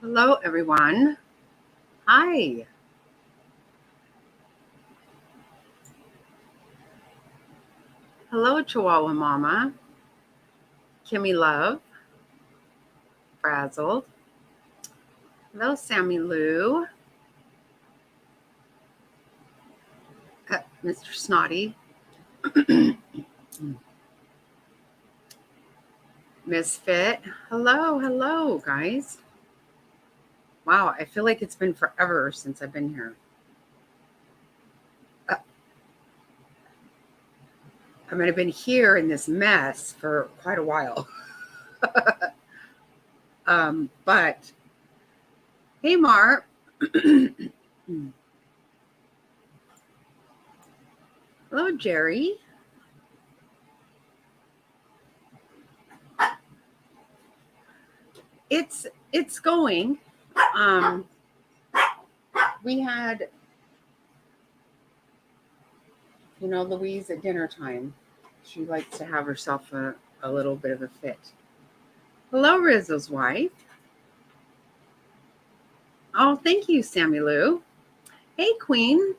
Hello, everyone. Hi. Hello, Chihuahua Mama. Kimmy Love. Frazzled. Hello, Sammy Lou. Mr. Snotty. Misfit. Hello, guys. Wow, I feel like it's been forever since I've been here. Uh, I mean, I've been here in this mess for quite a while. But hey, Mark. Hello, Jerry. It's going. Um, we had, Louise at dinner time. She likes to have herself a little bit of a fit. Hello, Rizzo's wife. Oh, thank you, Sammy Lou. Hey, Queen.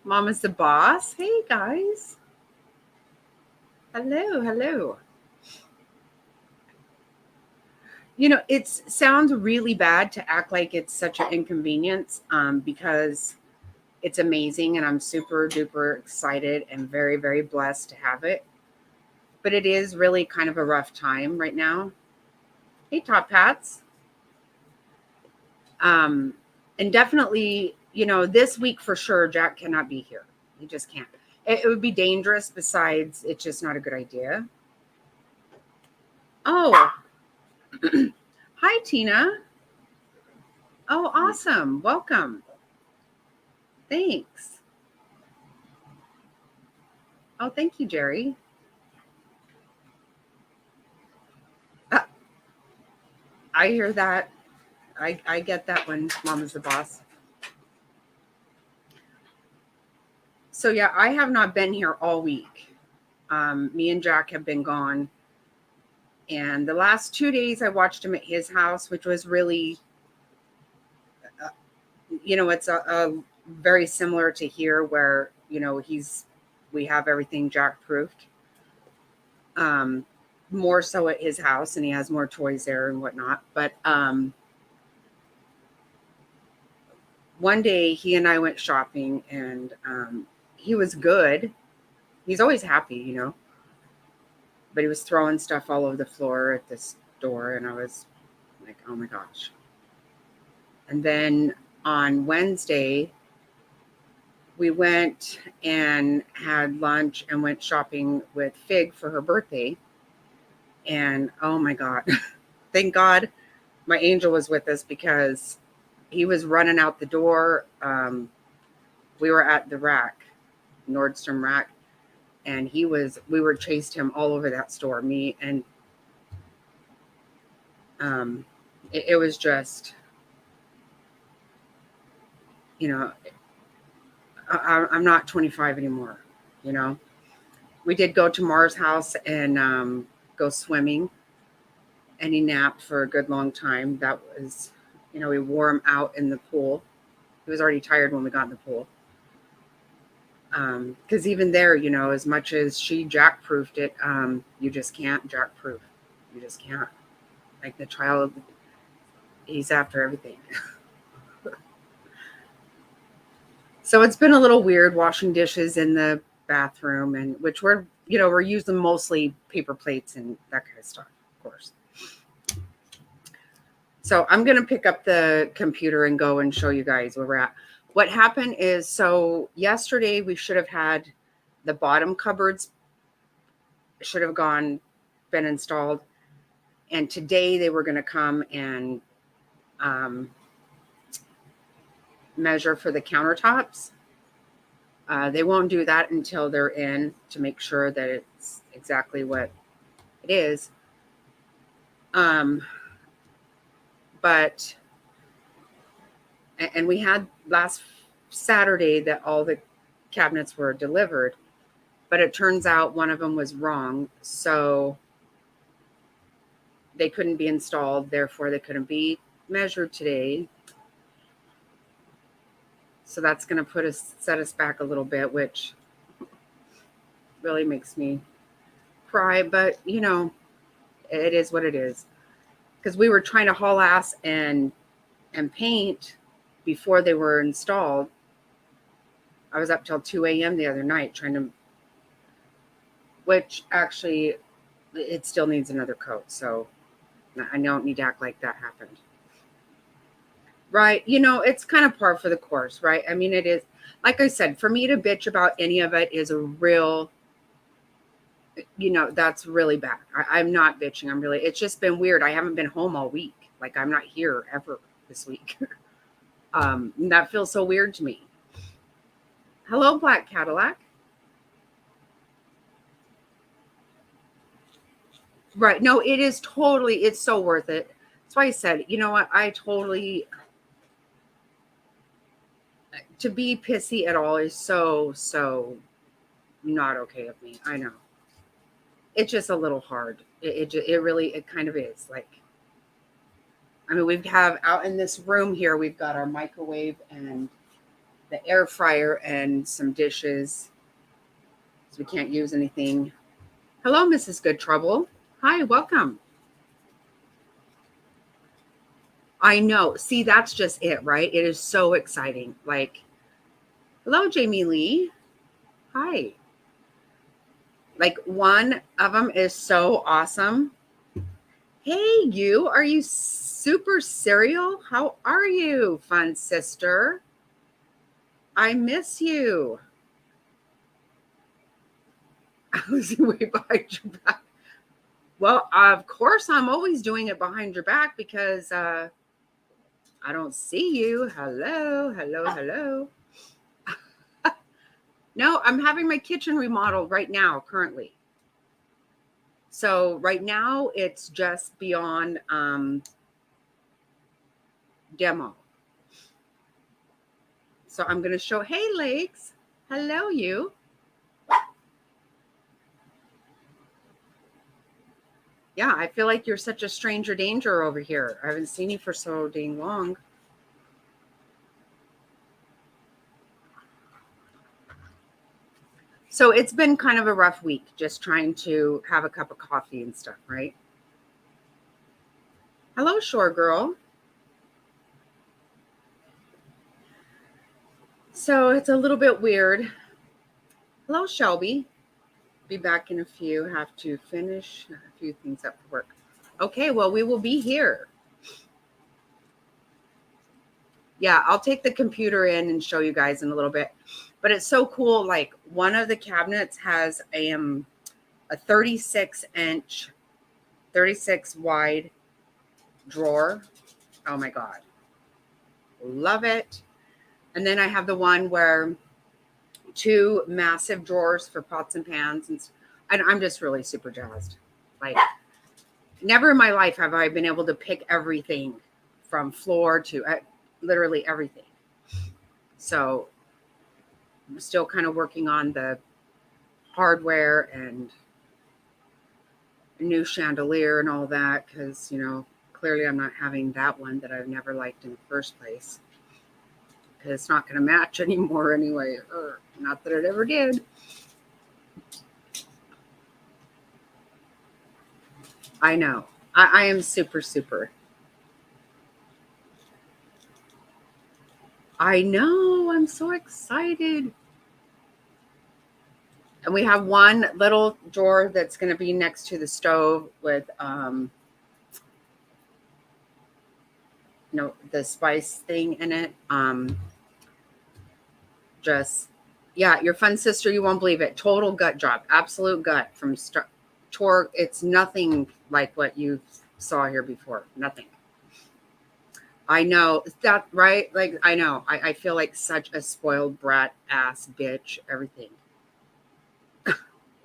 Mama's the boss. Hey, guys. Hello. It sounds really bad to act like it's such an inconvenience because it's amazing and I'm super duper excited and very, very blessed to have it. But it is really kind of a rough time right now. Hey, Top Hats. And definitely, this week for sure, Jack cannot be here. He just can't. It would be dangerous. Besides, it's just not a good idea. Oh, hi, Tina. Oh, awesome. Welcome. Thanks. Oh, thank you, Jerry. I hear that. I get that when Mama's the boss. So, yeah, I have not been here all week. Me and Jack have been gone. And the last 2 days I watched him at his house, which was really, it's a very similar to here where, we have everything Jack proofed. More so at his house, and he has more toys there and whatnot. But one day he and I went shopping, and he was good. He's always happy, but he was throwing stuff all over the floor at the store, and I was like, oh my gosh. And then on Wednesday, we went and had lunch and went shopping with Fig for her birthday. And oh my God, thank God my angel was with us because he was running out the door. We were at the rack, Nordstrom rack, and we were chased him all over that store, me and it was just, I'm not 25 anymore. We did go to Mars' house and go swimming, and he napped for a good long time. That was, we wore him out in the pool. He was already tired when we got in the pool. Because even there, as much as she Jack-proofed it, you just can't Jack-proof. You just can't. Like the child, he's after everything. So it's been a little weird washing dishes in the bathroom, and which we're using mostly paper plates and that kind of stuff, of course. So I'm going to pick up the computer and go and show you guys where we're at. What happened is, so yesterday we should have had the bottom cupboards should have been installed. And today they were going to come and measure for the countertops. They won't do that until they're in to make sure that it's exactly what it is. But we had last Saturday that all the cabinets were delivered, but it turns out one of them was wrong. So they couldn't be installed. Therefore, they couldn't be measured today. So that's going to set us back a little bit, which really makes me cry. But, you know, it is what it is. Because we were trying to haul ass and paint before they were installed. I was up till 2 a.m. the other night trying to, which actually it still needs another coat. So I don't need to act like that happened. Right. You know, it's kind of par for the course, right? I mean, it is, like I said, for me to bitch about any of it is a real, you know, that's really bad. I'm not bitching. I'm really, it's just been weird. I haven't been home all week. Like I'm not here ever this week. That feels so weird to me. Hello, Black Cadillac. Right. No, it is totally, it's so worth it. That's why I said, you know what? To be pissy at all is so not okay of me. I know. It's just a little hard. It really, it kind of is. Like, I mean, we have out in this room here, we've got our microwave and the air fryer and some dishes. So we can't use anything. Hello, Mrs. Good Trouble. Hi, welcome. I know. See, that's just it, right? It is so exciting. Like, hello, Jamie Lee. Hi. Like, one of them is so awesome. Hey, you. Are you super serial? How are you, fun sister? I miss you. I was way behind your back. Well, of course, I'm always doing it behind your back because I don't see you. Hello, hello, hello. No, I'm having my kitchen remodeled right now, currently. So right now it's just beyond demo. So I'm going to show, hey, Lakes. Hello, you. Yeah, I feel like you're such a stranger danger over here. I haven't seen you for so dang long. So it's been kind of a rough week just trying to have a cup of coffee and stuff, right? Hello, Shore Girl. So it's a little bit weird. Hello, Shelby. Be back in a few. Have to finish a few things up for work. Okay, well, we will be here. Yeah, I'll take the computer in and show you guys in a little bit. But it's so cool. Like one of the cabinets has a 36-inch, 36 wide drawer. Oh my God. Love it. And then I have the one where two massive drawers for pots and pans. And I'm just really super jazzed. Like never in my life have I been able to pick everything from floor to literally everything. So I'm still kind of working on the hardware and a new chandelier and all that because, you know, clearly I'm not having that one that I've never liked in the first place because it's not going to match anymore anyway. Not that it ever did. I know. I am super. I know. I'm so excited. And we have one little drawer that's going to be next to the stove with, you know, the spice thing in it. Yeah, your fun sister, you won't believe it. Total gut job. Absolute gut from torque. It's nothing like what you saw here before. Nothing. I know. Is that right? Like, I know. I feel like such a spoiled brat ass bitch. Everything.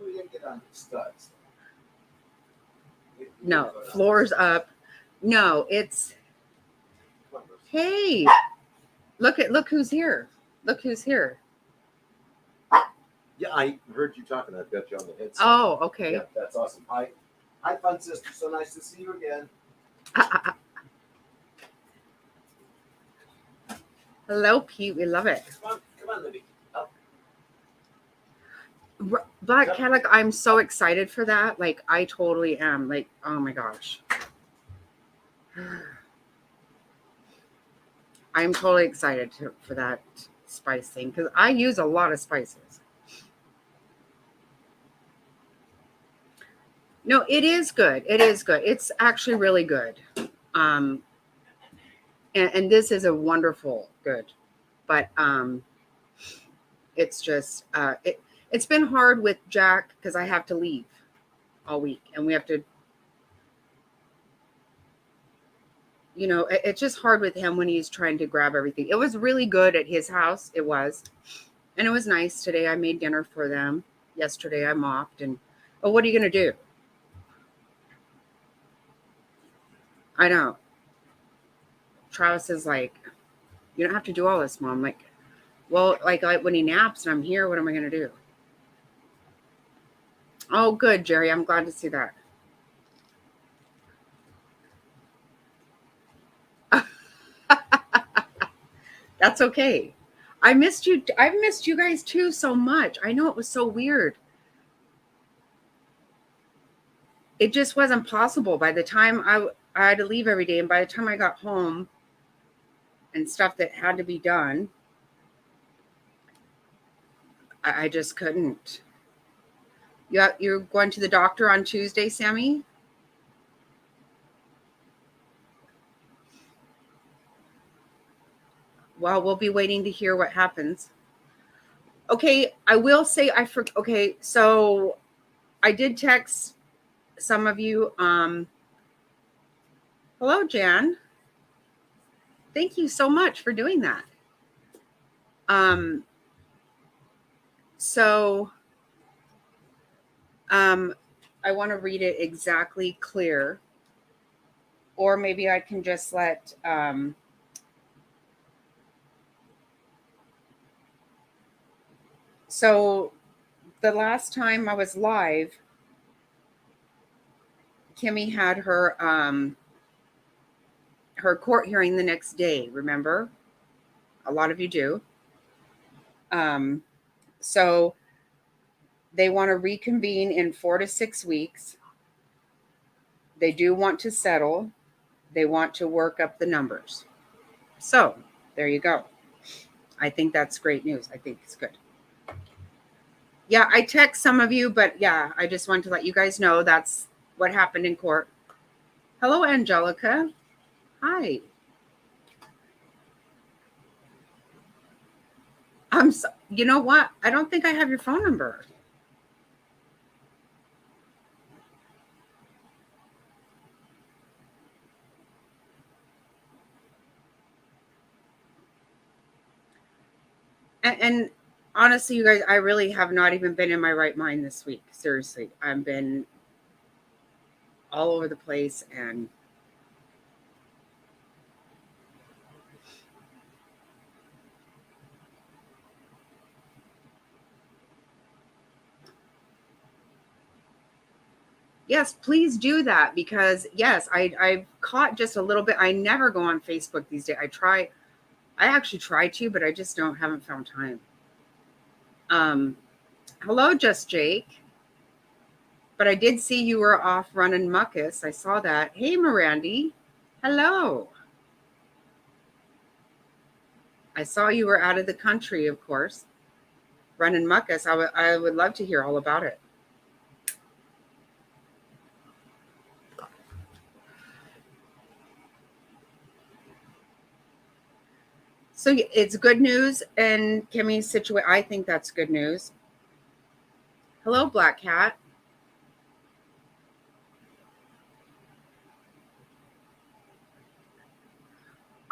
We didn't get on studs. No, floors up. No, it's hey. Look who's here. Look who's here. Yeah, I heard you talking. I've got you on the headset. Oh, okay. Yeah, that's awesome. Hi, fun sister. So nice to see you again. Hello, Pete. We love it. Come on, Libby. Up. Black Cadillac, I'm so excited for that. Like, I totally am. Like, oh my gosh. I'm totally excited for that spice thing because I use a lot of spices. No, it is good. It is good. It's actually really good. Um, and this is a wonderful good, but it's just it's been hard with Jack because I have to leave all week and we have to, you know, it's just hard with him when he's trying to grab everything. It was really good at his house. It was, and it was nice today. I made dinner for them. Yesterday I mopped and, oh, what are you gonna do? I know. Travis is like, you don't have to do all this, Mom. Like, well, like when he naps and I'm here, what am I gonna do? Oh, good, Jerry. I'm glad to see that. That's okay. I missed you. I've missed you guys too so much. I know it was so weird. It just wasn't possible. By the time I had to leave every day, and by the time I got home and stuff that had to be done, I just couldn't. You're going to the doctor on Tuesday, Sammy? Well, we'll be waiting to hear what happens. Okay, I will say okay, so I did text some of you. Hello, Jan. Thank you so much for doing that. So I want to read it exactly clear, or maybe I can just let so the last time I was live, Kimmy had her court hearing the next day, remember? A lot of you do. So they want to reconvene in 4 to 6 weeks. They do want to settle. They want to work up the numbers. So there you go. I think that's great news. I think it's good. Yeah, I text some of you, but yeah, I just wanted to let you guys know that's what happened in court. Hello, Angelica. Hi. You know what? I don't think I have your phone number. And honestly, you guys, I really have not even been in my right mind this week. Seriously, I've been all over the place and yes, please do that because yes, I've caught just a little bit. I never go on Facebook these days. I actually try to, but I just haven't found time. Hello, Just Jake. But I did see you were off running muckus. I saw that. Hey, Mirandy. Hello. I saw you were out of the country, of course, running muckus. I would love to hear all about it. So it's good news and Kimmy's situation. I think that's good news. Hello, Black Cat.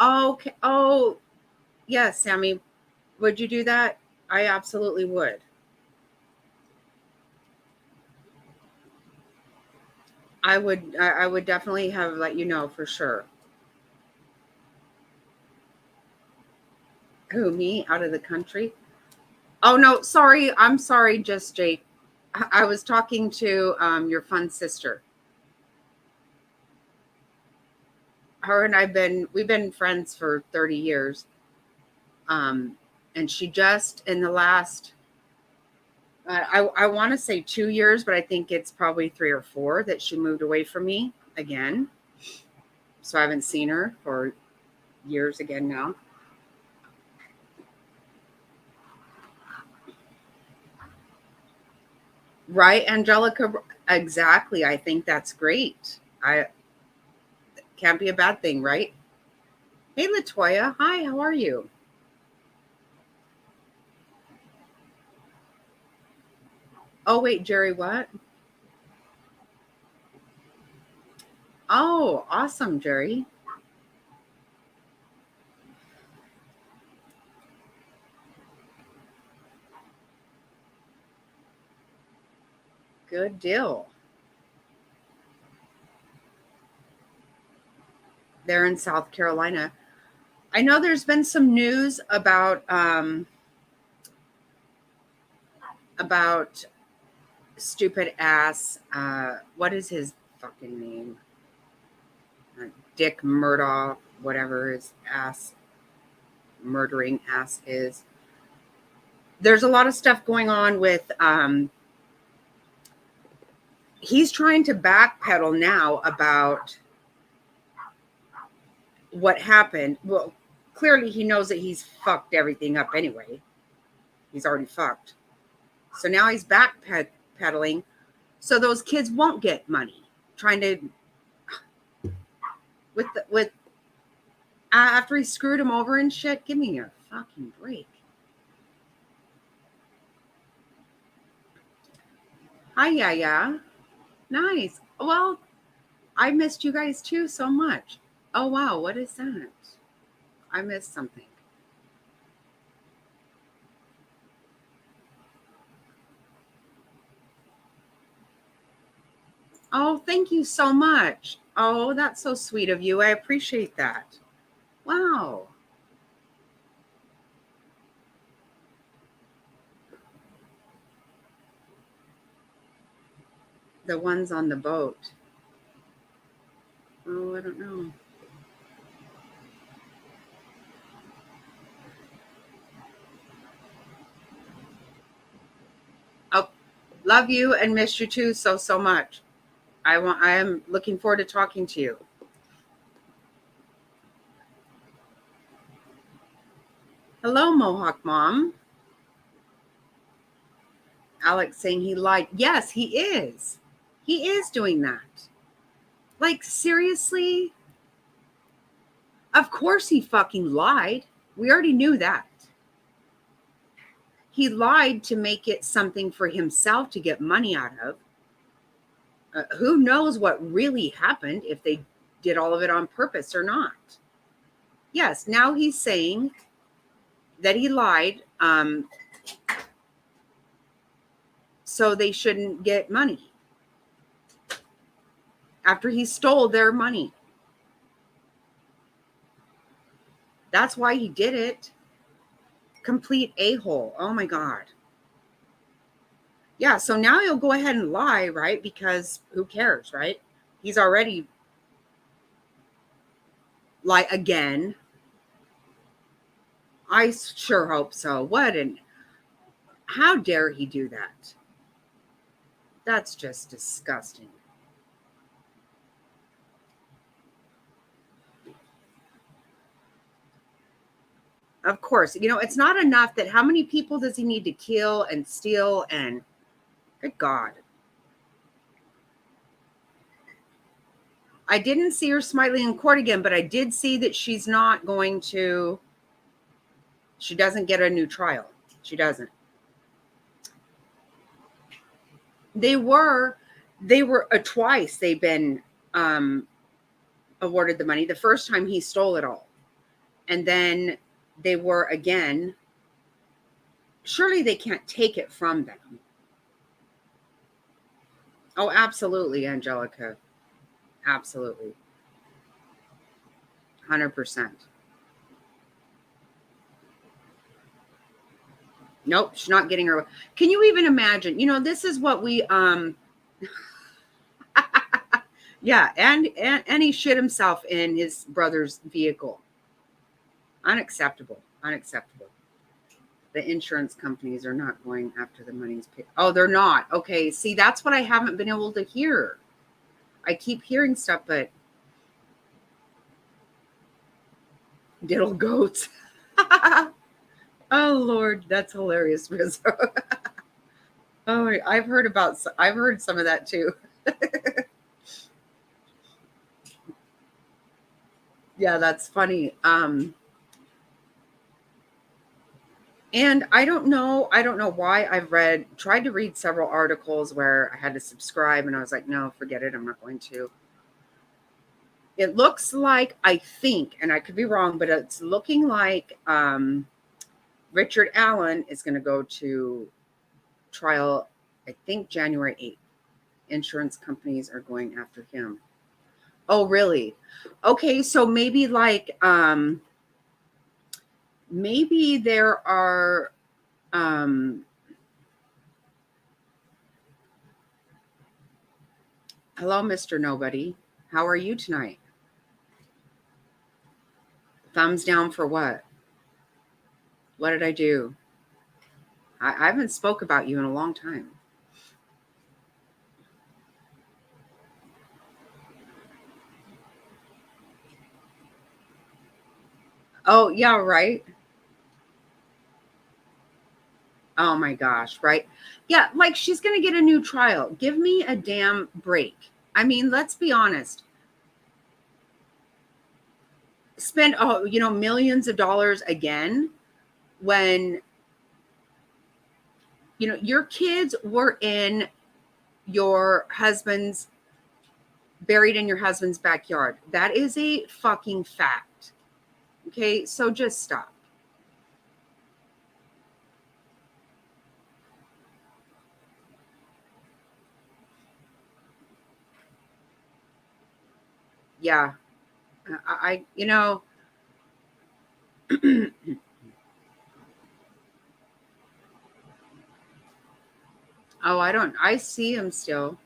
Okay. Oh, yes, Sammy. Would you do that? I absolutely would. I would definitely have let you know for sure. Who, me out of the country? Oh no, sorry. I'm sorry, Just Jake. I was talking to your fun sister. Her and we've been friends for 30 years. And she just in the last, I want to say 2 years, but I think it's probably 3 or 4 that she moved away from me again. So I haven't seen her for years again now. Right, Angelica? Exactly. I think that's great. I can't be a bad thing, right? Hey, Latoya. Hi, how are you? Oh, wait, Jerry, what? Oh, awesome, Jerry. Good deal. They're in South Carolina. I know there's been some news about stupid ass. What is his fucking name? Dick Murdoch, whatever his ass murdering ass is. There's a lot of stuff going on with. He's trying to backpedal now about what happened. Well, clearly he knows that he's fucked everything up anyway. He's already fucked. So now he's backpedaling so those kids won't get money. Trying to with after he screwed him over and shit. Give me a fucking break. Hi, yeah. Nice. Well, I missed you guys too so much. Oh wow, what is that? I missed something. Oh, thank you so much. Oh, that's so sweet of you. I appreciate that. Wow. The ones on the boat. Oh, I don't know. Oh, love you and miss you too so much. I am looking forward to talking to you. Hello, Mohawk Mom. Alex saying he lied. Yes, he is. He is doing that. Like, seriously? Of course he fucking lied. We already knew that. He lied to make it something for himself to get money out of. Who knows what really happened, if they did all of it on purpose or not. Yes, now he's saying that he lied, so they shouldn't get money after he stole their money. That's why he did it. Complete a-hole. Oh my God. Yeah, so now he'll go ahead and lie, right? Because who cares, right? He's already lie again. I sure hope so. How dare he do that? That's just disgusting. Of course, it's not enough that how many people does he need to kill and steal and good God. I didn't see her smiling in court again, but I did see that she doesn't get a new trial. She doesn't. They were twice they've been awarded the money. The first time he stole it all. And then they were again. Surely they can't take it from them. Oh, absolutely, Angelica. Absolutely. 100%. Nope, she's not getting her. Can you even imagine? This is what we yeah, and he shit himself in his brother's vehicle. Unacceptable. Unacceptable. The insurance companies are not going after the money's paid. Oh, they're not. Okay. See, that's what I haven't been able to hear. I keep hearing stuff, but diddle goats. Oh Lord, that's hilarious, Rizzo. Oh, I've heard some of that too. Yeah, that's funny. And I don't know why tried to read several articles where I had to subscribe and I was like, no, forget it. I'm not going to. It looks like, I think, and I could be wrong, but it's looking like Richard Allen is going to go to trial, I think January 8th. Insurance companies are going after him. Oh, really? Okay, so maybe like maybe there are hello, Mr. Nobody. How are you tonight? Thumbs down for what? What did I do? I haven't spoke about you in a long time. Oh, yeah, right. Oh my gosh, right? Yeah, like she's going to get a new trial. Give me a damn break. I mean, let's be honest. Spend millions of dollars again when your kids were buried in your husband's backyard. That is a fucking fact. Okay, so just stop. Yeah, I oh, I see him still.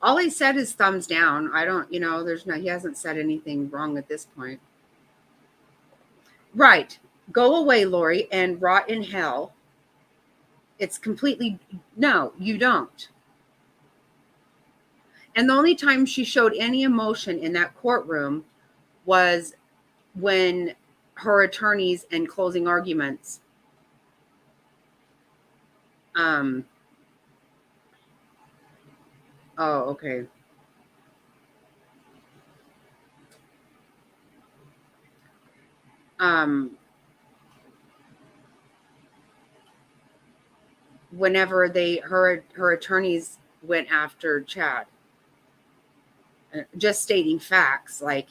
All he said is thumbs down. I don't, he hasn't said anything wrong at this point. Right. Go away, Lori, and rot in hell. It's completely, no, you don't. And the only time she showed any emotion in that courtroom was when her attorneys and closing arguments oh, okay. Whenever her attorneys went after Chad, just stating facts, like,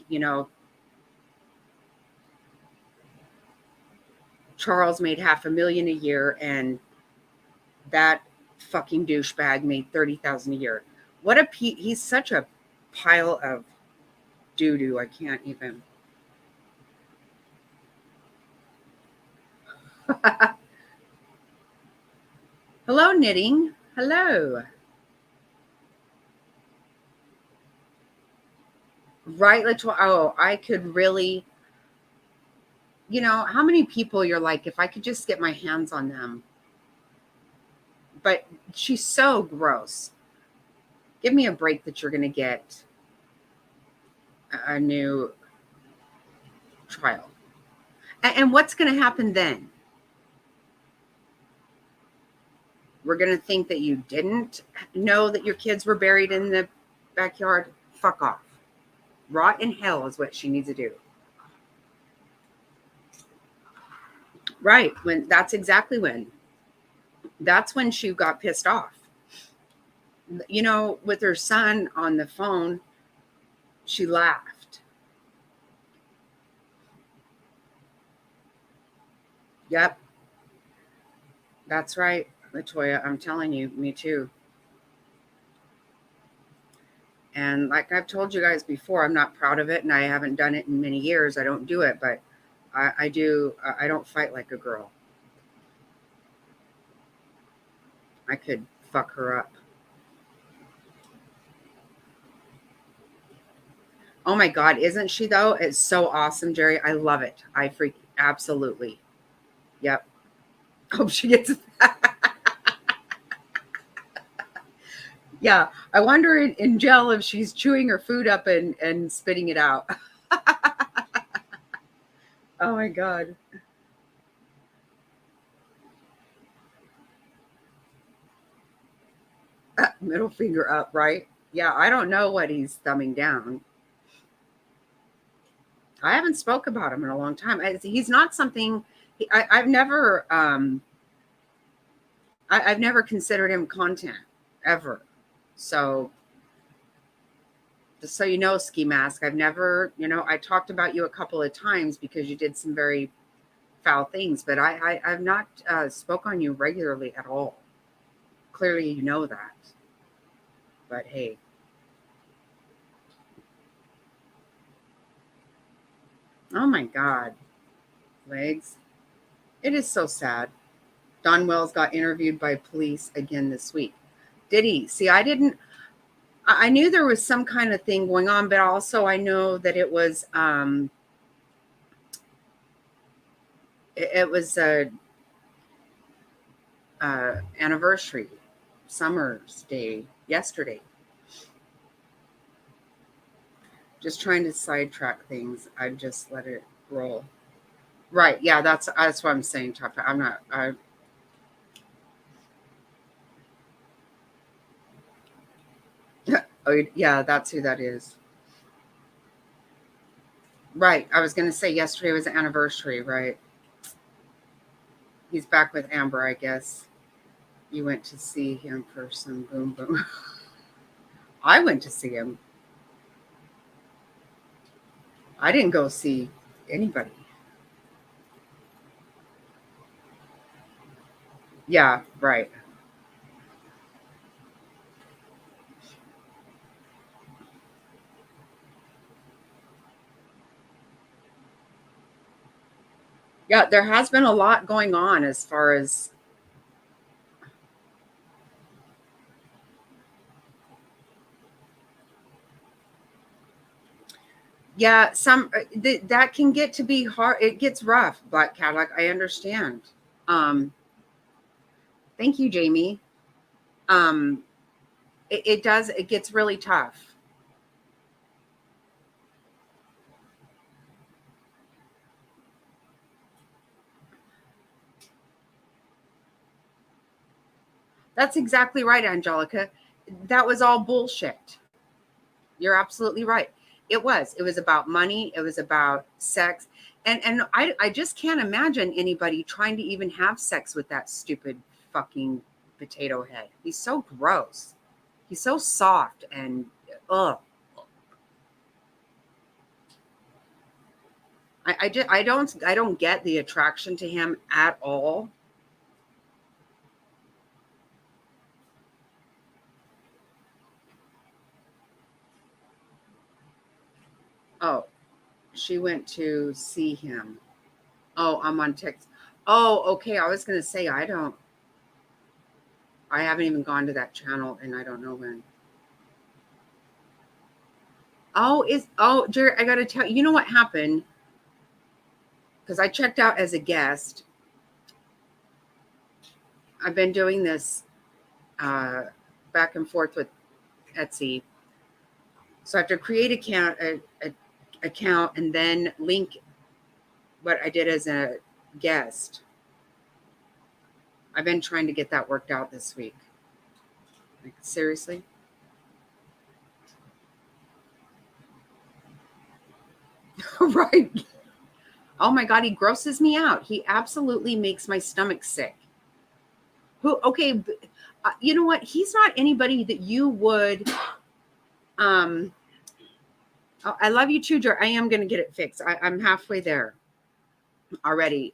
Charles made $500,000 a year and that fucking douchebag made $30,000 a year. He's such a pile of doo-doo. I can't even. Hello, knitting. Hello. Right, Latoya. Oh, I could really, how many people you're like, if I could just get my hands on them. But she's so gross. Give me a break that you're going to get a new trial. And what's going to happen then? We're going to think that you didn't know that your kids were buried in the backyard? Fuck off. Rot in hell is what she needs to do. Right. That's when she got pissed off. With her son on the phone, she laughed. Yep. That's right, Latoya. I'm telling you, me too. And like I've told you guys before, I'm not proud of it and I haven't done it in many years. I don't do it, but I do. I don't fight like a girl. I could fuck her up. Oh my God, isn't she though? It's so awesome, Jerry. I love it. I freak absolutely. Yep. Hope she gets Yeah. I wonder in jail if she's chewing her food up and spitting it out. Oh my God. Middle finger up, right? Yeah, I don't know what he's thumbing down. I haven't spoke about him in a long time. He's not something I've never I've never considered him content ever. So just so you know, Ski Mask, I've never, I talked about you a couple of times because you did some very foul things, but I've not spoke on you regularly at all. Clearly, you know that. But hey, oh my God, legs. It is so sad. Don Wells got interviewed by police again this week. Did he? See, I didn't. I knew there was some kind of thing going on, but also I know that it was it was a anniversary, Summer's Day yesterday. Just trying to sidetrack things. I just let it roll. Right? Yeah, that's what I'm saying. Top. I'm not. Oh yeah, that's who that is. Right. I was gonna say yesterday was the anniversary. Right. He's back with Amber, I guess. You went to see him for some boom boom. I went to see him. I didn't go see anybody. Yeah, right. Yeah, there has been a lot going on as far as yeah, some that can get to be hard. It gets rough, Black Cadillac. I understand. Um, thank you, Jamie. Um, it does. It gets really tough. That's exactly right, Angelica. That was all bullshit. You're absolutely right. It was. It was about money. It was about sex. And I just can't imagine anybody trying to even have sex with that stupid fucking potato head. He's so gross. He's so soft and ugh. I don't get the attraction to him at all. Oh, she went to see him. Oh, I'm on text. Oh, okay. I was gonna say I haven't even gone to that channel and I don't know when. Jared, I gotta tell you, you know what happened? Because I checked out as a guest. I've been doing this uh, back and forth with Etsy. So I have to create a account and then link what I did as a guest. I've been trying to get that worked out this week. Like, seriously? Right. Oh my God, he grosses me out. He absolutely makes my stomach sick. Okay, you know what? He's not anybody that you would. Um, I love you too, Jer. I am going to get it fixed. I'm halfway there already,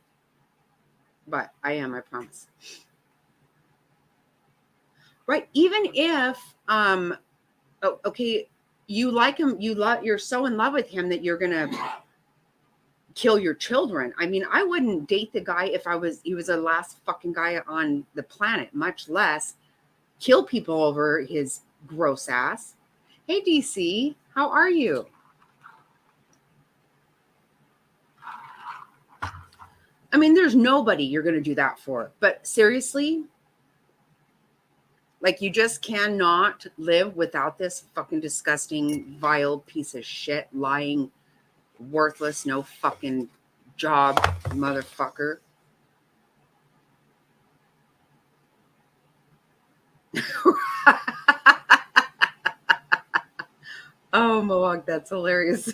but I am. I promise. Right. Even if, okay, you like him, you're so in love with him that you're going to kill your children. I mean, I wouldn't date the guy if he was the last fucking guy on the planet, much less kill people over his gross ass. Hey, DC, how are you? I mean, there's nobody you're going to do that for. But seriously, like, you just cannot live without this fucking disgusting, vile piece of shit, lying, worthless, no fucking job motherfucker. Oh, Mohawk, that's hilarious.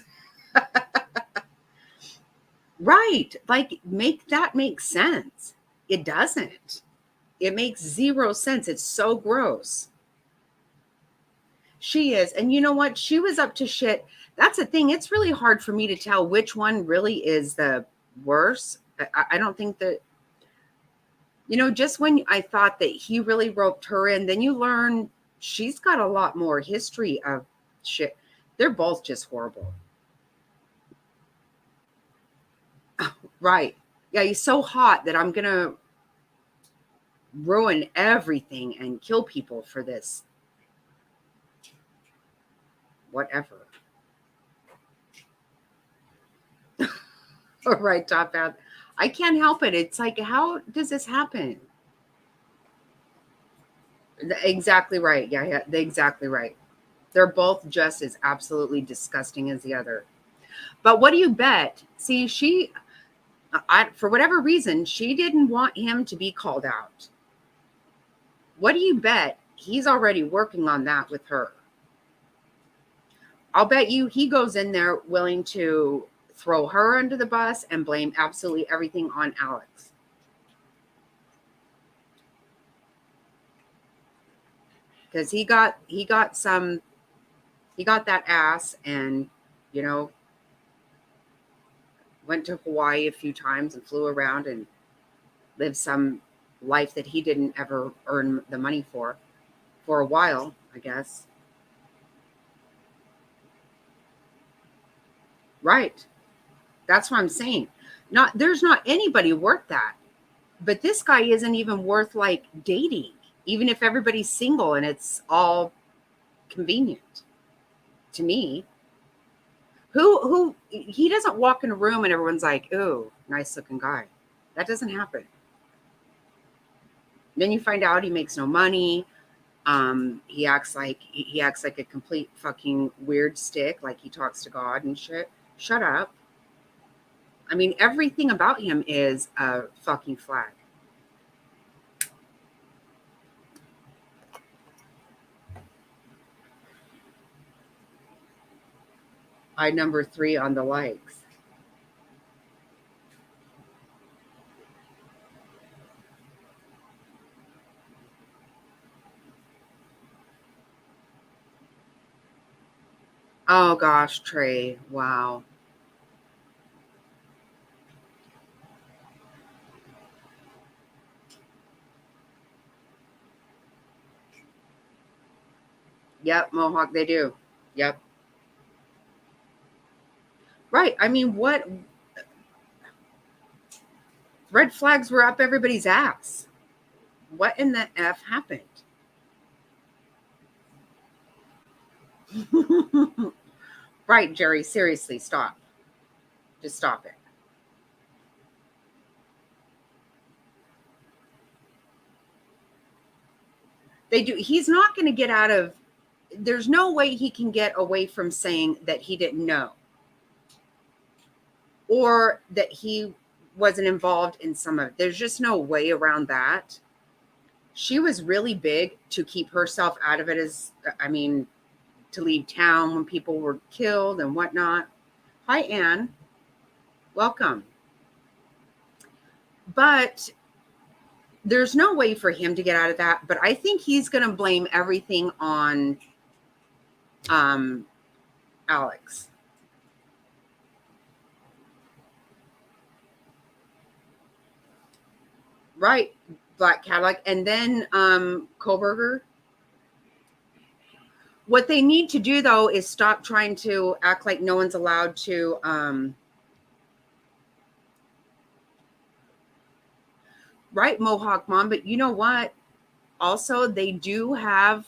Right. Like, make that make sense. It doesn't. It makes zero sense. It's so gross. She is. And you know what? She was up to shit. That's the thing. It's really hard for me to tell which one really is the worst. I don't think that, just when I thought that he really roped her in, then you learn she's got a lot more history of shit. They're both just horrible. Right. Yeah, he's so hot that I'm going to ruin everything and kill people for this. Whatever. All right, Top Hat. I can't help it. It's like, how does this happen? Exactly right. Yeah, exactly right. They're both just as absolutely disgusting as the other. But what do you bet? See, for whatever reason, she didn't want him to be called out. What do you bet? He's already working on that with her. I'll bet you he goes in there willing to throw her under the bus and blame absolutely everything on Alex. Because he got that ass and, went to Hawaii a few times and flew around and lived some life that he didn't ever earn the money for a while, I guess. Right. That's what I'm saying. There's not anybody worth that. But this guy isn't even worth like dating, even if everybody's single and it's all convenient to me. Who he doesn't walk in a room and everyone's like, "Ooh, nice looking guy." That doesn't happen. Then you find out he makes no money. He acts like a complete fucking weird stick, like he talks to God and shit. Shut up. I mean, everything about him is a fucking flag. I number 3 on the likes. Oh gosh, Trey. Wow. Yep, Mohawk, they do. Yep. Right. I mean, what red flags were up everybody's ass? What in the F happened? Right, Jerry, seriously, stop. Just stop it. They do. He's not going to get out of, there's no way he can get away from saying that he didn't know or that he wasn't involved in some of it. There's just no way around that. She was really big to keep herself out of it, to leave town when people were killed and whatnot. Hi, Anne. Welcome. But there's no way for him to get out of that. But I think he's going to blame everything on Alex. Right. Black Cadillac. And then Koberger. What they need to do, though, is stop trying to act like no one's allowed to right, Mohawk Mom. But you know what? Also, they do have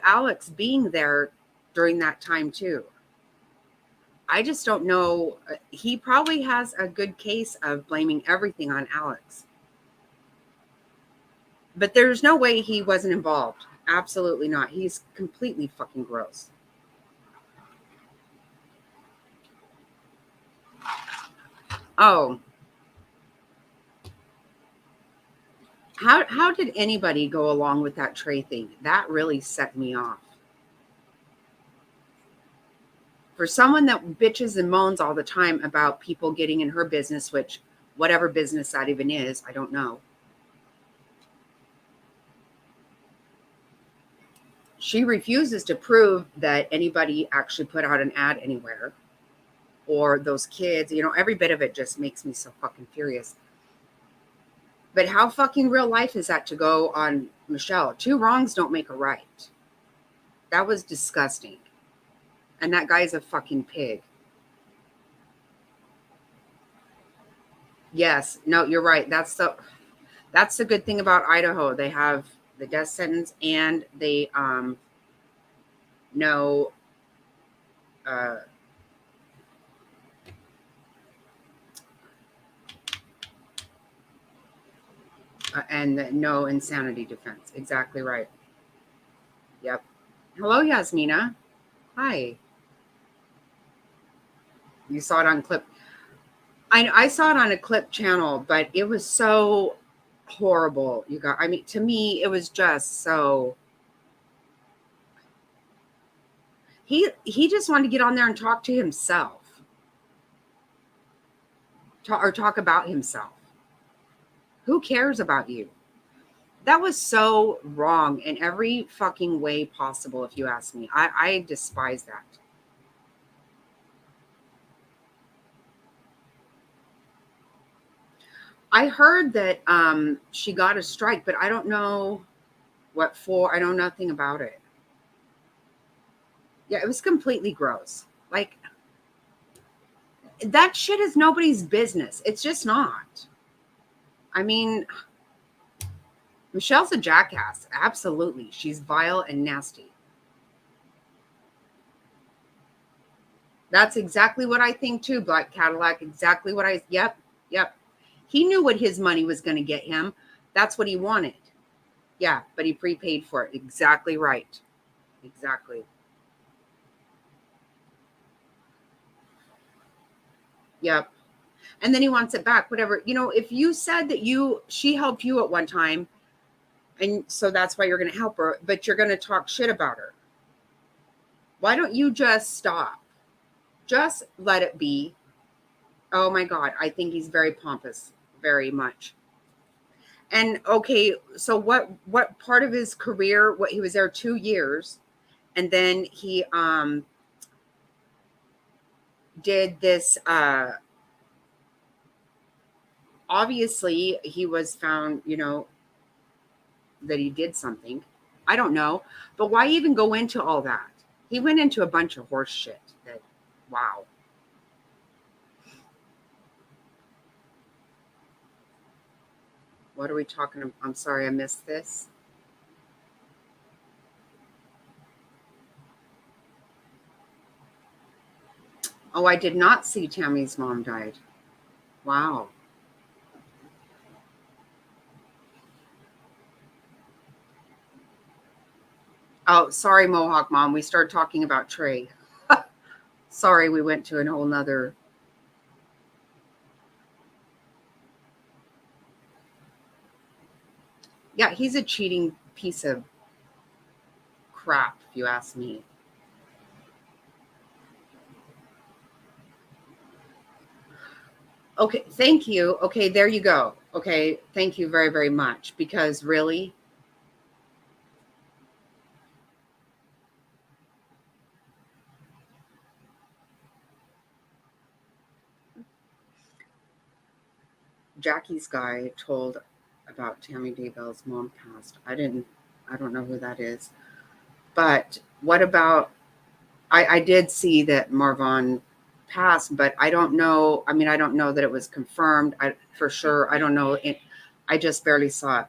Alex being there during that time too. I just don't know. He probably has a good case of blaming everything on Alex. But there's no way he wasn't involved. Absolutely not. He's completely fucking gross. Oh, how did anybody go along with that Trey thing? That really set me off. For someone that bitches and moans all the time about people getting in her business, which whatever business that even is, I don't know. She refuses to prove that anybody actually put out an ad anywhere, or those kids, every bit of it just makes me so fucking furious. But how fucking real life is that to go on Michelle? 2 wrongs don't make a right. That was disgusting. And that guy's a fucking pig. Yes, no, you're right. That's the good thing about Idaho. They have the death sentence, and they no and no insanity defense. Exactly right. Yep. Hello, Yasmina. Hi. You saw it on clip. I saw it on a clip channel, but it was so horrible. I mean, to me, it was just so. He just wanted to get on there and talk to himself, talk about himself. Who cares about you? That was so wrong in every fucking way possible, if you ask me. I despise that. I heard that she got a strike, but I don't know what for. I know nothing about it. Yeah, it was completely gross. Like, that shit is nobody's business. It's just not. I mean, Michelle's a jackass. Absolutely. She's vile and nasty. That's exactly what I think too, Black Cadillac. Exactly what yep. He knew what his money was going to get him. That's what he wanted. Yeah, but he prepaid for it. Exactly right. Exactly. Yep. And then he wants it back, whatever. If you said that she helped you at one time, and so that's why you're going to help her, but you're going to talk shit about her. Why don't you just stop? Just let it be. Oh my God. I think he's very pompous, very much. And okay, so what part of his career, he was there 2 years, and then he did this obviously he was found, that he did something. I don't know, but why even go into all that? He went into a bunch of horse shit that, wow. What are we talking about? I'm sorry, I missed this. Oh, I did not see Tammy's mom died. Wow. Oh, sorry, Mohawk Mom. We started talking about Trey. Sorry, we went to a whole nother. Yeah, he's a cheating piece of crap, if you ask me. Okay, thank you. Okay, there you go. Okay, thank you very, very much. Because really, Jackie's guy told about Tammy Daybell's mom passed. I don't know who that is. But what about, I did see that Marvon passed, but I don't know. I mean, I don't know that it was confirmed. For sure. I don't know. I just barely saw it.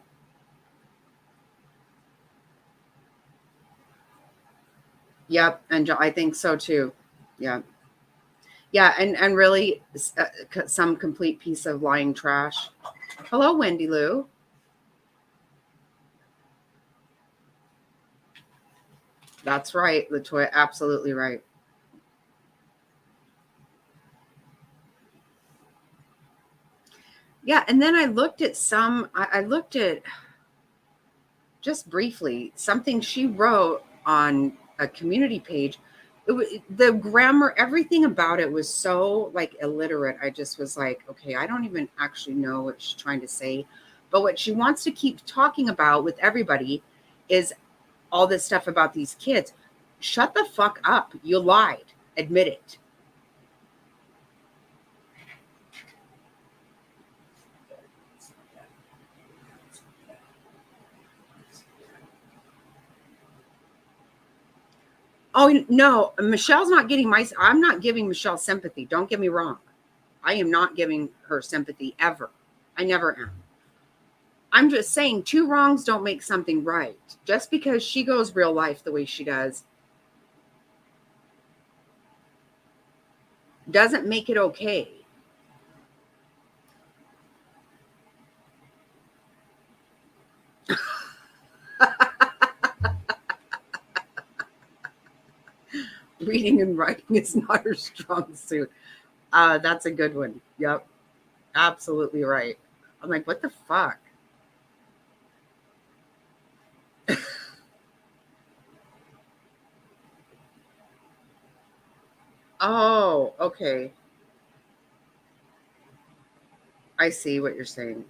Yep. And I think so too. Yeah. Yeah, and really some complete piece of lying trash. Hello, Wendy Lou. That's right, Latoya. Absolutely right. Yeah, and then I looked at I looked at just briefly something she wrote on a community page. The grammar, everything about it was so like illiterate. I just was like, okay, I don't even actually know what she's trying to say. But what she wants to keep talking about with everybody is all this stuff about these kids. Shut the fuck up. You lied. Admit it. Oh no, Michelle's not getting I'm not giving Michelle sympathy. Don't get me wrong. I am not giving her sympathy ever. I never am. I'm just saying two wrongs don't make something right. Just because she goes real life the way she does doesn't make it okay. Reading and writing is not her strong suit. That's a good one. Yep. Absolutely right. I'm like, what the fuck? Oh, okay. I see what you're saying.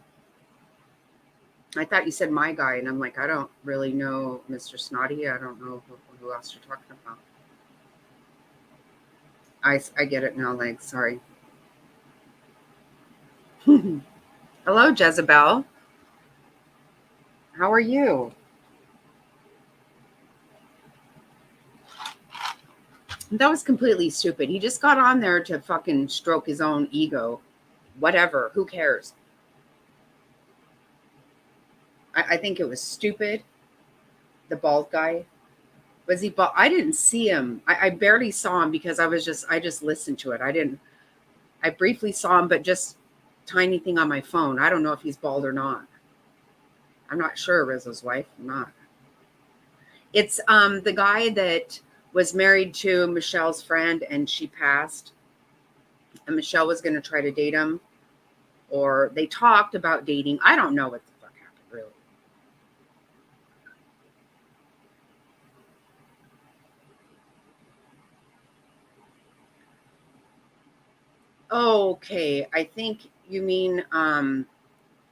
I thought you said my guy, and I'm like, I don't really know Mr. Snotty. I don't know who else you're talking about. I get it now, Legs. Sorry. Hello, Jezebel. How are you? That was completely stupid. He just got on there to fucking stroke his own ego. Whatever. Who cares? I think it was stupid. The bald guy. Was he bald? I didn't see him. I barely saw him because I just listened to it. I briefly saw him, but just tiny thing on my phone. I don't know if he's bald or not. I'm not sure, Rizzo's wife. I'm not. It's the guy that was married to Michelle's friend and she passed. And Michelle was gonna try to date him, or they talked about dating. I don't know what the fuck happened, really. Okay, I think you mean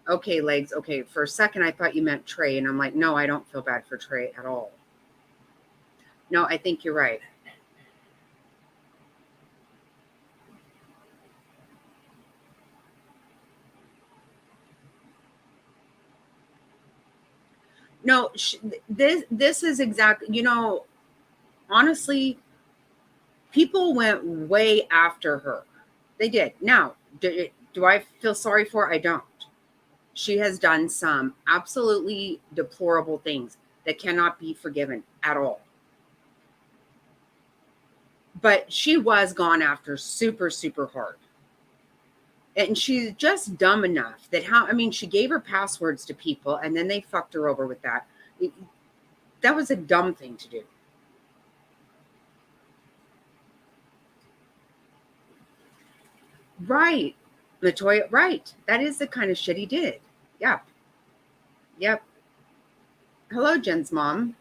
okay, Legs. Okay, for a second I thought you meant Trey, and I'm like, no, I don't feel bad for Trey at all. No, I think you're right. No, this is exactly, honestly, people went way after her. They did. Now, do I feel sorry for her? I don't. She has done some absolutely deplorable things that cannot be forgiven at all. But she was gone after super, super hard. And she's just dumb enough that she gave her passwords to people and then they fucked her over with that. That was a dumb thing to do. Right. Latoya, right. That is the kind of shit he did. Yep. Yep. Hello, Jen's mom.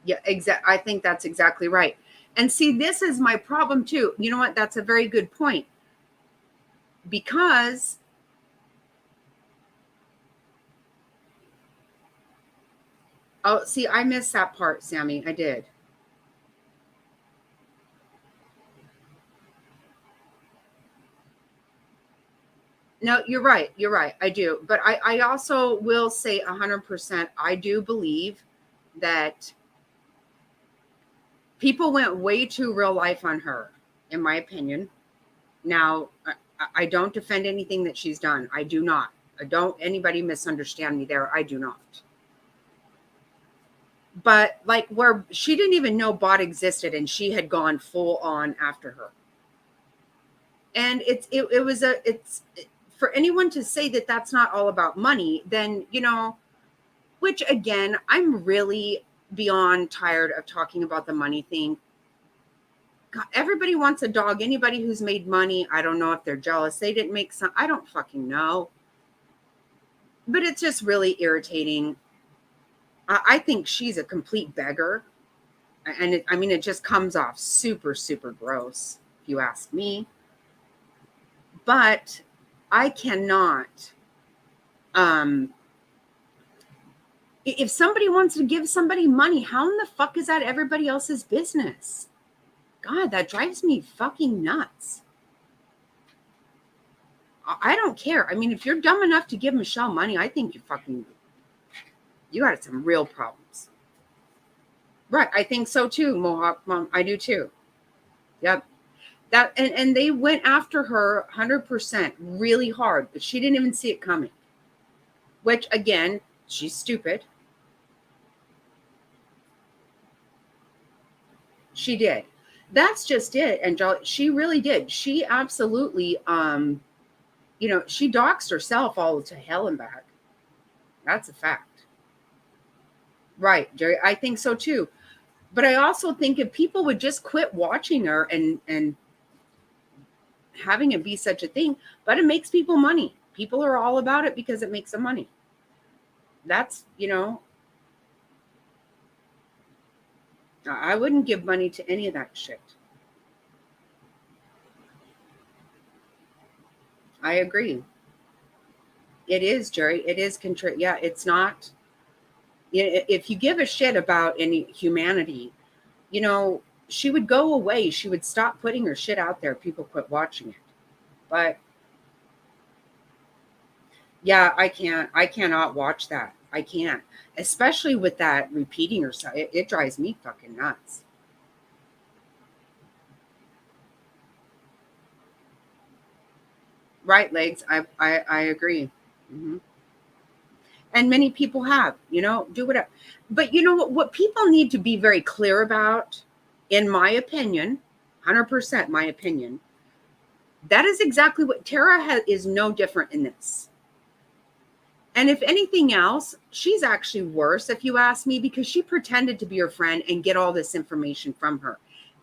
Yeah, I think that's exactly right. And see, this is my problem too. You know what? That's a very good point. Because oh, see, I missed that part, Sammy. I did. No, you're right. You're right. I do. But I also will say 100%. I do believe that people went way too real life on her, in my opinion. Now, I don't defend anything that she's done. I do not. Don't anybody misunderstand me there. I do not. But like where she didn't even know bot existed and she had gone full on after her. And it's for anyone to say that that's not all about money, then, which again, I'm really beyond tired of talking about the money thing. God, everybody wants a dog. Anybody who's made money, I don't know if they're jealous. They didn't make some, I don't fucking know. But it's just really irritating. I think she's a complete beggar. And it just comes off super, super gross, if you ask me. But I cannot. If somebody wants to give somebody money, how in the fuck is that everybody else's business? God, that drives me fucking nuts. I don't care. If you're dumb enough to give Michelle money, I think you got some real problems. Right. I think so too, Mohawk Mom. I do too. Yep. That and they went after her 100% really hard, but she didn't even see it coming. Which again, she's stupid. She did. That's just it. And she really did. She absolutely she doxed herself all to hell and back. That's a fact. Right, Jerry. I think so too. But I also think if people would just quit watching her and having it be such a thing, but it makes people money. People are all about it because it makes them money. That's, I wouldn't give money to any of that shit. I agree. It is, Jerry. It is yeah, it's not. If you give a shit about any humanity, she would go away. She would stop putting her shit out there. People quit watching it. But yeah, I cannot watch that. I can't. Especially with that repeating herself. It drives me fucking nuts. Right, Legs. I agree. Mm-hmm. And many people have, do whatever. But you know what people need to be very clear about, in my opinion, 100% my opinion, that is exactly what Tara is no different in this. And if anything else, she's actually worse, if you ask me, because she pretended to be her friend and get all this information from her.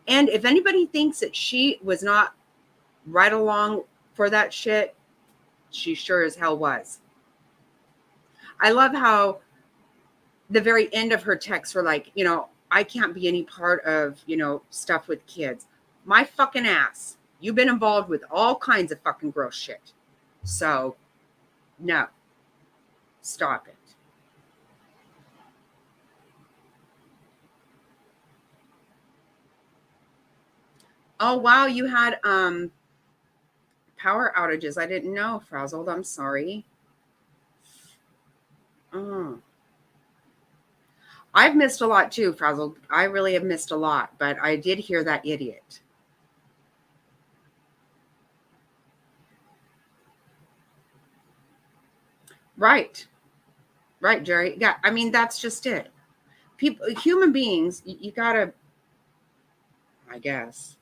And if anybody thinks that she was not right along for that shit, she sure as hell was. I love how the very end of her texts were like, I can't be any part of, stuff with kids. My fucking ass. You've been involved with all kinds of fucking gross shit. So, no. Stop it. Oh, wow. You had power outages. I didn't know, Frazzled. I'm sorry. Oh. I've missed a lot too, Frazzled. I really have missed a lot, but I did hear that idiot. Right. Right, Jerry. Yeah, that's just it. People, human beings, you gotta, I guess.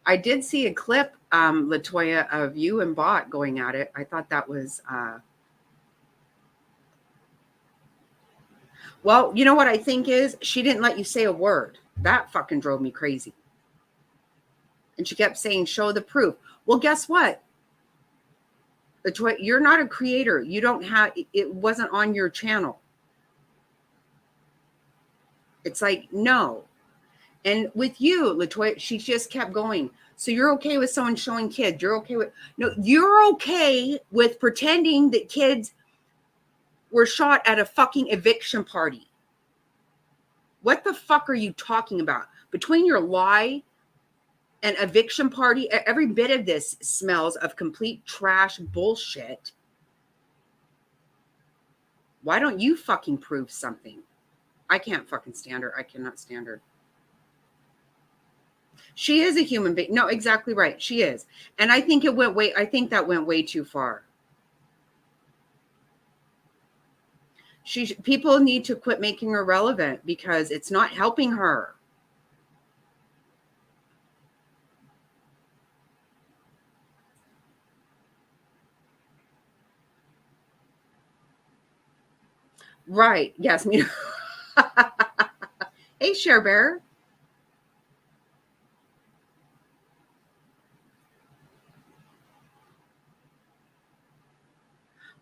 I did see a clip, Latoya, of you and Bot going at it. I thought that was well, you know what I think is she didn't let you say a word. That fucking drove me crazy. And she kept saying, show the proof. Well, guess what? Latoya, you're not a creator. You don't have, it wasn't on your channel. It's like, no. And with you, Latoya, she just kept going. So you're okay with someone showing kids. You're okay with, no, you're okay with pretending that kids were shot at a fucking eviction party. What the fuck are you talking about? Between your lie and eviction party, every bit of this smells of complete trash bullshit. Why don't you fucking prove something? I can't fucking stand her. I cannot stand her. She is a human being. No, exactly right. She is. And I think that went way too far. People need to quit making her relevant because it's not helping her. Right. Yes. Me. Hey, Share Bear.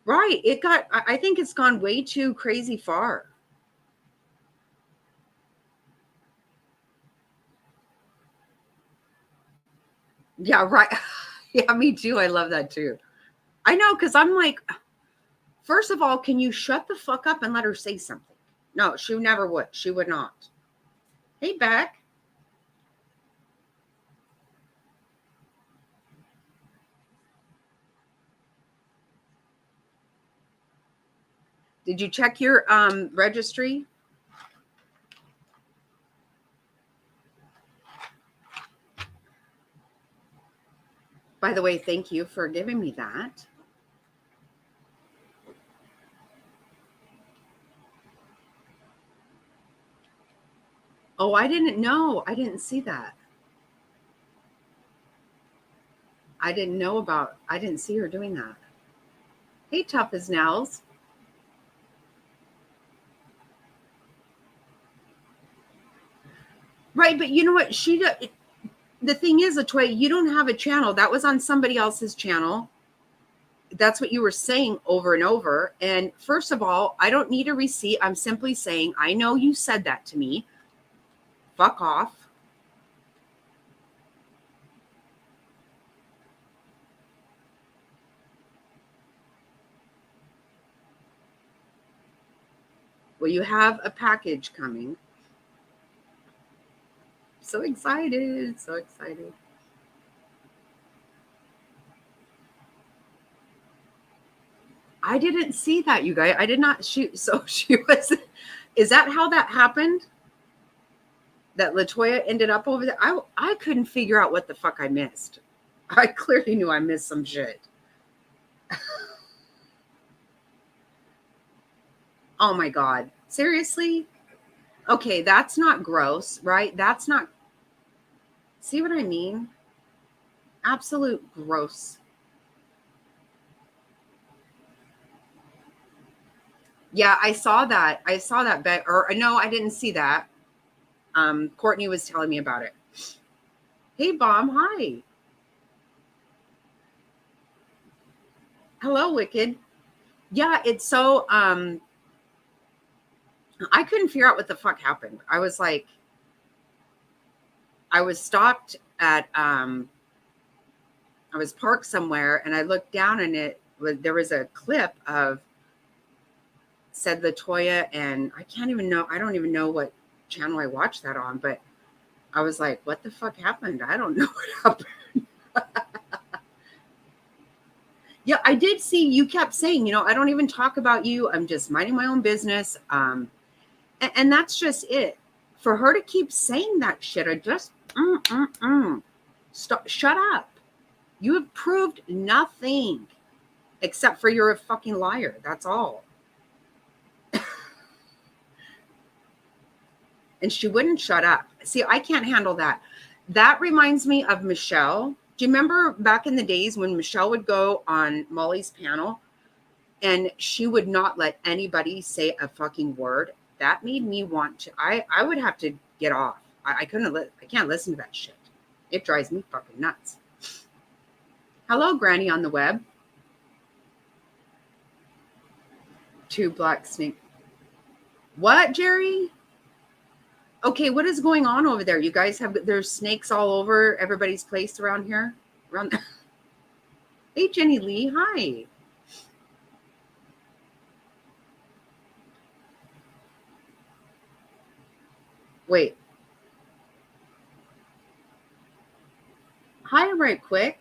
Right. I think it's gone way too crazy far. Yeah, right. Yeah, me too. I love that too. I know, because I'm like, first of all, can you shut the fuck up and let her say something? No, she never would. She would not. Hey, Beck. Did you check your registry? By the way, thank you for giving me that. Oh, I didn't know. I didn't see that. I didn't see her doing that. Hey, Tough as Nails. Right, but you know what? The thing is, Latoya, you don't have a channel. That was on somebody else's channel. That's what you were saying over and over. And first of all, I don't need a receipt. I'm simply saying, I know you said that to me. Fuck off. Well, you have a package coming. So excited. So excited. I didn't see that, you guys. I did not shoot. So she was. Is that how that happened? That Latoya ended up over there? I couldn't figure out what the fuck I missed. I clearly knew I missed some shit. Oh my God. Seriously? Okay, that's not gross, right? That's not. See what I mean? Absolute gross. Yeah, I saw that. I saw that bet, or no, I didn't see that. Courtney was telling me about it. Hey, Bomb. Hi. Hello, Wicked. Yeah, it's so. I couldn't figure out what the fuck happened. I was like, I was stopped at. I was parked somewhere, and I looked down, and there was a clip of said Latoya, and I can't even know. I don't even know what channel I watched that on, but I was like, what the fuck happened? I don't know what happened. Yeah, I did see you kept saying, I don't even talk about you. I'm just minding my own business. And that's just it. For her to keep saying that shit, I just, Stop, shut up. You have proved nothing except for you're a fucking liar. That's all. And she wouldn't shut up. See, I can't handle that. That reminds me of Michelle. Do you remember back in the days when Michelle would go on Molly's panel and she would not let anybody say a fucking word? That made me want to. I would have to get off. I can't listen to that shit. It drives me fucking nuts. Hello, Granny on the web. Two black snake. What, Jerry? Okay, what is going on over there? You guys there's snakes all over everybody's place around here? Hey, Jenny Lee. Hi. Wait. Hi, right quick.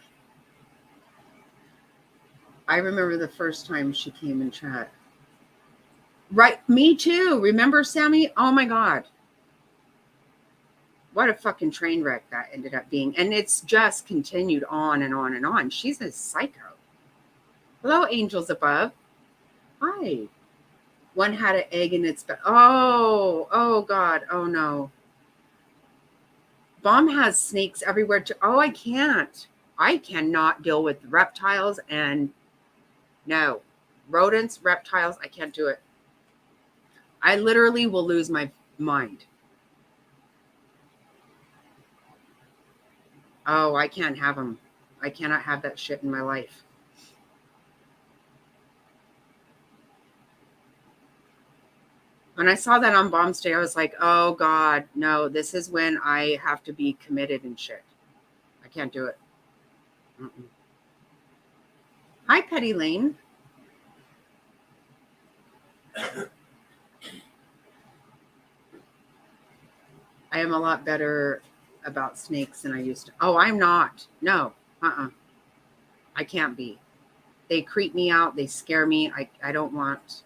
I remember the first time she came in chat. Right. Me too. Remember, Sammy? Oh my God. What a fucking train wreck that ended up being. And it's just continued on and on and on. She's a psycho. Hello, angels above. Hi. One had an egg in its oh God. Oh no. Bomb has snakes everywhere too. Oh, I can't. I cannot deal with reptiles and no. Rodents, reptiles, I can't do it. I literally will lose my mind. Oh, I can't have them. I cannot have that shit in my life. When I saw that on Bomb's Day, I was like, oh God, no, this is when I have to be committed and shit. I can't do it. Mm-mm. Hi, Petty Lane. I am a lot better about snakes than I used to. Oh, I'm not. No. I can't be. They creep me out. They scare me. I don't want.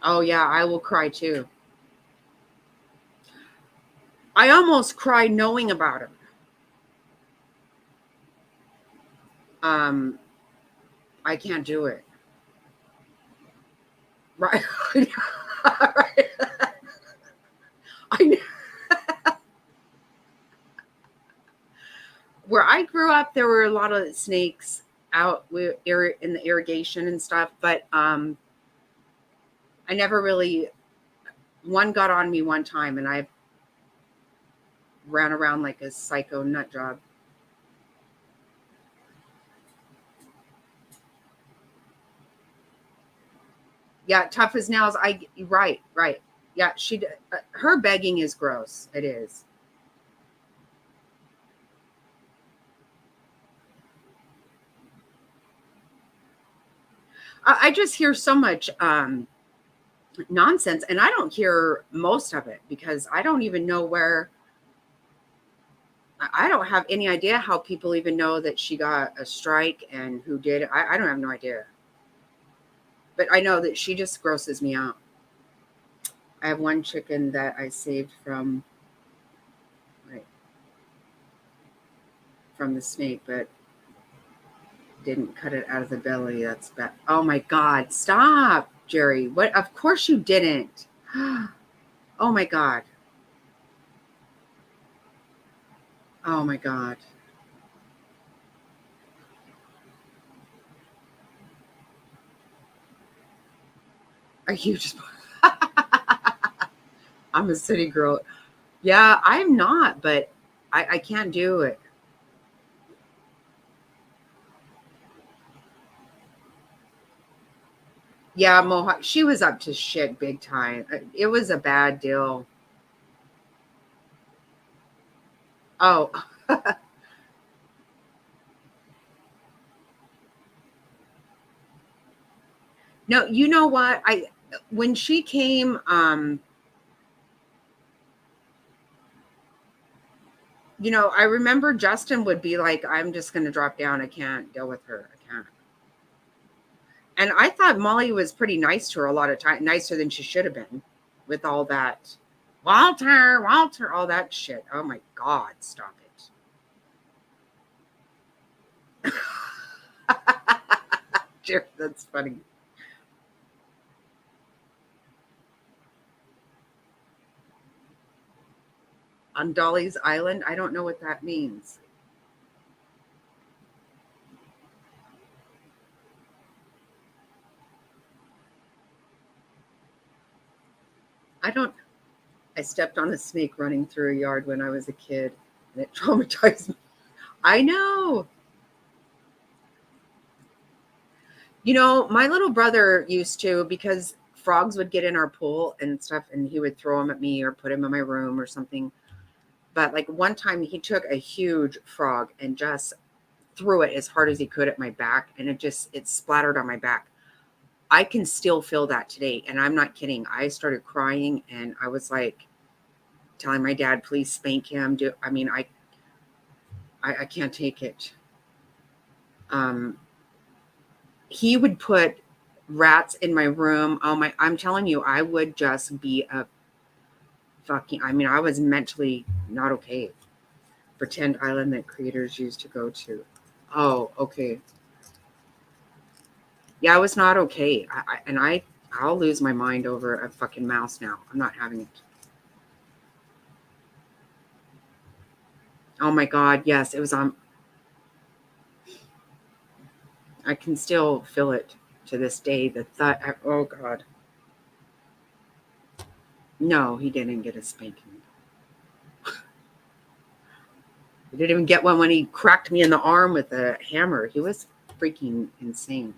Oh, yeah, I will cry too. I almost cry knowing about them. I can't do it. Right. Right. I know. Where I grew up, there were a lot of snakes out in the irrigation and stuff, but I never really. One got on me one time, and I ran around like a psycho nut job. Yeah, tough as nails. Right. Yeah, her begging is gross. It is. I just hear so much nonsense, and I don't hear most of it because I don't even know where. I don't have any idea how people even know that she got a strike and who did it. I don't have no idea. But I know that she just grosses me out. I have one chicken that I saved right, from the snake, but didn't cut it out of the belly. That's bad. Oh my God. Stop, Jerry. What? Of course you didn't. Oh my God. Oh my God. Are you just. I'm a city girl. Yeah, I'm not, but I can't do it. Yeah, Mohawk. She was up to shit big time. It was a bad deal. Oh, no, you know what? When she came, I remember Justin would be like, I'm just gonna drop down. I can't deal with her. I can't. And I thought Molly was pretty nice to her a lot of time, nicer than she should have been with all that. Walter, all that shit. Oh my God, stop it. That's funny. On Dolly's Island, I don't know what that means. I don't. I stepped on a snake running through a yard when I was a kid, and it traumatized me. I know. My little brother used to, because frogs would get in our pool and stuff, and he would throw them at me or put them in my room or something. But like one time he took a huge frog and just threw it as hard as he could at my back, and it splattered on my back. I can still feel that today, and I'm not kidding. I started crying, and I was like telling my dad, please spank him. I can't take it. Um, he would put rats in my room. Oh my, I'm telling you, I would just be a fucking, I mean, I was mentally not okay. Pretend island that creators used to go to. Oh, okay. Yeah, I was not okay. I'll lose my mind over a fucking mouse now. I'm not having it. Oh my God, yes, it was on. I can still feel it to this day. The thought, oh God. No, he didn't get a spanking. He didn't even get one when he cracked me in the arm with a hammer. He was freaking insane.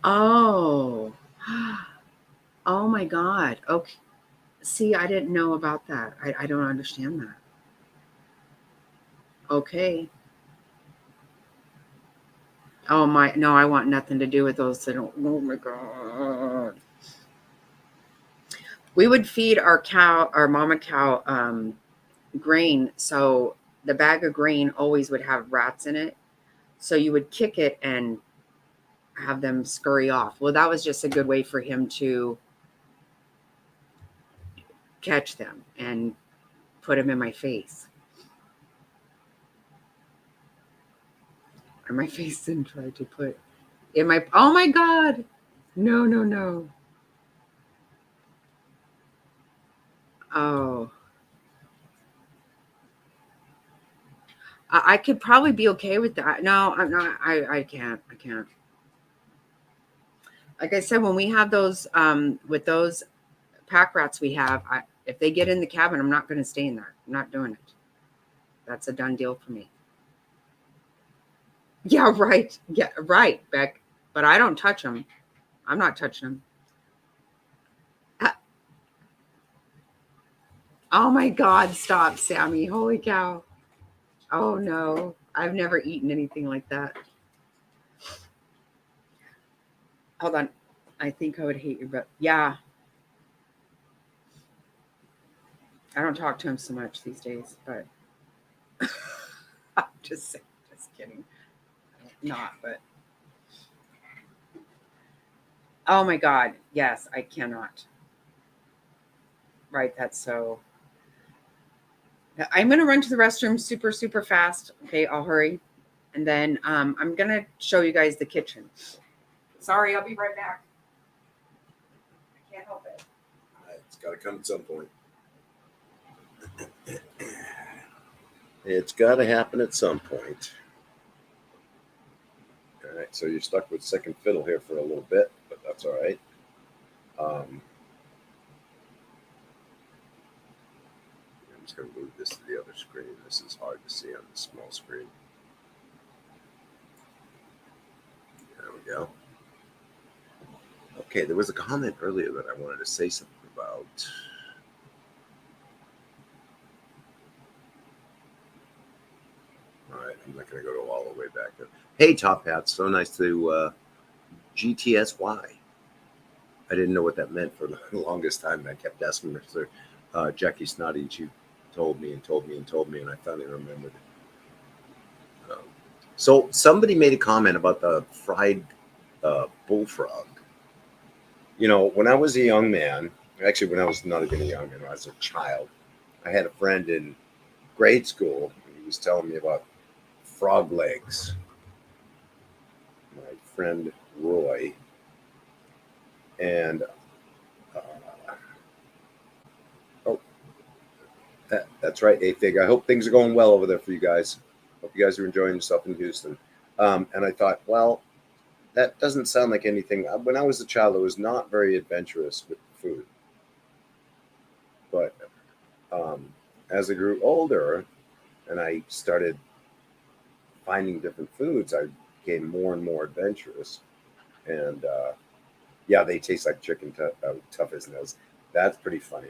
Oh. Oh my God. Okay. See, I didn't know about that. I don't understand that. Okay. Oh my, no, I want nothing to do with those. I don't, oh my God. We would feed our cow, our mama cow, grain. So the bag of grain always would have rats in it. So you would kick it and have them scurry off. Well, that was just a good way for him to catch them and put them in my face. Or my face and try to put in my, oh my God. No, no, no. Oh, I could probably be okay with that. No, I'm not. I can't. I can't. Like I said, when we have those, with those pack rats we have, if they get in the cabin, I'm not going to stay in there. I'm not doing it. That's a done deal for me. Yeah, right. Yeah, right, Beck. But I don't touch them. I'm not touching them. Oh my God, stop, Sammy. Holy cow. Oh no. I've never eaten anything like that. Hold on. I think I would hate you, but yeah. I don't talk to him so much these days, but I'm just kidding. Not, but oh my God. Yes, I cannot. Right, that's so. I'm gonna run to the restroom super, super fast. Okay, I'll hurry. And then I'm gonna show you guys the kitchen. Sorry, I'll be right back. I can't help it. It's got to come at some point. It's got to happen at some point. All right, so you're stuck with second fiddle here for a little bit, but that's all right. I'm just going to move this to the other screen. This is hard to see on the small screen. There we go. Okay, there was a comment earlier that I wanted to say something about. All right, I'm not going to go all the way back there. Hey, Top Hat, so nice to GTSY. I didn't know what that meant for the longest time. I kept asking her, Jackie Snotty. She told me and told me and told me, and I finally remembered. So somebody made a comment about the fried bullfrog. You know, when I was a young man, actually when I was not even a young man, when I was a child, I had a friend in grade school. And he was telling me about frog legs. My friend Roy. And that's right, A-Fig. I hope things are going well over there for you guys. Hope you guys are enjoying yourself in Houston. And I thought, well, that doesn't sound like anything. When I was a child, I was not very adventurous with food. But as I grew older and I started finding different foods, I became more and more adventurous. And yeah, they taste like chicken, tough as nails. That's pretty funny.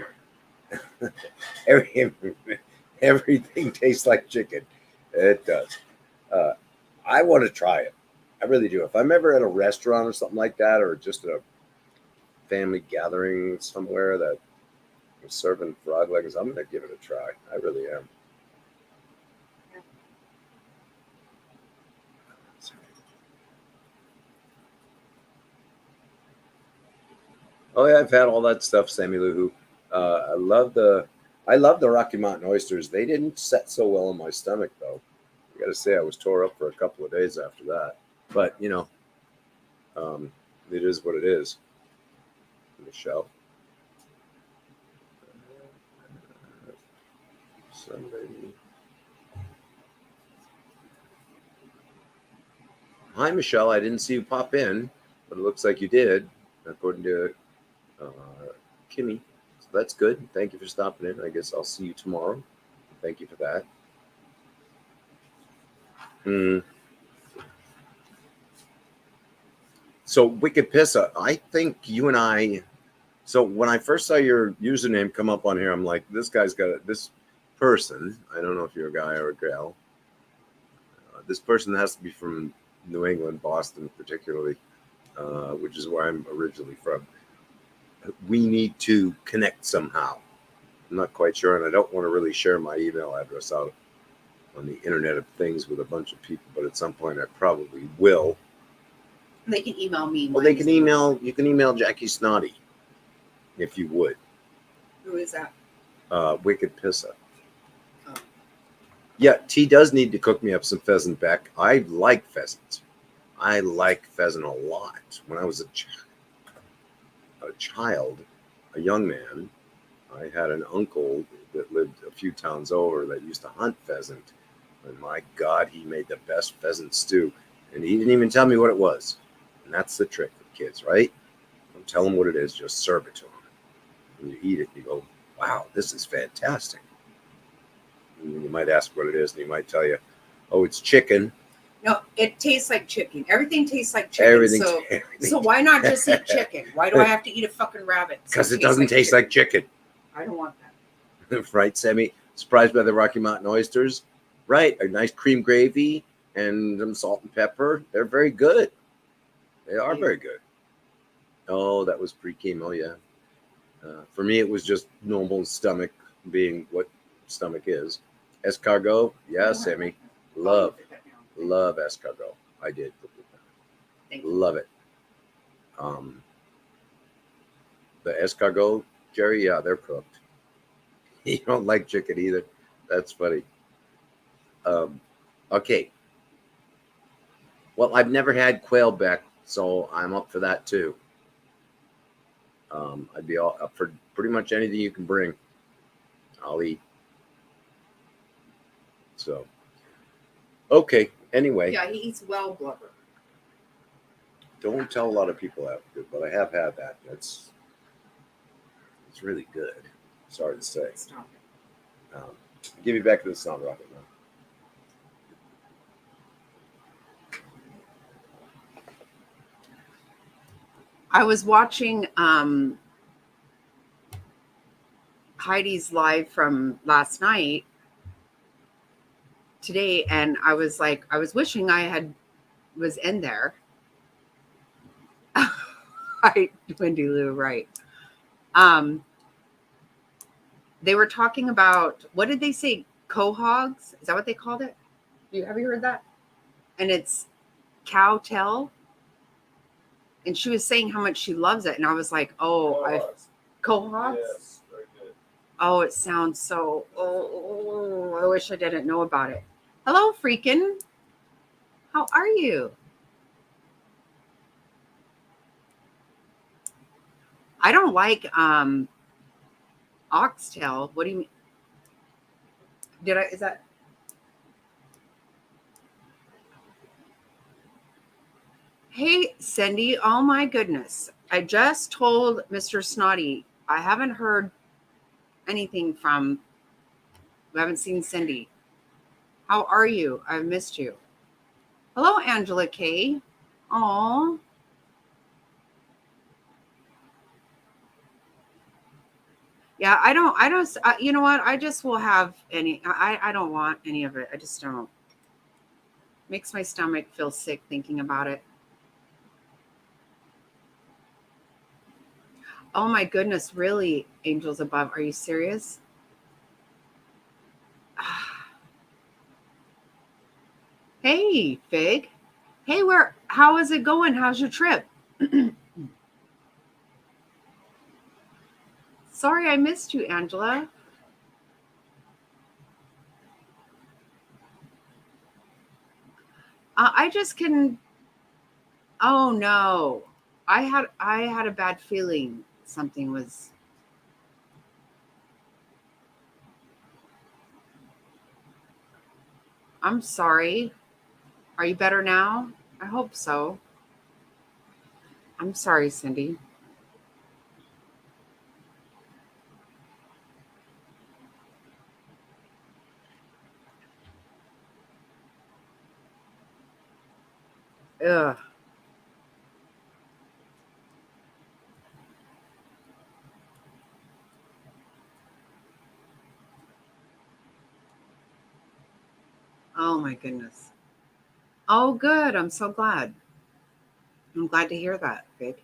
Everything tastes like chicken. It does. I want to try it. I really do. If I'm ever at a restaurant or something like that, or just a family gathering somewhere that is serving frog legs, I'm going to give it a try. I really am. Oh yeah, I've had all that stuff, Sammy Lou. I love the Rocky Mountain oysters. They didn't set so well in my stomach though. I got to say, I was tore up for a couple of days after that. But um, it is what it is. Michelle, somebody. Hi, Michelle. I didn't see you pop in, but it looks like you did, according to uh, Kimmy. So that's good. Thank you for stopping in. I guess I'll see you tomorrow. Thank you for that. Mm. So, Wicked Pissa, I think you and I. So, when I first saw your username come up on here, I'm like, this guy's got this person. I don't know if you're a guy or a gal. This person has to be from New England, Boston, particularly, which is where I'm originally from. We need to connect somehow. I'm not quite sure, and I don't want to really share my email address out on the Internet of Things with a bunch of people, but at some point I probably will. They can email me. Well, they can email. You can email Jackie Snotty if you would. Who is that? Wicked Pissa. Oh. Yeah, T does need to cook me up some pheasant back. I like pheasants. I like pheasant a lot. When I was a child, a young man, I had an uncle that lived a few towns over that used to hunt pheasant. And my God, he made the best pheasant stew. And he didn't even tell me what it was. And that's the trick with kids, right? Don't tell them what it is, just serve it to them. And you eat it, and you go, wow, this is fantastic. And you might ask what it is, and he might tell you, oh, it's chicken. No, it tastes like chicken. Everything tastes like chicken. Everything. So why not just eat chicken? Why do I have to eat a fucking rabbit? Because it doesn't taste like chicken. I don't want that. Right, Sammy? Surprised by the Rocky Mountain oysters? Right, a nice cream gravy and some salt and pepper. They're very good. They are very good. Oh, that was pre-chemo, yeah. For me, it was just normal stomach being what stomach is. Escargot, yeah, Sammy. Love escargot. I did. Love it. The escargot, Jerry, yeah, they're cooked. You don't like chicken either. That's funny. Okay. Well, I've never had quail back, so I'm up for that too. I'd be all up for pretty much anything you can bring. I'll eat. So, okay. Anyway. Yeah, he eats well blubber. Don't tell a lot of people that, but I have had that. It's really good. Sorry to say. Stop it. Give me back to the sound rocket now. I was watching Heidi's live from last night today, and I was like, I was wishing I was in there. Right, Wendy Lou, right. They were talking about, what did they say? Quahogs? Is that what they called it? Have you heard that? And it's cow tail. And she was saying how much she loves it. And I was like, quahogs? Yes, very good. Oh, it sounds so, I wish I didn't know about it. Hello, freaking. How are you? I don't like oxtail. What do you mean? Is that? Hey, Cindy. Oh my goodness. I just told Mr. Snotty I haven't heard anything from, we haven't seen Cindy. How are you? I've missed you. Hello, Angela K. Aw. Yeah, I don't, you know what? I just will have I don't want any of it. I just don't. Makes my stomach feel sick thinking about it. Oh my goodness, really, angels above. Are you serious? Hey, Fig. Hey, how is it going? How's your trip? Sorry I missed you, Angela. I just can. Oh no, I had a bad feeling something was. I'm sorry. Are you better now? I hope so. I'm sorry, Cindy. Ugh. Oh my goodness. Oh, good. I'm so glad. I'm glad to hear that, babe.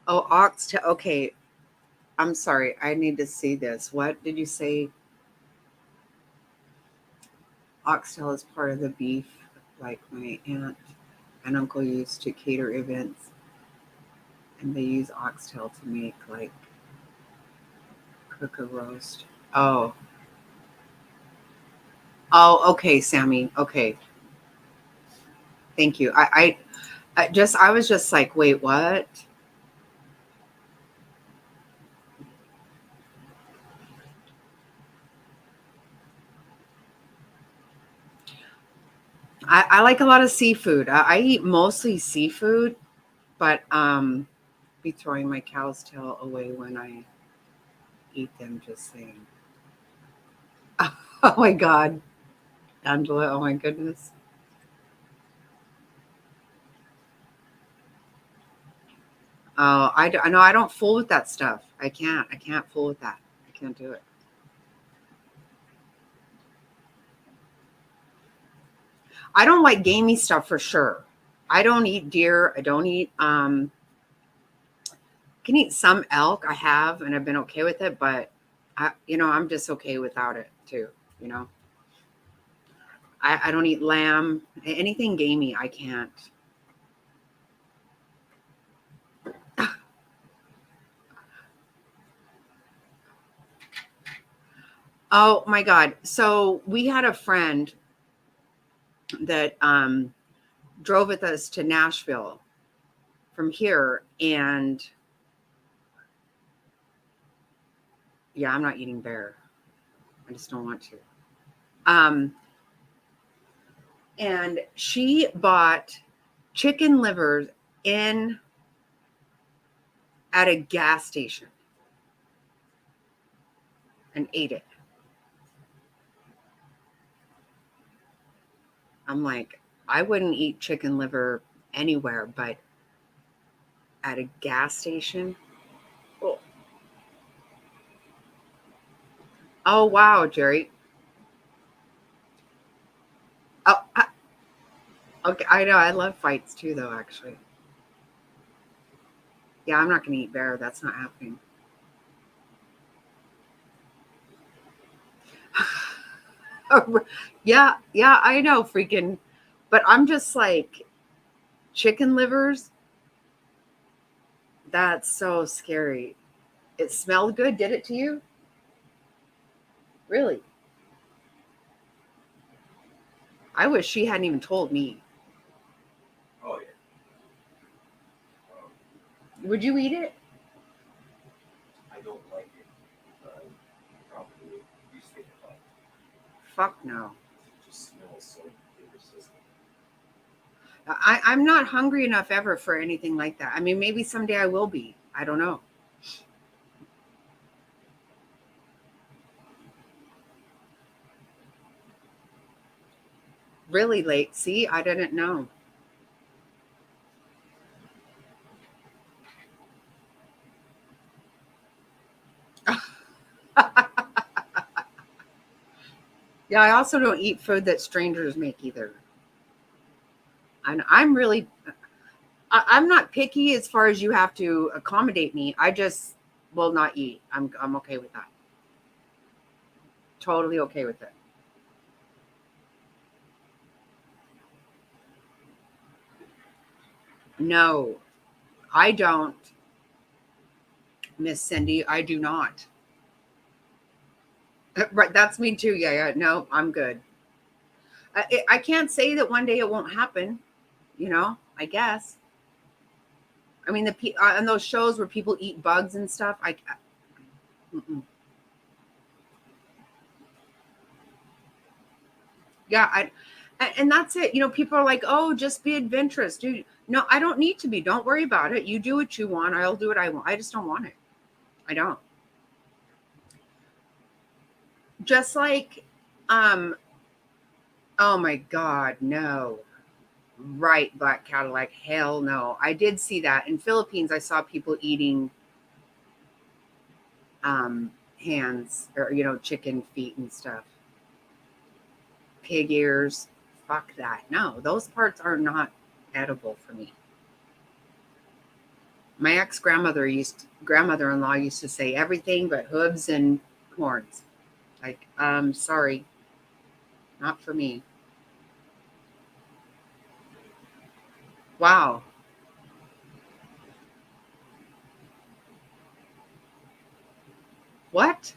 Oh, oxtail. Okay. I'm sorry. I need to see this. What did you say? Oxtail is part of the beef, like my aunt and uncle used to cater events, and they use oxtail to make like cook a roast. Oh, oh, okay, Sammy. Okay, thank you. I was just like, wait, what? I like a lot of seafood. I eat mostly seafood, but be throwing my cow's tail away when I eat them. Just saying. Oh my God, Angela. Oh my goodness. Oh, I know I don't fool with that stuff. I can't. I can't fool with that. I can't do it. I don't like gamey stuff for sure. I don't eat deer. I don't eat can eat some elk. I have and I've been okay with it, but I'm just okay without it too, you know. I don't eat lamb. Anything gamey, I can't. Oh my God. So we had a friend that drove with us to Nashville from here. And yeah, I'm not eating bear. I just don't want to. Um, and she bought chicken livers in at a gas station and ate it. I'm like, I wouldn't eat chicken liver anywhere, but at a gas station. Oh, oh wow, Jerry. Oh, okay. I know. I love fights too, though. Actually, yeah. I'm not going to eat bear. That's not happening. Yeah, yeah. I know, freaking. But I'm just like chicken livers. That's so scary. It smelled good. Did it to you? Really? I wish she hadn't even told me. Oh yeah. Would you eat it? I don't like it. Probably used to it, but Fuck no. it just smells so irresistible. I'm not hungry enough ever for anything like that. I mean, maybe someday I will be. I don't know. Really late. See, I didn't know. Yeah, I also don't eat food that strangers make either. And I'm not picky as far as you have to accommodate me. I just will not eat. I'm okay with that. Totally okay with it. No, I don't, Miss Cindy. I do not. Right, that's me too. Yeah, yeah. No, I'm good. I can't say that one day it won't happen. I guess. I mean, on those shows where people eat bugs and stuff, mm-mm. Yeah, and that's it. People are like, "Oh, just be adventurous, dude." No, I don't need to be. Don't worry about it. You do what you want. I'll do what I want. I just don't want it. I don't. Just like, um, oh my God, no. Right, Black Cadillac. Hell no. I did see that in Philippines. I saw people eating hands or chicken feet and stuff, pig ears. Fuck that. No, those parts are not edible for me. My grandmother-in-law used to say everything but hooves and horns. Like, sorry, not for me. Wow. What?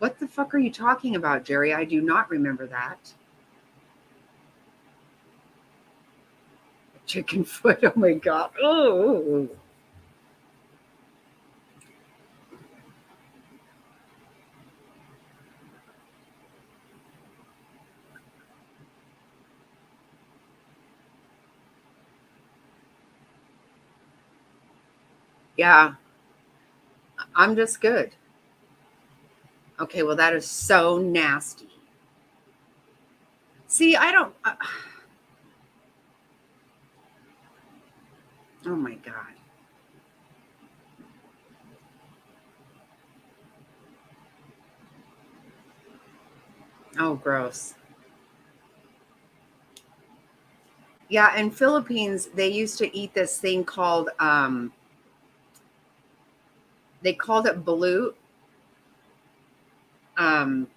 What the fuck are you talking about, Jerry? I do not remember that. Chicken foot. Oh my God. Oh. Yeah, I'm just good. Okay, well, that is so nasty. See, I don't. Oh my God. Oh, gross. Yeah, in Philippines, they used to eat this thing called they called it balut. Um,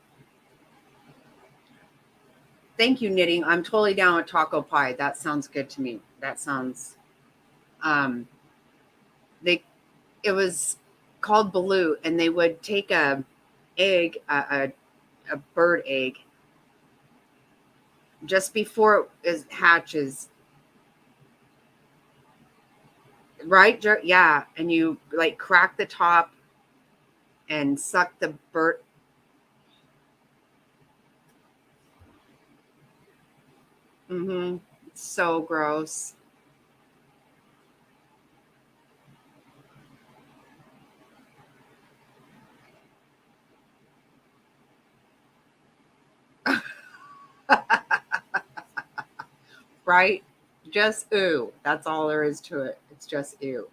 thank you, knitting. I'm totally down with taco pie. That sounds good to me. That sounds um they it was called balut, and they would take a egg, a bird egg, just before it hatches, right? Yeah, and you like crack the top and suck the bird. Mm-hmm. So gross. Right? Just ooh. That's all there is to it. It's just ew.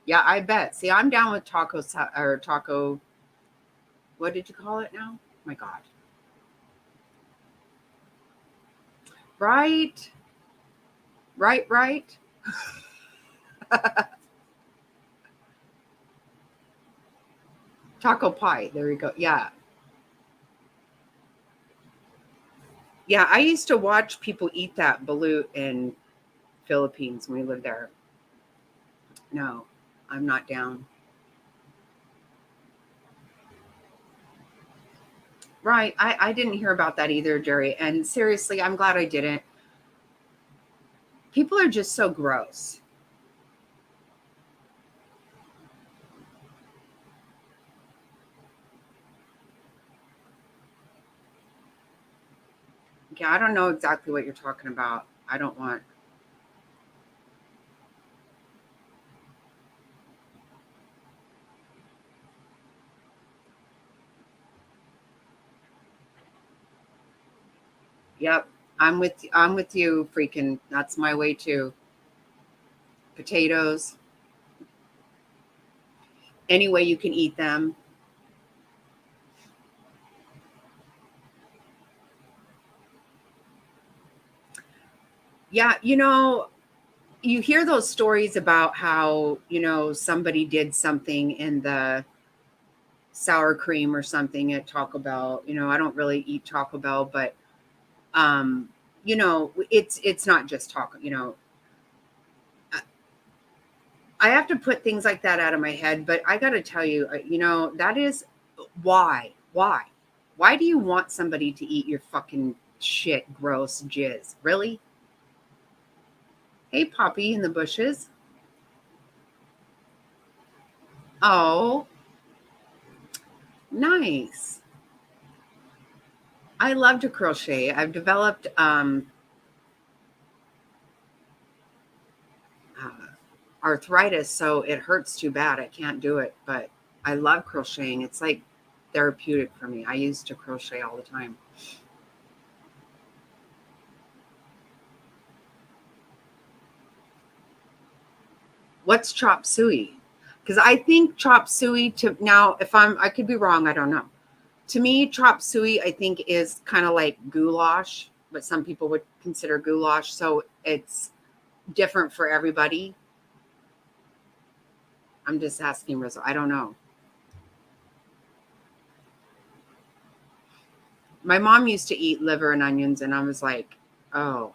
Yeah, I bet. See, I'm down with or taco. What did you call it now? Oh my God. Right? Right, right. Taco pie. There you go. Yeah. Yeah, I used to watch people eat that balut in Philippines when we lived there. No, I'm not down. Right. I didn't hear about that either, Jerry. And seriously, I'm glad I didn't. People are just so gross. Yeah, I don't know exactly what you're talking about. I don't want. Yep. I'm with you, freaking. That's my way too. Potatoes. Any way you can eat them. Yeah, you hear those stories about how, somebody did something in the sour cream or something at Taco Bell. I don't really eat Taco Bell, but it's not just Taco, I have to put things like that out of my head, but I got to tell you, that is why. Why do you want somebody to eat your fucking shit, gross jizz? Really? Hey, Poppy in the bushes. Oh, nice. I love to crochet. I've developed uh, arthritis, so it hurts too bad. I can't do it, but I love crocheting. It's like therapeutic for me. I used to crochet all the time. What's chop suey? Because I think chop suey to now, if I could be wrong, I don't know. To me, chop suey, I think, is kind of like goulash, but some people would consider goulash. So it's different for everybody. I'm just asking, Rizzo. I don't know. My mom used to eat liver and onions, and I was like, oh,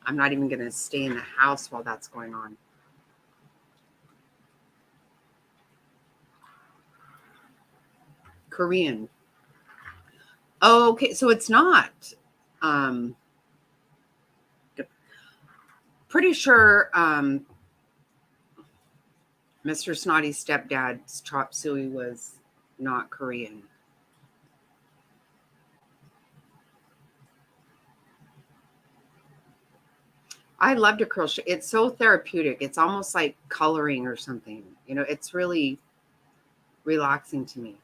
I'm not even going to stay in the house while that's going on. Korean. Oh, okay. So it's not. Um, Pretty sure Mr. Snotty's stepdad's chop suey was not Korean. I love to crochet. It's so therapeutic. It's almost like coloring or something. It's really relaxing to me.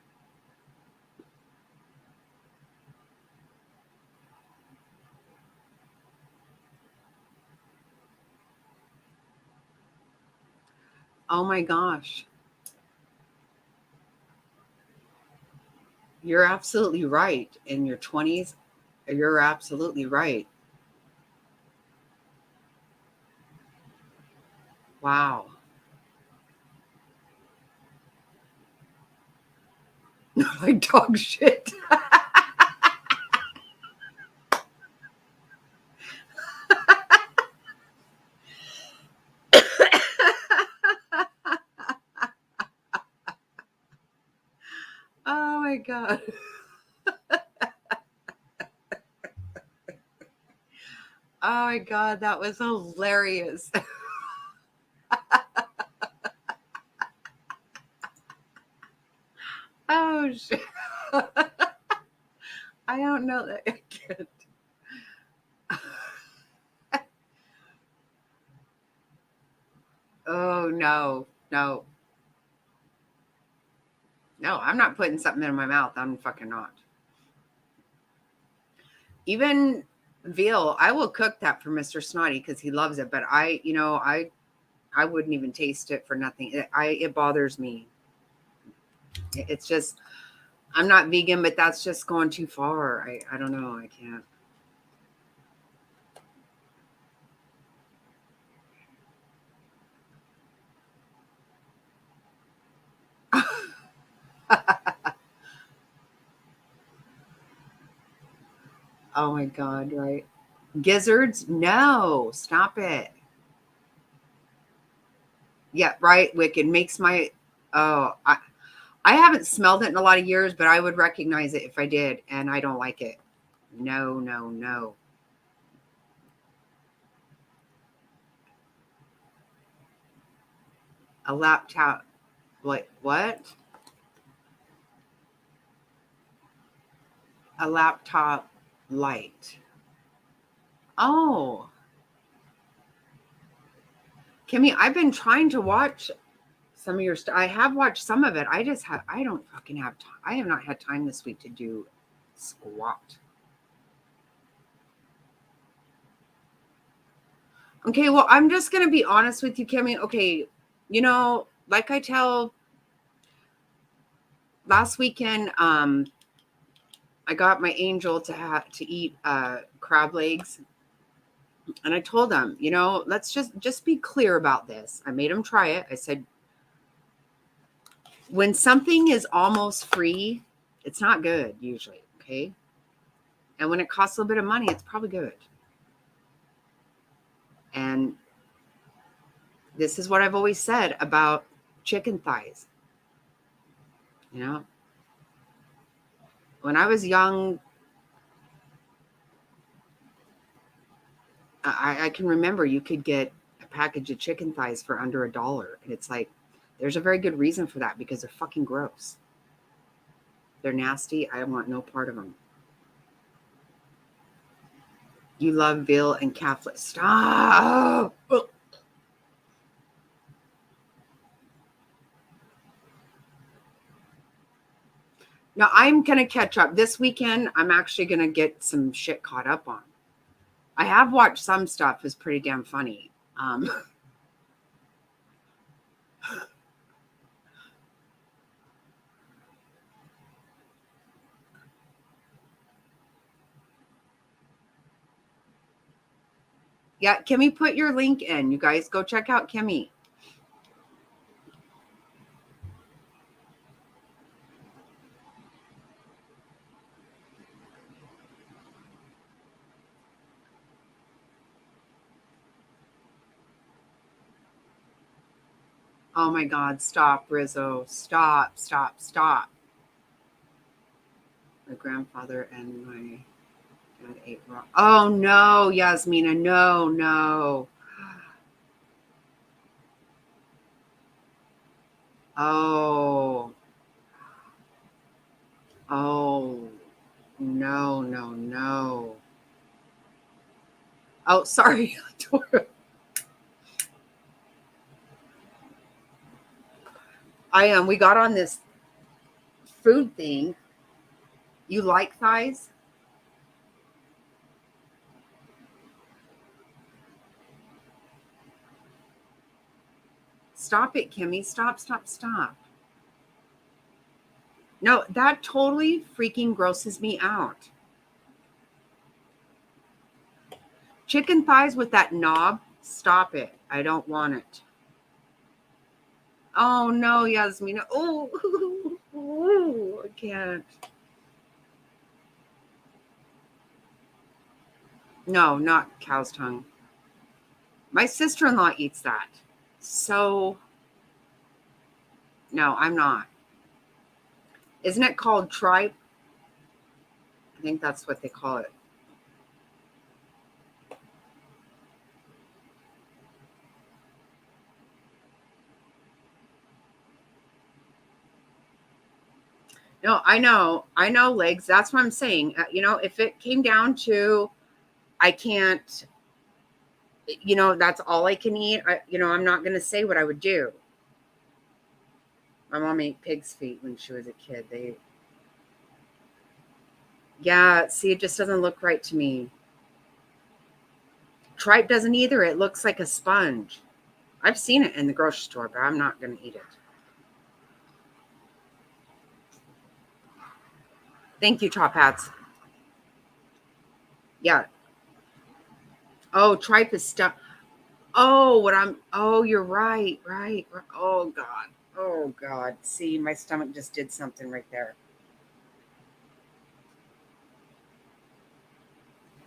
Oh my gosh. You're absolutely right. In your 20s, you're absolutely right. Wow. Like dog shit. Oh my God. Oh my God, that was hilarious. Oh shit. I don't know that I can't. Oh no, no. No, I'm not putting something in my mouth. I'm fucking not. Even veal, I will cook that for Mr. Snotty because he loves it. But I wouldn't even taste it for nothing. It bothers me. It's just I'm not vegan, but that's just going too far. I don't know. I can't. Oh my God, right? Gizzards? No, stop it. Yeah, right. Wicked makes my oh I haven't smelled it in a lot of years, but I would recognize it if I did, and I don't like it. No, no, no. A laptop. What? A laptop light. Oh, Kimmy, I've been trying to watch some of your stuff. I have watched some of it. I don't fucking have time. I have not had time this week to do squat. Okay, well, I'm just going to be honest with you, Kimmy. Okay, like I tell last weekend, I got my angel to eat crab legs. And I told him, let's just be clear about this. I made him try it. I said, when something is almost free, it's not good usually, okay? And when it costs a little bit of money, it's probably good. And this is what I've always said about chicken thighs. When I was young, I can remember you could get a package of chicken thighs for under $1. And it's like, there's a very good reason for that, because they're fucking gross. They're nasty. I want no part of them. You love veal and calf lips. Stop. Oh. Now I'm going to catch up. This weekend, I'm actually going to get some shit caught up on. I have watched some stuff. It's pretty damn funny. Yeah, Kimmy, put your link in. You guys go check out Kimmy. Oh my God, stop, Rizzo. Stop. My grandfather and my dad ate raw. Oh no, Yasmina, no. Oh, no. Oh, sorry. We got on this food thing. You like thighs? Stop it, Kimmy. Stop. No, that totally freaking grosses me out. Chicken thighs with that knob, stop it. I don't want it. Oh no, Yasmina. Oh, I can't. No, not cow's tongue. My sister-in-law eats that. So, no, I'm not. Isn't it called tripe? I think that's what they call it. No, I know legs. That's what I'm saying. If it came down to, I can't, that's all I can eat. I'm not going to say what I would do. My mom ate pig's feet when she was a kid. Yeah, see, it just doesn't look right to me. Tripe doesn't either. It looks like a sponge. I've seen it in the grocery store, but I'm not going to eat it. Thank you, Top Hats. Yeah. Oh, tripe is stuff. Oh, you're right. Oh, God. See, my stomach just did something right there.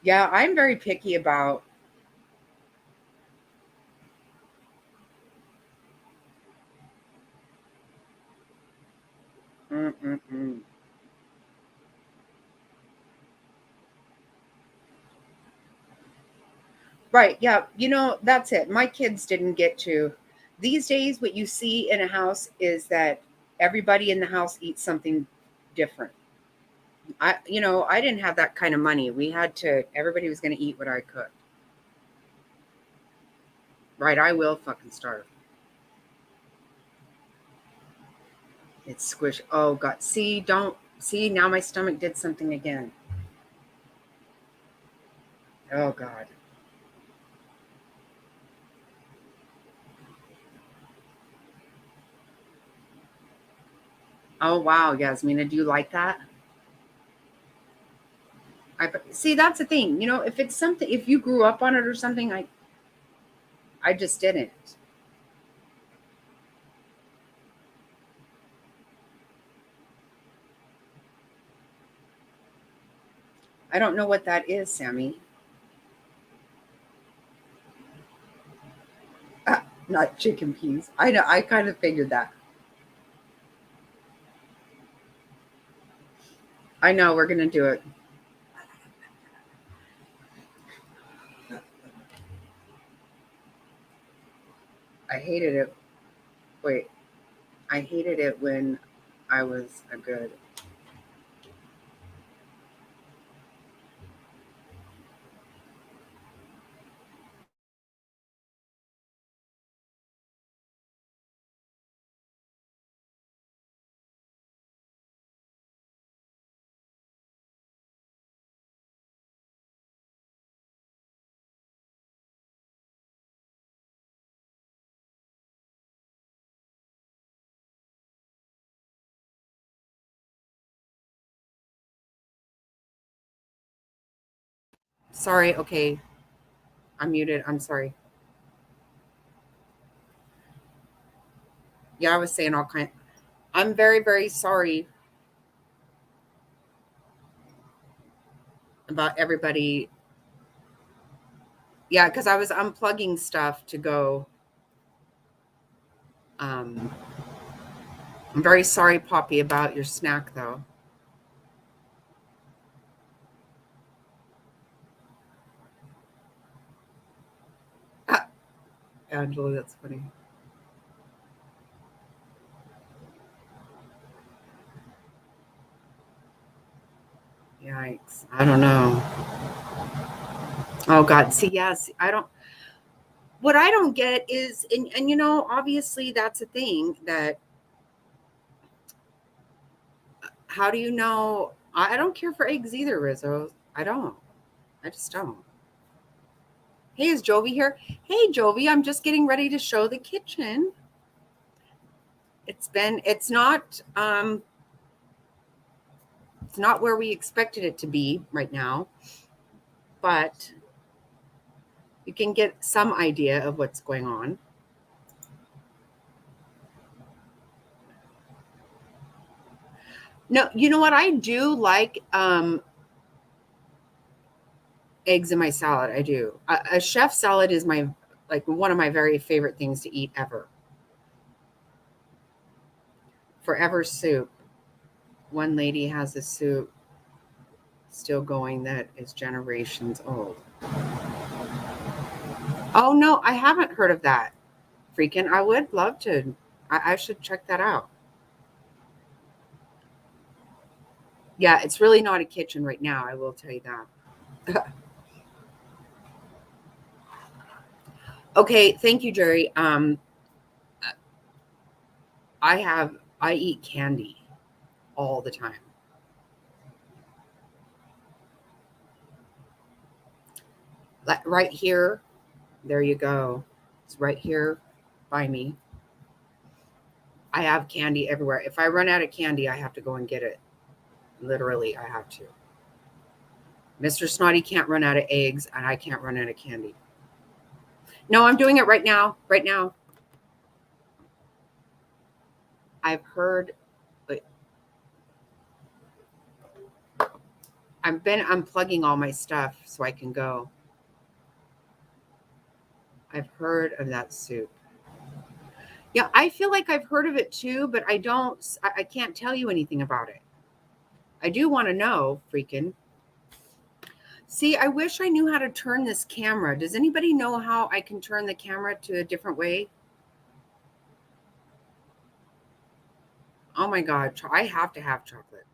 Yeah, I'm very picky about. Right. Yeah. That's it. My kids didn't get to. These days, what you see in a house is that everybody in the house eats something different. I didn't have that kind of money. Everybody was going to eat what I cooked. Right. I will fucking starve. It's squish. Oh, God. See, now my stomach did something again. Oh, God. Oh, wow, Yasmina. Do you like that? See, that's the thing. You know, if it's something, if you grew up on it or something, I just didn't. I don't know what that is, Sammy. Not chicken peas. I know. I kind of figured that. I know we're gonna do it. I hated it. Wait, I hated it when I was a good. Sorry. Okay, I'm muted. I'm sorry. Yeah, I was saying all kind. I'm very, very sorry about everybody. Yeah, because I was unplugging stuff to go. Um, I'm very sorry, Poppy, about your snack, though. Ah, Angela, that's funny. Yikes. I don't know. Oh, God. See, yes, I don't. What I don't get is, and you know, obviously that's a thing that, how do you know? I don't care for eggs either, Rizzo. I don't. I just don't. Hey, is Jovi here? Hey, Jovi, I'm just getting ready to show the kitchen. It's not where we expected it to be right now, but you can get some idea of what's going on. No, you know what? I do like eggs in my salad. I do. A chef salad is my, like, one of my very favorite things to eat ever. Forever soup. One lady has a soup still going that is generations old. Oh no, I haven't heard of that. Freaking, I would love to. I should check that out. Yeah, it's really not a kitchen right now, I will tell you that. Okay, thank you, Jerry. I eat candy all the time. Right here, there you go. It's right here by me. I have candy everywhere. If I run out of candy, I have to go and get it. Literally, I have to. Mr. Snotty can't run out of eggs, and I can't run out of candy. No, I'm doing it right now. Right now. I've heard, but I've been unplugging all my stuff so I can go. I've heard of that soup. Yeah, I feel like I've heard of it too, but I can't tell you anything about it. I do want to know, freaking. See, I wish I knew how to turn this camera. Does anybody know how I can turn the camera to a different way? Oh my God, I have to have chocolate.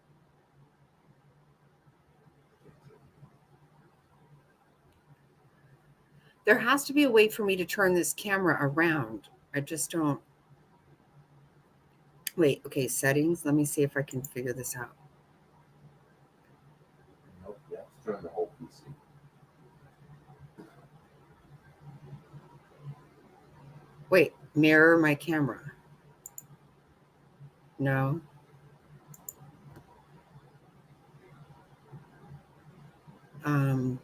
There has to be a way for me to turn this camera around. I just don't. Wait, okay, settings. Let me see if I can figure this out. Nope, you have to turn the whole PC. Wait, mirror my camera. No. Um,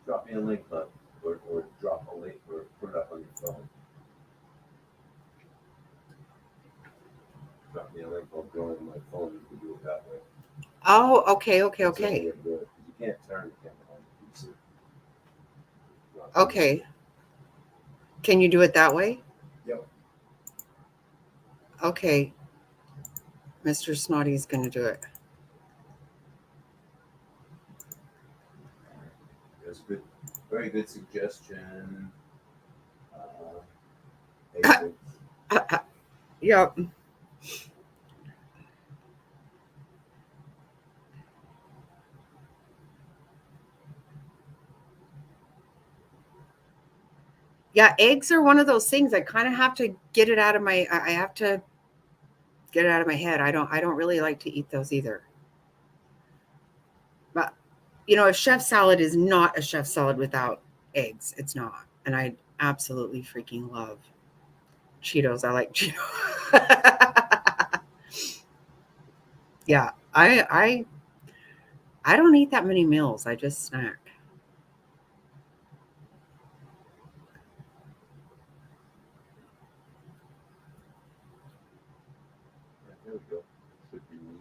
Drop me a link, bud, or drop a link, or put it up on your phone. Drop me a link. I'll join on my phone. You can do it that way. oh, okay, okay, That's the only okay, way to do it, 'cause you can't turn the camera on the PC. okay. Can you do it that way? Yep. Okay. Mr. Snotty's going to do it. That's good. Very good suggestion. Basics. Yep. Yeah, eggs are one of those things I kind of have to get it out of my I have to get it out of my head. I don't really like to eat those either. But a chef salad is not a chef salad without eggs. It's not. And I absolutely freaking love Cheetos. I like Cheetos. Yeah, I don't eat that many meals. I just snack. There we go. Should be me.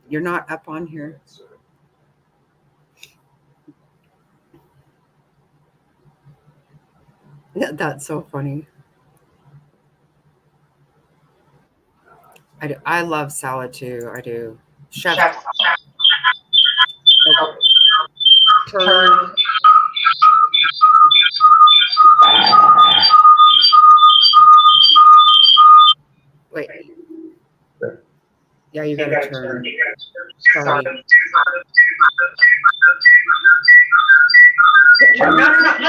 You're not up on here. Yes, sir. That's so funny. I love salad too. I do. Chef turn. Wait. Yeah, you gotta turn. Sorry. No, no, no, listen.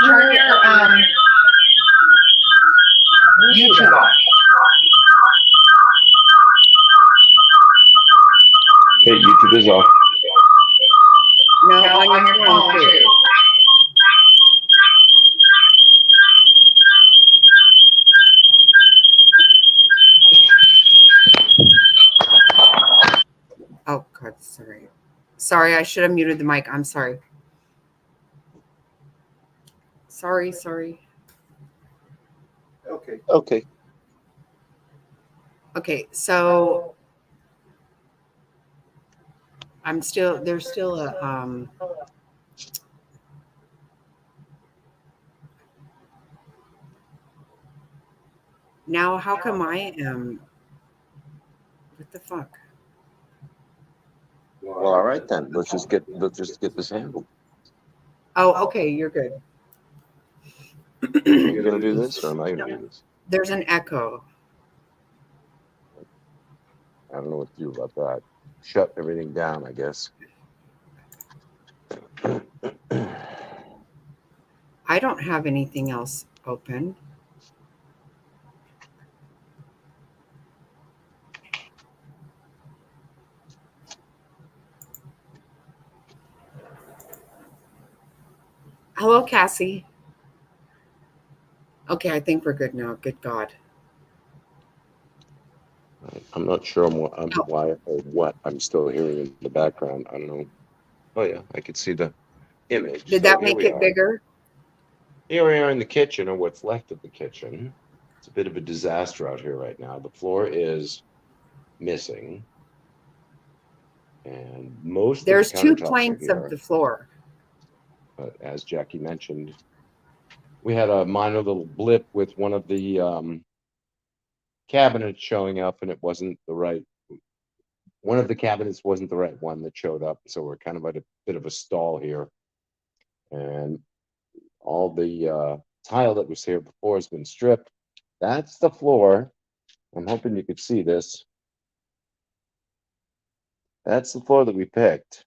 Turn your YouTube on. Okay, YouTube is off. No, No, on your phone too. Oh God, sorry. Sorry, I should have muted the mic. I'm sorry. Sorry. Okay. Okay. Okay, so there's still a now how come I am what the fuck? Well, all right then. Let's just get this handled. Oh, okay, you're good. You're gonna do this, or am I gonna do this? There's an echo. I don't know what to do about that. Shut everything down, I guess. I don't have anything else open. Hello, Cassie. Okay, I think we're good now. Good God. I'm not sure why or what I'm still hearing in the background. I don't know. Oh yeah, I could see the image. Did So that here make we it are. bigger? Here we are in the kitchen, or what's left of the kitchen. It's a bit of a disaster out here right now. The floor is missing, and most There's of the two countertops are planks of here. the floor. But as Jackie mentioned, we had a minor little blip with one of the cabinets showing up, and it wasn't the right. One of the cabinets wasn't the right one that showed up, so we're kind of at a bit of a stall here. And all the tile that was here before has been stripped. That's the floor. I'm hoping you could see this. That's the floor that we picked.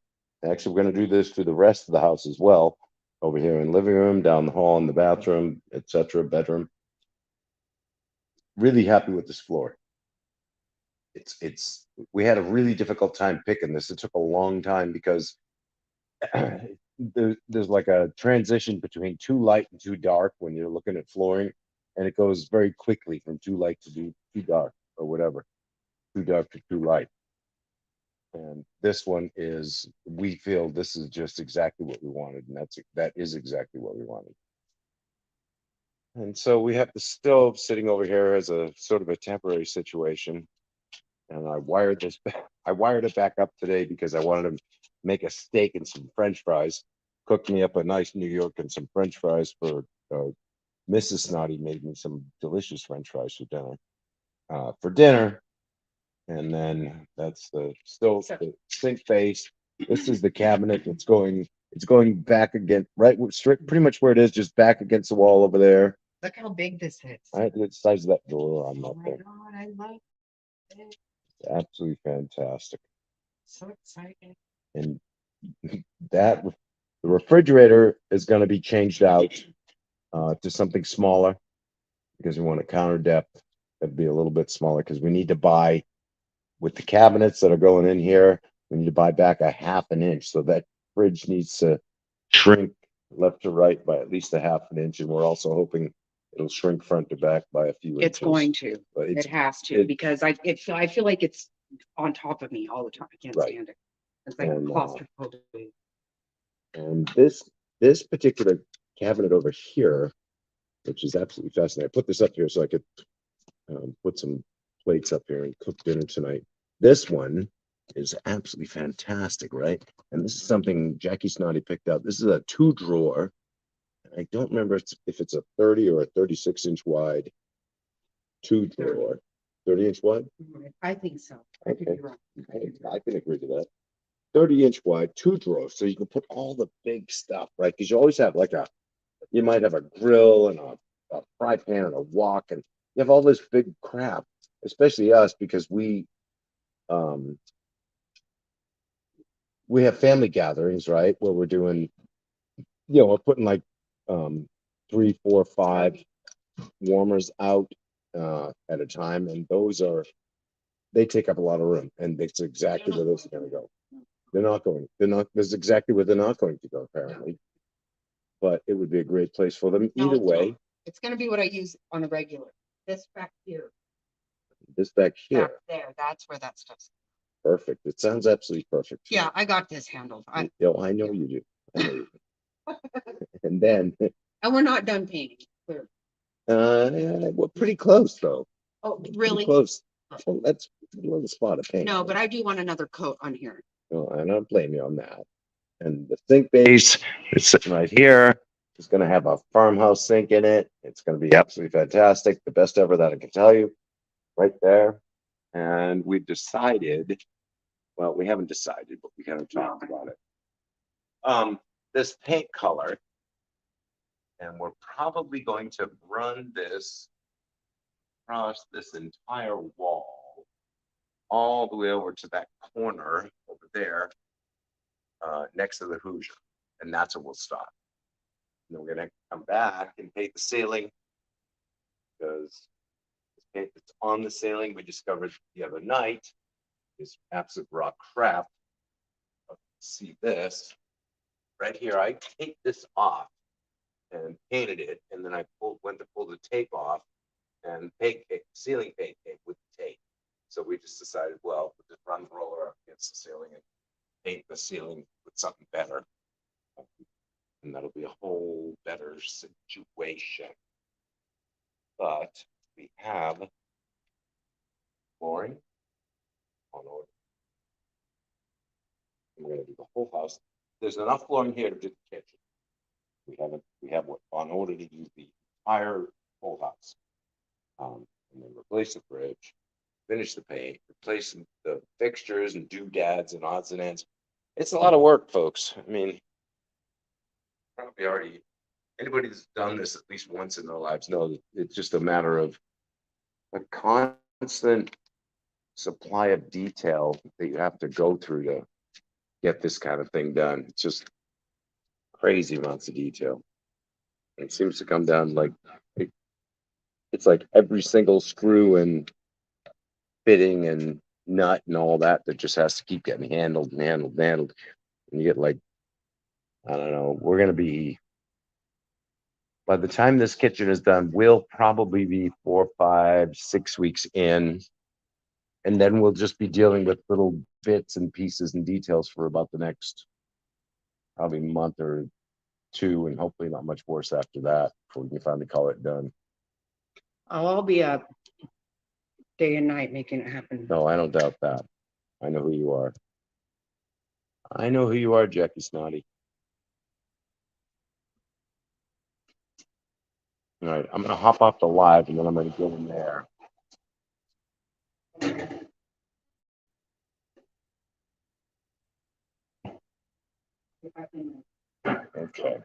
Actually, we're going to do this to the rest of the house as well. Over here in the living room, down the hall in the bathroom, etc., bedroom. Really happy with this floor. We had a really difficult time picking this. It took a long time because there's like a transition between too light and too dark when you're looking at flooring, and it goes very quickly from too light to too dark or whatever, too dark to too light. And this one is, we feel this is just exactly what we wanted, and that is exactly what we wanted. And so we have the stove sitting over here as a sort of a temporary situation. And I wired this back, I wired it back up today because I wanted to make a steak and some French fries. Cooked me up a nice New York and some French fries Mrs. Snotty made me some delicious French fries for dinner. And then that's the stove, the sink face. This is the cabinet. It's going back again, right, straight, pretty much where it is, just back against the wall over there. Look how big this is. I had the size of that door on Oh that my thing. God, I love it. Absolutely fantastic. So excited. And that the refrigerator is going to be changed out to something smaller because we want a counter depth that'd be a little bit smaller because we need to buy with the cabinets that are going in here. We need to buy back a half an inch, so that fridge needs to shrink left to right by at least a half an inch, and we're also hoping it'll shrink front to back by a few inches. It's going to. But It has to because I feel like it's on top of me all the time. I can't Right. stand it. It's like And, claustrophobic. and this particular cabinet over here, which is absolutely fascinating. I put this up here so I could put some plates up here and cook dinner tonight. This one is absolutely fantastic, right? And this is something Jackie Snotty picked up. This is a 2-drawer. I don't remember if it's a 30 or a 36-inch wide 2-drawer. 30-inch wide? I think so. I could be wrong. I can agree to that. 30-inch wide, 2-drawer, so you can put all the big stuff, right? Because you always have you might have a grill and a fry pan and a wok, and you have all this big crap, especially us because we have family gatherings, right? Where we're doing, we're putting like 3, 4, 5 warmers out at a time, and they take up a lot of room, and it's exactly where those are going to go. This is exactly where they're not going to go, apparently. But it would be a great place for them. No, Either way, it's going to be what I use on a regular. This back here. this back here, Back there. That's where that stuff's. perfect. It sounds absolutely perfect. Yeah, I got this handled. I know you do. I know you do. And then, And we're not done painting. Clearly. we're pretty close though. Oh, Pretty really? close. Well, that's a little spot of paint. No, but I do want another coat on here. No, I don't blame you on that. And the sink base is sitting right here. It's going to have a farmhouse sink in it. It's going to be absolutely fantastic. The best ever that I can tell you, right there. And we've decided, well, we haven't decided, but we kind of talked about it. This paint color, and we're probably going to run this across this entire wall, all the way over to that corner over there, next to the Hoosier, and that's where we'll stop. And then we're gonna come back and paint the ceiling, because the paint that's on the ceiling we discovered the other night is absolute raw crap. See this right here? I taped this off and painted it, and then I went to pull the tape off and ceiling paint tape with the tape. So we just decided, well, we'll just run the roller up against the ceiling and paint the ceiling with something better. And that'll be a whole better situation. But we have flooring on order. We're going to do the whole house. There's enough flooring here to do the kitchen. We have what on order to do the entire whole house. And then replace the fridge, finish the paint, replace the fixtures and doodads and odds and ends. It's a lot of work, folks. I mean, probably anybody that's done this at least once in their lives know that it's just a matter of a constant supply of detail that you have to go through to get this kind of thing done. It's just crazy amounts of detail. It seems to come down like it's like every single screw and fitting and nut and all that just has to keep getting handled. And you get like I don't know. We're gonna be, by the time this kitchen is done, we'll probably be 4, 5, 6 weeks in, and then we'll just be dealing with little bits and pieces and details for about the next probably month or two, and hopefully not much worse after that before we can finally call it done. I'll be up day and night making it happen. No, I don't doubt that. I know who you are. I know who you are, Jackie Snotty. All right, I'm gonna hop off the live and then I'm gonna get in there. Okay.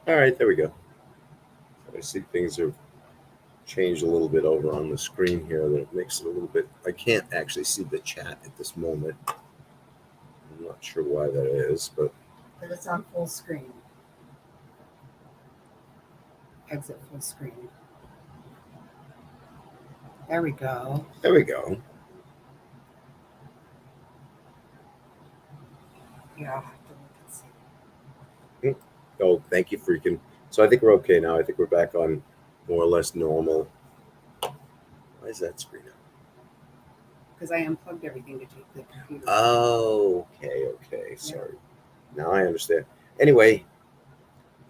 All right, there we go. I see things have changed a little bit over on the screen here. That makes it a little bit. I can't actually see the chat at this moment. I'm not sure why that is, but It's on full screen. Exit full screen. There we go. there we go. Yeah. I'll have to look and see. Oh, thank you, freaking. So I think we're okay now. I think we're back on more or less normal. Why is that screen up? Because I unplugged everything to take the computer. Oh, okay. Sorry. Now I understand. Anyway,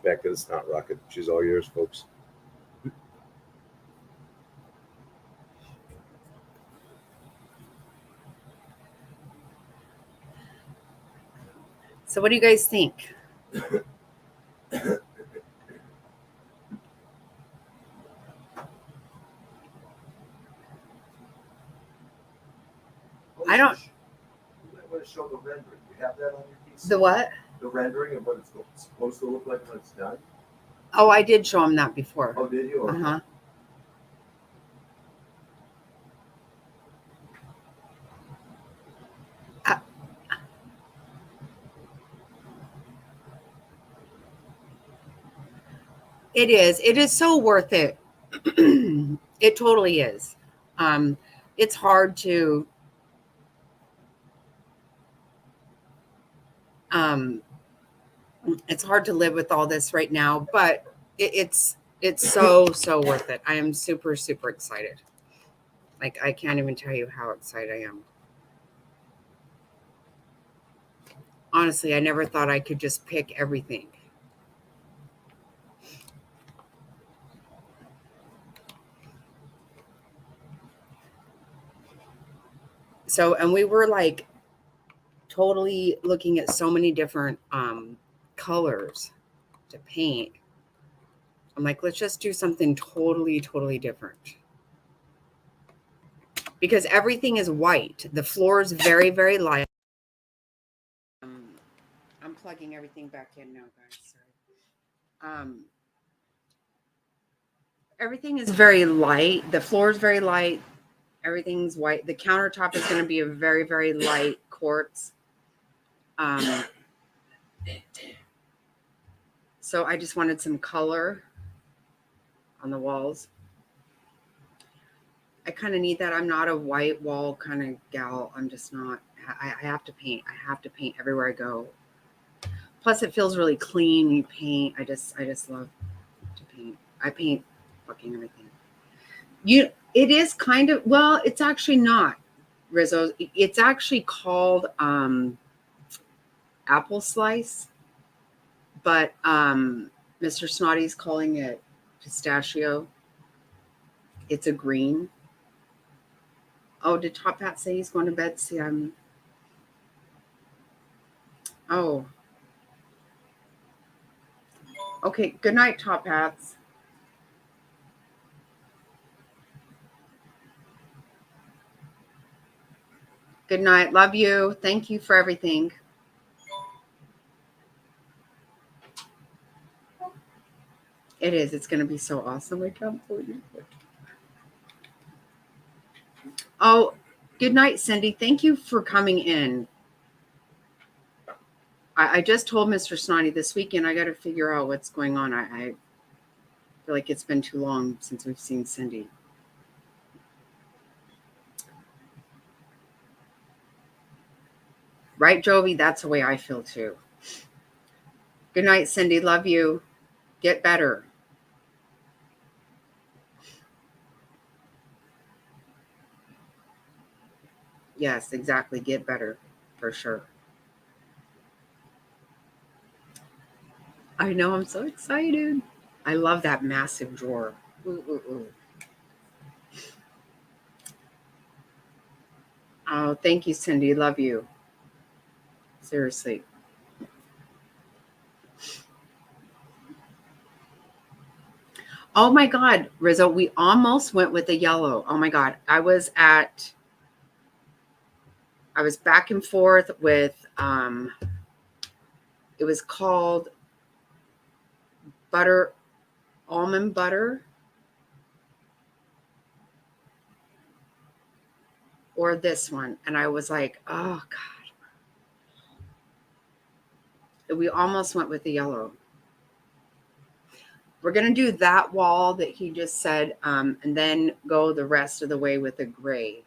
back to the Snot Rocket. She's all yours, folks. So what do you guys think? I don't. You might want to show the rendering. You have that on your PC? The what? The rendering of what it's supposed to look like when it's done? Oh, I did show him that before. Oh, did you? Uh-huh. It is. It is so worth it. It totally is. It's hard to live with all this right now, but it's so worth it. I am super excited. Like, I can't even tell you how excited I am. Honestly, I never thought I could just pick everything. So, and we were like totally looking at so many different colors to paint. I'm like, let's just do something totally different. Because everything is white. The floor is very light. I'm plugging everything back in now, guys. Sorry. Everything is very light. The floor is very light. Everything's white. The countertop is going to be a very light quartz. So I just wanted some color on the walls. I kind of need that. I'm not a white wall kind of gal. I'm just not. I have to paint. I have to paint everywhere I go. Plus, it feels really clean when you paint. I just love to paint. I paint fucking everything. It is kind of, well, it's actually not, Rizzo. It's actually called apple slice, but Mr. Snotty's calling it pistachio. It's a green. Oh, did Top Hat say he's going to bed? See, oh. Okay, good night, Top Hats. Good night. Love you. Thank you for everything. It is. It's going to be so awesome. I can't believe it. Oh, good night, Cindy. Thank you for coming in. I just told Mr. Snotty this weekend I got to figure out what's going on. I feel like it's been too long since we've seen Cindy. Right, Jovi? That's the way I feel too. Good night, Cindy. Love you. Get better. Yes, exactly. Get better for sure. I know. I'm so excited. I love that massive drawer. Ooh, ooh, ooh. Oh, thank you, Cindy. Love you. Seriously. Oh my God, Rizzo, we almost went with the yellow. Oh my God. I was back and forth with it was called almond butter or this one. And I was like, oh God. We almost went with the yellow. We're gonna do that wall that he just said, and then go the rest of the way with the gray.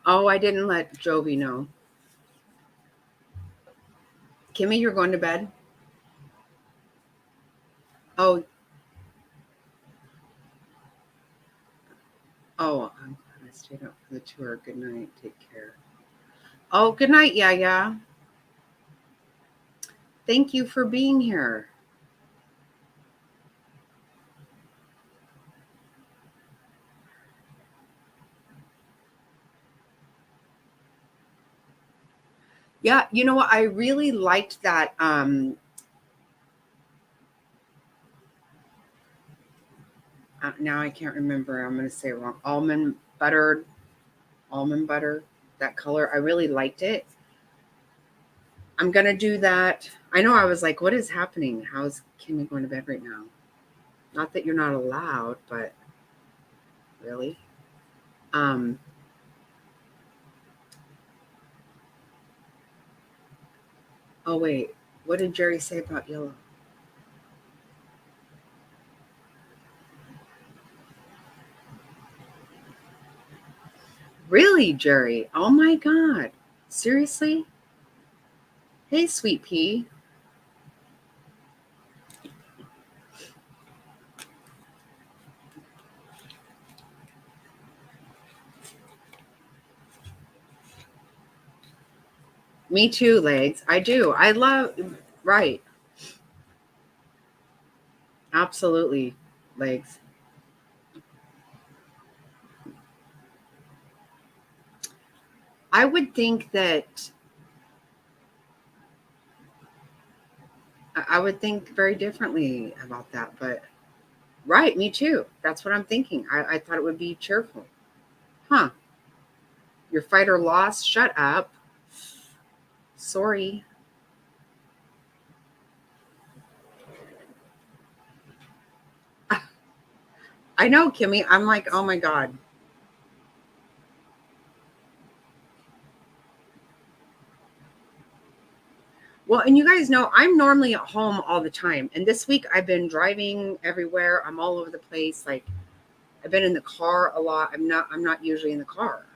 Oh, I didn't let Jovi know. Kimmy, you're going to bed? Oh, I'm glad I stayed up for the tour. Good night. Take care. Oh, good night, yeah. Thank you for being here. Yeah, you know what? I really liked that. Now I can't remember. I'm going to say it wrong. Almond butter, that color. I really liked it. I'm going to do that. I know I was like, what is happening? How's Kimmy going to bed right now? Not that you're not allowed, but really. Oh, wait. What did Jerry say about yellow? Really, Jerry? Oh my God. Seriously? Hey, sweet pea. Me too, Legs. I do. I love, right. Absolutely, Legs. I would think that I would think very differently about that, but right, me too. That's what I'm thinking. I thought it would be cheerful. Huh. Your fight or loss? Shut up. Sorry. I know, Kimmy. I'm like, oh my God. Well, and you guys know I'm normally at home all the time. And this week I've been driving everywhere. I'm all over the place. Like I've been in the car a lot. I'm not usually in the car.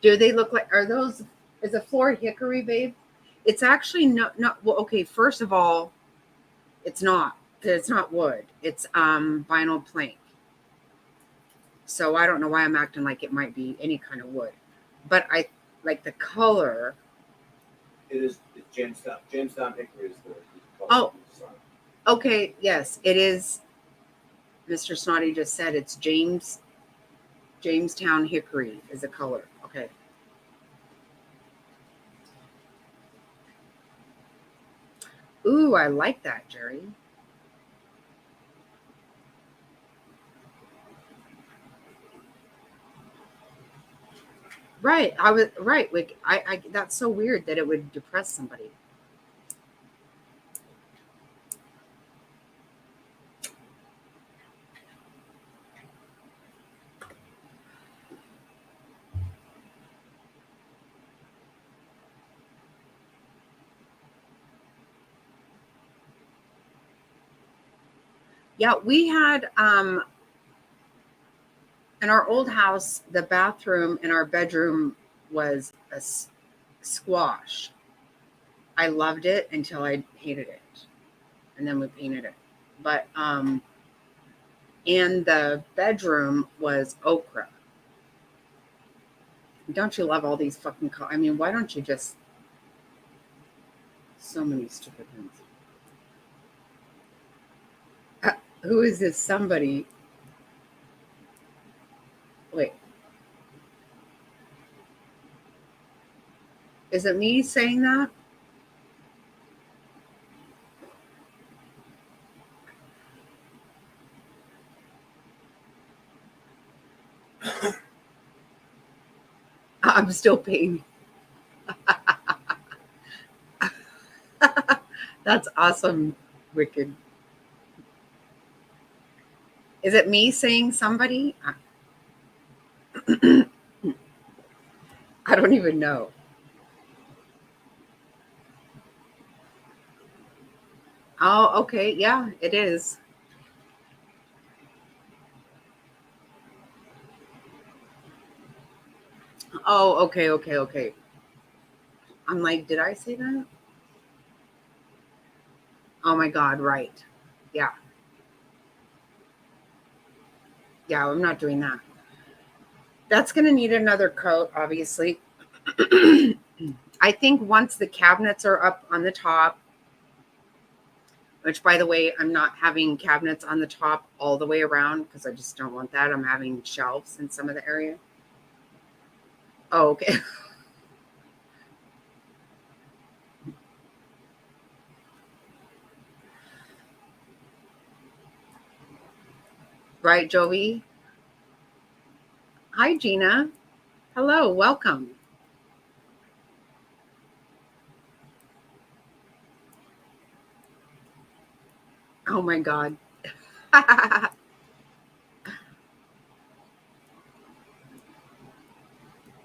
Do they look like, is a floor hickory, babe? It's actually not, well, okay, first of all, it's not, because it's not wood. It's vinyl plank. So I don't know why I'm acting like it might be any kind of wood. But I like the color. It's Jamestown. Jamestown hickory is the color. Oh, okay, yes, it is. Mr. Snotty just said it's Jamestown hickory is a color. Okay. Ooh, I like that, Jerry. Right. I was right. Like I that's so weird that it would depress somebody. Yeah, we had in our old house, the bathroom in our bedroom was a squash. I loved it until I hated it. And then we painted it. But and the bedroom was okra. Don't you love all these fucking I mean, why don't you just so many stupid things. Who is this somebody? Wait. Is it me saying that? I'm still paying. That's awesome, Wicked. Is it me saying somebody? I don't even know. Oh, okay. Yeah, it is. Oh, okay, okay, okay. I'm like, did I say that? Oh my God, right. Yeah. Yeah, I'm not doing that. That's going to need another coat, obviously. I think once the cabinets are up on the top, which by the way, I'm not having cabinets on the top all the way around because I just don't want that. I'm having shelves in some of the area. Oh, okay. Right, Joey? Hi, Gina. Hello, welcome. Oh my God.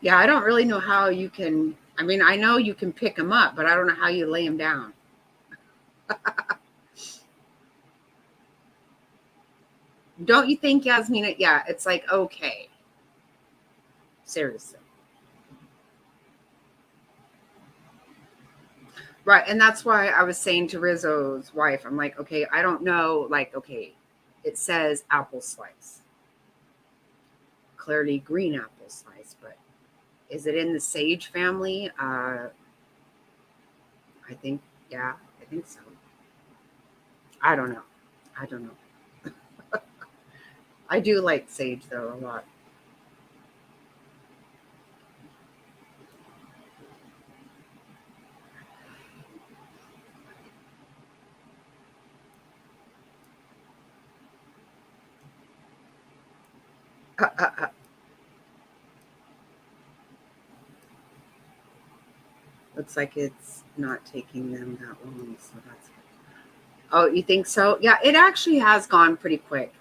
Yeah, I don't really know how you can. I mean, I know you can pick them up, but I don't know how you lay them down. Don't you think, Yasmina? Yeah, it's like, okay. Seriously. Right. And that's why I was saying to Rizzo's wife, I'm like, okay, I don't know. Like, okay, it says apple slice, clearly green apple slice, but is it in the sage family? I think, yeah, I think so. I don't know. I don't know. I do like sage though a lot. Looks like it's not taking them that long, so that's good. Oh, you think so? Yeah, it actually has gone pretty quick.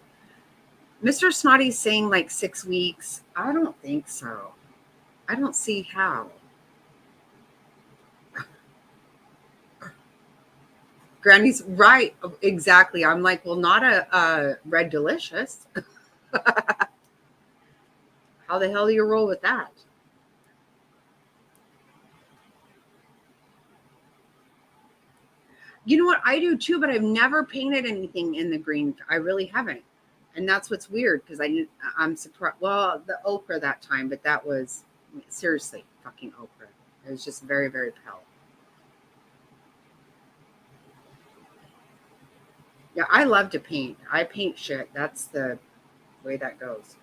Mr. Snotty's saying like 6 weeks. I don't think so. I don't see how. Granny's right. Exactly. I'm like, well, not a red delicious. How the hell do you roll with that? You know what? I do too, but I've never painted anything in the green. I really haven't. And that's what's weird because I'm surprised. Well, the okra that time, but that was seriously fucking okra. It was just very, very pale. Yeah, I love to paint. I paint shit. That's the way that goes.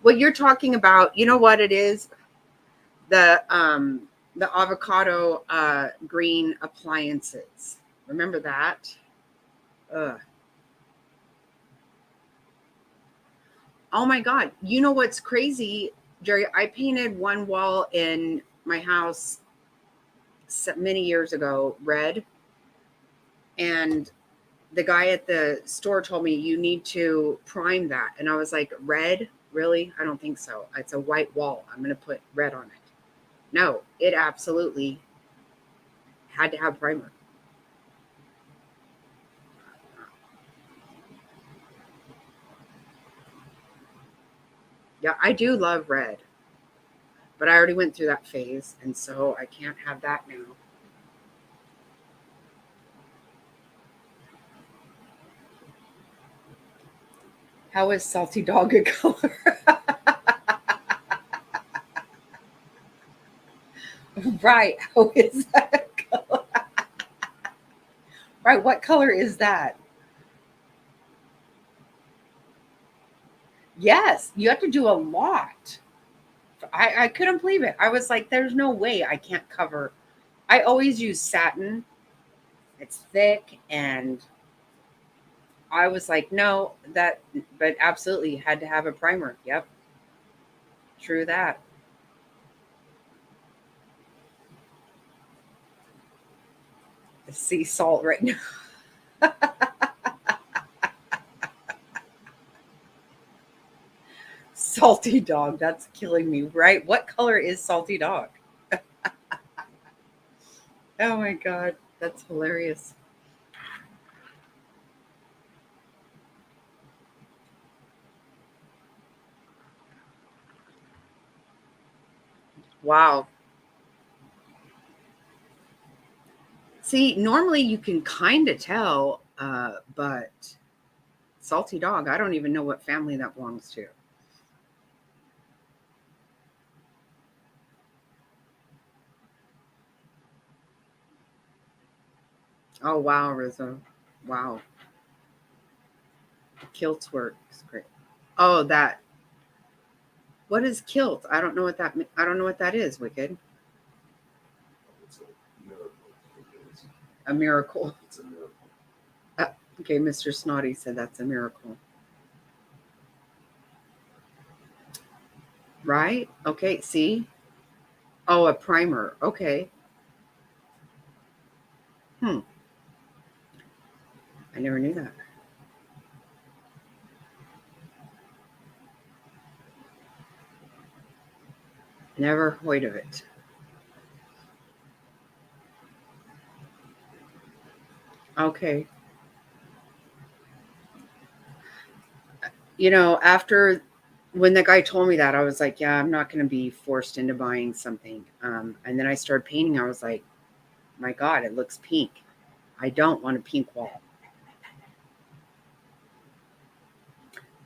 What you're talking about, you know what it is? The avocado green appliances. Remember that? Ugh. Oh my God. You know what's crazy, Jerry? I painted one wall in my house many years ago, red. And the guy at the store told me you need to prime that. And I was like, red? Really? I don't think so. It's a white wall. I'm going to put red on it. No, it absolutely had to have primer. Yeah, I do love red, but I already went through that phase, and so I can't have that now. How is salty dog a color? Right. How is that a color? Right. What color is that? Yes, you have to do a lot. I couldn't believe it. I was like, there's no way I can't cover. I always use satin. It's thick, and I was like, no, but absolutely had to have a primer. Yep. True that. Sea salt right now. Salty dog. That's killing me, right? What color is salty dog? Oh my God. That's hilarious. Wow. See, normally you can kind of tell, but salty dog, I don't even know what family that belongs to. Oh, wow, Rizzo. Wow. Kilts works great. Oh, that. What is kilt? I don't know what that. I don't know what that is. Wicked. It's a miracle. It is. A miracle. It's a miracle. Okay, Mr. Snotty said that's a miracle. Right? Okay. See. Oh, a primer. Okay. I never knew that. Never heard of it. Okay. After when the guy told me that, I was like, yeah, I'm not going to be forced into buying something. And then I started painting. I was like, my God, it looks pink. I don't want a pink wall.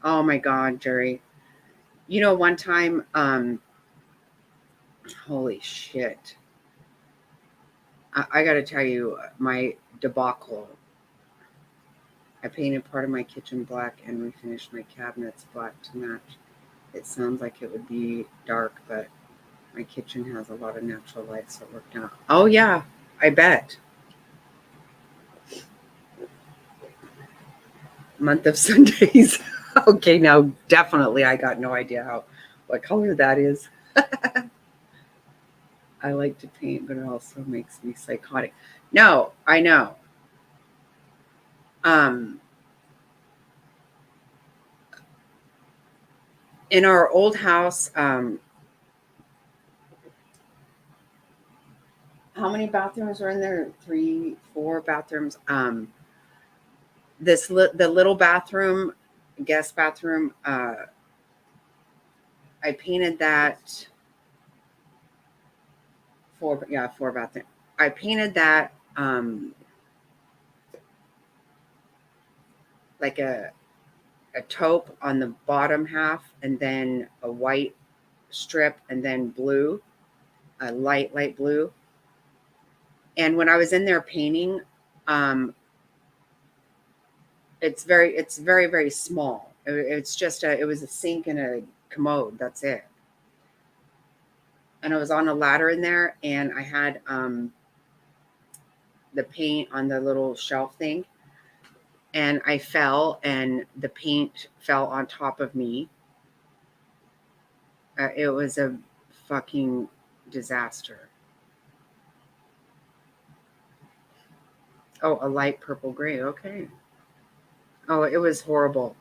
Oh my God, Jerry. One time, holy shit. I got to tell you, my debacle. I painted part of my kitchen black and refinished my cabinets black to match. It sounds like it would be dark, but my kitchen has a lot of natural light, so it worked out. Oh, yeah, I bet. Month of Sundays. Okay, now definitely I got no idea what color that is. I like to paint, but it also makes me psychotic. No, I know. In our old house, how many bathrooms were in there? 3, 4 bathrooms. The little bathroom, guest bathroom. I painted that 4 bathroom. I painted that like a taupe on the bottom half, and then a white strip, and then blue, a light blue. And when I was in there painting, it's very, very small. It's just it was a sink and a commode. That's it. And I was on a ladder in there, and I had the paint on the little shelf thing, and I fell, and the paint fell on top of me, It was a fucking disaster. Oh, a light purple gray. Okay. Oh, it was horrible.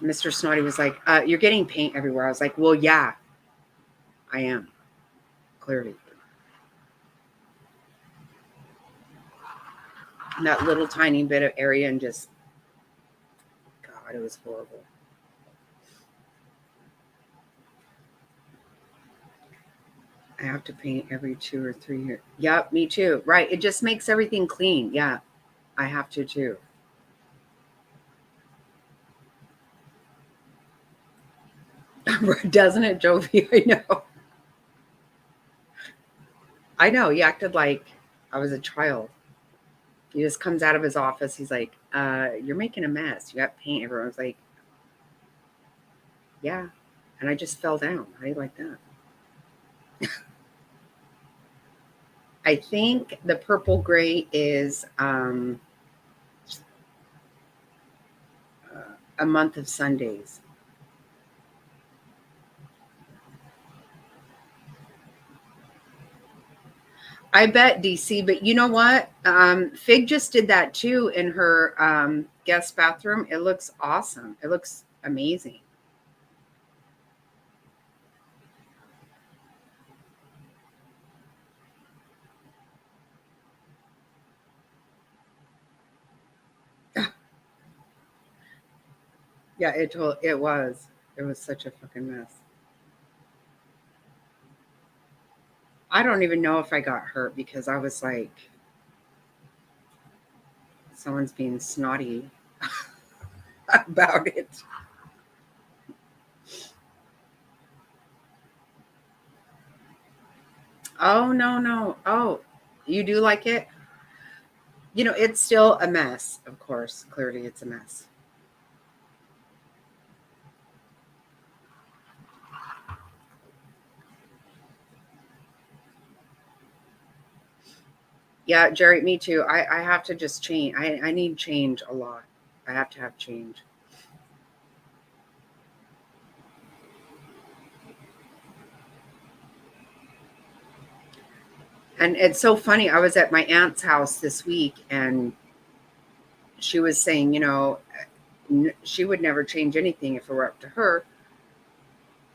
Mr. Snotty was like, you're getting paint everywhere. I was like, well, yeah, I am. Clearly. And that little tiny bit of area and just, God, it was horrible. I have to paint every 2 or 3 years. Yep, me too. Right. It just makes everything clean. Yeah, I have to too. Doesn't it, Jovi? I know. I know. He acted like I was a child. He just comes out of his office. He's like, you're making a mess. You got paint everywhere. I was like, yeah. And I just fell down. How do you like that? I think the purple gray is a month of Sundays. I bet, DC, but you know what? Fig just did that too in her guest bathroom. It looks awesome. It looks amazing. Yeah, it was. It was such a fucking mess. I don't even know if I got hurt because I was like, someone's being snotty about it. Oh, no, no. Oh, you do like it? You know, it's still a mess, of course. Clearly, it's a mess. Yeah, Jerry, me too. I have to just change. I need change a lot. I have to have change. And it's so funny. I was at my aunt's house this week and she was saying, you know, she would never change anything if it were up to her.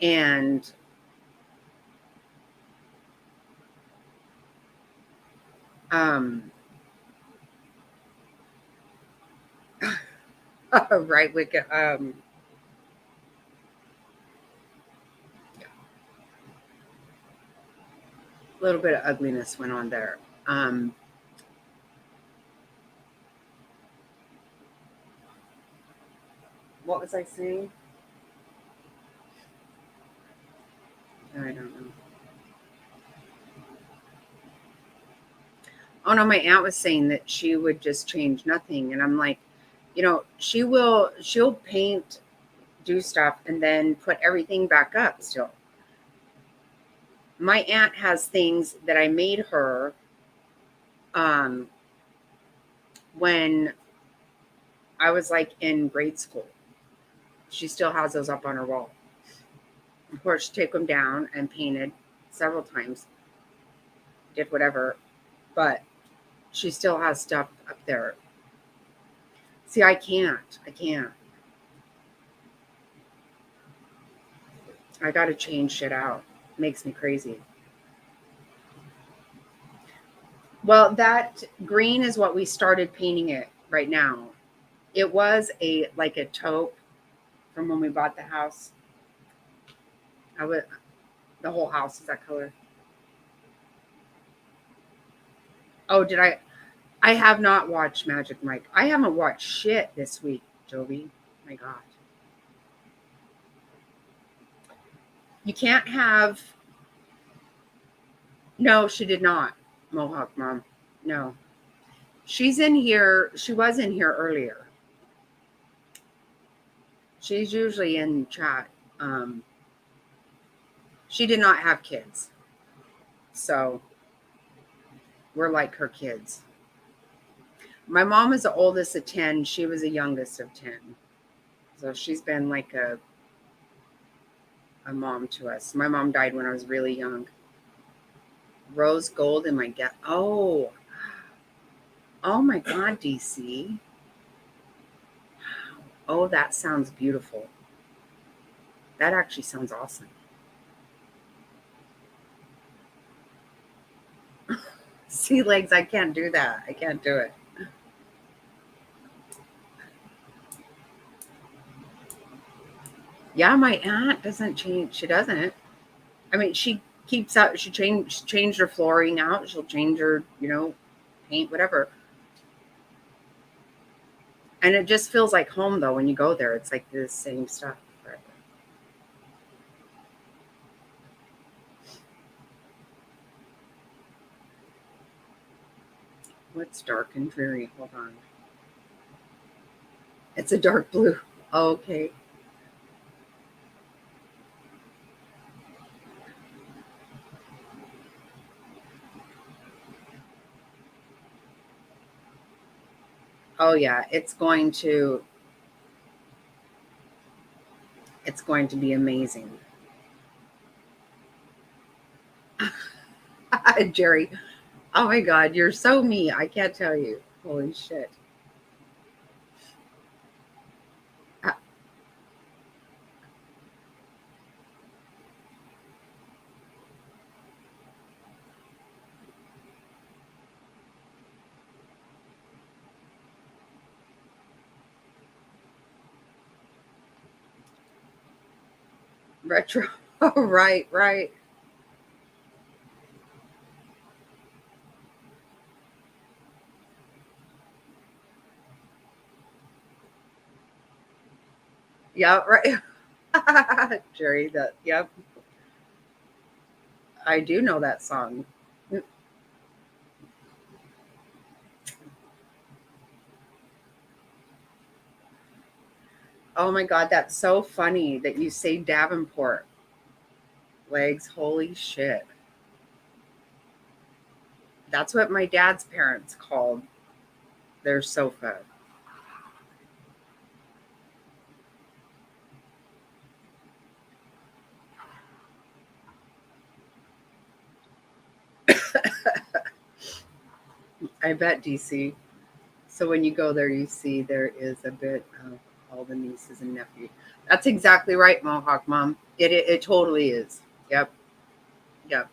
And right, Wicked. A little bit of ugliness went on there. What was I saying? I don't know. Oh no, my aunt was saying that she would just change nothing. And I'm like, you know, she'll paint, do stuff, and then put everything back up still. My aunt has things that I made her um, when I was like in grade school. She still has those up on her wall. Of course, she took them down and painted several times, did whatever, but she still has stuff up there. See, I can't. I got to change shit out. It makes me crazy. Well, that green is what we started painting it right now. It was like a taupe from when we bought the house. The whole house is that color. Oh, did I? I have not watched Magic Mike. I haven't watched shit this week, Jovi. My God. You can't have. No, she did not. Mohawk Mom. No. She's in here. She was in here earlier. She's usually in chat. She did not have kids. So we're like her kids. My mom is the oldest of 10. She was the youngest of 10. So she's been like a mom to us. My mom died when I was really young. Rose gold in my oh my God, DC. Oh, that sounds beautiful. That actually sounds awesome. Sea legs, I can't do that. I can't do it. Yeah, my aunt doesn't change. She doesn't. I mean, she keeps out. Changed her flooring out. She'll change her, paint, whatever. And it just feels like home though when you go there. It's like the same stuff forever. What's dark and dreary? Hold on. It's a dark blue. Oh, okay. Oh yeah, it's going to be amazing. Jerry. Oh my God, you're so me. I can't tell you. Holy shit. Uh, Retro. Oh, right, right. Yeah, right. Jerry, yep. I do know that song. Oh my God, that's so funny that you say Davenport legs. Holy shit. That's what my dad's parents called their sofa. I bet, DC. So when you go there, you see there is a bit of all the nieces and nephews. That's exactly right, Mohawk Mom. It totally is. Yep, yep,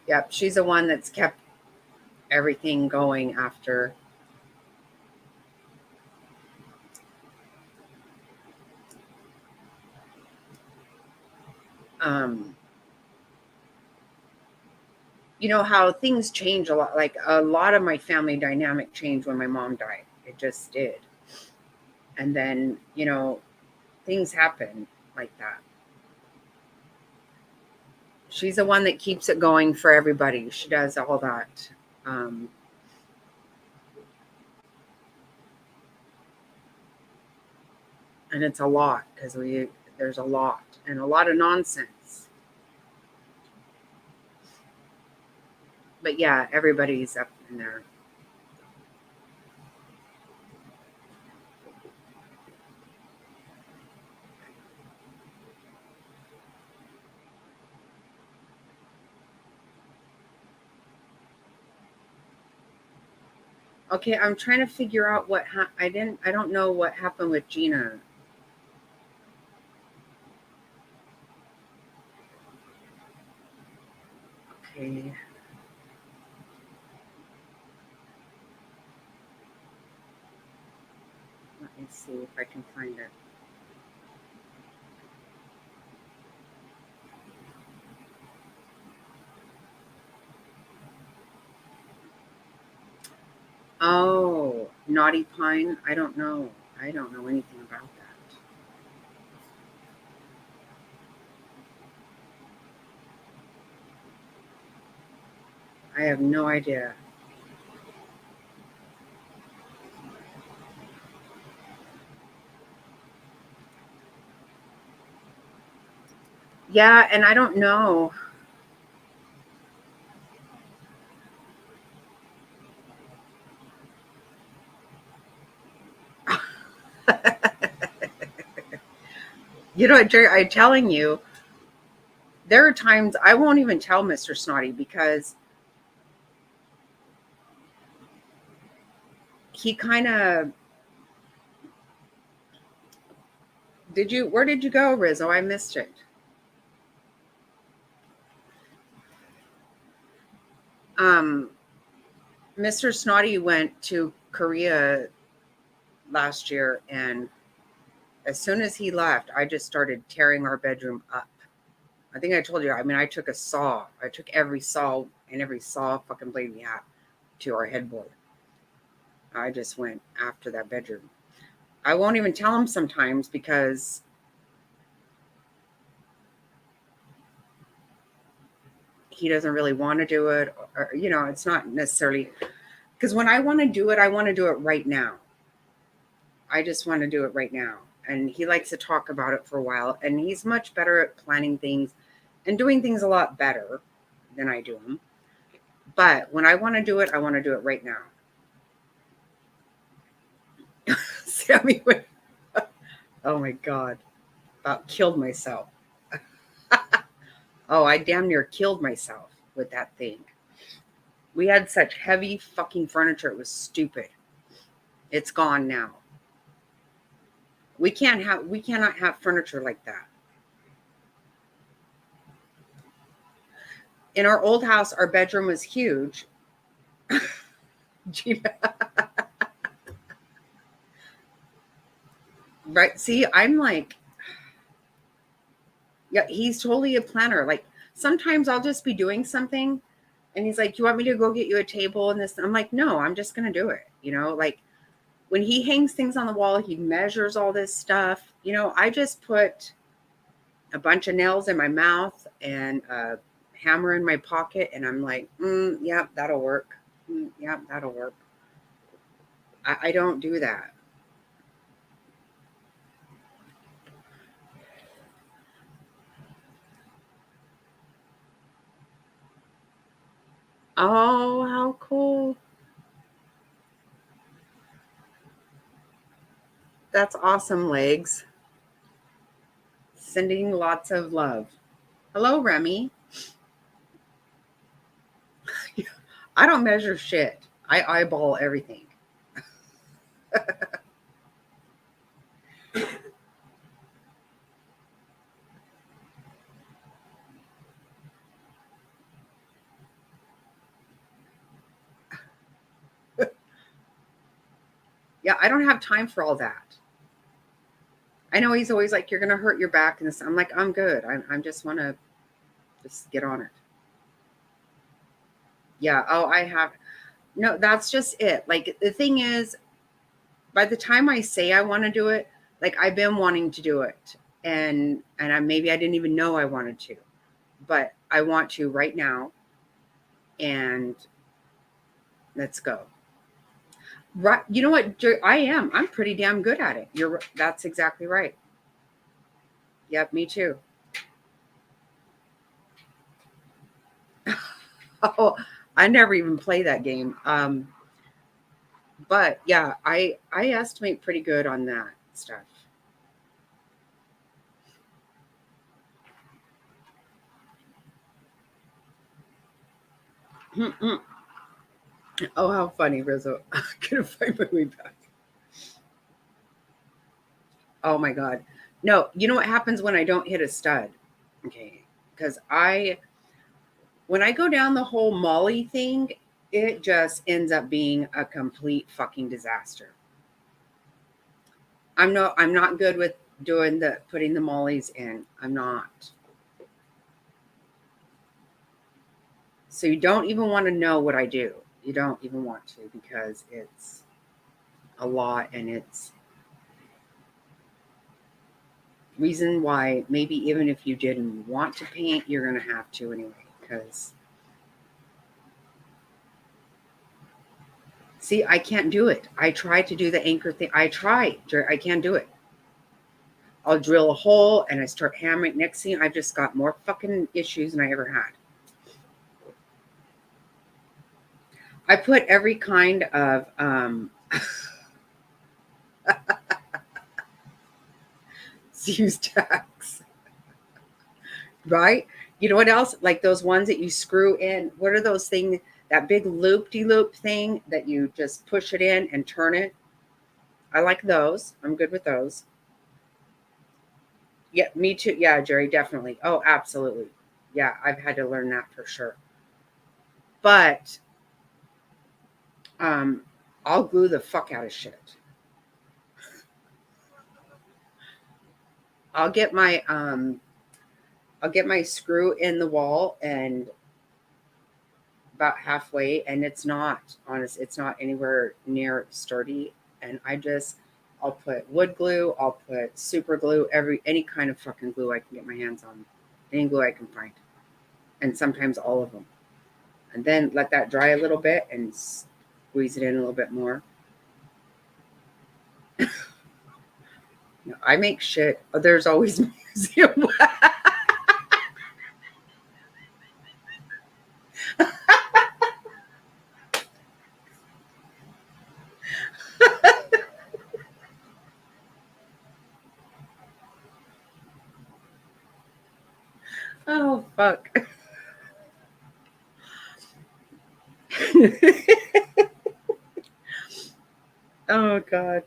yep. She's the one that's kept everything going after. Um, you know how things change a lot. Like a lot of my family dynamic changed when my mom died. It just did. And then things happen like that. She's the one that keeps it going for everybody. She does all that. Um, and it's a lot because there's a lot and a lot of nonsense. But yeah, everybody's up in there. Okay, I'm trying to figure out I don't know what happened with Gina. Okay. Let me see if I can find it. Oh, Naughty Pine. I don't know. I don't know anything about that. I have no idea. Yeah, and I don't know. You know, Jerry, I'm telling you, there are times I won't even tell Mr. Snotty because he kind of where did you go, Rizzo? I missed it. Mr. Snotty went to Korea last year, and as soon as he left, I just started tearing our bedroom up. I think I told you, I mean, I took a saw. I took every saw and every saw fucking blade we had to our headboard. I just went after that bedroom. I won't even tell him sometimes because he doesn't really want to do it. Or, you know, it's not necessarily because when I want to do it, I want to do it right now. I just want to do it right now. And he likes to talk about it for a while. And he's much better at planning things and doing things a lot better than I do them. But when I want to do it, I want to do it right now. Sammy went, oh my God, about killed myself. Oh, I damn near killed myself with that thing. We had such heavy fucking furniture. It was stupid. It's gone now. We cannot have furniture like that. In our old house, our bedroom was huge. Right. See, I'm like, yeah, he's totally a planner. Like sometimes I'll just be doing something and he's like, "Do you want me to go get you a table and this?" I'm like, "No, I'm just going to do it." You know, like when he hangs things on the wall, he measures all this stuff. You know, I just put a bunch of nails in my mouth and a hammer in my pocket. And I'm like, yeah, that'll work. Yeah, that'll work. I don't do that. Oh, how cool. That's awesome, Legs. Sending lots of love. Hello, Remy. I don't measure shit. I eyeball everything. Yeah, I don't have time for all that. I know he's always like, "You're gonna hurt your back," and this. I'm like, "I'm good. I'm just want to just get on it." Yeah. Oh, I have. No, that's just it. Like the thing is, by the time I say I want to do it, like I've been wanting to do it, and maybe I didn't even know I wanted to, but I want to right now, and let's go. Right. You know what? I am. I'm pretty damn good at it. That's exactly right. Yep. Me too. Oh, I never even play that game. But yeah, I estimate pretty good on that stuff. Oh, how funny, Rizzo. I couldn't find my way back. Oh my God. No, you know what happens when I don't hit a stud? Okay. Because when I go down the whole Molly thing, it just ends up being a complete fucking disaster. I'm not good with doing putting the mollies in. I'm not. So you don't even want to know what I do. You don't even want to because it's a lot and it's reason why maybe even if you didn't want to paint, you're going to have to anyway because see, I can't do it. I try to do the anchor thing. I can't do it. I'll drill a hole and I start hammering. Next thing, I've just got more fucking issues than I ever had. I put every kind of use tacks. Right? You know what else? Like those ones that you screw in. What are those things? That big loop-de-loop thing that you just push it in and turn it. I like those. I'm good with those. Yeah, me too. Yeah, Jerry, definitely. Oh, absolutely. Yeah, I've had to learn that for sure. But I'll glue the fuck out of shit. I'll get my screw in the wall and about halfway, and it's not anywhere near sturdy. And I'll put wood glue, I'll put super glue, any kind of fucking glue I can get my hands on, any glue I can find, and sometimes all of them, and then let that dry a little bit and squeeze it in a little bit more. I make shit. There's always museum. Oh fuck. Oh god.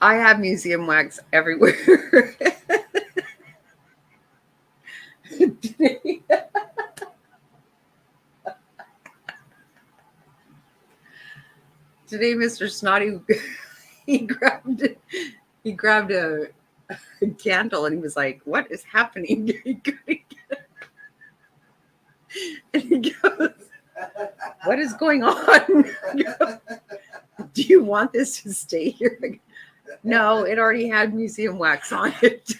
I have museum wax everywhere. Today, Mr. Snotty, he grabbed a candle and he was like, "What is happening?" And he goes, "What is going on? Do you want this to stay here?" No, it already had museum wax on it.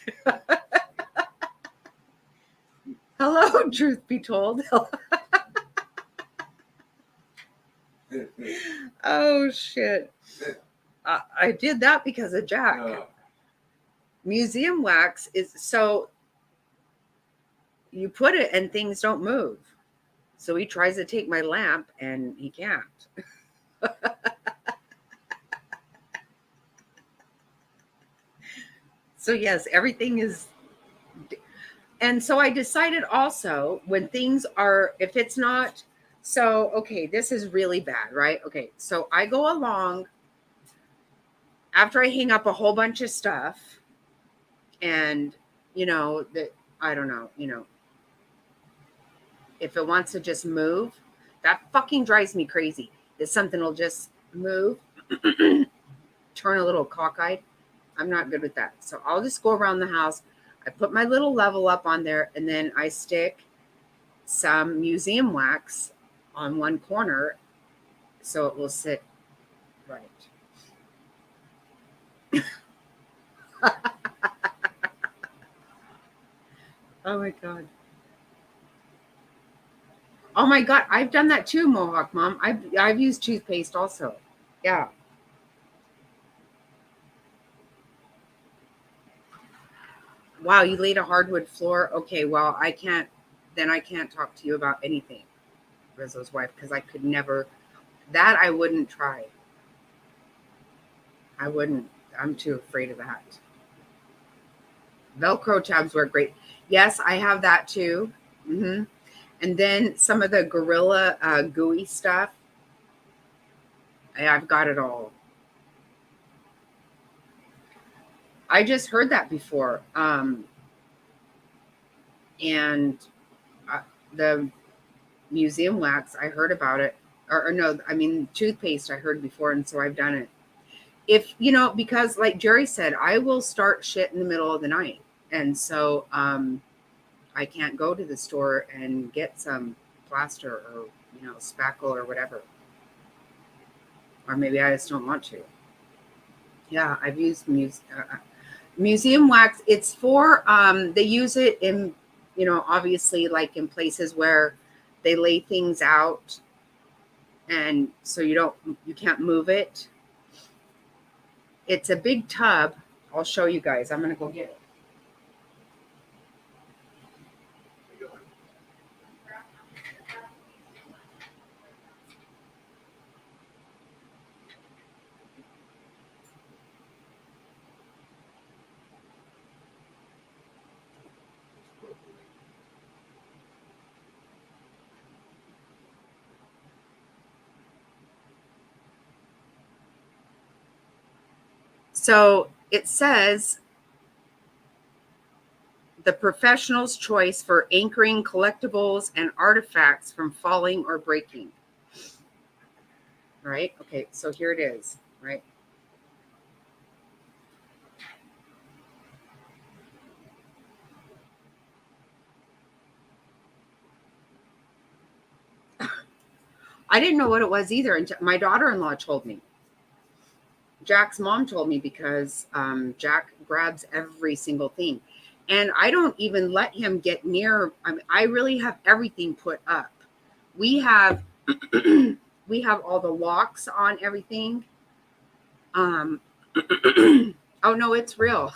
Hello, truth be told. Oh shit. I did that because of Jack. No. Museum wax is so you put it and things don't move. So he tries to take my lamp and he can't. So yes, everything is. And so I decided also when things are, if it's not, so, okay, this is really bad, right? Okay, so I go along after I hang up a whole bunch of stuff and, that I don't know, if it wants to just move, that fucking drives me crazy. That something will just move, turn a little cockeyed. I'm not good with that. So I'll just go around the house. I put my little level up on there, and then I stick some museum wax on one corner so it will sit right. Oh my God. Oh my God. I've done that too, Mohawk Mom. I've used toothpaste also. Yeah. Wow, you laid a hardwood floor. Okay, well, I can't talk to you about anything, Rizzo's wife, because I could never. That I wouldn't try. I wouldn't. I'm too afraid of that. Velcro tabs were great. Yes, I have that too. And then some of the Gorilla gooey stuff. I've got it all. I just heard that before. And the museum wax, I heard about it. Or no, I mean, toothpaste I heard before, and so I've done it. If, because like Jerry said, I will start shit in the middle of the night. And so I can't go to the store and get some plaster or, spackle or whatever. Or maybe I just don't want to. Yeah, I've used museum wax. It's for, they use it in, obviously like in places where they lay things out. And so you can't move it. It's a big tub. I'll show you guys. I'm going to go get it. So it says the professional's choice for anchoring collectibles and artifacts from falling or breaking. Right? Okay, so here it is, right? I didn't know what it was either until my daughter-in-law told me. Jack's mom told me because Jack grabs every single thing. And I don't even let him get near. I really have everything put up. We have we have all the locks on everything. Oh no, it's real.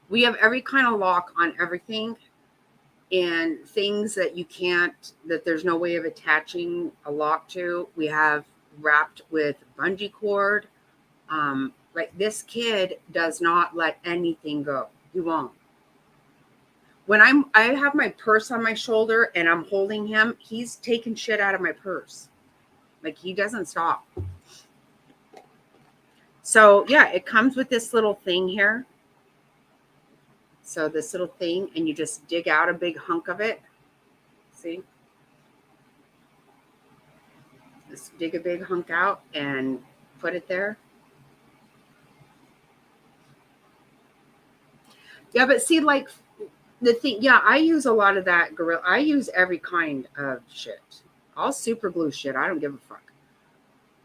We have every kind of lock on everything, and things that you can't, that there's no way of attaching a lock to, we have wrapped with bungee cord. Like this kid does not let anything go. He won't. When I have my purse on my shoulder and I'm holding him, he's taking shit out of my purse. Like he doesn't stop. So yeah, it comes with this little thing here. So this little thing, and you just dig out a big hunk of it. See? Just dig a big hunk out and put it there. Yeah, but see, like the thing, yeah, I use a lot of that gorilla. I use every kind of shit. I'll super glue shit. I don't give a fuck.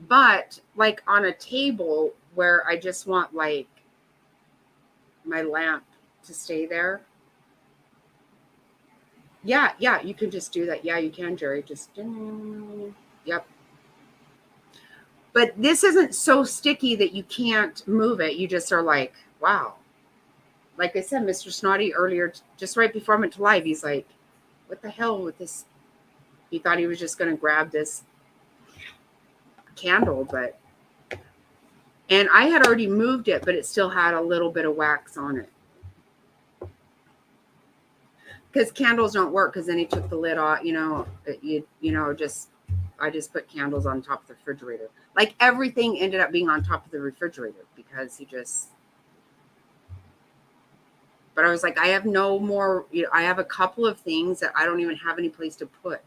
But like on a table where I just want like my lamp to stay there. Yeah, you can just do that. Yeah, you can, Jerry. Just, yep. But this isn't so sticky that you can't move it. You just are like, wow. Like I said, Mr. Snotty earlier, just right before I went to live, he's like, what the hell with this? He thought he was just going to grab this candle, and I had already moved it, but it still had a little bit of wax on it. Because candles don't work, because then he took the lid off, I just put candles on top of the refrigerator. Like everything ended up being on top of the refrigerator because but I was like, I have no more, I have a couple of things that I don't even have any place to put.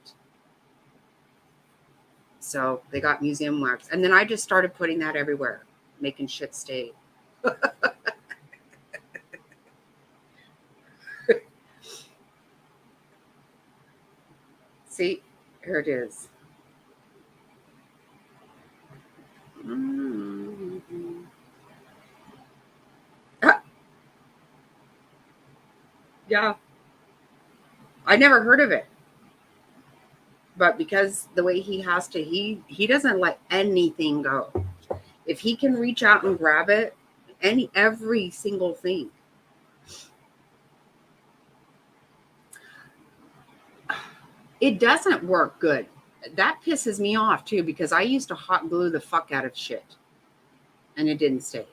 So they got museum wax. And then I just started putting that everywhere, making shit stay. See, here it is. Mm-hmm. Yeah. I never heard of it. But because the way he has to, he doesn't let anything go. If he can reach out and grab it, every single thing. It doesn't work good. That pisses me off too, because I used to hot glue the fuck out of shit and it didn't stay.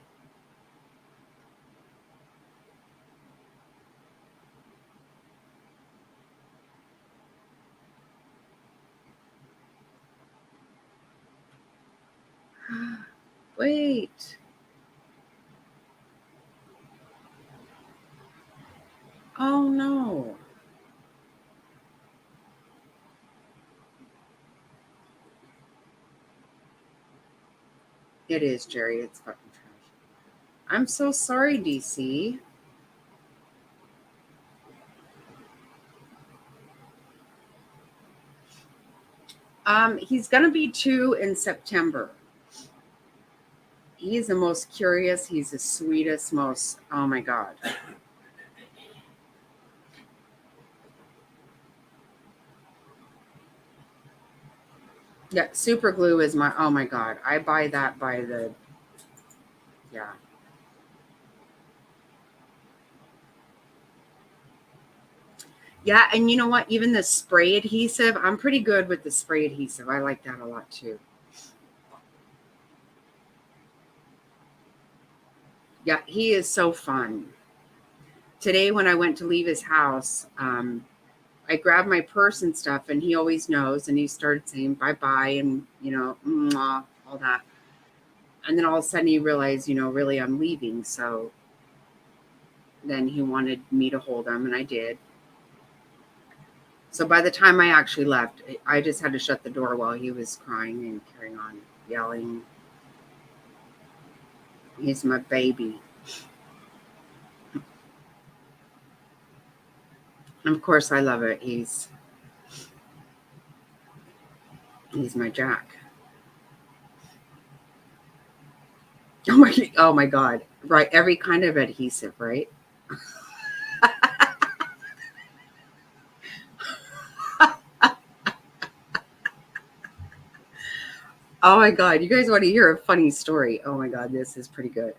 Wait. Oh no. It is, Jerry. It's fucking trash. I'm so sorry, DC. He's gonna be 2 in September. He's the most curious. He's the sweetest, most, oh my God. Yeah, super glue is my, oh my God. I buy that by the, yeah. Yeah, and you know what? Even the spray adhesive, I'm pretty good with the spray adhesive. I like that a lot too. Yeah, he is so fun. Today when I went to leave his house, I grabbed my purse and stuff, and he always knows, and he started saying bye-bye and, mwah, all that. And then all of a sudden he realized, really I'm leaving. So then he wanted me to hold him, and I did. So by the time I actually left, I just had to shut the door while he was crying and carrying on yelling. He's my baby. And of course I love it. He's my Jack. Oh my God. Right. Every kind of adhesive, right? Oh my God. You guys want to hear a funny story? Oh my God. This is pretty good.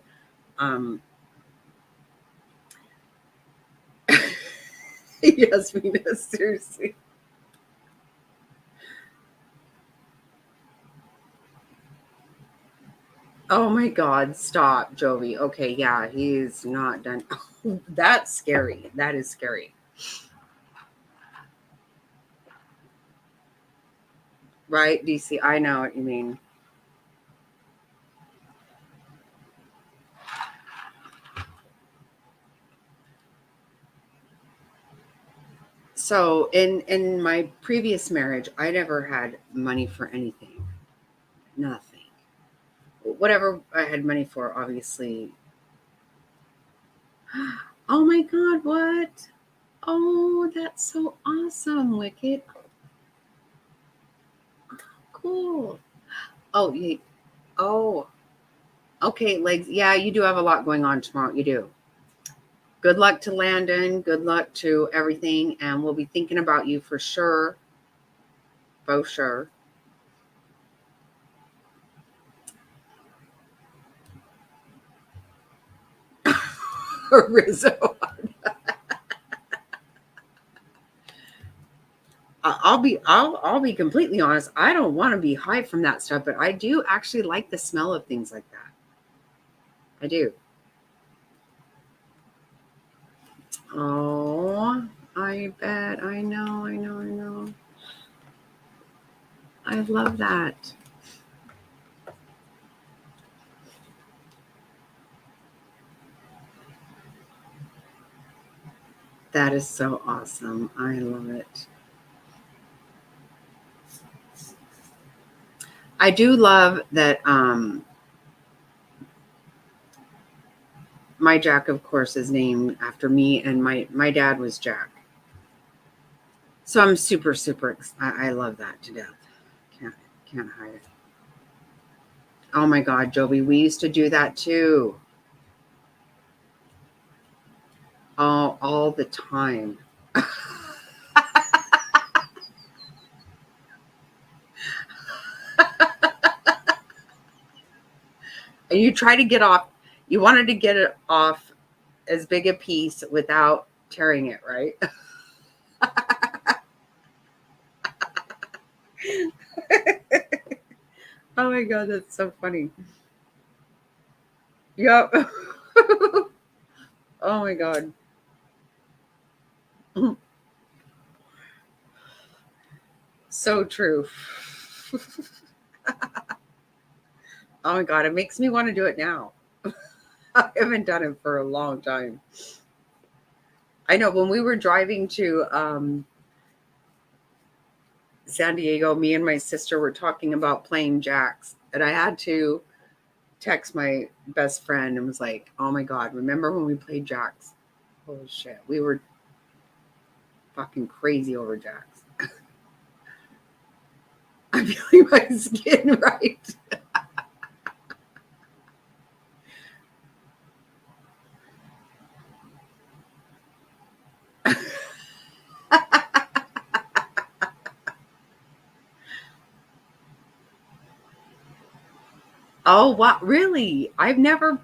Yes, Venus, seriously. Oh my God, stop, Jovi. Okay, yeah, he's not done. Oh, that's scary. That is scary. Right, DC? I know what you mean. So in my previous marriage, I never had money for anything. Nothing. Whatever I had money for, obviously. Oh my God, what? Oh, that's so awesome, Wicked. Cool. Oh, yeah. Oh, okay, legs. Yeah, you do have a lot going on tomorrow. You do. Good luck to Landon. Good luck to everything. And we'll be thinking about you for sure. For sure. Rizzo. I'll be completely honest. I don't want to be high from that stuff, but I do actually like the smell of things like that. I do. Oh, I bet. I know. I love that. That is so awesome. I love it. I do love that my Jack, of course, is named after me, and my dad was Jack. So I'm super, super. I love that to death. Can't hide it. Oh my God, Joby, we used to do that too. All the time. And you try to get off. You wanted to get it off as big a piece without tearing it, right? Oh my God, that's so funny. Yep. Oh my God. So true. Oh my God, it makes me want to do it now. I haven't done it for a long time. I know when we were driving to San Diego, me and my sister were talking about playing jacks, and I had to text my best friend and was like, oh my God, remember when we played jacks? Holy shit. We were fucking crazy over jacks. I'm feeling my skin right. Oh, wow. Really? I've never,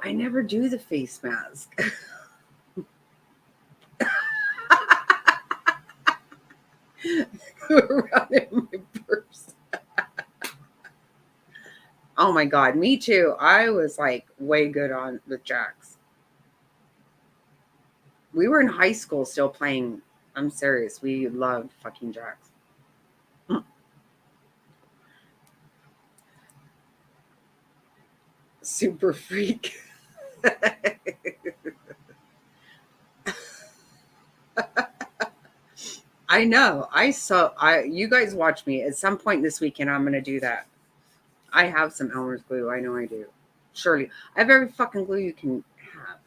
I never do the face mask. Around in my purse. Oh my God, me too. I was like way good on with jacks. We were in high school still playing. I'm serious. We loved fucking jacks. Super freak. I know. You guys watch me. At some point this weekend I'm gonna do that. I have some Elmer's glue. I know I do. Surely. I have every fucking glue you can have.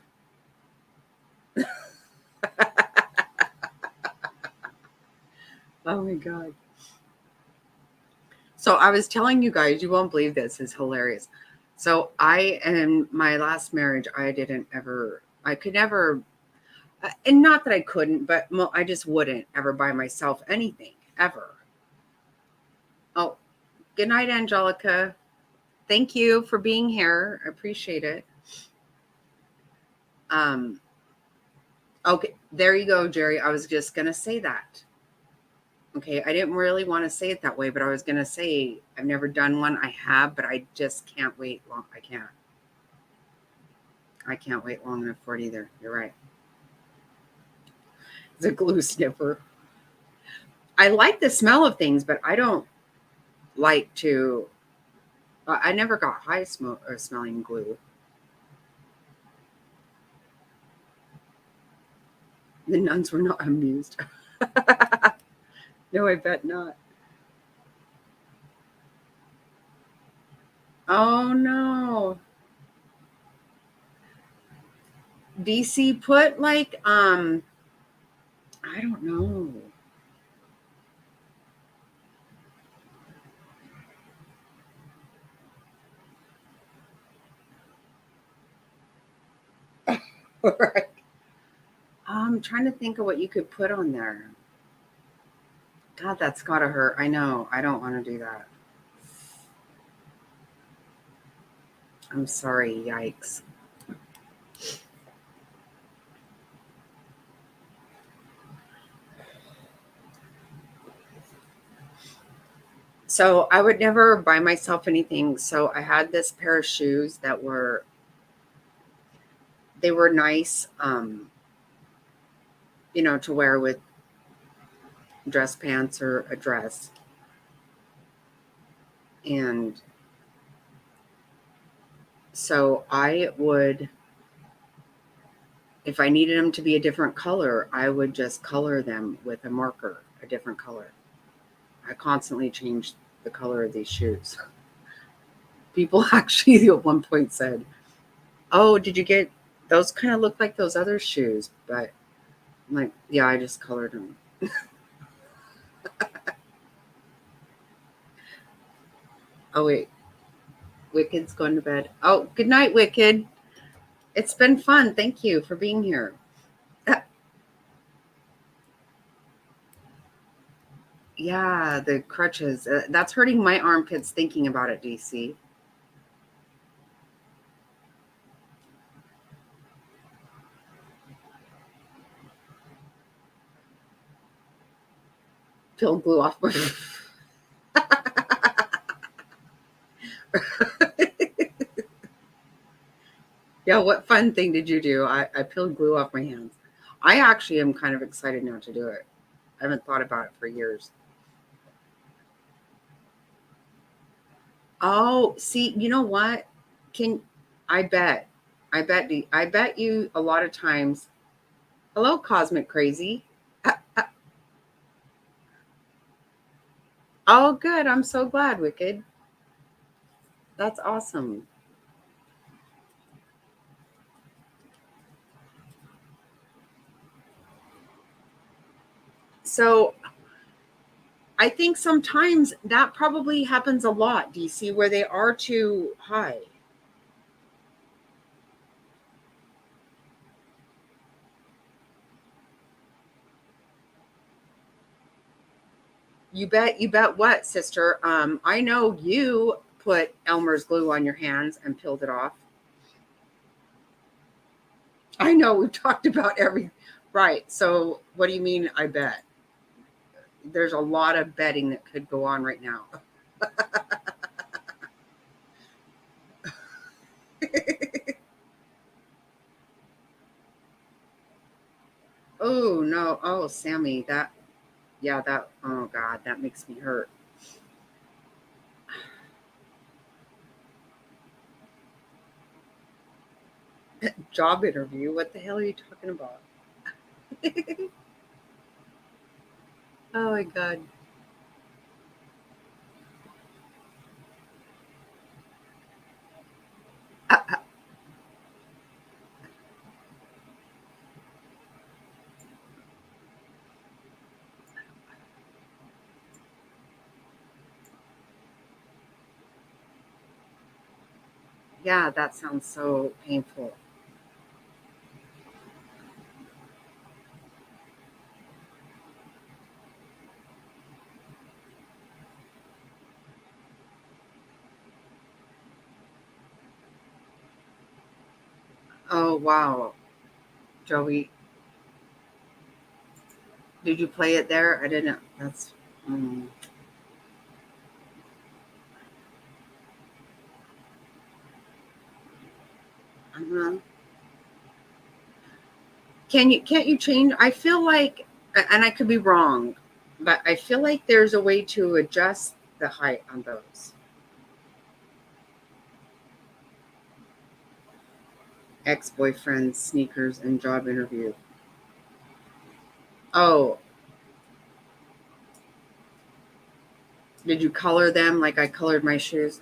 Oh my god. So I was telling you guys, you won't believe this, is hilarious. So I, in my last marriage, I could never, and not that I couldn't, but I just wouldn't ever buy myself anything, ever. Oh, good night, Angelica. Thank you for being here. I appreciate it. Okay, there you go, Jerry. I was just going to say that. Okay, I didn't really want to say it that way, but I was going to say I've never done one. I have, but I just can't wait long. I can't wait long enough for it either. You're right. It's a glue sniffer. I like the smell of things, but I don't like to. I never got high smelling glue. The nuns were not amused. No, I bet not. Oh no. DC put like I don't know. Right. I'm trying to think of what you could put on there. God, that's gotta hurt. I know. I don't want to do that. I'm sorry. Yikes. So I would never buy myself anything. So I had this pair of shoes that were nice, to wear with dress pants or a dress. And so I would, if I needed them to be a different color, I would just color them with a marker, a different color. I constantly changed the color of these shoes. People actually at one point said, "Oh, did you get those? Kind of look like those other shoes." But I'm like, yeah, I just colored them. Oh wait, Wicked's going to bed. Oh, good night, Wicked. It's been fun. Thank you for being here. Yeah, the crutches. That's hurting my armpits thinking about it, DC. Peel glue off my. Yeah, what fun thing did you do? I peeled glue off my hands. I actually am kind of excited now to do it. I haven't thought about it for years. Oh, see, you know what? Can I bet? I bet you a lot of times. Hello, Cosmic Crazy. Oh, good. I'm so glad, Wicked. That's awesome. So I think sometimes that probably happens a lot, DC, where they are too high. You bet what, sister? I know you put Elmer's glue on your hands and peeled it off. I know we've talked about right. So what do you mean? I bet there's a lot of betting that could go on right now. Oh, Sammy, that, yeah, that, oh God, that makes me hurt. Job interview? What the hell are you talking about? Oh my God. Yeah, that sounds so painful. Oh, wow. Joey, did you play it there? I didn't. That's, mm, uh-huh. Can't you change? I feel like, and I could be wrong, but I feel like there's a way to adjust the height on those. Ex-boyfriend, sneakers, and job interview. Oh, did you color them like I colored my shoes?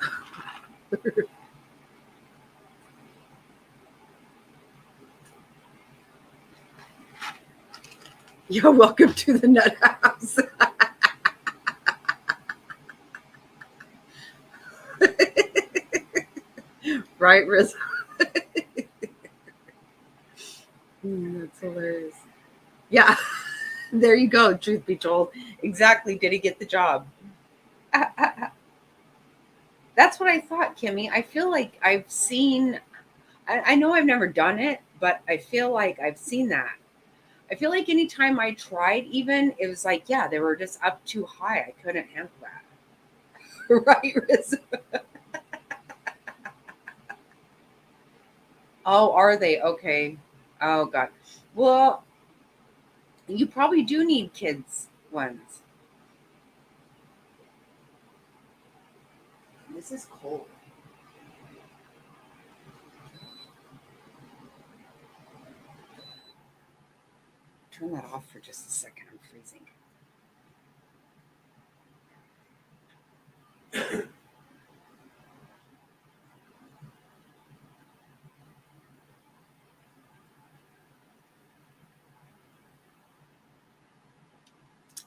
You're welcome to the nut house. Right, Riz? That's hilarious. Yeah, there you go. Truth be told, exactly. Did he get the job? That's what I thought, Kimmy. I feel like I've seen. I know I've never done it, but I feel like I've seen that. I feel like anytime I tried, even it was like, yeah, they were just up too high. I couldn't handle that. Right, Riz? Oh, are they? Okay. Oh, God. Well, you probably do need kids ones. This is cold. Turn that off for just a second. I'm freezing.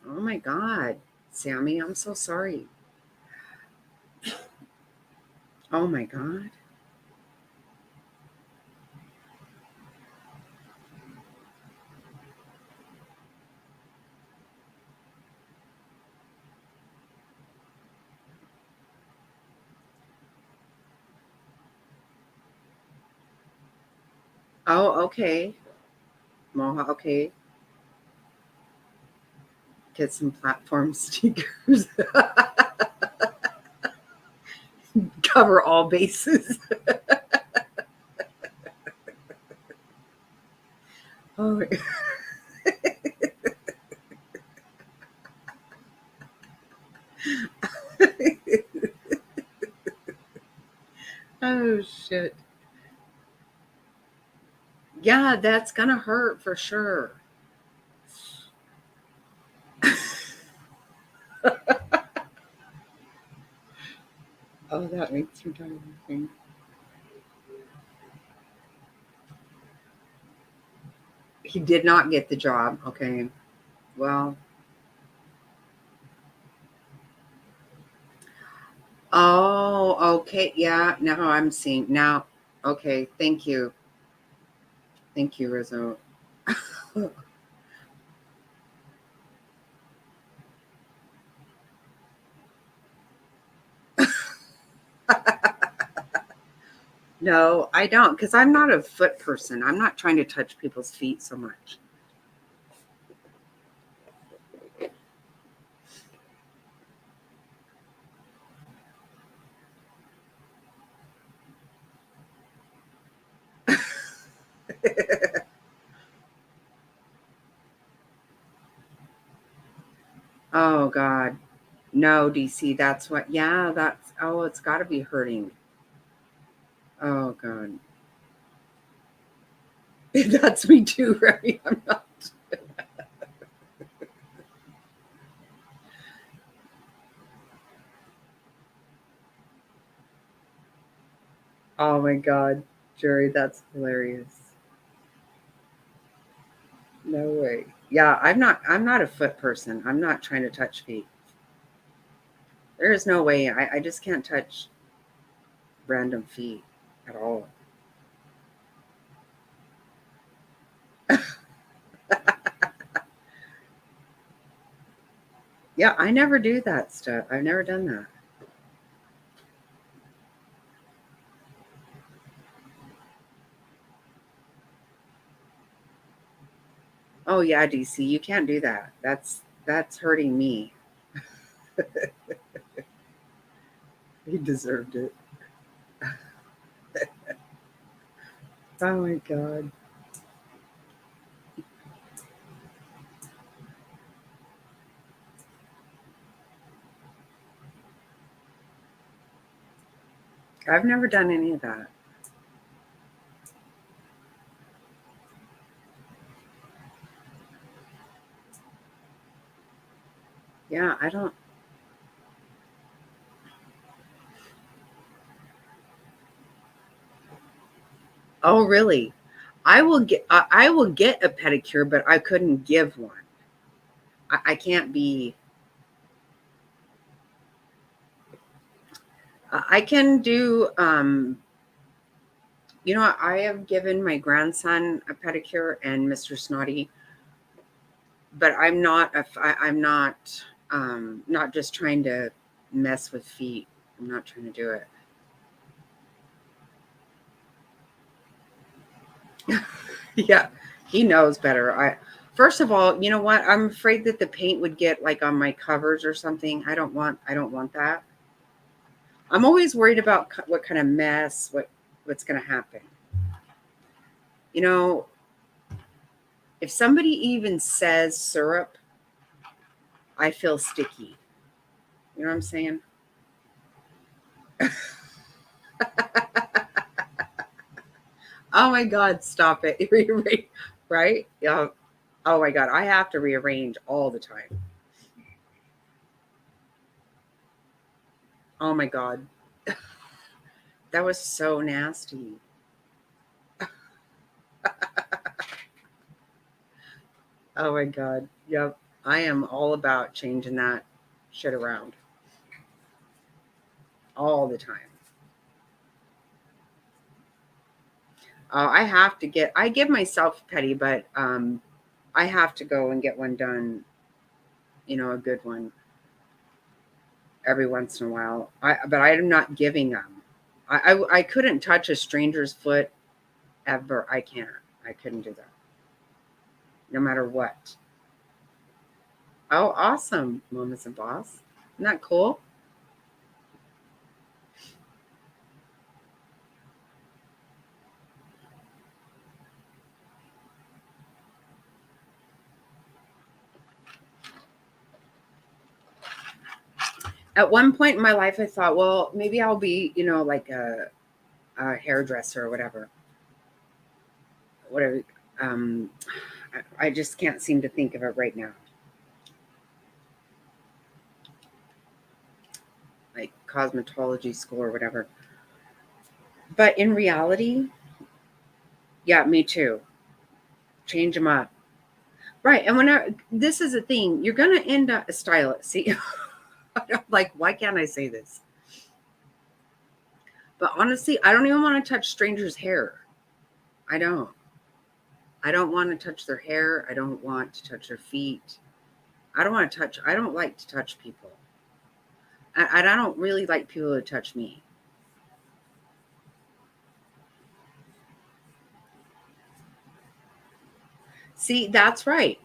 Oh my God, Sammy, I'm so sorry. Oh my God. Oh, okay. Moha, okay. Get some platform sneakers. Cover all bases. Oh, oh shit. Yeah, that's gonna hurt for sure. Oh, that makes me tired. He did not get the job. Okay. Well, oh, okay. Yeah, now I'm seeing. Now, okay. Thank you. Thank you, Rizzo. No, I don't, because I'm not a foot person. I'm not trying to touch people's feet so much. Oh God. No, DC, that's what, yeah, that's, oh, it's got to be hurting. Oh God. That's me too, right? I'm not. Oh my God, Jerry, that's hilarious. No way. Yeah, I'm not a foot person. I'm not trying to touch feet. There is no way. I just can't touch random feet at all. Yeah, I never do that stuff. I've never done that. Oh yeah, DC, you can't do that. That's hurting me. He deserved it. Oh my God. I've never done any of that. Yeah, I don't. Oh, really? I will get a pedicure, but I couldn't give one. I can't be. I can do. I have given my grandson a pedicure and Mr. Snotty, but I'm not. I'm not. Not just trying to mess with feet. I'm not trying to do it. Yeah, he knows better. First of all, you know what? I'm afraid that the paint would get like on my covers or something. I don't want that. I'm always worried about what kind of mess, what's going to happen. You know, if somebody even says syrup, I feel sticky. You know what I'm saying? Oh my God, stop it. Right? Yeah. Oh my God, I have to rearrange all the time. Oh my God. That was so nasty. Oh my God. Yep. I am all about changing that shit around all the time. I give myself petty, but I have to go and get one done, a good one every once in a while. But I'm not giving them. I couldn't touch a stranger's foot ever. I can't. I couldn't do that, no matter what. Oh, awesome, Mama's a boss. Isn't that cool? At one point in my life, I thought, well, maybe I'll be, like a hairdresser or whatever. Whatever. Um, I just can't seem to think of it right now. Like cosmetology school or whatever. But in reality, yeah, me too. Change them up. Right. And this is the thing, you're going to end up a stylist. See, like, why can't I say this? But honestly, I don't even want to touch strangers' hair. I don't. I don't want to touch their hair. I don't want to touch their feet. I don't like to touch people. And I don't really like people to touch me. See, that's right.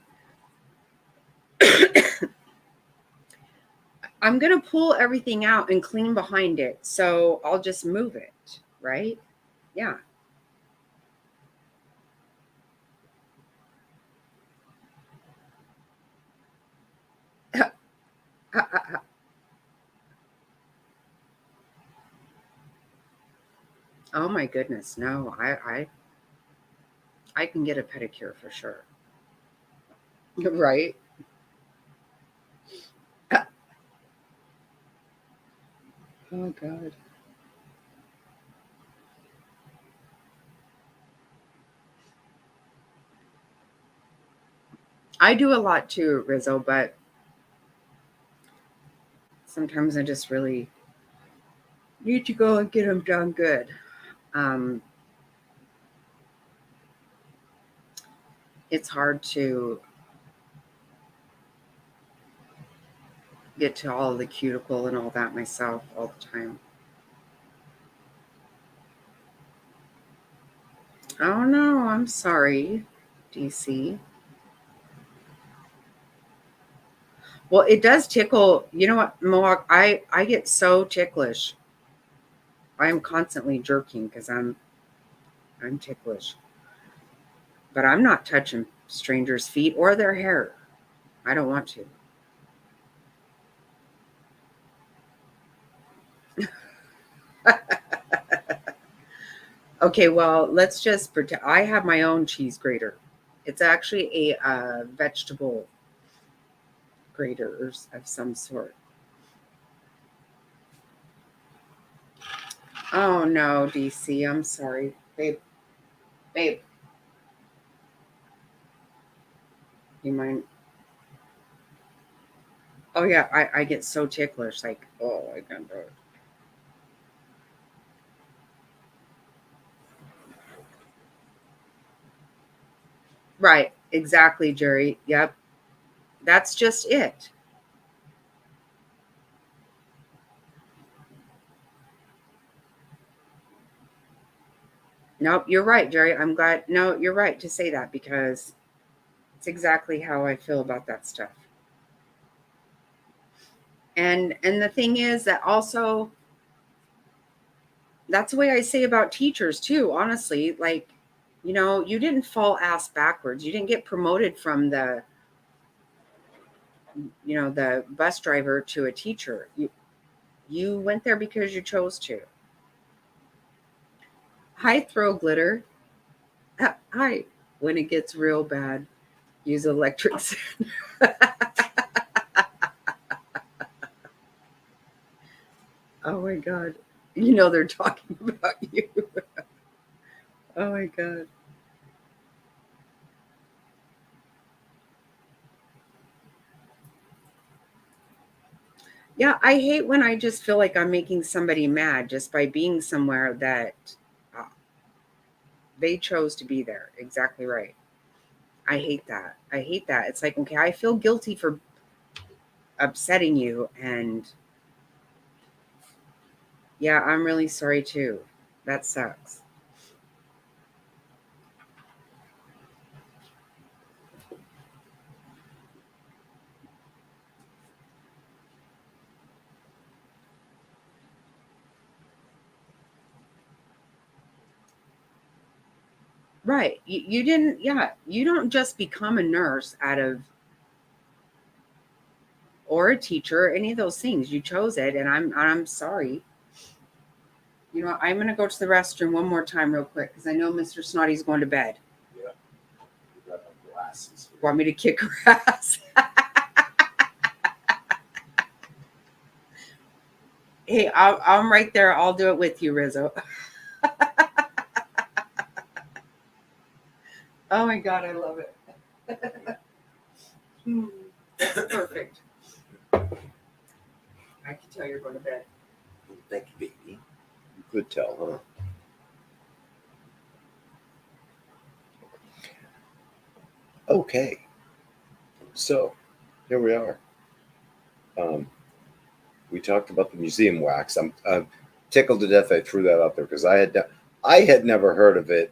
I'm going to pull everything out and clean behind it. So I'll just move it, right? Yeah. Oh my goodness, no, I can get a pedicure for sure. Right? Oh God. I do a lot too, Rizzo, but sometimes I just really need to go and get them done good. Um, it's hard to get to all the cuticle and all that myself all the time. Oh no, I'm sorry, DC. Well, it does tickle. You know what, Mohawk? I get so ticklish. I am constantly jerking because I'm ticklish. But I'm not touching strangers' feet or their hair. I don't want to. Okay, well, let's just pretend. I have my own cheese grater. It's actually a vegetable grater of some sort. Oh no, DC. I'm sorry, babe. Babe, you mind? Oh yeah, I get so ticklish. Like, oh, I can't do it. Right, exactly, Jerry. Yep, that's just it. Nope, you're right, Jerry. I'm glad. No, you're right to say that because it's exactly how I feel about that stuff. And the thing is that also that's the way I say about teachers too, honestly. Like, you didn't fall ass backwards. You didn't get promoted from the bus driver to a teacher. You went there because you chose to. Hi, throw glitter. Hi. When it gets real bad, use electric sand. Oh my god. They're talking about you. Oh my god. Yeah, I hate when I just feel like I'm making somebody mad just by being somewhere that uh, they chose to be there. Exactly right. I hate that. I hate that. It's like, okay, I feel guilty for upsetting you. And yeah, I'm really sorry too. That sucks. Right. You didn't, yeah, you don't just become a nurse out of, or a teacher, any of those things. You chose it. And I'm sorry. I'm going to go to the restroom one more time real quick because I know Mr. Snotty's going to bed. Yeah, you got my glasses. Want me to kick her ass? Hey, I'm right there. I'll do it with you, Rizzo. Oh my God, I love it. That's perfect. I can tell you're going to bed. Thank you, baby. You could tell, huh? Okay, so here we are. Um, we talked about the museum wax. I'm tickled to death. I threw that out there because I had never heard of it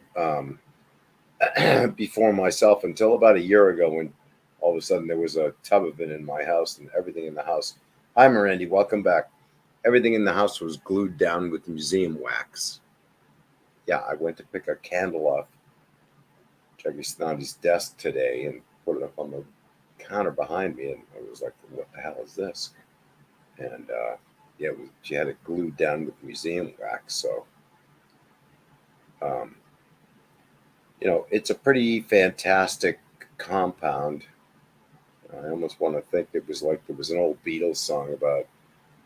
before myself until about a year ago when all of a sudden there was a tub of it in my house and everything in the house. Hi, Mirandy. Welcome back. Everything in the house was glued down with museum wax. Yeah, I went to pick a candle off Jackie Snotty's desk today and put it up on the counter behind me, and I was like, "What the hell is this?" and yeah, she had it glued down with museum wax. So, um, it's a pretty fantastic compound. I almost want to think it was like there was an old Beatles song about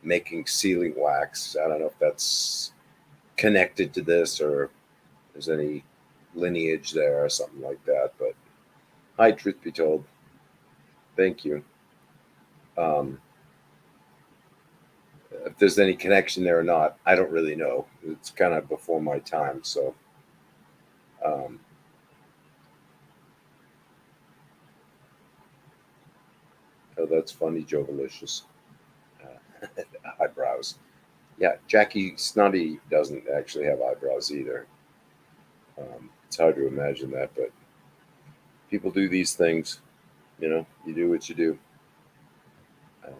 making sealing wax. I don't know if that's connected to this or there's any lineage there or something like that. But hi, truth be told, thank you. Um, if there's any connection there or not, I don't really know. It's kind of before my time. So, um, oh, that's funny, Joe Delicious. Eyebrows. Yeah, Jackie Snotty doesn't actually have eyebrows either. It's hard to imagine that, but people do these things. You do what you do. Um,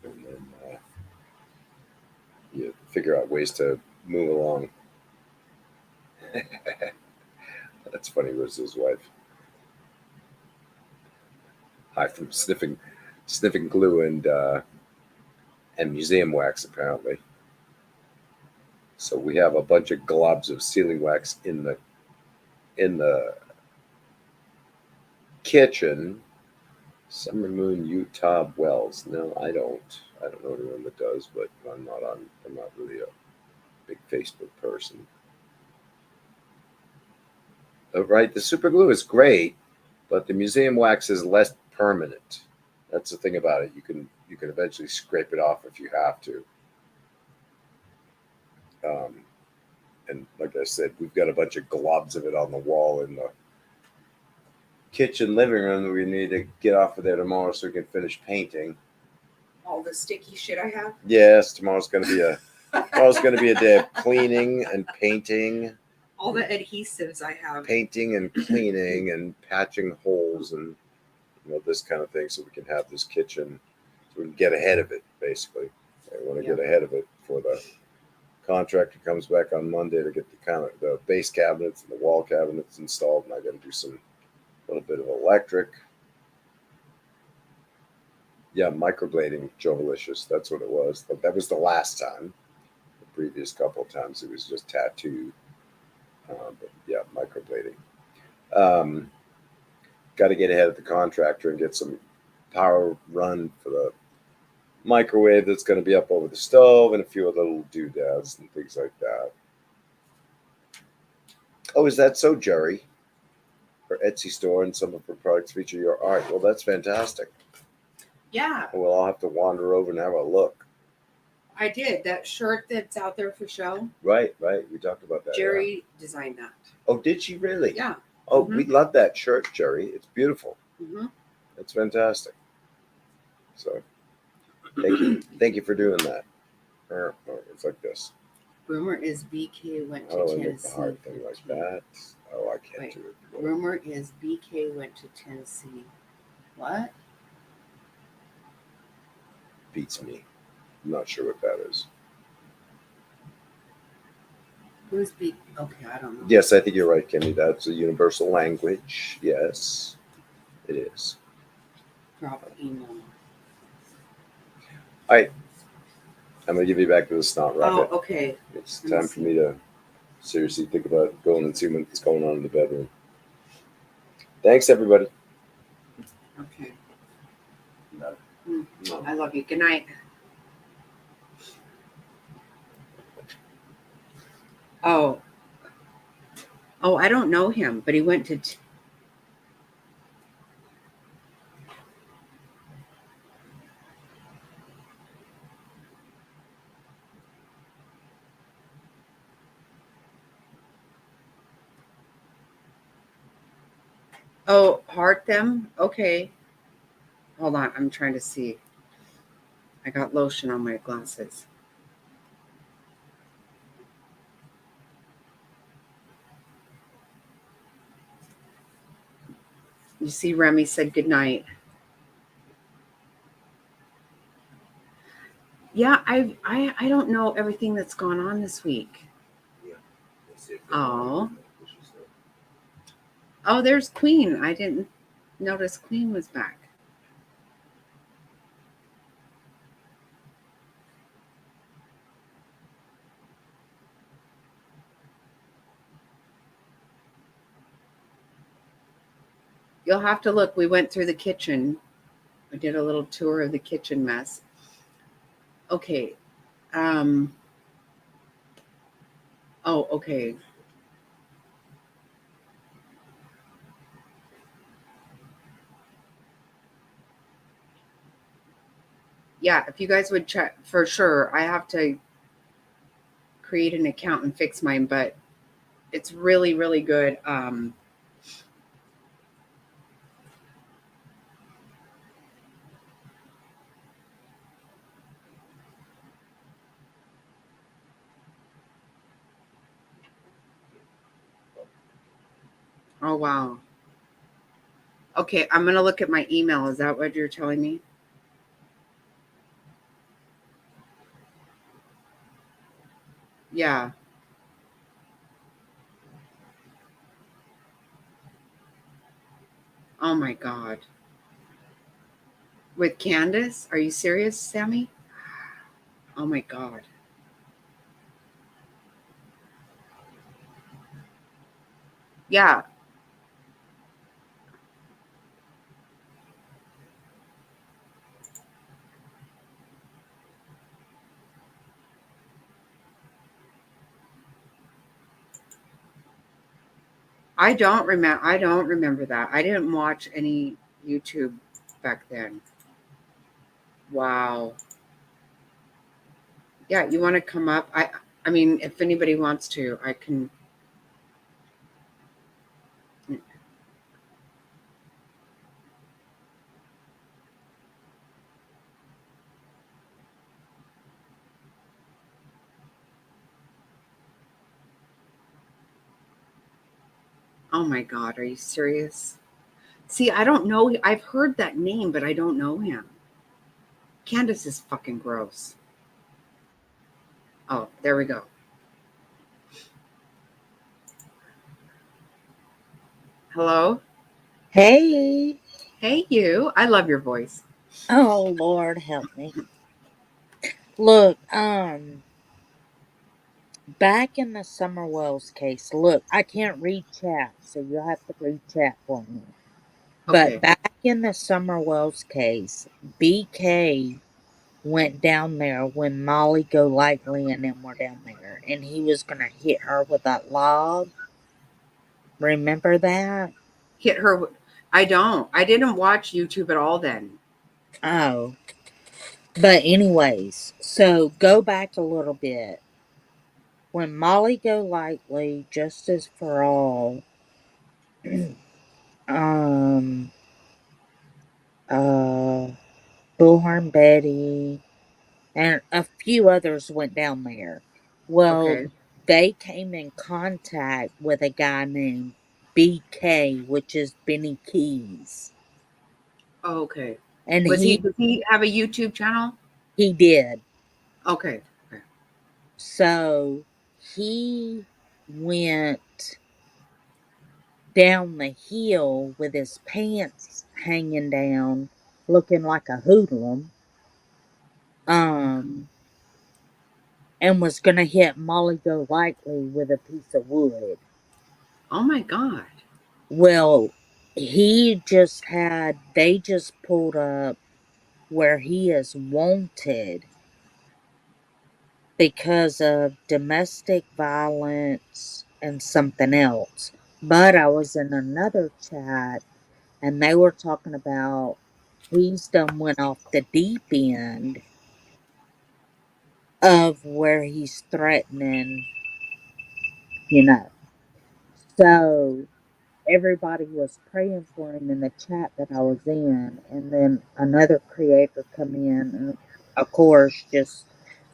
and then you figure out ways to move along. That's funny, was his wife. Hi from sniffing glue and museum wax apparently. So we have a bunch of globs of sealing wax in the kitchen. Summer Moon Utah Wells. No, I don't. I don't know anyone that does, but I'm not really a big Facebook person. Right, the super glue is great, but the museum wax is less permanent. That's the thing about it. You can eventually scrape it off if you have to. Um, and like I said, we've got a bunch of globs of it on the wall in the kitchen living room that we need to get off of there tomorrow so we can finish painting. All the sticky shit I have. Yes, tomorrow's going to be a day of cleaning and painting. All the adhesives I have. Painting and cleaning and patching holes and this kind of thing so we can have this kitchen so we can get ahead of it basically. I want to get ahead of it before the contractor comes back on Monday to get the base cabinets and the wall cabinets installed, and I got to do a little bit of electric. Yeah, microblading, Jovalicious. That's what it was. That was the last time. The previous couple of times it was just tattoo. But yeah, microblading. Got to get ahead of the contractor and get some power run for the microwave that's going to be up over the stove and a few other little doodads and things like that. Oh, is that so, Jerry? Her Etsy store and some of her products feature your art. Well, that's fantastic. Yeah, Well, I'll have to wander over and have a look. I did. That shirt that's out there for show. Right. We talked about that. Jerry designed that. Oh, did she really? Yeah. Oh, we love that shirt, Jerry. It's beautiful. Mm-hmm. It's fantastic. So, thank you for doing that. It's like this. Rumor is BK went to How do I make the Tennessee. hard thing like that? Oh, I can't Wait. do it. Rumor is BK went to Tennessee. What? Beats me. I'm not sure what that is. Who's BK? Okay, I don't know. Yes, I think you're right, Kenny. That's a universal language. Yes, it is. Drop an email. All right. I'm going to give you back to the snot rocket. Oh, okay. It's time for me to seriously think about going and see what's going on in the bedroom. Thanks, everybody. Okay. No. No. I love you. Good night. Oh, I don't know him, but he went to. Oh, heart them? Okay. Hold on. I'm trying to see. I got lotion on my glasses. You see, Remy said goodnight. Yeah, I don't know everything that's gone on this week. Oh. Oh, there's Queen. I didn't notice Queen was back. You'll have to look. We went through the kitchen. I did a little tour of the kitchen mess. Okay. Um. Oh, okay. Yeah, if you guys would check for sure. I have to create an account and fix mine, but it's really, really good. Oh wow. Okay, I'm gonna look at my email. Is that what you're telling me? Yeah. Oh my God. With Candace? Are you serious, Sammy? Oh my God. Yeah. I don't remember that. I didn't watch any YouTube back then. Wow. Yeah, you want to come up? I mean, if anybody wants to, I can. Oh my God, are you serious? See, I don't know. I've heard that name, but I don't know him. Candace is fucking gross. Oh, there we go. Hello? Hey. Hey, you. I love your voice. Oh, Lord help me. Look, back in the Summer Wells case, look, I can't read chat, so you'll have to read chat for me. But Okay. back in the Summer Wells case, BK went down there when Molly Golightly and them were down there, and he was going to hit her with that log. Remember that? Hit her. I don't. I didn't watch YouTube at all then. Oh. But anyways, so go back a little bit. When Molly Golightly, Justice for All, um, uh, Bullhorn Betty, and a few others went down there. Well, Okay. they came in contact with a guy named BK, which is Benny Keys. Oh, okay. And Does he have a YouTube channel? he did. Okay. Okay. So he went down the hill with his pants hanging down, looking like a hoodlum, Mhm. um, and was gonna hit Molly Golightly with a piece of wood. Oh my God. Well, they just pulled up where he is wanted because of domestic violence and something else. But I was in another chat and they were talking about he's done went off the deep end of where he's threatening, you know. So everybody was praying for him in the chat that I was in, and then another creator come in and of course just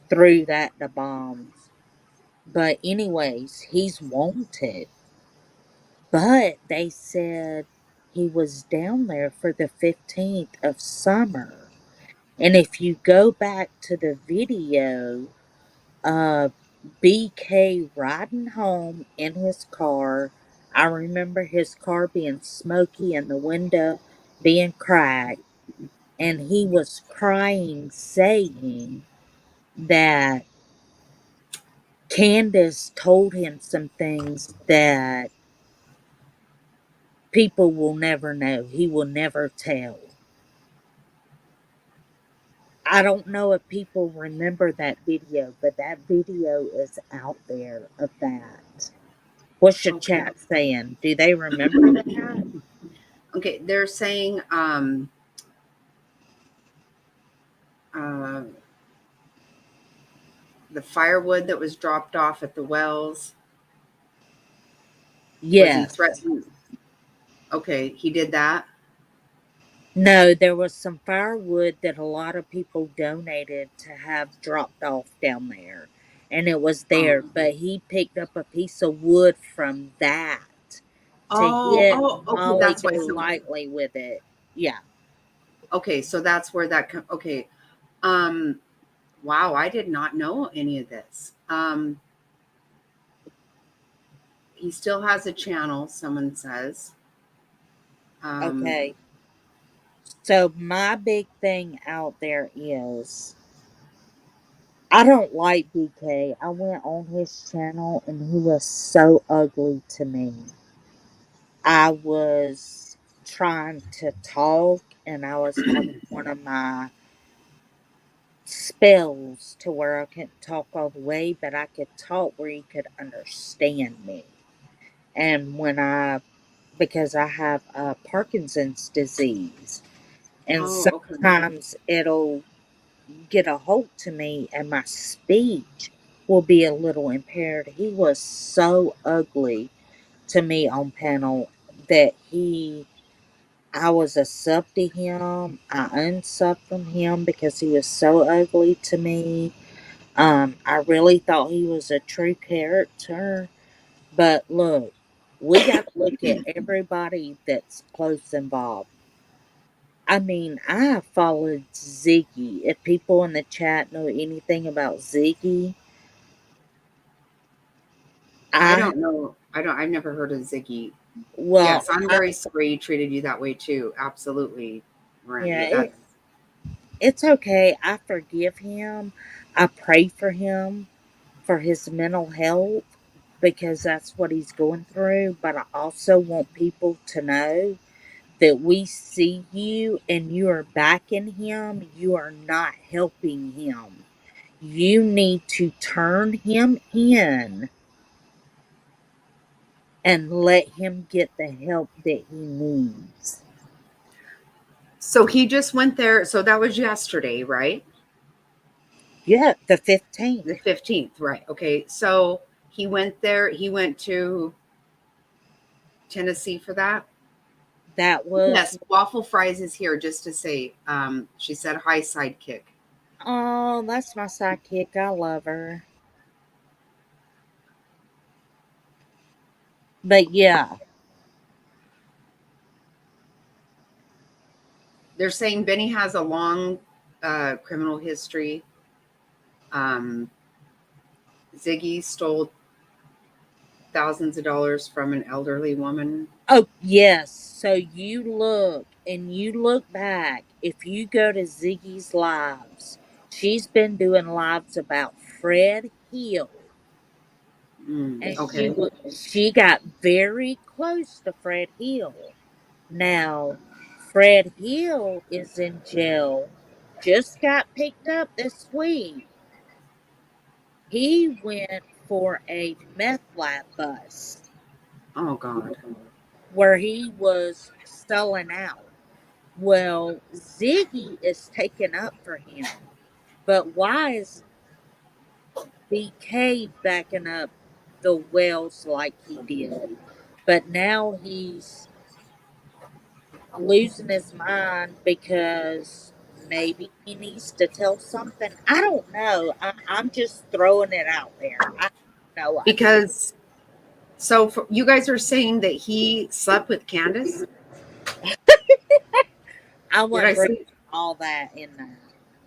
threw that to bombs. But anyways, he's wanted. But they said he was down there for the 15th of summer. And if you go back to the video of BK riding home in his car, I remember his car being smoky and the window being cracked. And he was crying, saying that Candace told him some things that people will never know. He will never tell. I don't know if people remember that video, but that video is out there of that. What's your Okay. chat saying? Do they remember that? Okay, they're saying uh, the firewood that was dropped off at the wells, was he Yes. threatening? Okay, he did that. No, there was some firewood that a lot of people donated to have dropped off down there. And it was there, Oh, but he picked up a piece of wood from that to oh, hit oh. Okay, Molly that's why. Go So, lightly with it. Yeah. okay, so that's where that. Okay, um, wow, I did not know any of this. He still has a channel. Someone says. Um, Okay. So my big thing out there is I don't like BK. I went on his channel and he was so ugly to me. I was trying to talk and I was having one of my spells to where I couldn't talk all the way, but I could talk where he could understand me. And because I have Parkinson's disease, and oh, okay. sometimes it'll get a hold to me and my speech will be a little impaired. He was so ugly to me on panel that I was a sub to him. I unsubbed from him because he was so ugly to me. I really thought he was a true character. But look, we got to look at everybody that's close involved. I mean, I followed Ziggy. If people in the chat know anything about Ziggy, I I don't know. I don't. I've never heard of Ziggy. well, Yes, I'm very sorry he treated you that way too. Absolutely, yeah, Miranda. That's it's okay. I forgive him. I pray for him for his mental health because that's what he's going through. But I also want people to know that we see you and you are backing him. You are not helping him. You need to turn him in and let him get the help that he needs. so he just went there. So that was yesterday, right? Yeah, the 15th. The 15th, right? Okay. So he went there. He went to Tennessee for that. That was, Yes, waffle fries is here just to say. She said hi, sidekick. oh, that's my sidekick. I love her. But yeah, They're saying Benny has a long criminal history. Um, Ziggy stole thousands of dollars from an elderly woman. oh, yes. So you look back. If you go to Ziggy's lives, she's been doing lives about Fred Hill. And Okay. she got very close to Fred Hill. Now, Fred Hill is in jail. Just got picked up this week. He went for a meth lab bust Oh God. where he was selling out. Well, Ziggy is taking up for him. But why is BK backing up the Wells like he did? But now he's losing his mind because maybe he needs to tell something. I don't know. I'm just throwing it out there. I have no idea. Because you guys are saying that he slept with Candace? I Did I wasn't bringing see? all that in there.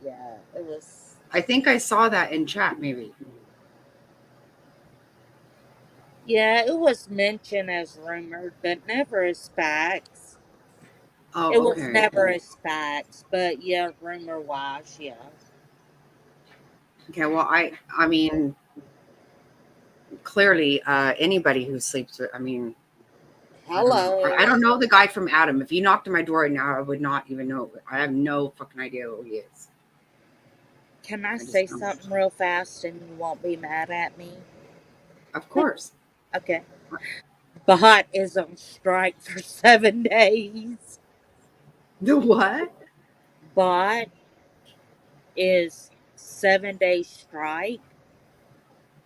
Yeah, it was. I think I saw that in chat. Maybe. Yeah, it was mentioned as rumored, but never as facts. It Oh, was okay. never as facts, but yeah, rumor wise, yeah. Okay. Well, I mean, clearly, anybody who sleeps with, I mean, Hello. I don't know the guy from Adam. If he knocked on my door right now, I would not even know. I have no fucking idea who he is. Can I just say don't. something real fast and you won't be mad at me? Of course. Okay. Bot is on strike for 7 days. The what? Bot is 7 day strike.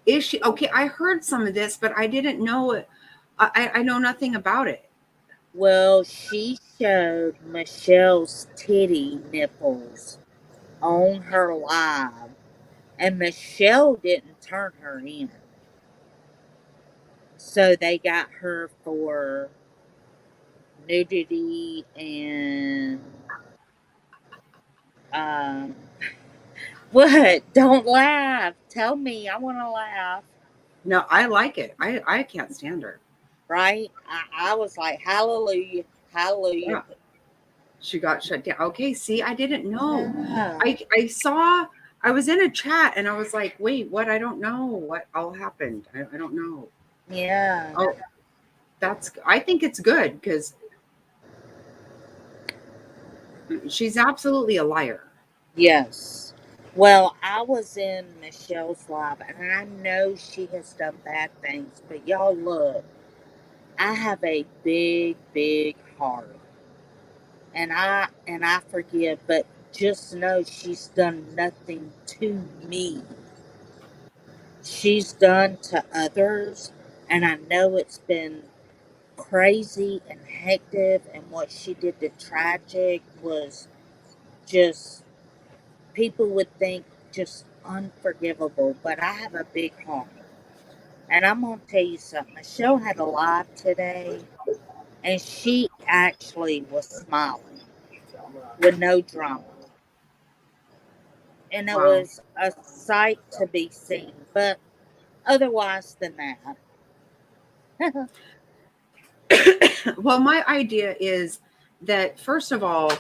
Is she okay? I heard some of this, but I didn't know it. I know nothing about it. Well, she showed Michelle's titty nipples on her live, and Michelle didn't turn her in. So they got her for nudity and um what? Don't laugh. Tell me. I want to laugh. No, I like it. I can't stand her. Right? I was like, hallelujah, hallelujah. Yeah. She got shut down. Okay, see, I didn't know. Yeah. I saw. I was in a chat and I was like, wait, what? I don't know what all happened. I don't know. Yeah. Oh, I think it's good because she's absolutely a liar. Yes. Well, I was in Michelle's live, and I know she has done bad things, but y'all look, I have a big, big heart, and I forgive, but just know she's done nothing to me. She's done to others, and I know it's been crazy and hectic, and what she did to Tragic was just, people would think, just unforgivable, but I have a big heart. And I'm going to tell you something. Michelle had a live today, and she actually was smiling with no drama. And it Wow. was a sight to be seen. But otherwise than that, Well, my idea is that first of all,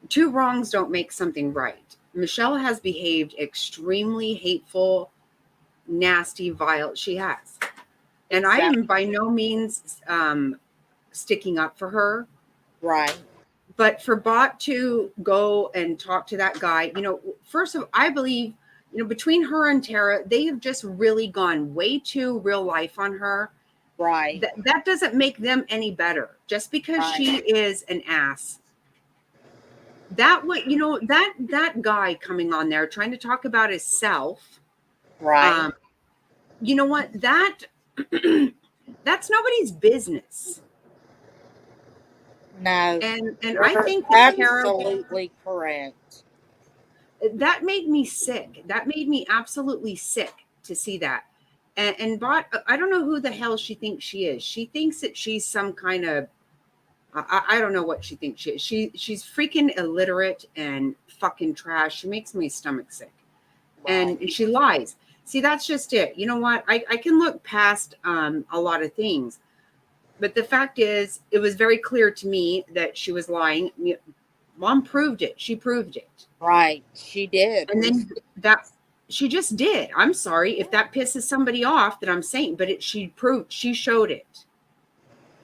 two wrongs don't make something right. Michelle has behaved extremely hateful, nasty, vile. She has. And I am exactly by no means sticking up for her. right. But for Bot to go and talk to that guy, first of all, I believe, between her and Tara, they have just really gone way too real life on her. Right. That doesn't make them any better. Just because she Right. is an ass. That what that guy coming on there trying to talk about himself. Right. You know what? That's nobody's business. No, And I you're think that Tara, absolutely correct. that made me sick. That made me absolutely sick to see that. And Bot, I don't know who the hell she thinks she is. She thinks that she's some kind of, I don't know what she thinks she is. She's freaking illiterate and fucking trash. She makes my stomach sick. Right. And she lies. See, that's just it. You know what? I can look past a lot of things. But the fact is, it was very clear to me that she was lying. Mom proved it. She proved it. Right. She did. And then that she just did. I'm sorry if that pisses somebody off that I'm saying, but she showed it.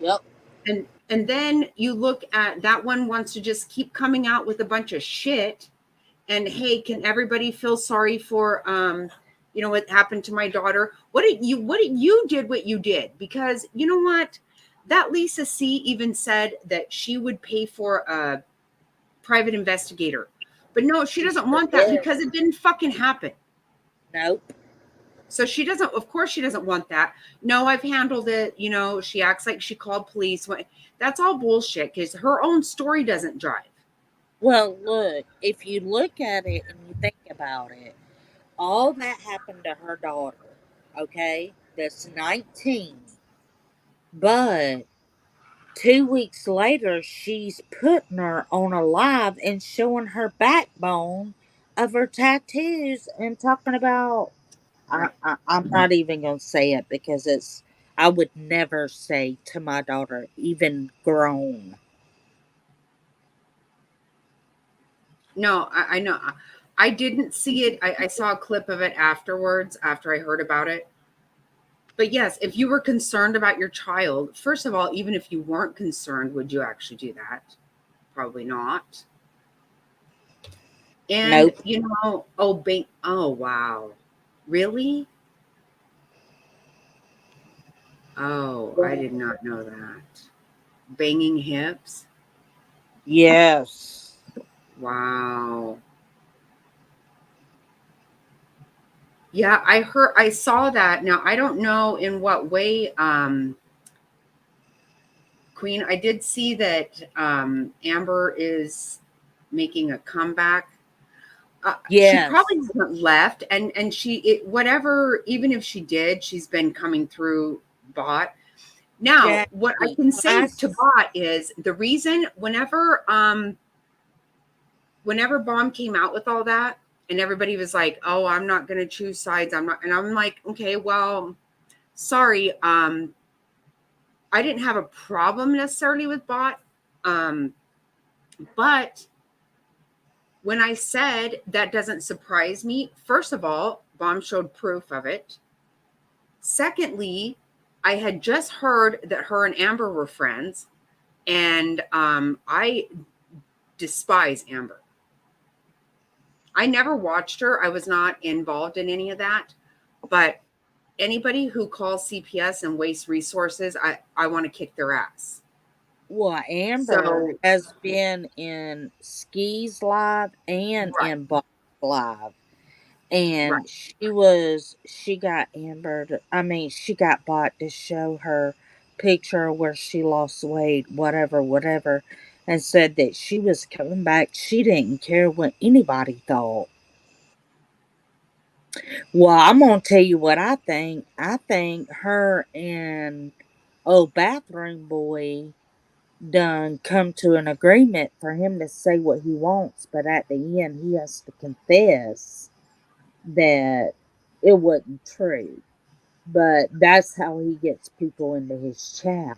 Yep. And then you look at that one wants to just keep coming out with a bunch of shit. And hey, can everybody feel sorry for what happened to my daughter? What you did what you did? Because you know what? That Lisa C even said that she would pay for a private investigator. But no, she doesn't want that Did. because it didn't fucking happen. Nope. So she doesn't, of course, she doesn't want that. No, I've handled it. She acts like she called police. That's all bullshit because her own story doesn't drive. Well, look, if you look at it and you think about it, all that happened to her daughter, okay, that's 19. But 2 weeks later, she's putting her on a live and showing her backbone of her tattoos and talking about. I'm not even going to say it because I would never say to my daughter, even grown. No, I know. I didn't see it. I saw a clip of it afterwards, after I heard about it. But yes, if you were concerned about your child, first of all, even if you weren't concerned, would you actually do that? Probably not. And Nope. oh wow. Really? Oh, I did not know that. Banging hips? Yes. Wow. Yeah, I saw that. Now, I don't know in what way, Queen, I did see that Amber is making a comeback. She Yes. probably hasn't left, and whatever, even if she did, she's been coming through bot. Now, what I Jackie, can say to bot is the reason whenever Bomb came out with all that, and everybody was like, "Oh, I'm not going to choose sides. I'm not," and I'm like, "Okay, well, sorry. I didn't have a problem necessarily with bot, um, but when I said that doesn't surprise me, first of all, Bomb showed proof of it. Secondly, I had just heard that her and Amber were friends, and I despise Amber. I never watched her. I was not involved in any of that. But anybody who calls CPS and wastes resources, I want to kick their ass. well, Amber So, has been in Ski's live and right, in Bob's live. right. And she got Amber she got Bot to show her picture where she lost weight, whatever, and said that she was coming back. She didn't care what anybody thought. Well, I'm gonna tell you what I think. I think her and old bathroom boy done come to an agreement for him to say what he wants, but at the end he has to confess that it wasn't true. But that's how he gets people into his chat.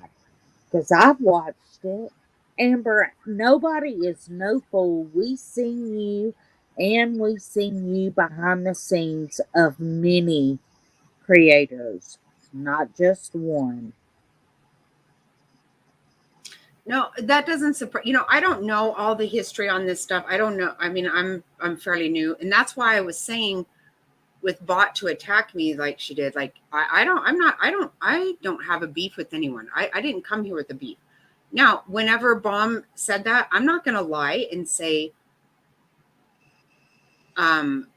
Because I've watched it. Amber, nobody is no fool. We seen you and we seen you behind the scenes of many creators, not just one. No, that doesn't surprise. I don't know all the history on this stuff. I don't know. I mean, I'm fairly new, and that's why I was saying with bot to attack me like she did. Like I don't have a beef with anyone. I didn't come here with a beef. Now, whenever Bomb said that, I'm not going to lie and say um,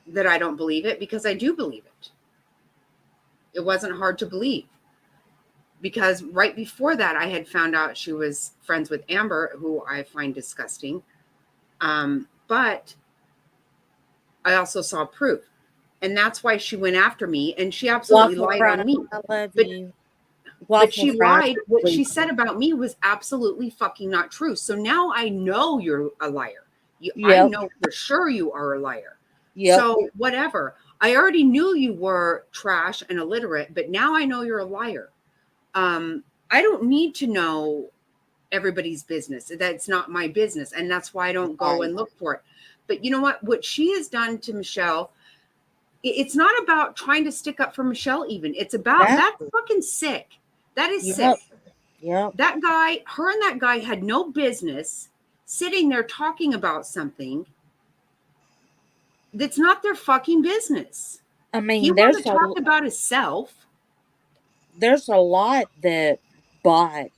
that I don't believe it, because I do believe it. It wasn't hard to believe, because right before that, I had found out she was friends with Amber, who I find disgusting. But I also saw proof. And that's why she went after me, and she absolutely Waffle lied on Fry, me. I love But you. but Waffle she Fry, lied. What she please. said about me was absolutely fucking not true. So now I know you're a liar. I Yep, know for sure you are a liar. yep. So whatever. I already knew you were trash and illiterate, but now I know you're a liar. I don't need to know everybody's business. That's not my business, and that's why I don't go Right. and look for it. But you know what? What she has done to Michelle, it's not about trying to stick up for Michelle even. It's about, That, that's fucking sick. That is yep, sick. yep. That guy, her and that guy had no business sitting there talking about something that's not their fucking business. I He mean, wanted to talk about himself. there's a lot that Bot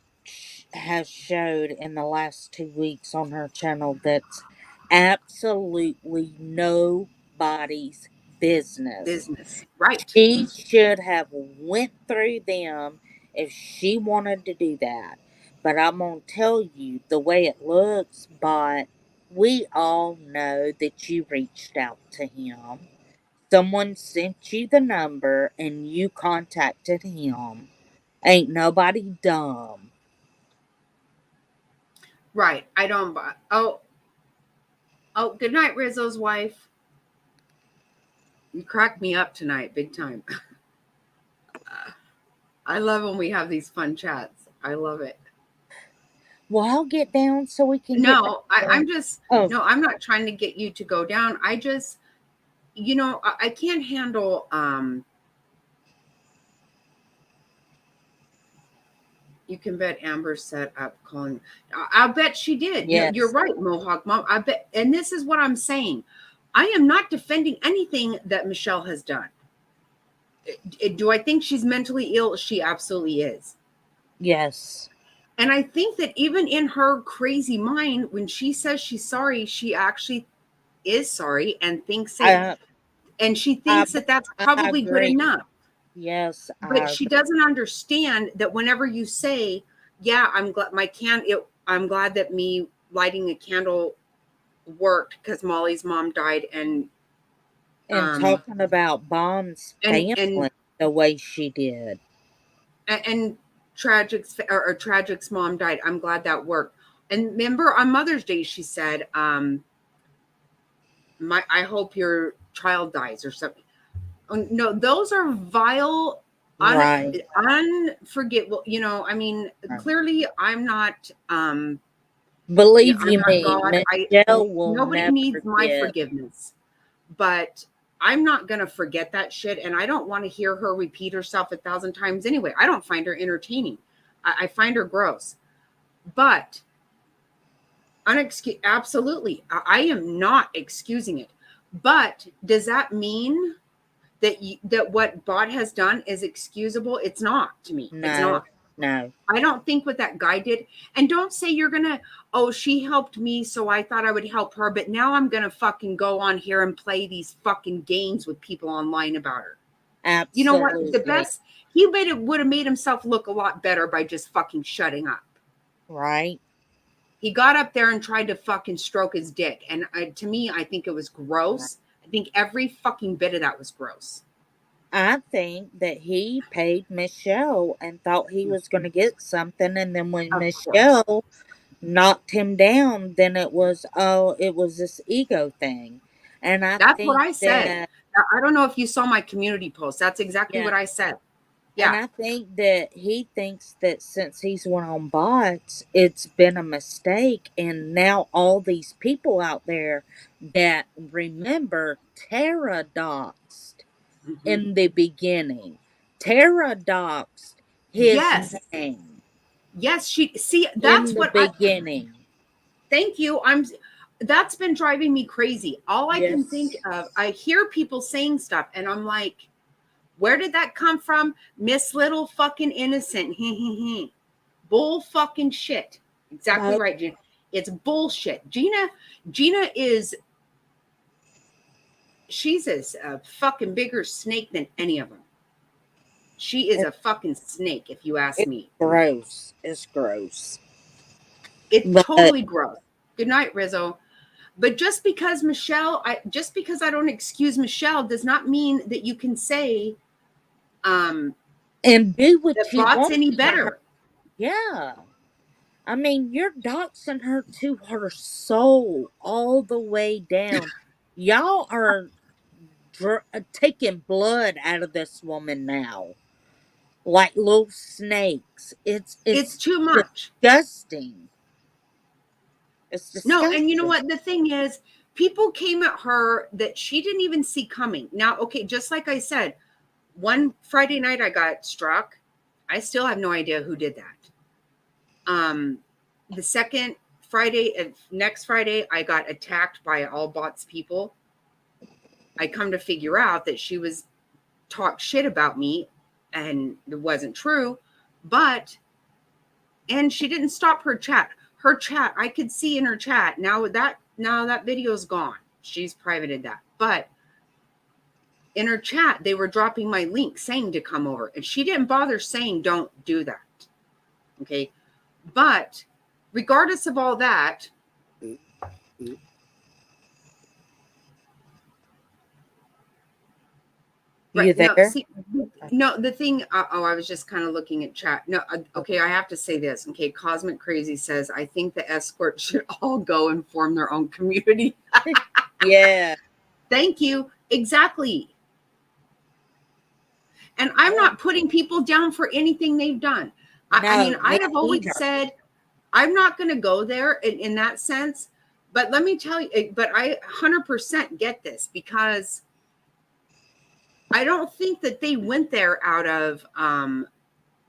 has showed in the last 2 weeks on her channel that's absolutely nobody's business. Business. Right. She should have went through them if she wanted to do that. But I'm gonna tell you the way it looks, Bot. We all know that you reached out to him. Someone sent you the number and you contacted him. Ain't nobody dumb. Right. I don't buy. Oh, good night, Rizzo's wife. You cracked me up tonight, big time. I love when we have these fun chats. I love it. Well, I'll get down so we can get back No, I'm on. just, Oh, no, I'm not trying to get you to go down. I just, I can't handle You can bet Amber set up calling. I'll bet she did. Yes. You're right, Mohawk Mom. I bet, and this is what I'm saying. I am not defending anything that Michelle has done. Do I think she's mentally ill? She absolutely is. Yes. And I think that even in her crazy mind, when she says she's sorry, she actually is sorry and thinks it, and she thinks that that's probably good agree. enough. Yes. But she doesn't understand that whenever you say, "Yeah, I'm glad I'm glad that me lighting a candle worked because Molly's mom died," and talking about Bond's family and the way she did. and Tragic's or Tragic's mom died. I'm glad that worked. And remember on Mother's Day, she said, I hope your child dies or something. Oh, no, those are vile, Right. unforgivable. I mean, clearly I'm not, Believe I'm you not me, God. Michelle will Nobody never needs my forget. forgiveness, but I'm not going to forget that shit. And I don't want to hear her repeat herself 1,000 times anyway. I don't find her entertaining. I find her gross, but absolutely. I am not excusing it. But does that mean that what Bot has done is excusable? It's not to me. It's not. No. I don't think what that guy did. And don't say you're going to, oh, she helped me, so I thought I would help her. But now I'm going to fucking go on here and play these fucking games with people online about her. Absolutely. You know what? The best, he would have made himself look a lot better by just fucking shutting up. Right. He got up there and tried to fucking stroke his dick. And to me, I think it was gross. I think every fucking bit of that was gross. I think that he paid Michelle and thought he was going to get something. And then when Michelle knocked him down, then it was this ego thing. And that's what I said. I don't know if you saw my community post. That's exactly what I said. Yeah. And I think that he thinks that since he's went on bots, it's been a mistake. And now all these people out there that remember Tara doxed in the beginning. Tara doxed his name. Yes, that's in what the beginning. Thank you. That's been driving me crazy. All I can think of, I hear people saying stuff and I'm like, where did that come from? Miss Little fucking innocent. Bull fucking shit. Exactly right, Gina. It's bullshit. Gina is, she's a fucking bigger snake than any of them. She is a fucking snake, if you ask me. Gross. It's gross. It's totally gross. Good night, Rizzo. But just because I don't excuse Michelle does not mean that you can say and do what you want any better. Yeah. I mean, you're doxing her to her soul all the way down. Y'all are taking blood out of this woman now. Like little snakes. It's too much. Disgusting. It's disgusting. No, and you know what? The thing is, people came at her that she didn't even see coming. Now, okay, just like I said, one Friday night I got struck. I still have no idea who did that. The second Friday, next Friday, I got attacked by all bots people. I come to figure out that she was talk shit about me and it wasn't true, and she didn't stop her chat. Her chat, I could see in her chat. Now that video's gone. She's privated that. But in her chat, they were dropping my link saying to come over. And she didn't bother saying don't do that. Okay. But regardless of all that, you there? No, the thing, I was just kind of looking at chat. No, okay, I have to say this. Okay, Cosmic Crazy says, I think the escorts should all go and form their own community. Yeah. Thank you. Exactly. And I'm not putting people down for anything they've done. I mean, I have always said, I'm not going to go there in that sense. But let me tell you, but I 100% get this because I don't think that they went there out of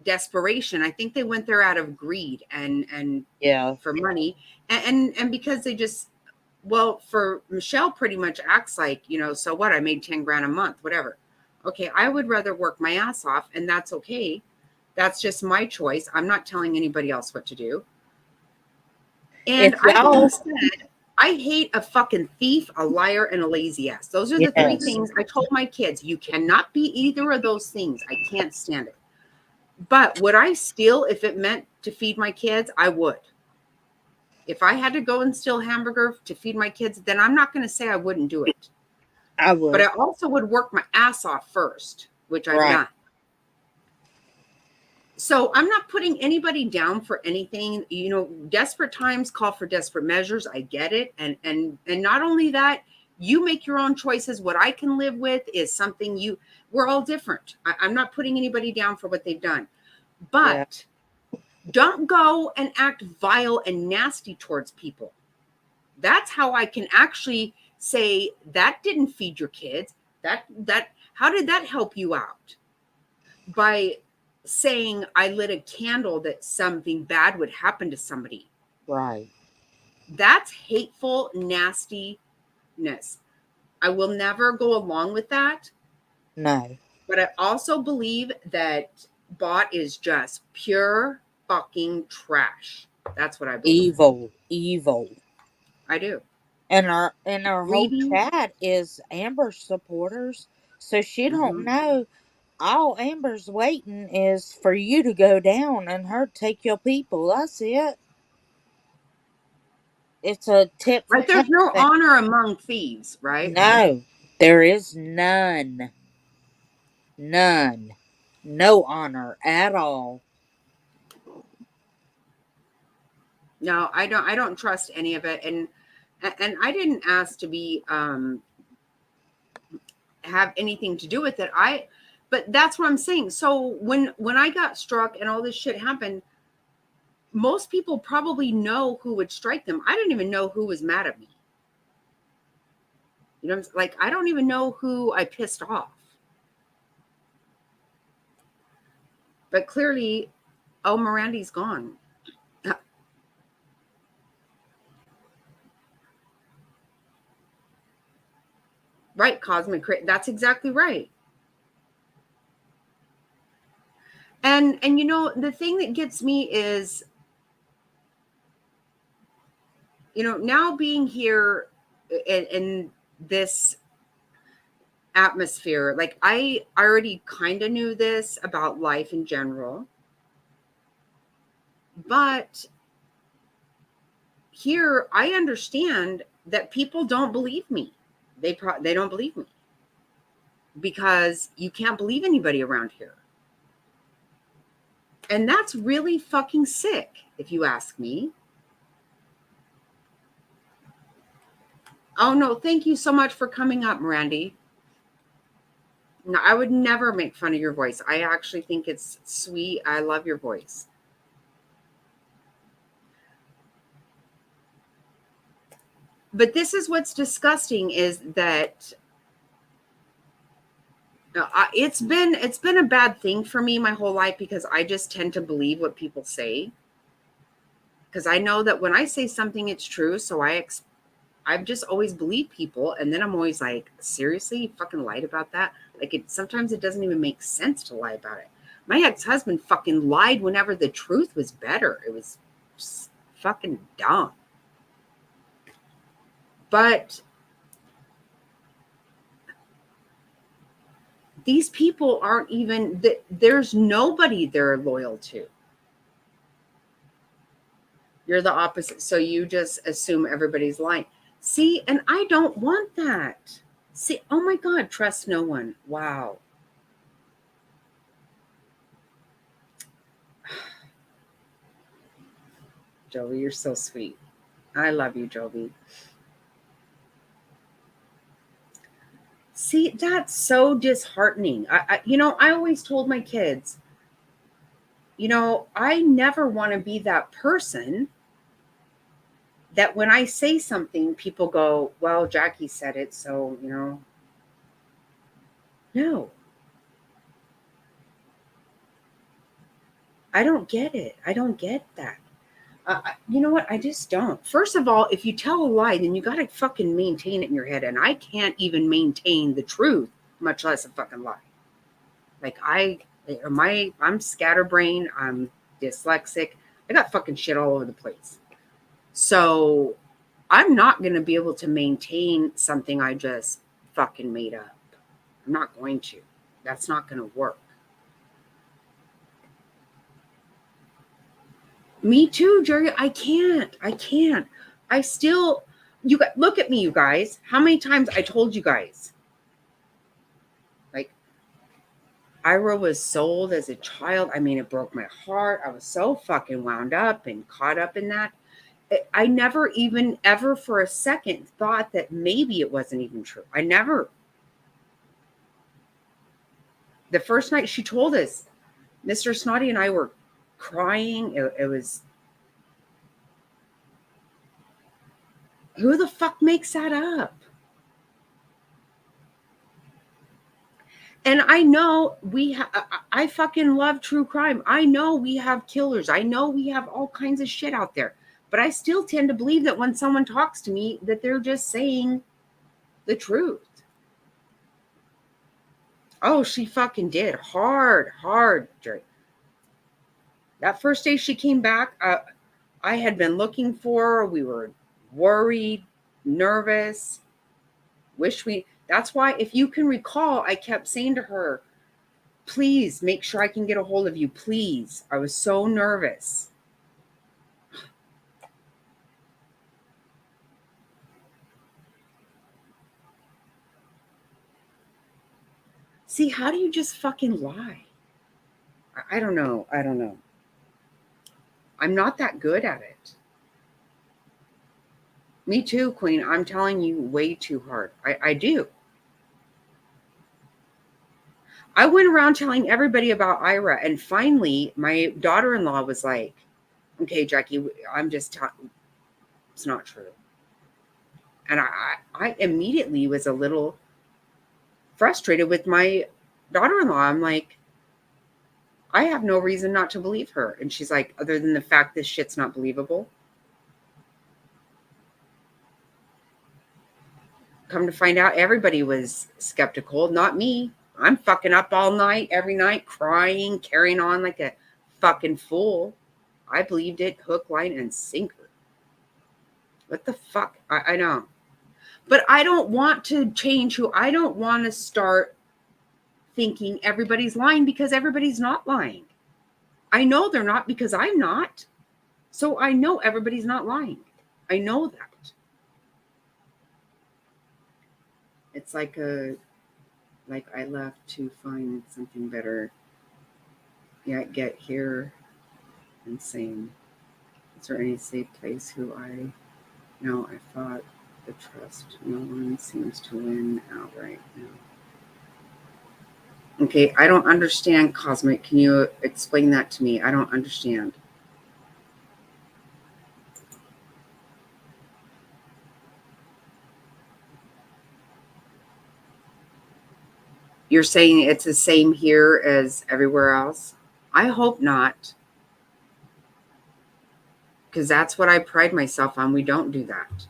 desperation. I think they went there out of greed and Yeah. for money, and because they just, well, for Michelle pretty much acts like, so what, I made 10 grand a month, whatever. Okay, I would rather work my ass off, and that's okay. That's just my choice. I'm not telling anybody else what to do. And If I've y'all, always said, I hate a fucking thief, a liar, and a lazy ass. Those are the three yes, things I told my kids. You cannot be either of those things. I can't stand it. But would I steal if it meant to feed my kids? I would. If I had to go and steal hamburger to feed my kids, then I'm not going to say I wouldn't do it. I But would. I also would work my ass off first, which I've Right. done. So I'm not putting anybody down for anything. Desperate times call for desperate measures. I get it. And not only that, you make your own choices. What I can live with is something we're all different. I'm not putting anybody down for what they've done. But don't go and act vile and nasty towards people. That's how I can actually say that didn't feed your kids. How did that help you out? By saying I lit a candle that something bad would happen to somebody. Right. That's hateful nastiness. I will never go along with that. No. But I also believe that bot is just pure fucking trash. That's what I believe. Evil. I do. And our whole Greedy. chat is Amber's supporters, so she don't Mhm. know. All Amber's waiting is for you to go down and her take your people. That's it. It's a tip for Right. There's tat no thing. honor among thieves, right? No, there is none. None. No honor at all. No, I don't trust any of it. And I didn't ask to be have anything to do with it. But that's what I'm saying. So when I got struck and all this shit happened, most people probably know who would strike them. I didn't even know who was mad at me. Like, I don't even know who I pissed off. But clearly, oh, Mirandy's gone. Right, Cosmic. That's exactly right. And the thing that gets me is, now being here in this atmosphere, like I already kind of knew this about life in general, but here I understand that people don't believe me. They don't believe me because you can't believe anybody around here. And that's really fucking sick, if you ask me. Oh no, thank you so much for coming up, Mirandy. No, I would never make fun of your voice. I actually think it's sweet. I love your voice. But this is what's disgusting is that it's been a bad thing for me my whole life because I just tend to believe what people say. Because I know that when I say something, it's true. So I've just always believed people, and then I'm always like, seriously, you fucking lied about that? Like, sometimes it doesn't even make sense to lie about it. My ex-husband fucking lied whenever the truth was better. It was just fucking dumb. But these people aren't even, there's nobody they're loyal to. You're the opposite. So you just assume everybody's lying. See, and I don't want that. See, oh my God, trust no one. Wow. Joey, you're so sweet. I love you, Jovi. See, that's so disheartening. I always told my kids, I never want to be that person that when I say something, people go, well, Jackie said it, so, no. I don't get it. I don't get that. You know what? I just don't. First of all, if you tell a lie, then you got to fucking maintain it in your head. And I can't even maintain the truth, much less a fucking lie. Like I'm scatterbrained. I'm dyslexic. I got fucking shit all over the place. So I'm not going to be able to maintain something I just fucking made up. I'm not going to. That's not going to work. Me too, Jerry. I can't. I still, look at me, you guys. How many times I told you guys? Like, Ira was sold as a child. I mean, it broke my heart. I was so fucking wound up and caught up in that. I never even ever for a second thought that maybe it wasn't even true. I never. The first night she told us, Mr. Snotty and I were crying. It was, who the fuck makes that up? And I know I fucking love true crime. I know we have killers. I know we have all kinds of shit out there. But I still tend to believe that when someone talks to me, that they're just saying the truth. Oh, she fucking did. Hard, Jerry. That first day she came back, I had been looking for her. We were worried, nervous. That's why, if you can recall, I kept saying to her, please make sure I can get a hold of you. Please. I was so nervous. See, how do you just fucking lie? I don't know. I'm not that good at it. Me too, Queen. I'm telling you way too hard. I do. I went around telling everybody about Ira, and finally my daughter-in-law was like, okay, Jackie, I'm just telling, it's not true. And I immediately was a little frustrated with my daughter-in-law. I'm like, I have no reason not to believe her. And she's like, other than the fact this shit's not believable. Come to find out, everybody was skeptical, not me. I'm fucking up all night, every night, crying, carrying on like a fucking fool. I believed it, hook, line, and sinker. What the fuck? I know. But I don't want to change I don't want to start thinking everybody's lying, because everybody's not lying. I know they're not, because I'm not. So I know everybody's not lying. I know that. It's like I left to find something better, yet get here and same. Is there any safe place who I know? I thought the trust. No one seems to win outright now. Okay, I don't understand, Cosmic. Can you explain that to me? I don't understand. You're saying it's the same here as everywhere else? I hope not. Because that's what I pride myself on. We don't do that.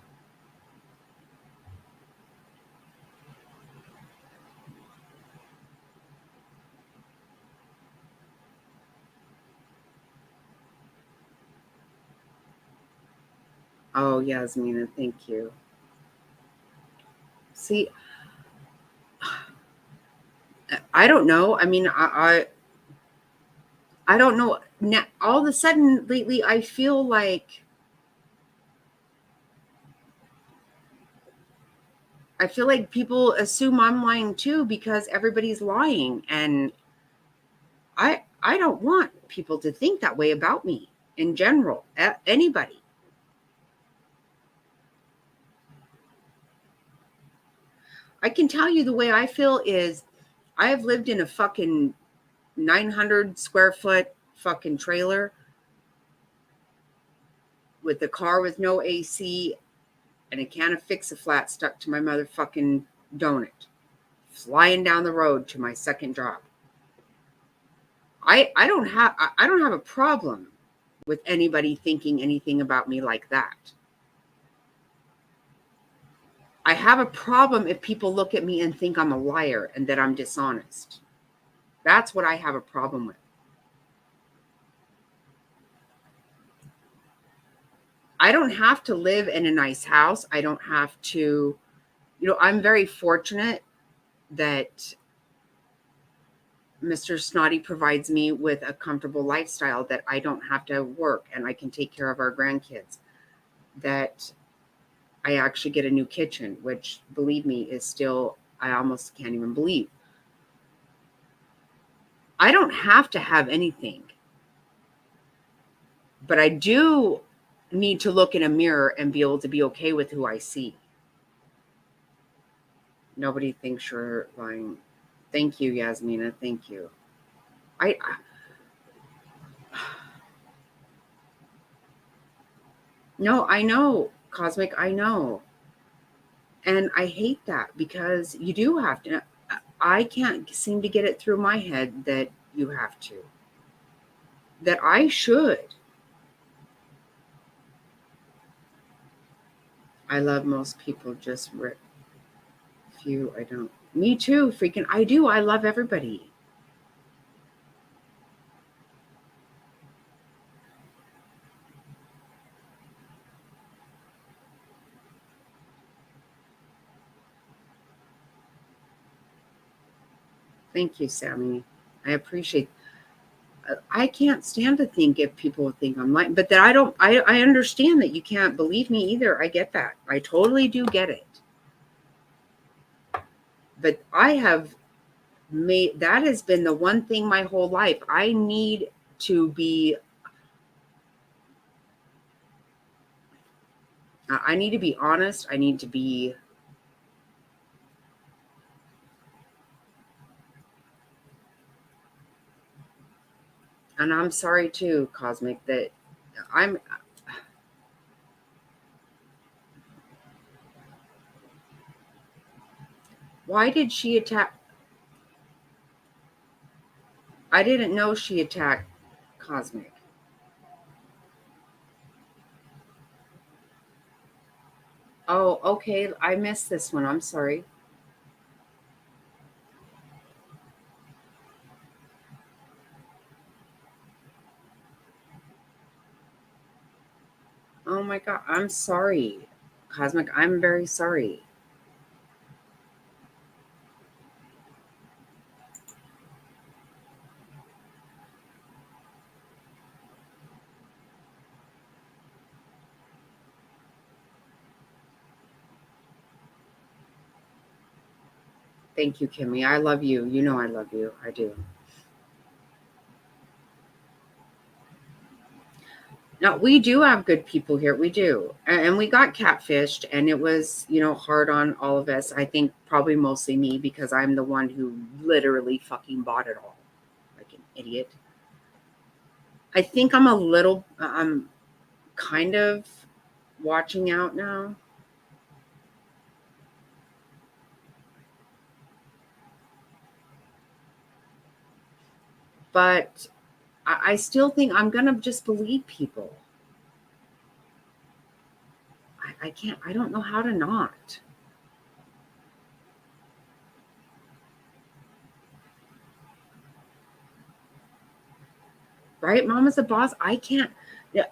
Oh, Yasmina, thank you. See, I don't know. I mean, I don't know. Now, all of a sudden lately, I feel like people assume I'm lying too, because everybody's lying, and I don't want people to think that way about me in general. Anybody. I can tell you the way I feel is, I have lived in a fucking 900 square foot fucking trailer with a car with no AC and a can of Fix-A-Flat stuck to my motherfucking donut, flying down the road to my second job. I don't have a problem with anybody thinking anything about me like that. I have a problem if people look at me and think I'm a liar and that I'm dishonest. That's what I have a problem with. I don't have to live in a nice house. I don't have to, I'm very fortunate that Mr. Snotty provides me with a comfortable lifestyle, that I don't have to work and I can take care of our grandkids, that I actually get a new kitchen, which, believe me, is still, I almost can't even believe. I don't have to have anything, but I do need to look in a mirror and be able to be okay with who I see. Nobody thinks you're lying. Thank you, Yasmina. Thank you. No, I know, Cosmic, I know. And I hate that, because you do have to. I can't seem to get it through my head that you have to. That I should. I love most people, just few I don't. Me too, freaking. I do. I love everybody. Thank you, Sammy. I appreciate. I can't stand to think if people think I'm lying, but that I don't. I understand that you can't believe me either. I get that. I totally do get it. But I have made, that has been the one thing my whole life. I need to be. I need to be honest. I need to be. And I'm sorry too, Cosmic, that I'm. Why did she attack? I didn't know she attacked Cosmic. Oh, okay. I missed this one. I'm sorry. Oh my God. I'm sorry, Cosmic. I'm very sorry. Thank you, Kimmy. I love you. You know I love you. I do. Now, we do have good people here. We do. And we got catfished, and it was, hard on all of us. I think probably mostly me, because I'm the one who literally fucking bought it all. Like an idiot. I think I'm kind of watching out now. But I still think I'm going to just believe people. I can't, I don't know how to not. Right? Mama's the boss. I can't.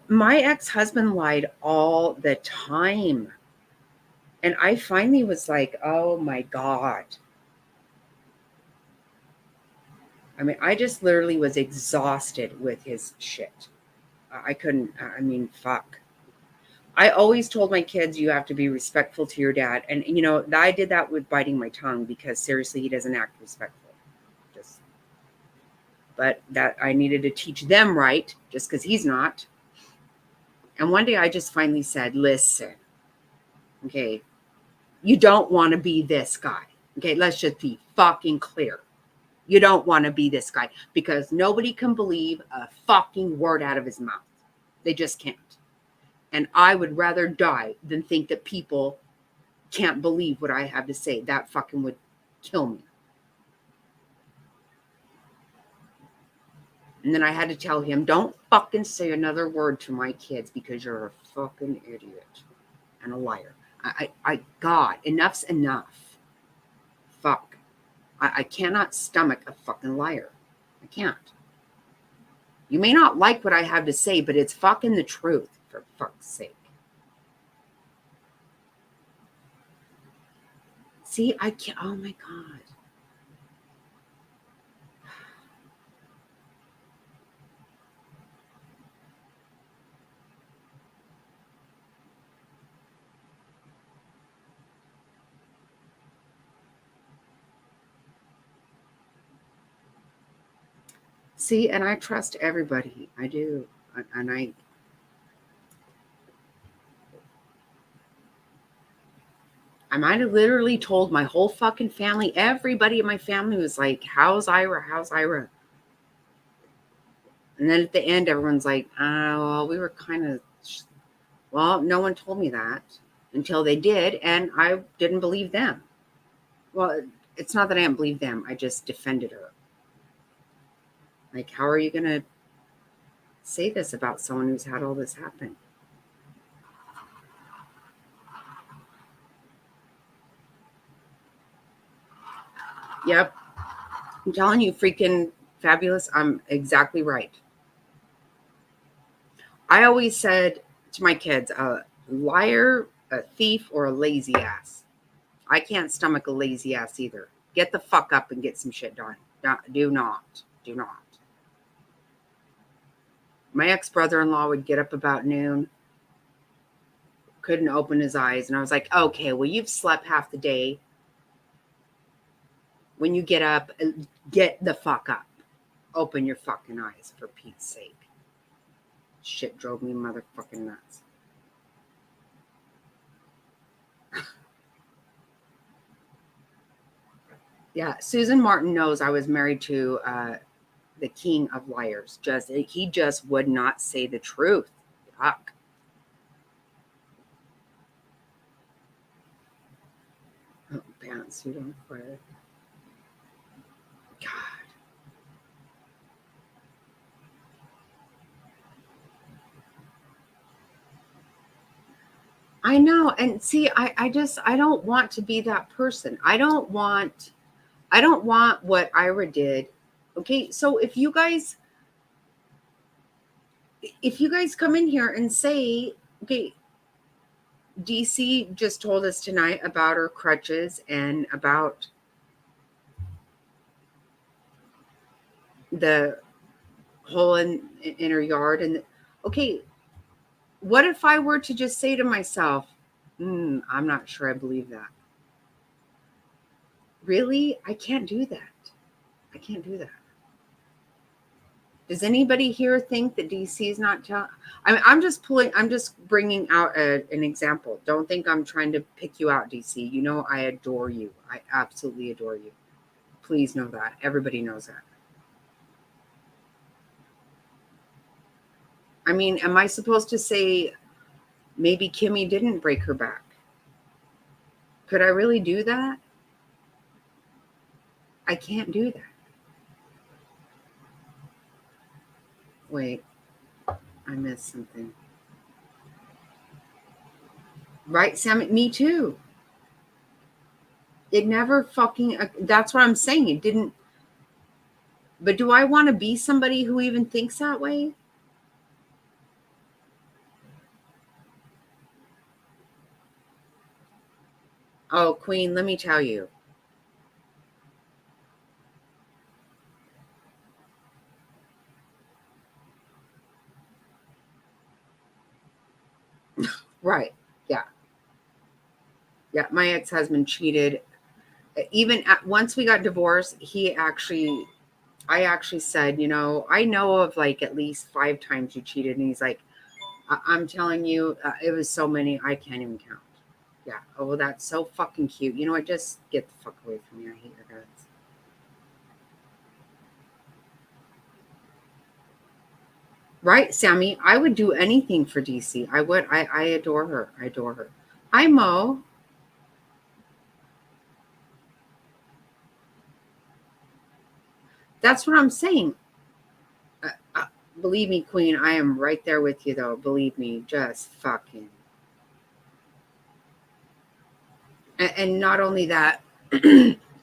My ex-husband lied all the time. And I finally was like, oh my God. I mean, I just literally was exhausted with his shit. I couldn't, fuck. I always told my kids, you have to be respectful to your dad. And, I did that with biting my tongue, because seriously, he doesn't act respectful. But that I needed to teach them right, just because he's not. And one day I just finally said, listen, okay, you don't want to be this guy. Okay, let's just be fucking clear. You don't want to be this guy, because nobody can believe a fucking word out of his mouth. They just can't. And I would rather die than think that people can't believe what I have to say. That fucking would kill me. And then I had to tell him, don't fucking say another word to my kids because you're a fucking idiot and a liar. God, enough's enough. Fuck. I cannot stomach a fucking liar. I can't. You may not like what I have to say, but it's fucking the truth, for fuck's sake. See, I can't. Oh my God. See, and I trust everybody. I do. And I might have literally told my whole fucking family, everybody in my family was like, how's Ira? How's Ira? And then at the end, everyone's like, well, we were kind of, well, no one told me that until they did. And I didn't believe them. Well, it's not that I didn't believe them. I just defended her. Like, how are you going to say this about someone who's had all this happen? Yep. I'm telling you, freaking fabulous. I'm exactly right. I always said to my kids, a liar, a thief, or a lazy ass. I can't stomach a lazy ass either. Get the fuck up and get some shit done. Do not. My ex-brother-in-law would get up about noon, couldn't open his eyes. And I was like, okay, well, you've slept half the day. When you get up, get the fuck up. Open your fucking eyes, for Pete's sake. Shit drove me motherfucking nuts. Yeah, Susan Martin knows I was married to the king of liars. He just would not say the truth. Fuck. Oh, pantsuit on fire. God. I know. And see, I don't want to be that person. I don't want what Ira did. Okay, so if you guys come in here and say, okay, DC just told us tonight about her crutches and about the hole in her yard. And okay, what if I were to just say to myself, I'm not sure I believe that. Really? I can't do that. I can't do that. Does anybody here think that DC is not telling? I'm just bringing out an example. Don't think I'm trying to pick you out, DC. You know, I adore you. I absolutely adore you. Please know that. Everybody knows that. I mean, am I supposed to say maybe Kimmy didn't break her back? Could I really do that? I can't do that. Wait, I missed something. Right, Sam? Me too. It never fucking, that's what I'm saying. It didn't, but do I want to be somebody who even thinks that way? Oh, Queen, let me tell you. Right. Yeah. Yeah. My ex-husband cheated. Even once we got divorced, I actually said, you know, I know of like at least 5 times you cheated. And he's like, I'm telling you, it was so many, I can't even count. Yeah. Oh, that's so fucking cute. You know what? Just get the fuck away from me. I hate your guts. Right, Sammy? I would do anything for DC. I would. I adore her. I adore her. Hi, Mo. That's what I'm saying. believe me, Queen, I am right there with you, though. Believe me, just fucking. And not only that,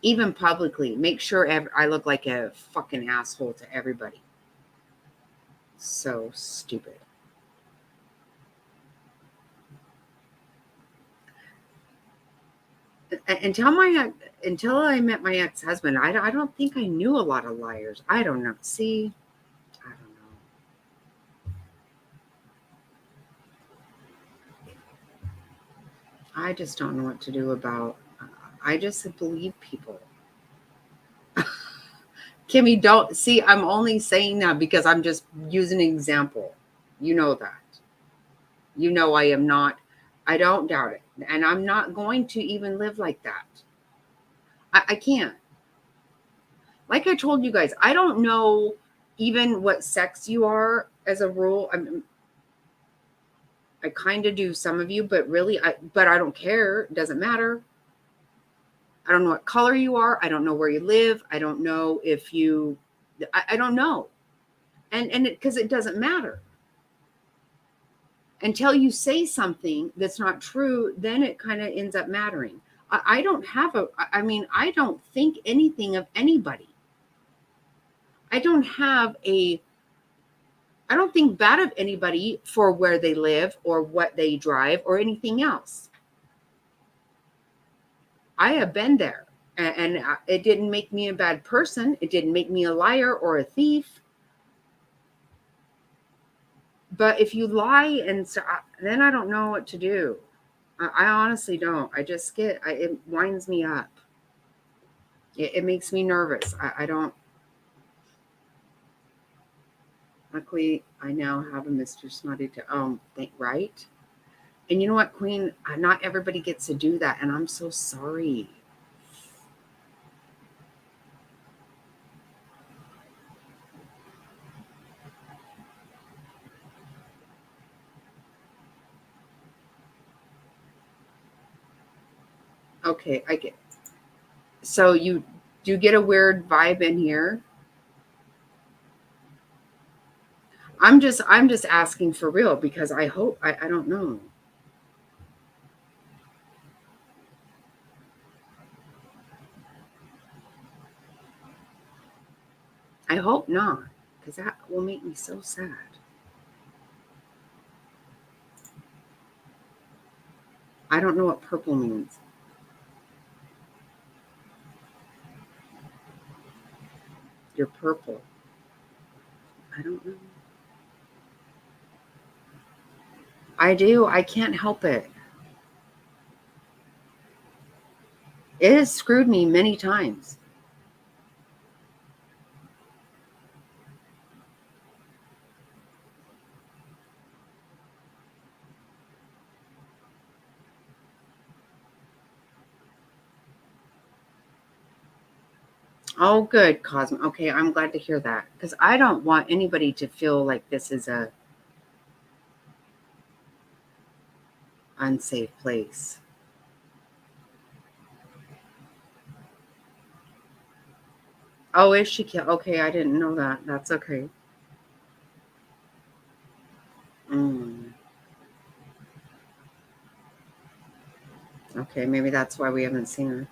even publicly, make sure I look like a fucking asshole to everybody. So stupid. Until I met my ex-husband, I don't think I knew a lot of liars. I don't know. See, I don't know. I just don't know what to do about. I just believe people. Kimmy, don't see. I'm only saying that because I'm just using an example. You know that. You know I am not. I don't doubt it, and I'm not going to even live like that. I can't. Like I told you guys, I don't know even what sex you are as a rule. I kind of do, some of you, but really, but I don't care. It doesn't matter. I don't know what color you are. I don't know where you live. I don't know if you. I don't know, and because it doesn't matter until you say something that's not true. Then it kind of ends up mattering. I don't have a. I mean, I don't think anything of anybody. I don't think bad of anybody for where they live or what they drive or anything else. I have been there, and it didn't make me a bad person. It didn't make me a liar or a thief. But if you lie, then I don't know what to do. I honestly don't. I just it winds me up. It makes me nervous. I don't. Luckily, I now have a Mr. Snotty to think, right? And you know what, Queen? Not everybody gets to do that, and I'm so sorry. Okay, I get. So you do get a weird vibe in here. I'm just asking for real because I hope I don't know. I hope not, because that will make me so sad. I don't know what purple means. You're purple. I don't know. I do. I can't help it. It has screwed me many times. Oh, good, Cosmo. Okay, I'm glad to hear that because I don't want anybody to feel like this is a unsafe place. Oh, is she killed? Okay, I didn't know that. That's okay. Okay, maybe that's why we haven't seen her.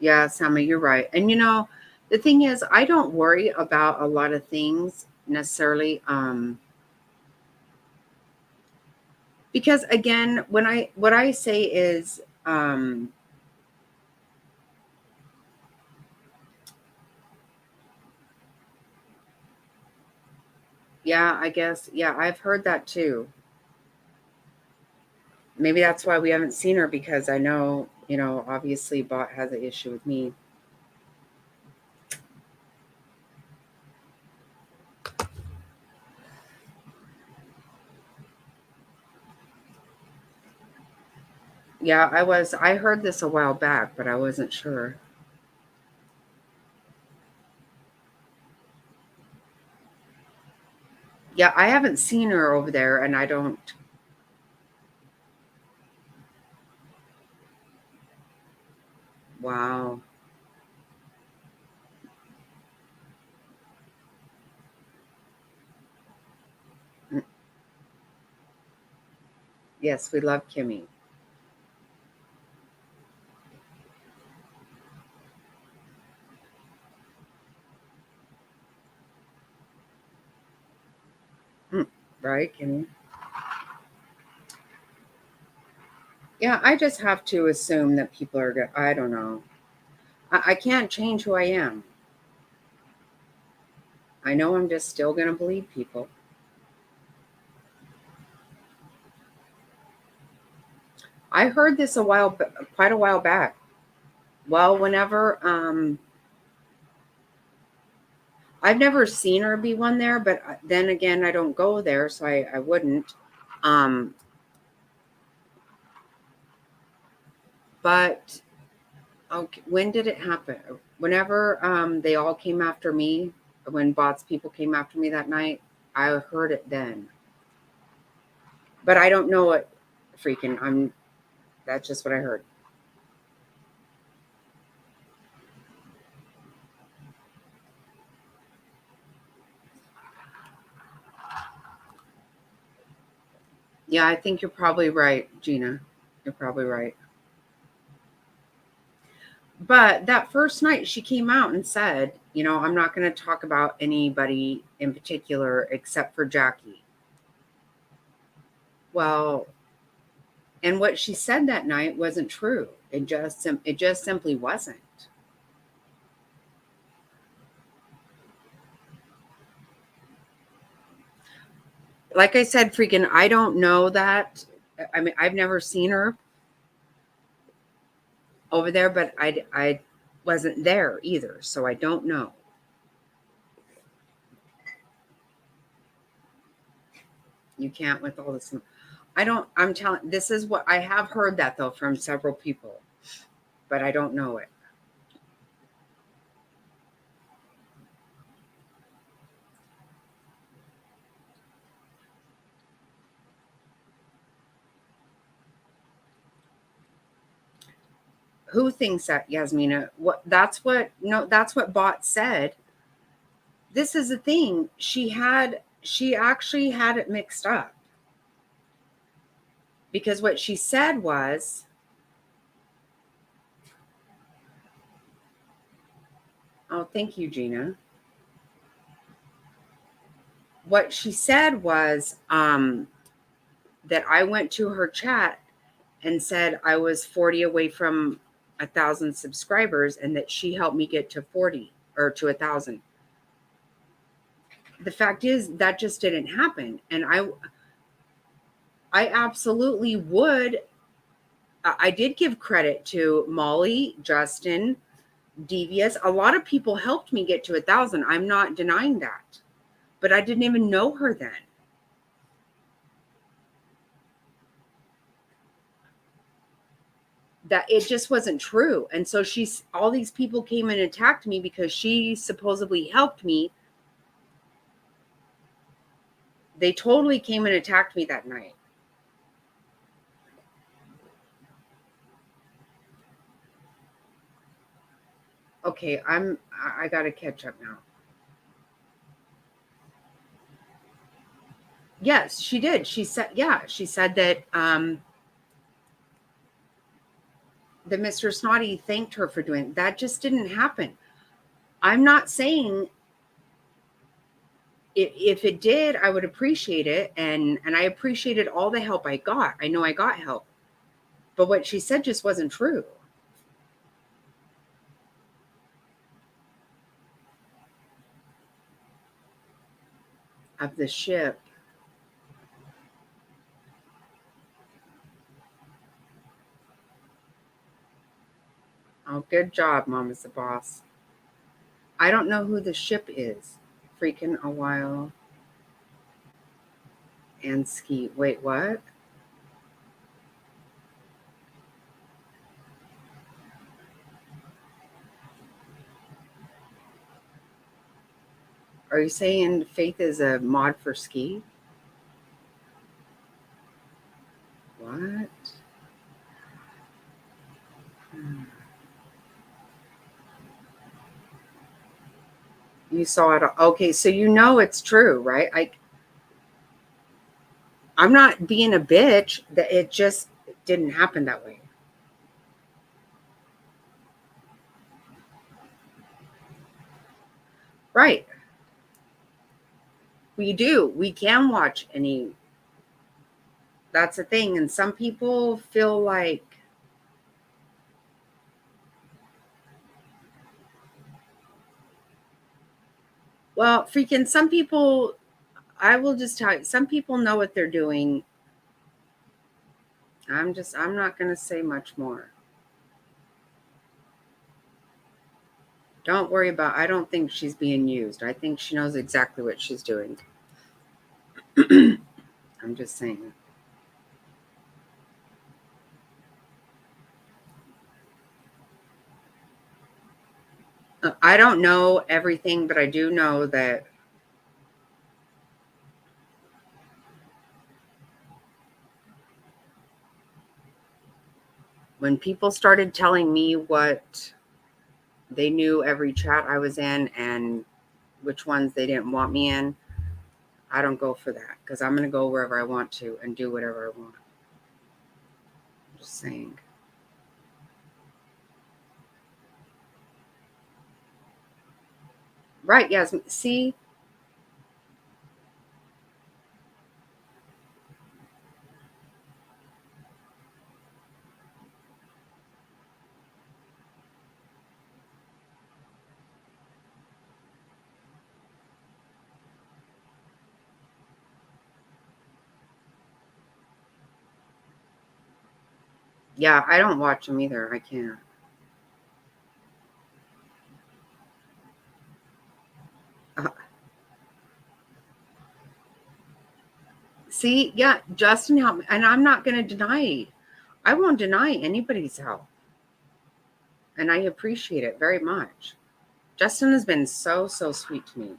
Yeah, Sammy, you're right. And the thing is, I don't worry about a lot of things necessarily. Because again, what I say is, yeah, I guess, yeah, I've heard that too. Maybe that's why we haven't seen her because I know, obviously Bot has an issue with me. Yeah, I heard this a while back, but I wasn't sure. Yeah, I haven't seen her over there and I don't. Wow. Mm. Yes, we love Kimmy. Mm. Right, Kimmy? Yeah, I just have to assume that people are good. I don't know. I can't change who I am. I know I'm just still going to believe people. I heard this quite a while back. Well, whenever I've never seen her be one there, but then again, I don't go there, so I wouldn't. Um, but okay, when did it happen? Whenever they all came after me, when Bots people came after me that night, I heard it then. But I don't know what freaking I'm. That's just what I heard. Yeah, I think you're probably right, Gina. You're probably right. But that first night, she came out and said, I'm not going to talk about anybody in particular except for Jackie. Well, and what she said that night wasn't true. It just simply wasn't. Like I said, freaking, I don't know that. I mean, I've never seen her over there, but I wasn't there either, so I don't know. You can't with all this. I don't. I'm telling. This is what I have heard that though from several people, but I don't know it. Who thinks that, Yasmina? What? That's what. No, that's what Bot said. This is the thing. She actually had it mixed up because what she said was, "Oh, thank you, Gina." What she said was that I went to her chat and said I was 40 away from 1,000 subscribers, and that she helped me get to 40 or to 1,000. The fact is that just didn't happen, and I absolutely would. I did give credit to Molly, Justin, Devious. A lot of people helped me get to 1,000. I'm not denying that, but I didn't even know her then. That it just wasn't true. And so all these people came and attacked me because she supposedly helped me. They totally came and attacked me that night. Okay, I gotta catch up now. Yes, she did. She said, yeah, she said that that Mr. Snotty thanked her for doing it. That just didn't happen. I'm not saying if it did, I would appreciate it, and I appreciated all the help I got. I know I got help, but what she said just wasn't true. Of the ship. Oh, good job, Mama's the boss. I don't know who the ship is. Freaking a while. And ski. Wait, what? Are you saying Faith is a mod for ski? What? You saw it. Okay, so you know it's true, right? I'm not being a bitch. That it just didn't happen that way. Right. We do. We can watch any. That's the thing. And some people feel like, well, freaking some people, I will just tell you, some people know what they're doing. I'm not going to say much more. Don't worry about, I don't think she's being used. I think she knows exactly what she's doing. I'm just saying. I don't know everything, but I do know that when people started telling me what they knew, every chat I was in and which ones they didn't want me in, I don't go for that because I'm going to go wherever I want to and do whatever I want. Just saying. Right, yes. See? Yeah, I don't watch them either. I can't. Uh, See? Yeah, Justin helped me. And I'm not going to deny. I won't deny anybody's help. And I appreciate it very much. Justin has been so, so sweet to me.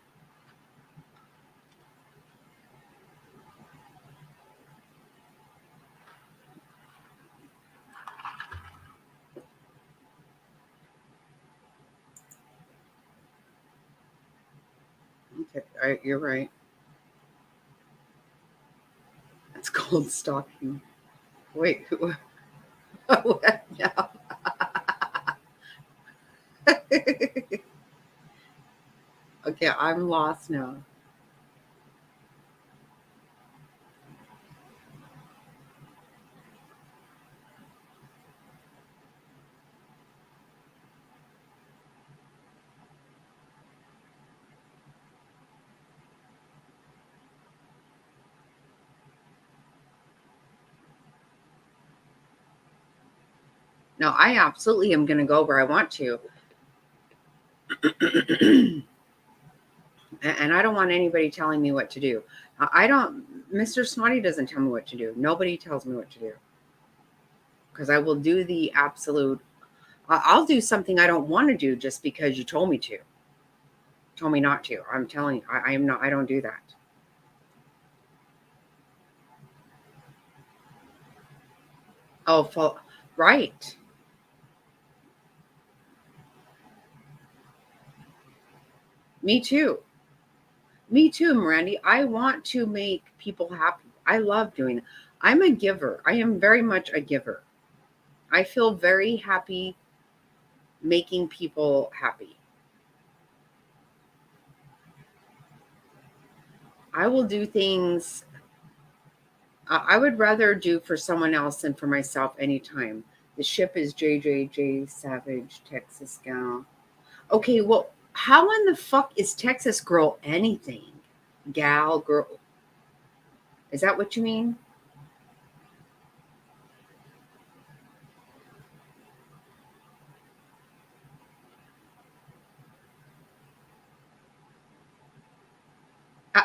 Okay, you're right. It's called stalking. Wait, who? Yeah. Okay, I'm lost now. No, I absolutely am going to go where I want to. And I don't want anybody telling me what to do. I don't, Mr. Snotty doesn't tell me what to do. Nobody tells me what to do. Because I will do the absolute, I'll do something I don't want to do just because you told me to. Told me not to. I'm telling you, I am not, I don't do that. Oh, right. Me too. Me too, Mirandy. I want to make people happy. I love doing it. I'm a giver. I am very much a giver. I feel very happy making people happy. I will do things I would rather do for someone else than for myself anytime. The ship is JJJ Savage, Texas Gal. Okay, well, how in the fuck is Texas Girl anything? Gal, girl. Is that what you mean? Uh,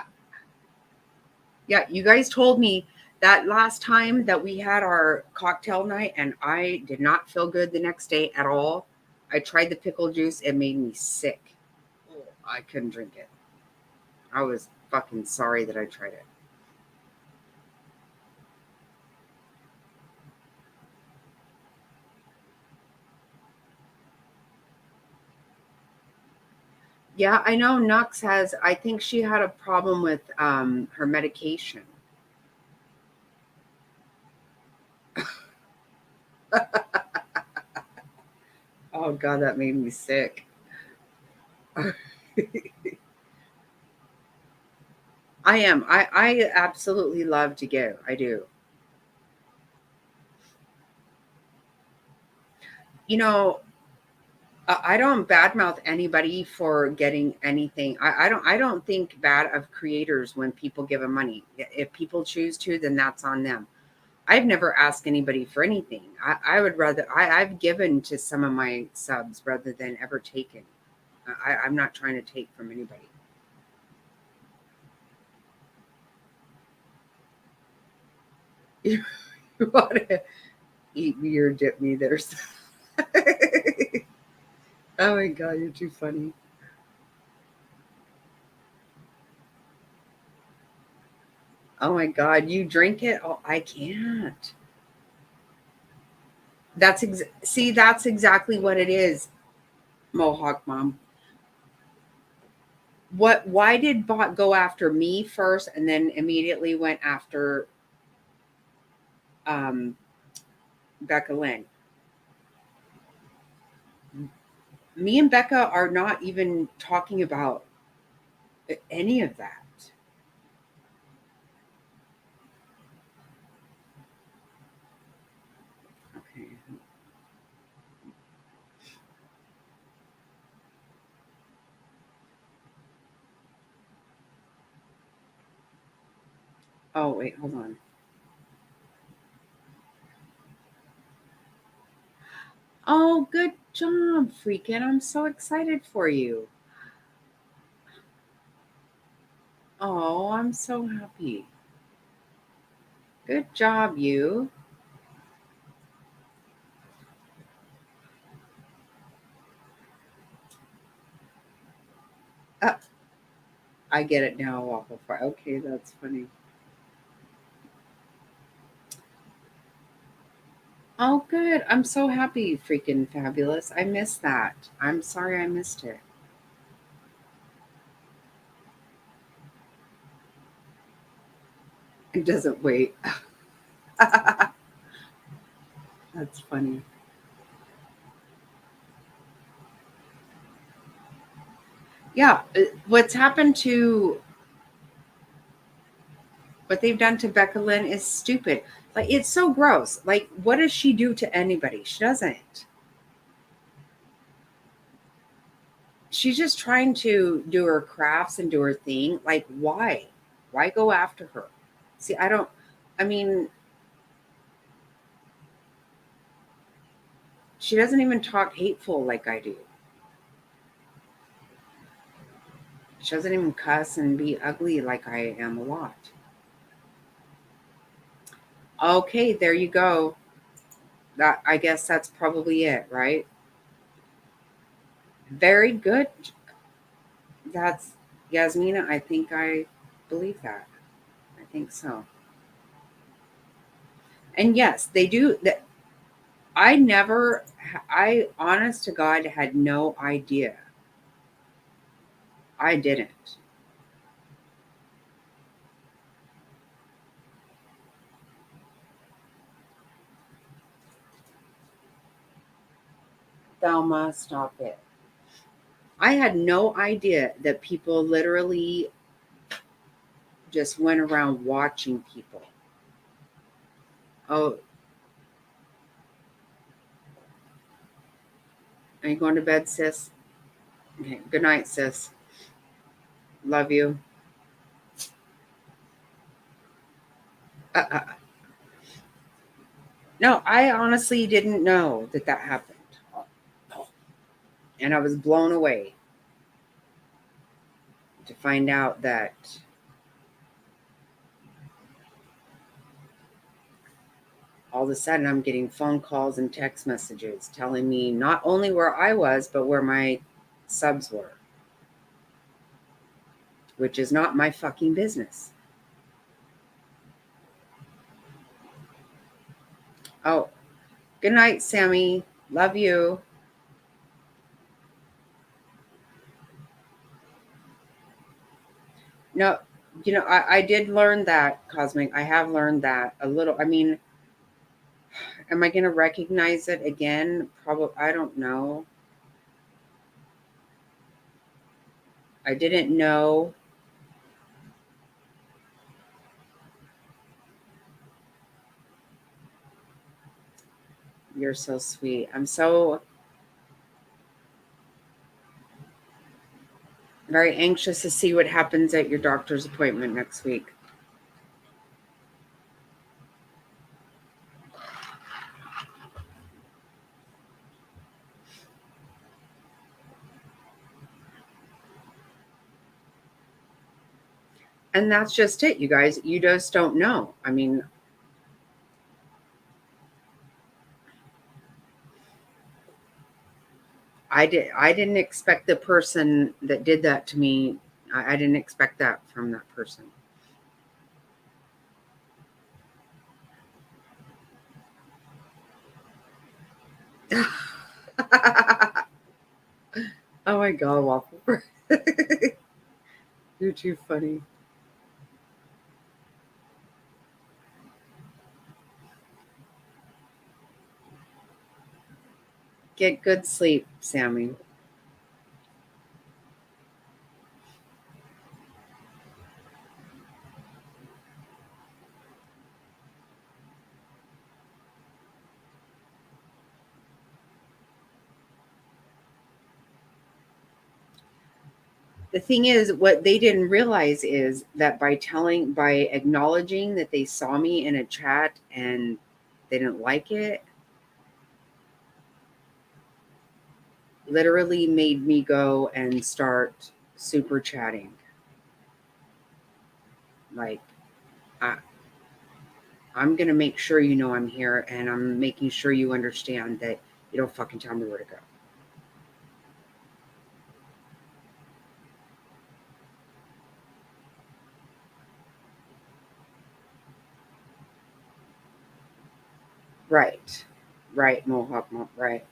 yeah, you guys told me that last time that we had our cocktail night and I did not feel good the next day at all. I tried the pickle juice. It made me sick. I couldn't drink it. I was fucking sorry that I tried it. Yeah, I know Nux has, I think she had a problem with her medication. Oh God, that made me sick. I am. I absolutely love to give. I do. You know, I don't badmouth anybody for getting anything. I don't think bad of creators when people give them money. If people choose to, then that's on them. I've never asked anybody for anything. I would rather I've given to some of my subs rather than ever taken. I'm not trying to take from anybody. You want to eat me or dip me? There's. Oh my God, you're too funny. Oh my God, you drink it? Oh, I can't. See, that's exactly what it is, Mohawk Mom. Why did Bot go after me first and then immediately went after um Becca Lynn? Me and Becca are not even talking about any of that. Okay. Oh, wait, hold on. Oh, good job, freaking. I'm so excited for you. Oh, I'm so happy. Good job, you. Uh, I get it now, Waffle Fry. Okay, that's funny. Oh, good. I'm so happy, freaking fabulous. I missed that. I'm sorry I missed it. It doesn't wait. That's funny. Yeah, what's happened to what they've done to Becca Lynn is stupid. Like, it's so gross. Like, what does she do to anybody? She doesn't. She's just trying to do her crafts and do her thing. Like, why? Why go after her? See, I mean, she doesn't even talk hateful like I do. She doesn't even cuss and be ugly like I am a lot. Okay, there you go. That, I guess that's probably it, right? Very good. That's Yasmina. I think I believe that. I think so. And yes, they do. That I never. I honest to God had no idea. I didn't. Thelma, stop it. I had no idea that people literally just went around watching people. Oh, are you going to bed, sis? Okay. Good night, sis. Love you. Uh. No, I honestly didn't know that that happened. And I was blown away to find out that all of a sudden I'm getting phone calls and text messages telling me not only where I was, but where my subs were, which is not my fucking business. Oh, good night, Sammy. Love you. No, I did learn that, Cosmic. I have learned that a little. I mean, am I going to recognize it again? Probably. I don't know. I didn't know. You're so sweet. I'm so very anxious to see what happens at your doctor's appointment next week. And that's just it, you guys. You just don't know. I mean, I didn't expect the person that did that to me. I didn't expect that from that person. Oh my god, Waffle. You're too funny. Get good sleep, Sammy. The thing is, what they didn't realize is that by acknowledging that they saw me in a chat and they didn't like it, literally made me go and start super chatting. Like, I, I'm going to make sure you know I'm here, and I'm making sure you understand that you don't fucking tell me where to go. Right. Right, Mohawk, right.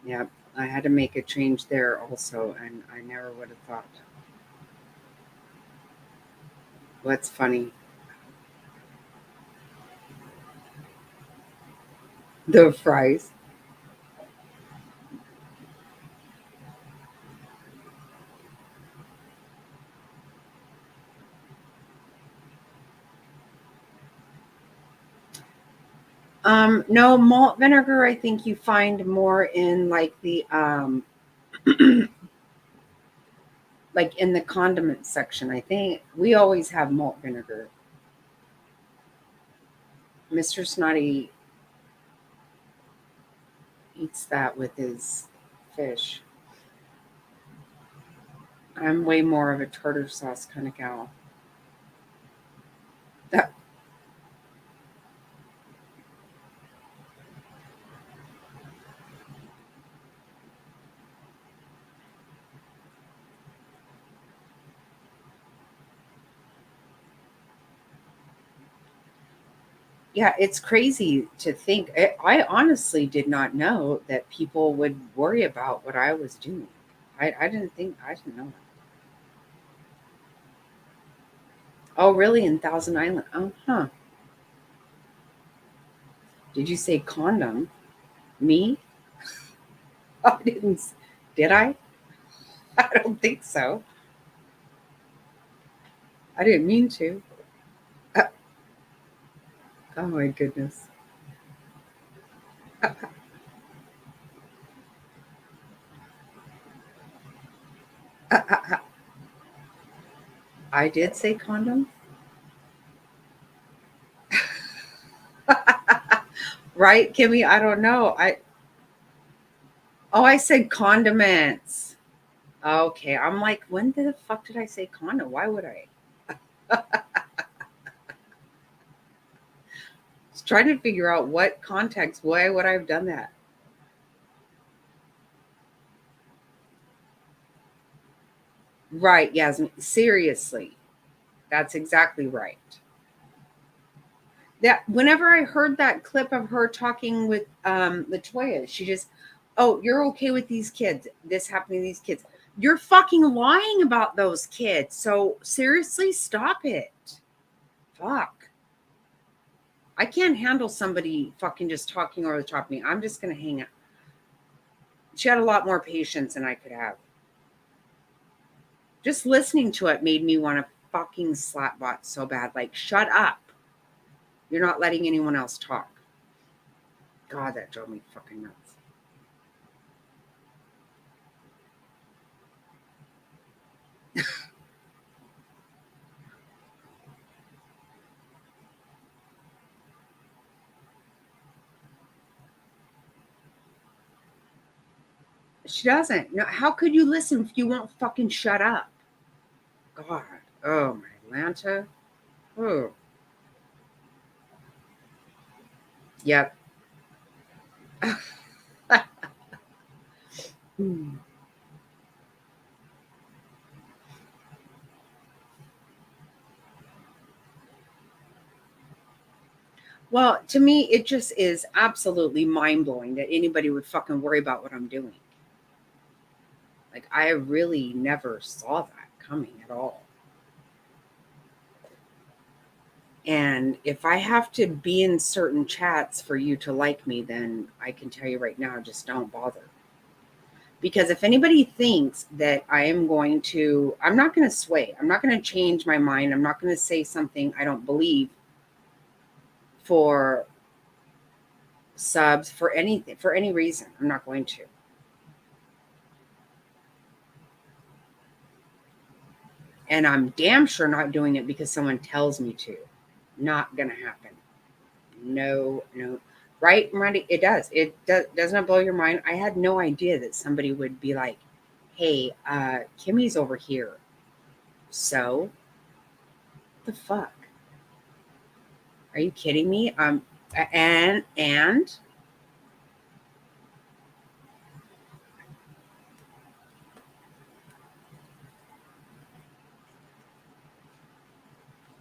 Yeah, I had to make a change there also, and I never would have thought. What's funny? The fries. No, malt vinegar, I think you find more in like the like in the condiment section. I think we always have malt vinegar. Mr. Snotty eats that with his fish. I'm way more of a tartar sauce kind of gal. That, yeah, it's crazy to think. I honestly did not know that people would worry about what I was doing. I didn't know that. Oh, really? In Thousand Island? Oh, huh. Did you say condom? Me? I didn't. Did I? I don't think so. I didn't mean to. Uh, oh my goodness. I did say condom. Right, Kimmy? I don't know. I said condiments. Okay, I'm like, when the fuck did I say condom? Why would I? Was trying to figure out what context. Why would I have done that? Right, Yasmin. Seriously, that's exactly right. That whenever I heard that clip of her talking with Latoya, she just, Oh, you're okay with these kids, this happening to these kids. You're fucking lying about those kids. So seriously, stop it. Fuck. I can't handle somebody fucking just talking over the top of me. I'm just going to hang out. She had a lot more patience than I could have. Just listening to it made me want to fucking slap bot so bad. Like, shut up. You're not letting anyone else talk. God, that drove me fucking nuts. She doesn't. No, how could you listen if you won't fucking shut up? God. Oh, my Atlanta. Oh. Yep. Well, to me, it just is absolutely mind-blowing that anybody would fucking worry about what I'm doing. Like, I really never saw that coming at all. And if I have to be in certain chats for you to like me, then I can tell you right now, just don't bother. Because if anybody thinks that I am going to, I'm not going to sway. I'm not going to change my mind. I'm not going to say something I don't believe for subs, for anything, for any reason. I'm not going to. And I'm damn sure not doing it because someone tells me to. Not going to happen. No. Right, Randy? It does. Doesn't it blow your mind? I had no idea that somebody would be like, hey, Kimmy's over here. So, what the fuck? Are you kidding me? And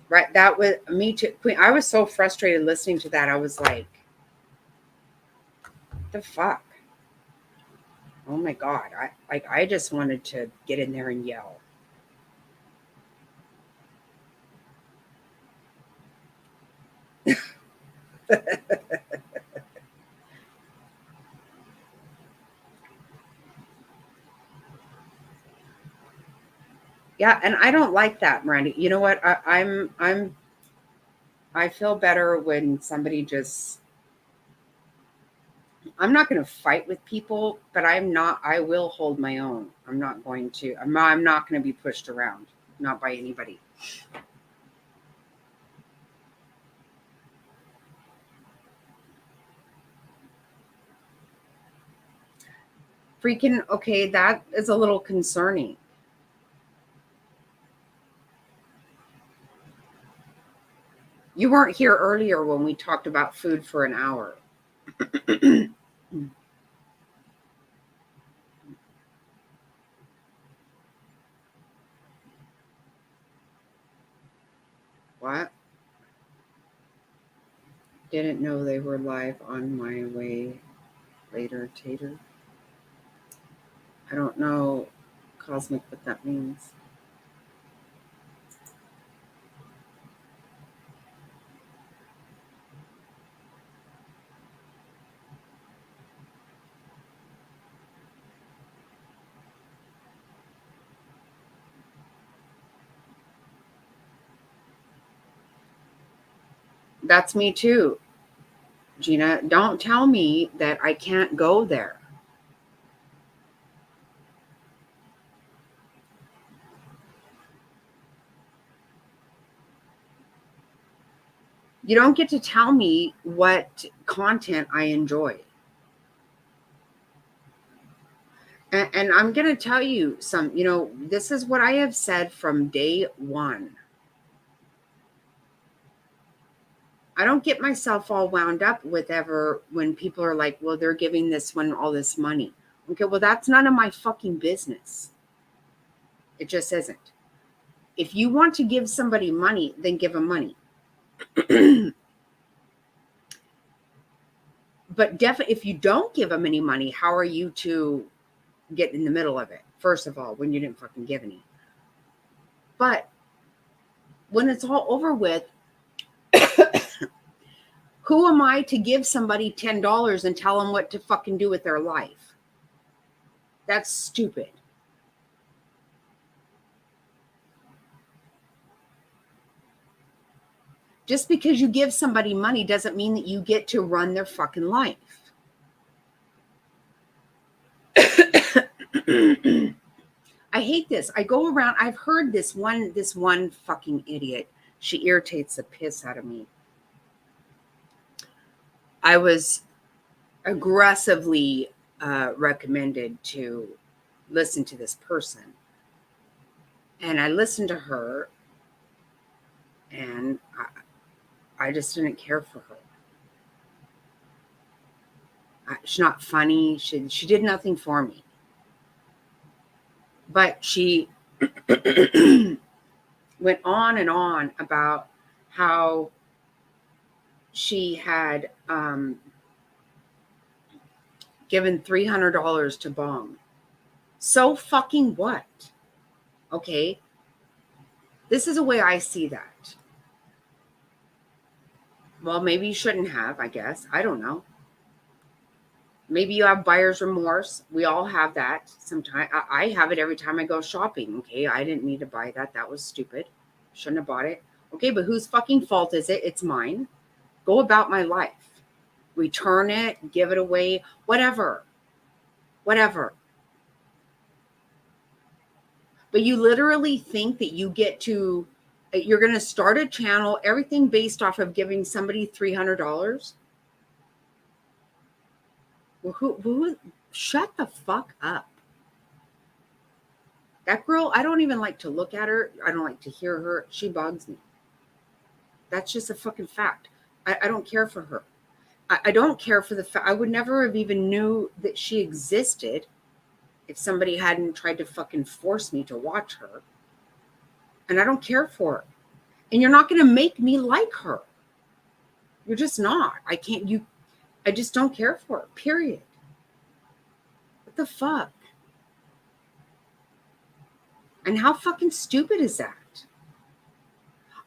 right, that was me too. Queen, I was so frustrated listening to that. I was like, what the fuck? Oh my God. I just wanted to get in there and yell. Yeah, and I don't like that, Miranda. You know what? I feel better when somebody just, I'm not going to fight with people, but I will hold my own. I'm not going to, I'm not going to be pushed around, not by anybody. Freaking, okay, that is a little concerning. You weren't here earlier when we talked about food for an hour. What? Didn't know they were live on my way later, Tater. I don't know, Cosmic, what that means. That's me too, Gina. Don't tell me that I can't go there. You don't get to tell me what content I enjoy. And I'm going to tell you this is what I have said from day one. I don't get myself all wound up with ever when people are like, well, they're giving this one all this money. Okay, well, that's none of my fucking business. It just isn't. If you want to give somebody money, then give them money. But But definitely, if you don't give them any money, how are you to get in the middle of it? First of all, when you didn't fucking give any. But when it's all over with, who am I to give somebody $10 and tell them what to fucking do with their life? That's stupid. Just because you give somebody money doesn't mean that you get to run their fucking life. I hate this. I go around, I've heard this one fucking idiot. She irritates the piss out of me. I was aggressively recommended to listen to this person. And I listened to her, and I just didn't care for her. She's not funny. She did nothing for me. But she went on and on about how she had given $300 to Bomb. So fucking what? Okay. This is the way I see that. Well, maybe you shouldn't have, I guess. I don't know. Maybe you have buyer's remorse. We all have that sometimes. I have it every time I go shopping. Okay, I didn't need to buy that. That was stupid. Shouldn't have bought it. Okay, but whose fucking fault is it? It's mine. Go about my life. Return it, give it away, whatever. Whatever. But you literally think that you get to, you're going to start a channel, everything based off of giving somebody $300? Well, who, shut the fuck up. That girl, I don't even like to look at her. I don't like to hear her. She bugs me. That's just a fucking fact. I don't care for her. I don't care for the fact. I would never have even knew that she existed if somebody hadn't tried to fucking force me to watch her. And I don't care for her. And you're not going to make me like her. You're just not. I just don't care for her, period. What the fuck? And how fucking stupid is that?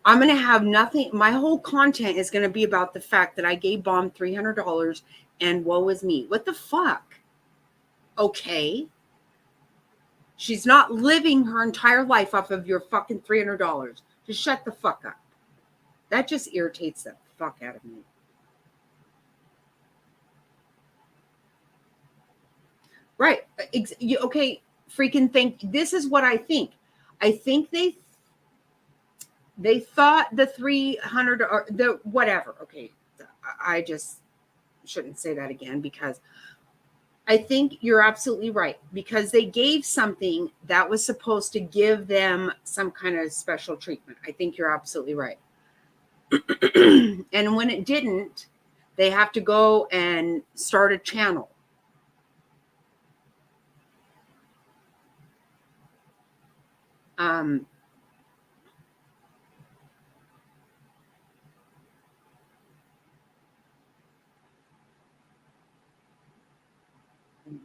I'm going to have nothing. My whole content is going to be about the fact that I gave Bomb $300 and woe is me. What the fuck? Okay. She's not living her entire life off of your fucking $300. Just shut the fuck up. That just irritates the fuck out of me. Right. Okay. Freaking think. This is what I think. I think they thought the 300 or the whatever. Okay. I just shouldn't say that again, because I think you're absolutely right, because they gave something that was supposed to give them some kind of special treatment. I think you're absolutely right. And when it didn't, they have to go and start a channel.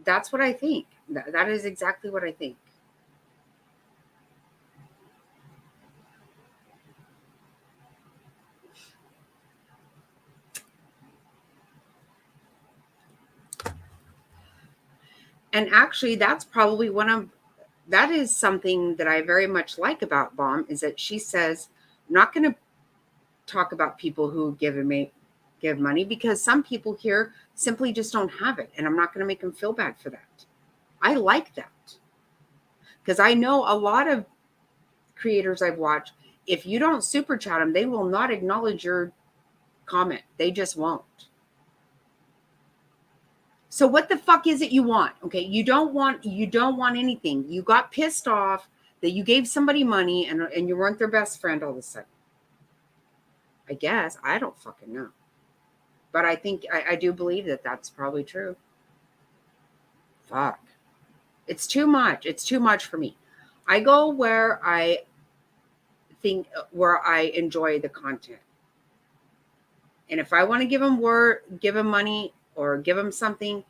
That's what I think. That is exactly what I think. And actually, that's probably that is something that I very much like about Bomb, is that she says, I'm not going to talk about people who give money, because some people here simply just don't have it. And I'm not going to make them feel bad for that. I like that. Because I know a lot of creators I've watched, if you don't super chat them, they will not acknowledge your comment. They just won't. So what the fuck is it you want? Okay, you don't want anything. You got pissed off that you gave somebody money and you weren't their best friend all of a sudden. I guess. I don't fucking know. But I think, I do believe that that's probably true. Fuck. It's too much. It's too much for me. I go where I enjoy the content. And if I want to give them money, or give them something,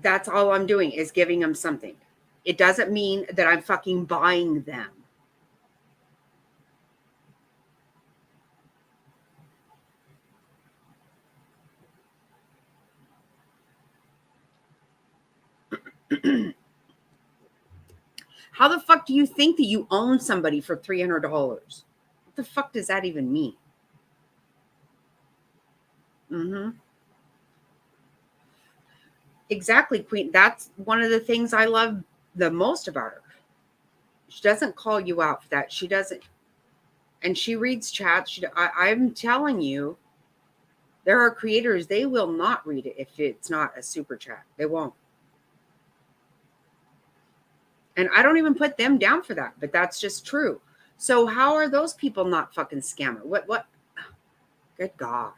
that's all I'm doing is giving them something. It doesn't mean that I'm fucking buying them. How the fuck do you think that you own somebody for $300? What the fuck does that even mean? Mm-hmm. Exactly, Queen. That's one of the things I love the most about her. She doesn't call you out for that. She doesn't, and she reads chats. I'm telling you, there are creators, they will not read it if it's not a super chat. They won't. And I don't even put them down for that, but that's just true. So how are those people not fucking scammer? What? Good God.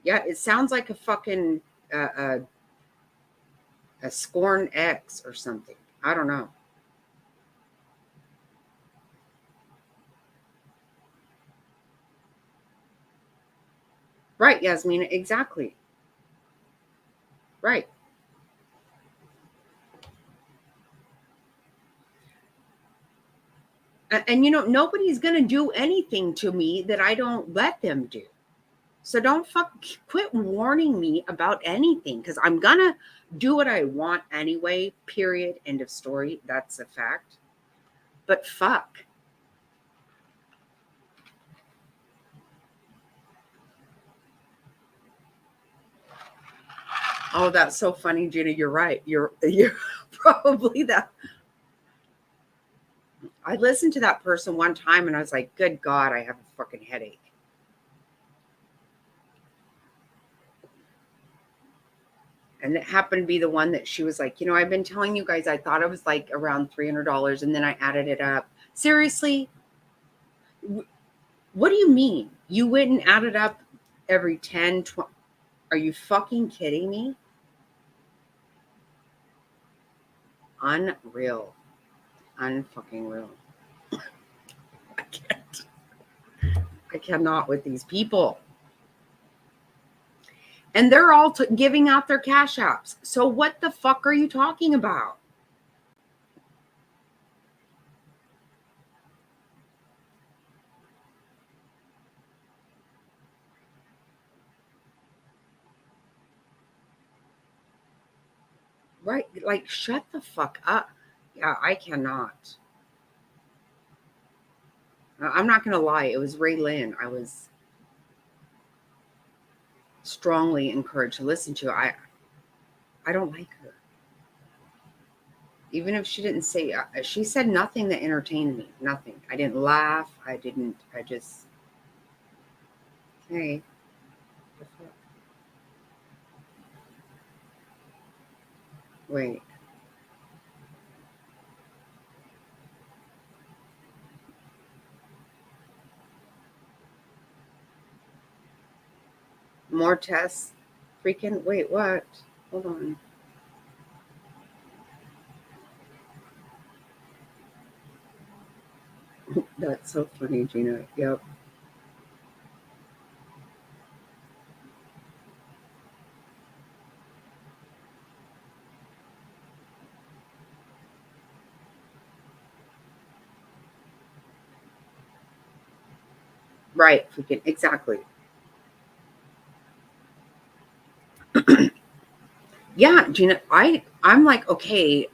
Yeah, it sounds like a fucking a scorn X or something. I don't know. Right, Yasmina, exactly. Right. And you know, nobody's going to do anything to me that I don't let them do. So don't quit warning me about anything, because I'm going to do what I want anyway, period, end of story. That's a fact. But fuck. Oh, that's so funny, Gina. You're right. You're probably that. I listened to that person one time and I was like, good God, I have a fucking headache. And it happened to be the one that she was like, you know, I've been telling you guys, I thought it was like around $300 and then I added it up. Seriously? What do you mean? You went and added up every 10, 20? Are you fucking kidding me? Unreal. Unfucking real. I can't. I cannot with these people. And they're all giving out their cash apps. So what the fuck are you talking about? Right? Like, shut the fuck up. Yeah, I cannot. I'm not going to lie. It was Ray Lynn. I was strongly encouraged to listen to. I don't like her. Even if she didn't say, she said nothing that entertained me. Nothing. I didn't laugh. I just, hey. Wait. More tests? Freaking, wait, what? Hold on. That's so funny, Gina. Yep. Right. Freaking, exactly. Yeah, Gina, I'm like, okay,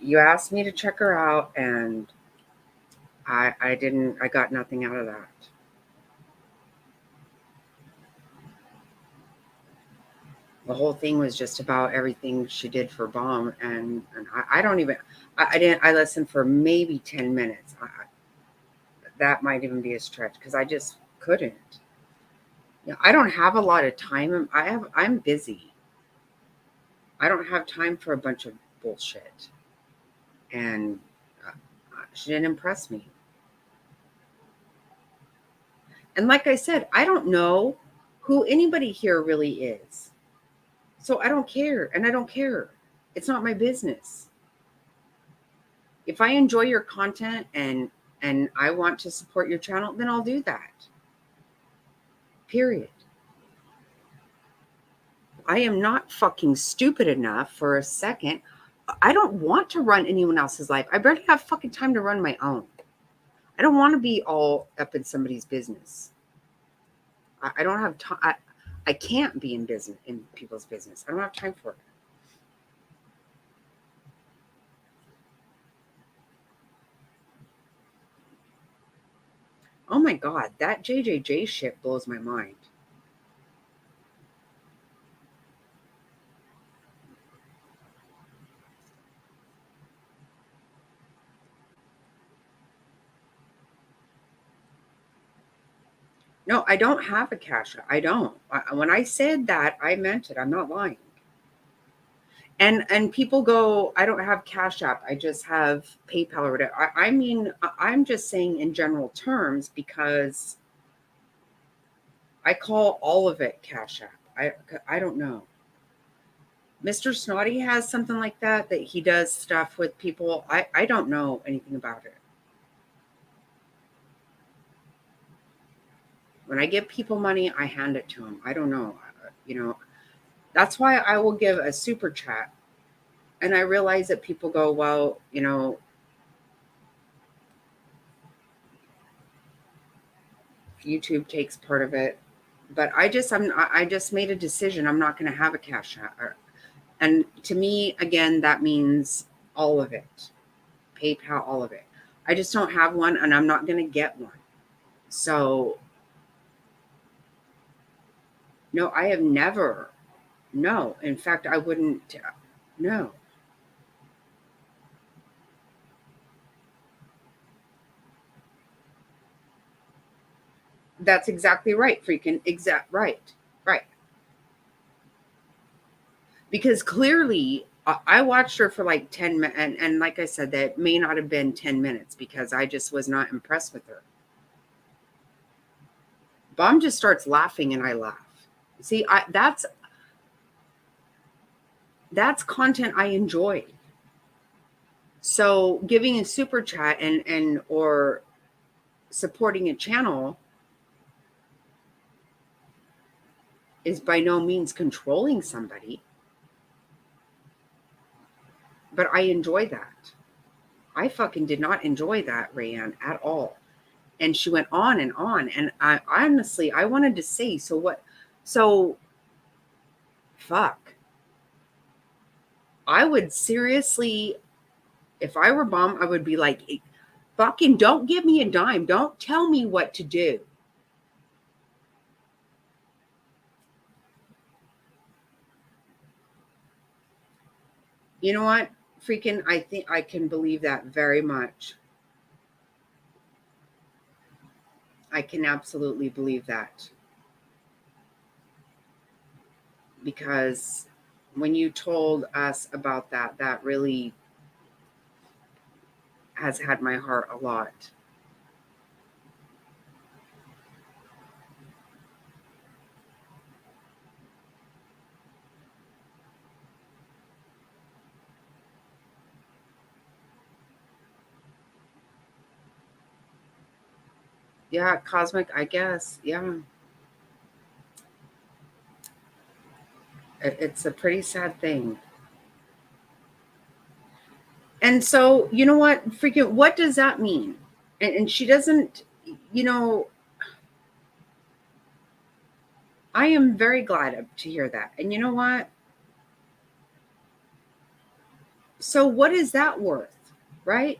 you asked me to check her out and I got nothing out of that. The whole thing was just about everything she did for Bomb, and I don't even, I listened for maybe 10 minutes. That might even be a stretch because I just couldn't. You know, I don't have a lot of time. I'm busy. I don't have time for a bunch of bullshit. And she didn't impress me. And like I said, I don't know who anybody here really is. So I don't care, and I don't care. It's not my business. If I enjoy your content and I want to support your channel, then I'll do that. Period. I am not fucking stupid enough for a second. I don't want to run anyone else's life. I barely have fucking time to run my own. I don't want to be all up in somebody's business. I don't have time. I can't be in people's business. I don't have time for it. Oh my God, that JJJ shit blows my mind. No, I don't have a Cash App. I don't. When I said that, I meant it. I'm not lying. And people go, I don't have Cash App. I just have PayPal or whatever. I mean, I'm just saying in general terms because I call all of it Cash App. I don't know. Mr. Snotty has something like that he does stuff with people. I don't know anything about it. When I give people money, I hand it to them. I don't know. That's why I will give a super chat. And I realize that people go, well, YouTube takes part of it. But I just made a decision. I'm not going to have a Cash App. And to me, again, that means all of it. PayPal, all of it. I just don't have one, and I'm not going to get one. So, no, I have never. No. In fact, I wouldn't. No. That's exactly right, freaking right. Because clearly I watched her for like 10 minutes, and like I said, that may not have been 10 minutes because I just was not impressed with her. Bomb just starts laughing and I laugh. See, that's content I enjoy. So giving a super chat and or supporting a channel is by no means controlling somebody. But I enjoy that. I fucking did not enjoy that, Rayanne, at all. And she went on. And I honestly, I wanted to say, so what? So, fuck. I would seriously, if I were Bomb, I would be like, fucking don't give me a dime. Don't tell me what to do. You know what? Freaking, I think I can believe that very much. I can absolutely believe that. Because when you told us about that, that really has had my heart a lot. Yeah, cosmic, I guess. Yeah. It's a pretty sad thing. And so, you know what? Freaking, what does that mean? And she doesn't, I am very glad to hear that. And you know what? So what is that worth, right?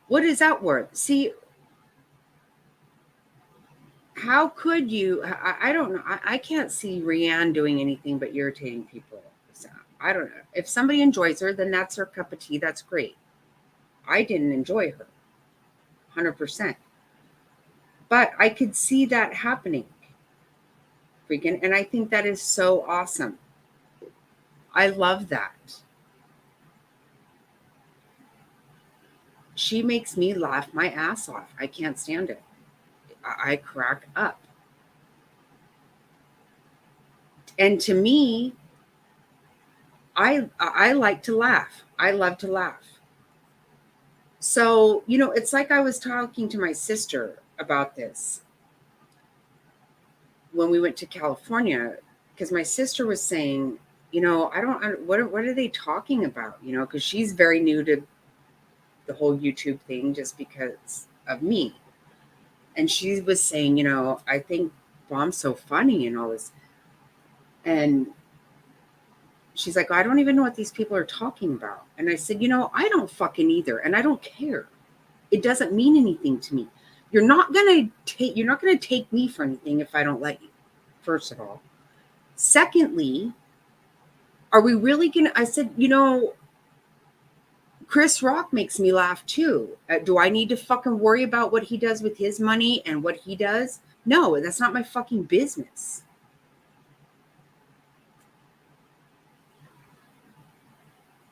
What is that worth? See, how could you? I don't know. I can't see Rianne doing anything but irritating people. So, I don't know. If somebody enjoys her, then that's her cup of tea. That's great. I didn't enjoy her, 100%. But I could see that happening. Freaking, and I think that is so awesome. I love that. She makes me laugh my ass off. I can't stand it. I crack up. And to me, I like to laugh. I love to laugh. So, it's like I was talking to my sister about this when we went to California, because my sister was saying, what are they talking about? Because she's very new to the whole YouTube thing just because of me. And she was saying, I think Mom's so funny and all this. And she's like, I don't even know what these people are talking about. And I said, I don't fucking either. And I don't care. It doesn't mean anything to me. You're not going to take me for anything if I don't let you, first of all. Secondly, are we really going to, I said, Chris Rock makes me laugh too. Do I need to fucking worry about what he does with his money and what he does? No, that's not my fucking business.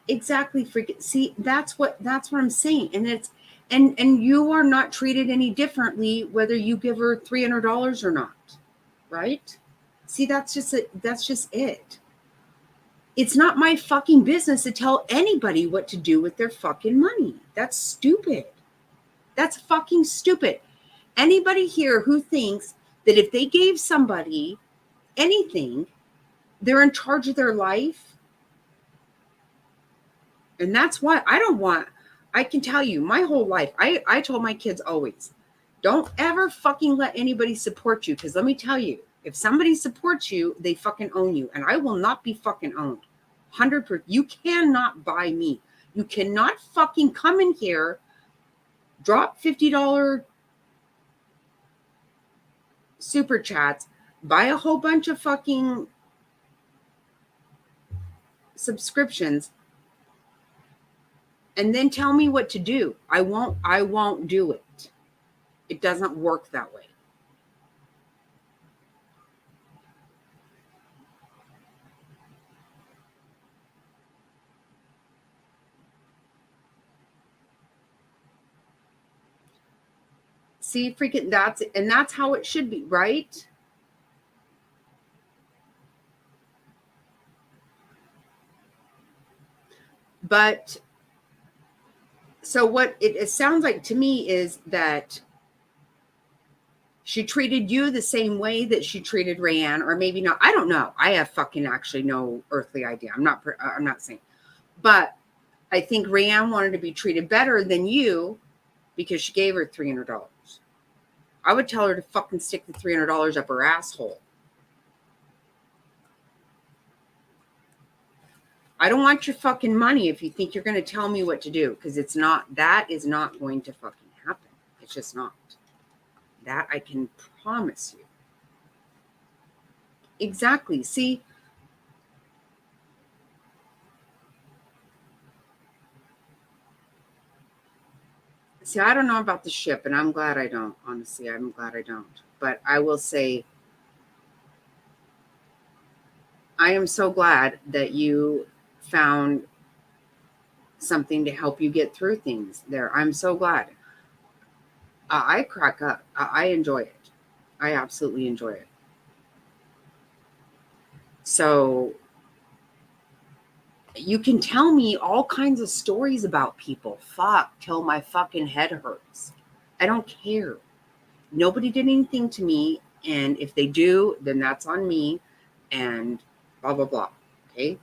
Exactly. Freaking see, that's what I'm saying. And it's and you are not treated any differently whether you give her $300 or not. Right? See, that's just it. It's not my fucking business to tell anybody what to do with their fucking money. That's stupid. That's fucking stupid. Anybody here who thinks that if they gave somebody anything, they're in charge of their life. And that's why I can tell you my whole life, I told my kids always, don't ever fucking let anybody support you. Because let me tell you, if somebody supports you, they fucking own you. And I will not be fucking owned. 100%. You cannot buy me. You cannot fucking come in here, drop $50 super chats, buy a whole bunch of fucking subscriptions, and then tell me what to do. I won't do it. It doesn't work that way. See, freaking that's how it should be, right? But so what it sounds like to me is that she treated you the same way that she treated Rayanne, or maybe not. I don't know. I have fucking actually no earthly idea. I'm not saying, but I think Rayanne wanted to be treated better than you because she gave her $300. I would tell her to fucking stick the $300 up her asshole. I don't want your fucking money if you think you're going to tell me what to do, because that is not going to fucking happen. It's just not. That I can promise you. Exactly. See, I don't know about the ship, and I'm glad I don't. Honestly, I'm glad I don't. But I will say, I am so glad that you found something to help you get through things there. I'm so glad. I crack up. I enjoy it. I absolutely enjoy it. So you can tell me all kinds of stories about people. Fuck, till my fucking head hurts. I don't care. Nobody did anything to me. And if they do, then that's on me. And blah, blah, blah. Okay?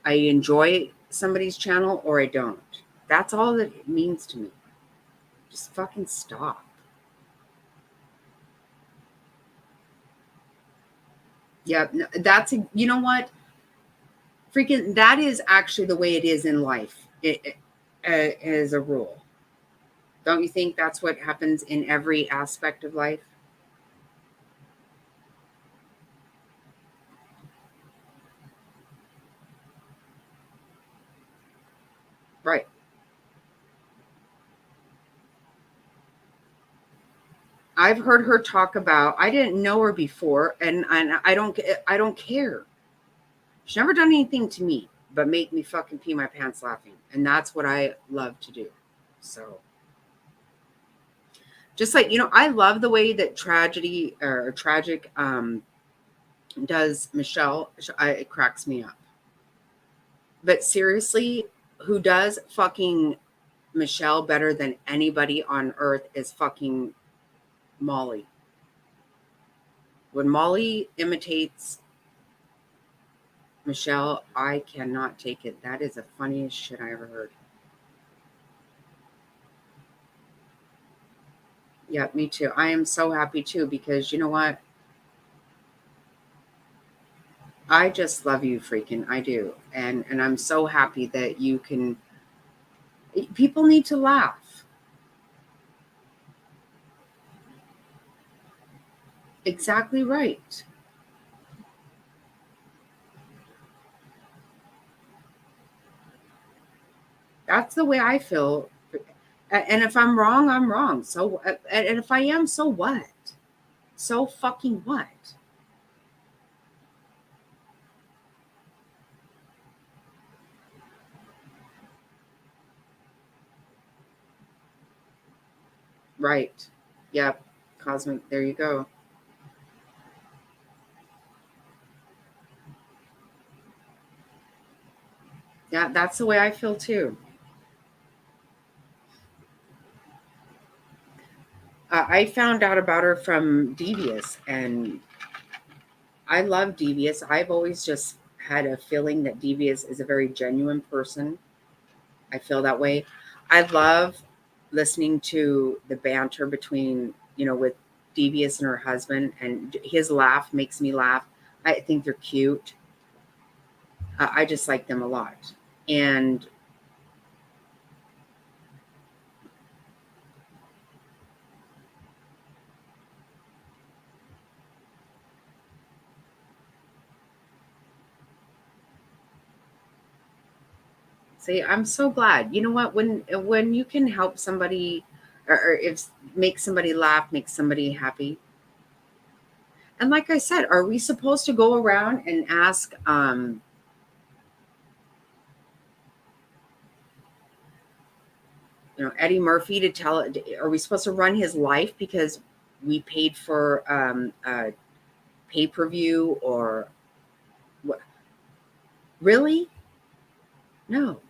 I enjoy somebody's channel or I don't. That's all that it means to me. Just fucking stop. Yeah, that's, you know what? Freaking, that is actually the way it is in life, as a rule. Don't you think that's what happens in every aspect of life? Right. I've heard her talk about, I didn't know her before, and I don't care. She's never done anything to me but make me fucking pee my pants laughing. And that's what I love to do. So just like, I love the way that Tragic does Michelle. It cracks me up. But seriously, who does fucking Michelle better than anybody on earth is fucking Molly. When Molly imitates Michelle, I cannot take it. That is the funniest shit I ever heard. Yeah, me too. I am so happy too because you know what? I just love you freaking. I do. And I'm so happy that you can people need to laugh. Exactly right. That's the way I feel. And if I'm wrong, I'm wrong. So and if I am, so what? So fucking what? Right. Yep. Cosmic, there you go. Yeah, that's the way I feel too. I found out about her from Devious, and I love Devious. I've always just had a feeling that Devious is a very genuine person. I feel that way. I love listening to the banter between, with Devious and her husband, and his laugh makes me laugh. I think they're cute. I just like them a lot. And see, I'm so glad. You know what? When you can help somebody, or if make somebody laugh, make somebody happy. And like I said, are we supposed to go around and ask Eddie Murphy to tell? Are we supposed to run his life because we paid for a pay per view or what? Really? No.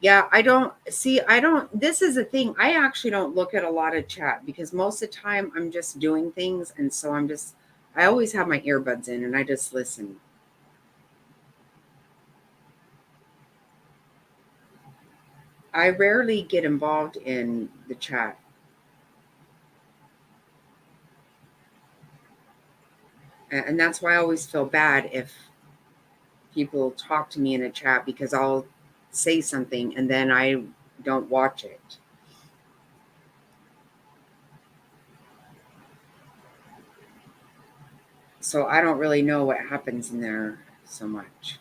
Yeah, I don't see. I don't. This is the thing. I actually don't look at a lot of chat because most of the time I'm just doing things, and so I'm just. I always have my earbuds in, and I just listen. I rarely get involved in the chat, and that's why I always feel bad if people talk to me in a chat because I'll say something and then I don't watch it. So I don't really know what happens in there so much.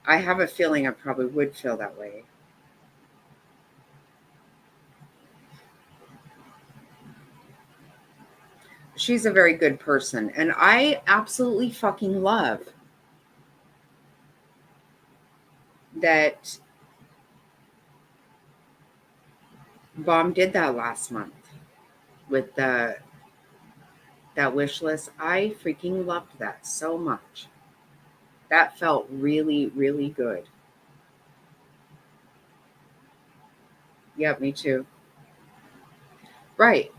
I have a feeling I probably would feel that way. She's a very good person, and I absolutely fucking love that Bomb did that last month with that wish list. I freaking loved that so much. That felt really, really good. Yeah, me too. Right.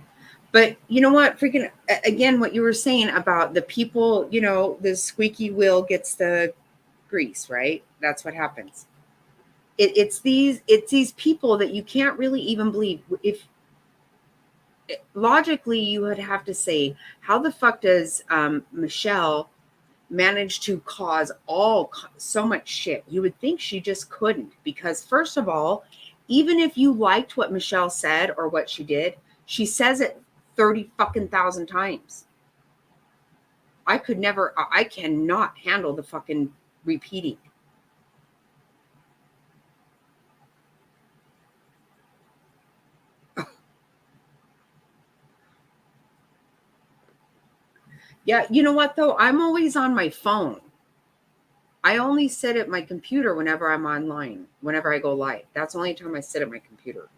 But you know what? Freaking again, what you were saying about the people, the squeaky wheel gets the grease, right? That's what happens. It's these people that you can't really even believe. If logically, you would have to say, how the fuck does Michelle manage to cause so much shit? You would think she just couldn't, because first of all, even if you liked what Michelle said or what she did, she says it 30 fucking thousand times. I cannot handle the fucking repeating. Yeah, you know what though? I'm always on my phone. I only sit at my computer whenever I'm online, whenever I go live. That's the only time I sit at my computer.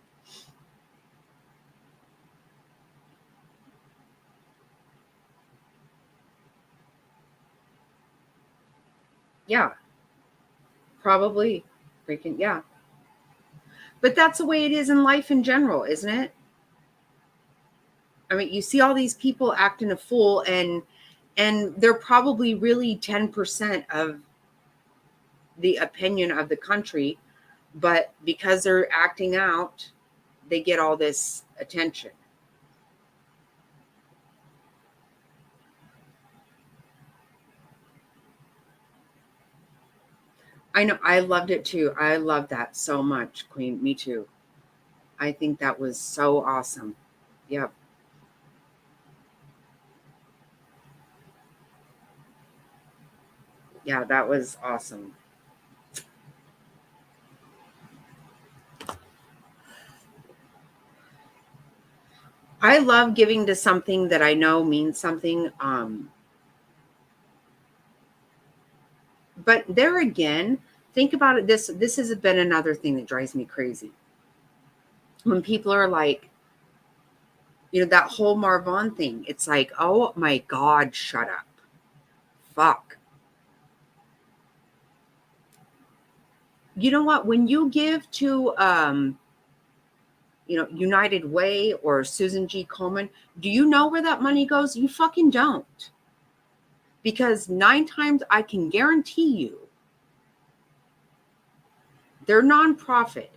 Yeah, probably freaking, yeah. But that's the way it is in life in general, isn't it? I mean, you see all these people acting a fool, and they're probably really 10% of the opinion of the country, but because they're acting out, they get all this attention. I know, I loved it too. I love that so much, Queen. Me too. I think that was so awesome. Yep. Yeah, that was awesome. I love giving to something that I know means something. But there again, think about it. This has been another thing that drives me crazy. When people are like, that whole Marvon thing, it's like, oh my God, shut up. Fuck. You know what? When you give to United Way or Susan G. Komen, do you know where that money goes? You fucking don't. Because 9 times I can guarantee you, they're nonprofit.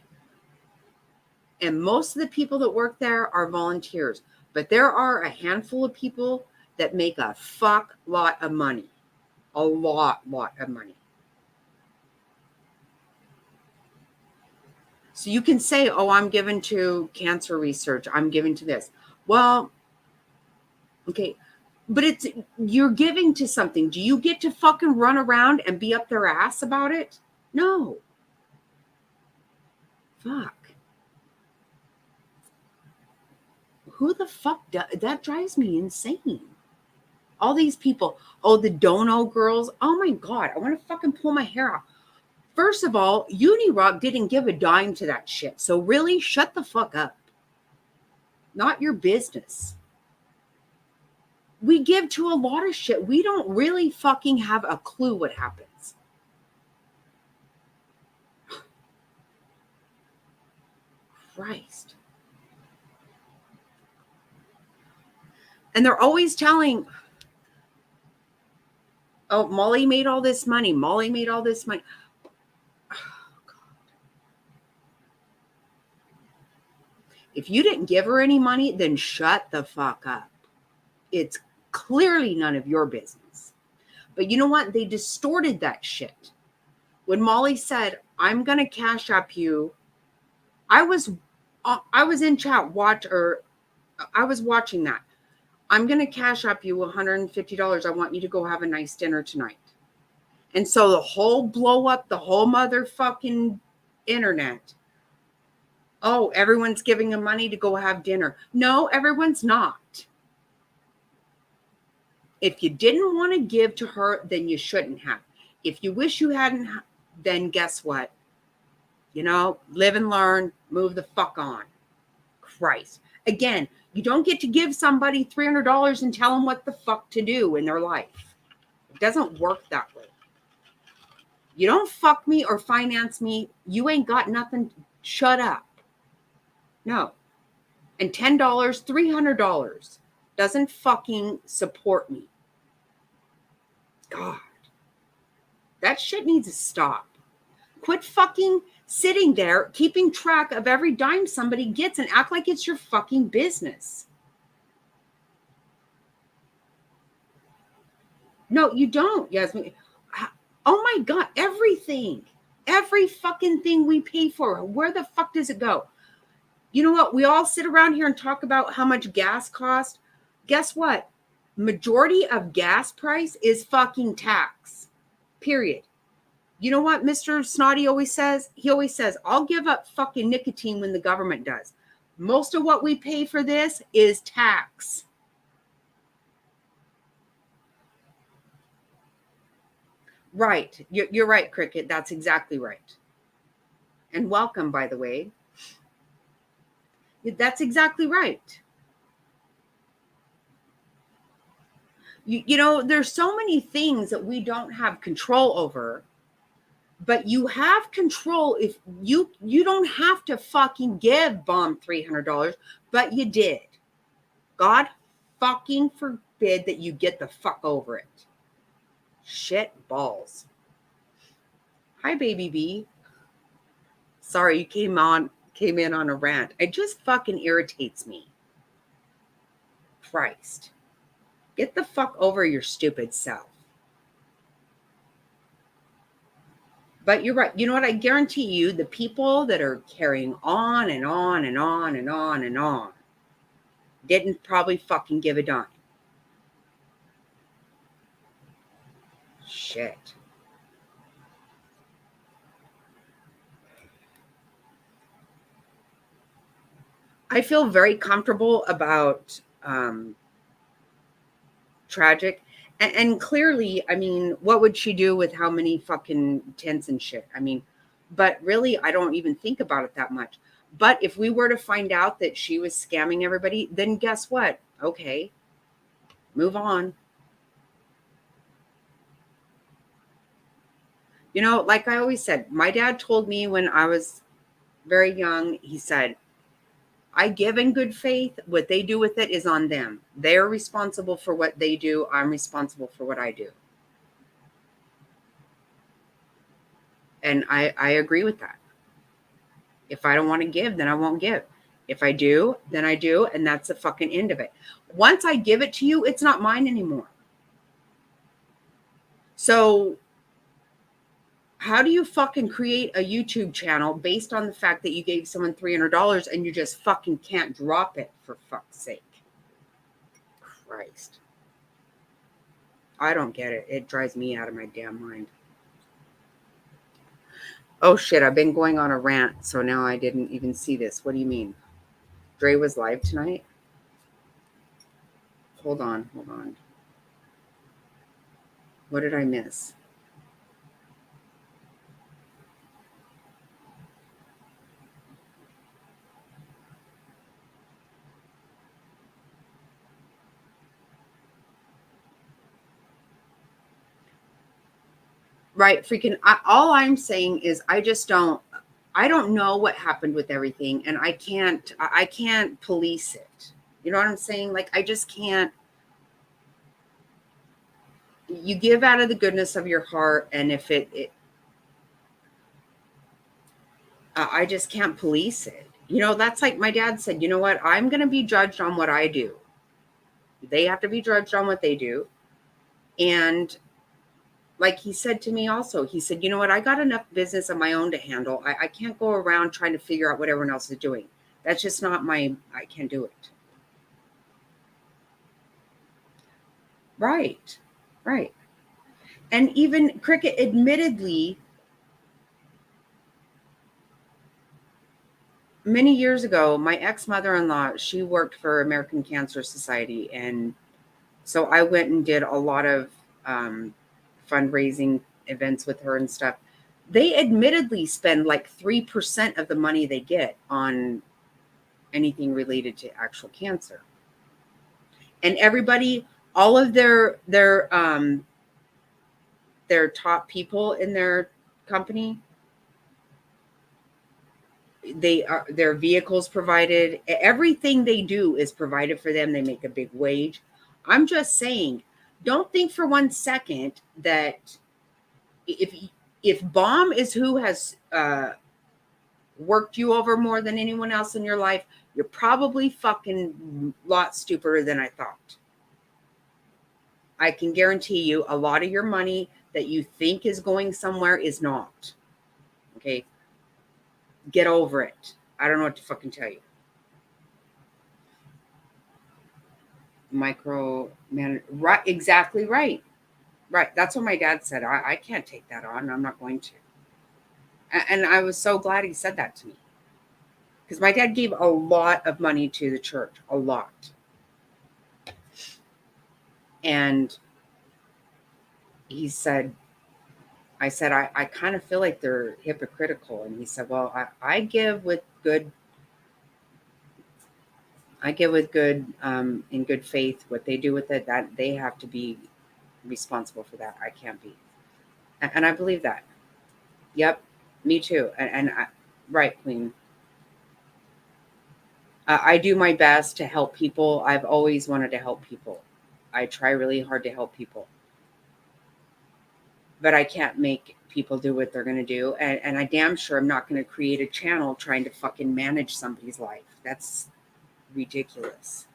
And most of the people that work there are volunteers. But there are a handful of people that make a fuck lot of money. A lot of money. So you can say, oh, I'm given to cancer research. I'm giving to this. Well, okay. But you're giving to something. Do you get to fucking run around and be up their ass about it? No. Fuck. Who the fuck that drives me insane. All these people. Oh, the Dono girls. Oh my God. I want to fucking pull my hair out. First of all, Unirock didn't give a dime to that shit. So really, shut the fuck up. Not your business. We give to a lot of shit. We don't really fucking have a clue what happens. Christ. And they're always telling, oh, Molly made all this money. Molly made all this money. Oh, God. If you didn't give her any money, then shut the fuck up. It's clearly none of your business. But you know what? They distorted that shit. When Molly said, I'm going to cash up you, I was in chat I was watching that. I'm going to cash up you $150. I want you to go have a nice dinner tonight. And so the whole blow up, the whole motherfucking internet. Oh, everyone's giving them money to go have dinner. No, everyone's not. If you didn't want to give to her, then you shouldn't have. If you wish you hadn't, then guess what? Live and learn, move the fuck on. Christ. Again, you don't get to give somebody $300 and tell them what the fuck to do in their life. It doesn't work that way. You don't fuck me or finance me. You ain't got nothing. Shut up. No. And $10, $300 doesn't fucking support me. God. That shit needs to stop. Quit fucking sitting there, keeping track of every dime somebody gets and act like it's your fucking business. No, you don't, Yasmin. Oh my God, everything. Every fucking thing we pay for, where the fuck does it go? You know what? We all sit around here and talk about how much gas costs. Guess what? Majority of gas price is fucking tax. Period. You know what Mr. Snotty always says? He always says, I'll give up fucking nicotine when the government does. Most of what we pay for this is tax. Right. You're right, Cricket. That's exactly right. And welcome, by the way. That's exactly right. You know, there's so many things that we don't have control over, but you have control if you don't have to fucking give Bomb $300, but you did. God fucking forbid that you get the fuck over it. Shit balls. Hi, baby B. Sorry, you came in on a rant. It just fucking irritates me. Christ. Get the fuck over your stupid self. But you're right. You know what? I guarantee you the people that are carrying on and on and on and on and on didn't probably fucking give a dime. Shit. I feel very comfortable about tragic. And clearly, I mean, what would she do with how many fucking tents and shit? I mean, but really, I don't even think about it that much. But if we were to find out that she was scamming everybody, then guess what? Okay, move on. You know, like I always said, my dad told me when I was very young, he said, I give in good faith. What they do with it is on them. They're responsible for what they do. I'm responsible for what I do. And I agree with that. If I don't want to give, then I won't give. If I do, then I do. And that's the fucking end of it. Once I give it to you, it's not mine anymore. So how do you fucking create a YouTube channel based on the fact that you gave someone $300 and you just fucking can't drop it, for fuck's sake? Christ. I don't get it. It drives me out of my damn mind. Oh shit, I've been going on a rant, so now I didn't even see this. What do you mean? Dre was live tonight? Hold on. What did I miss? Right, freaking, all I'm saying is I don't know what happened with everything, and I can't police it. You know what I'm saying? Like, I just can't. You give out of the goodness of your heart, and if I just can't police it. You know, that's like my dad said, you know what? I'm going to be judged on what I do. They have to be judged on what they do. And like he said to me also, he said, you know what? I got enough business of my own to handle. I can't go around trying to figure out what everyone else is doing. That's just not I can't do it. Right. And even Cricket, admittedly, many years ago, my ex-mother-in-law, she worked for American Cancer Society. And so I went and did a lot of fundraising events with her and stuff. They admittedly spend like 3% of the money they get on anything related to actual cancer. And everybody, all of their top people in their company, their vehicles provided. Everything they do is provided for them. They make a big wage. I'm just saying, don't think for 1 second that if Bomb is who has worked you over more than anyone else in your life, you're probably fucking a lot stupider than I thought. I can guarantee you a lot of your money that you think is going somewhere is not. Okay? Get over it. I don't know what to fucking tell you. Right, exactly right. Right. That's what my dad said. I can't take that on. I'm not going to. And I was so glad he said that to me. Because my dad gave a lot of money to the church. A lot. And he said, I said, I kind of feel like they're hypocritical. And he said, well, I give with good, in good faith. What they do with it, that they have to be responsible for that. I can't be. And I believe that. Yep, me too. Right, Queen. I do my best to help people. I've always wanted to help people. I try really hard to help people. But I can't make people do what they're going to do. And I damn sure I'm not going to create a channel trying to fucking manage somebody's life. That's ridiculous.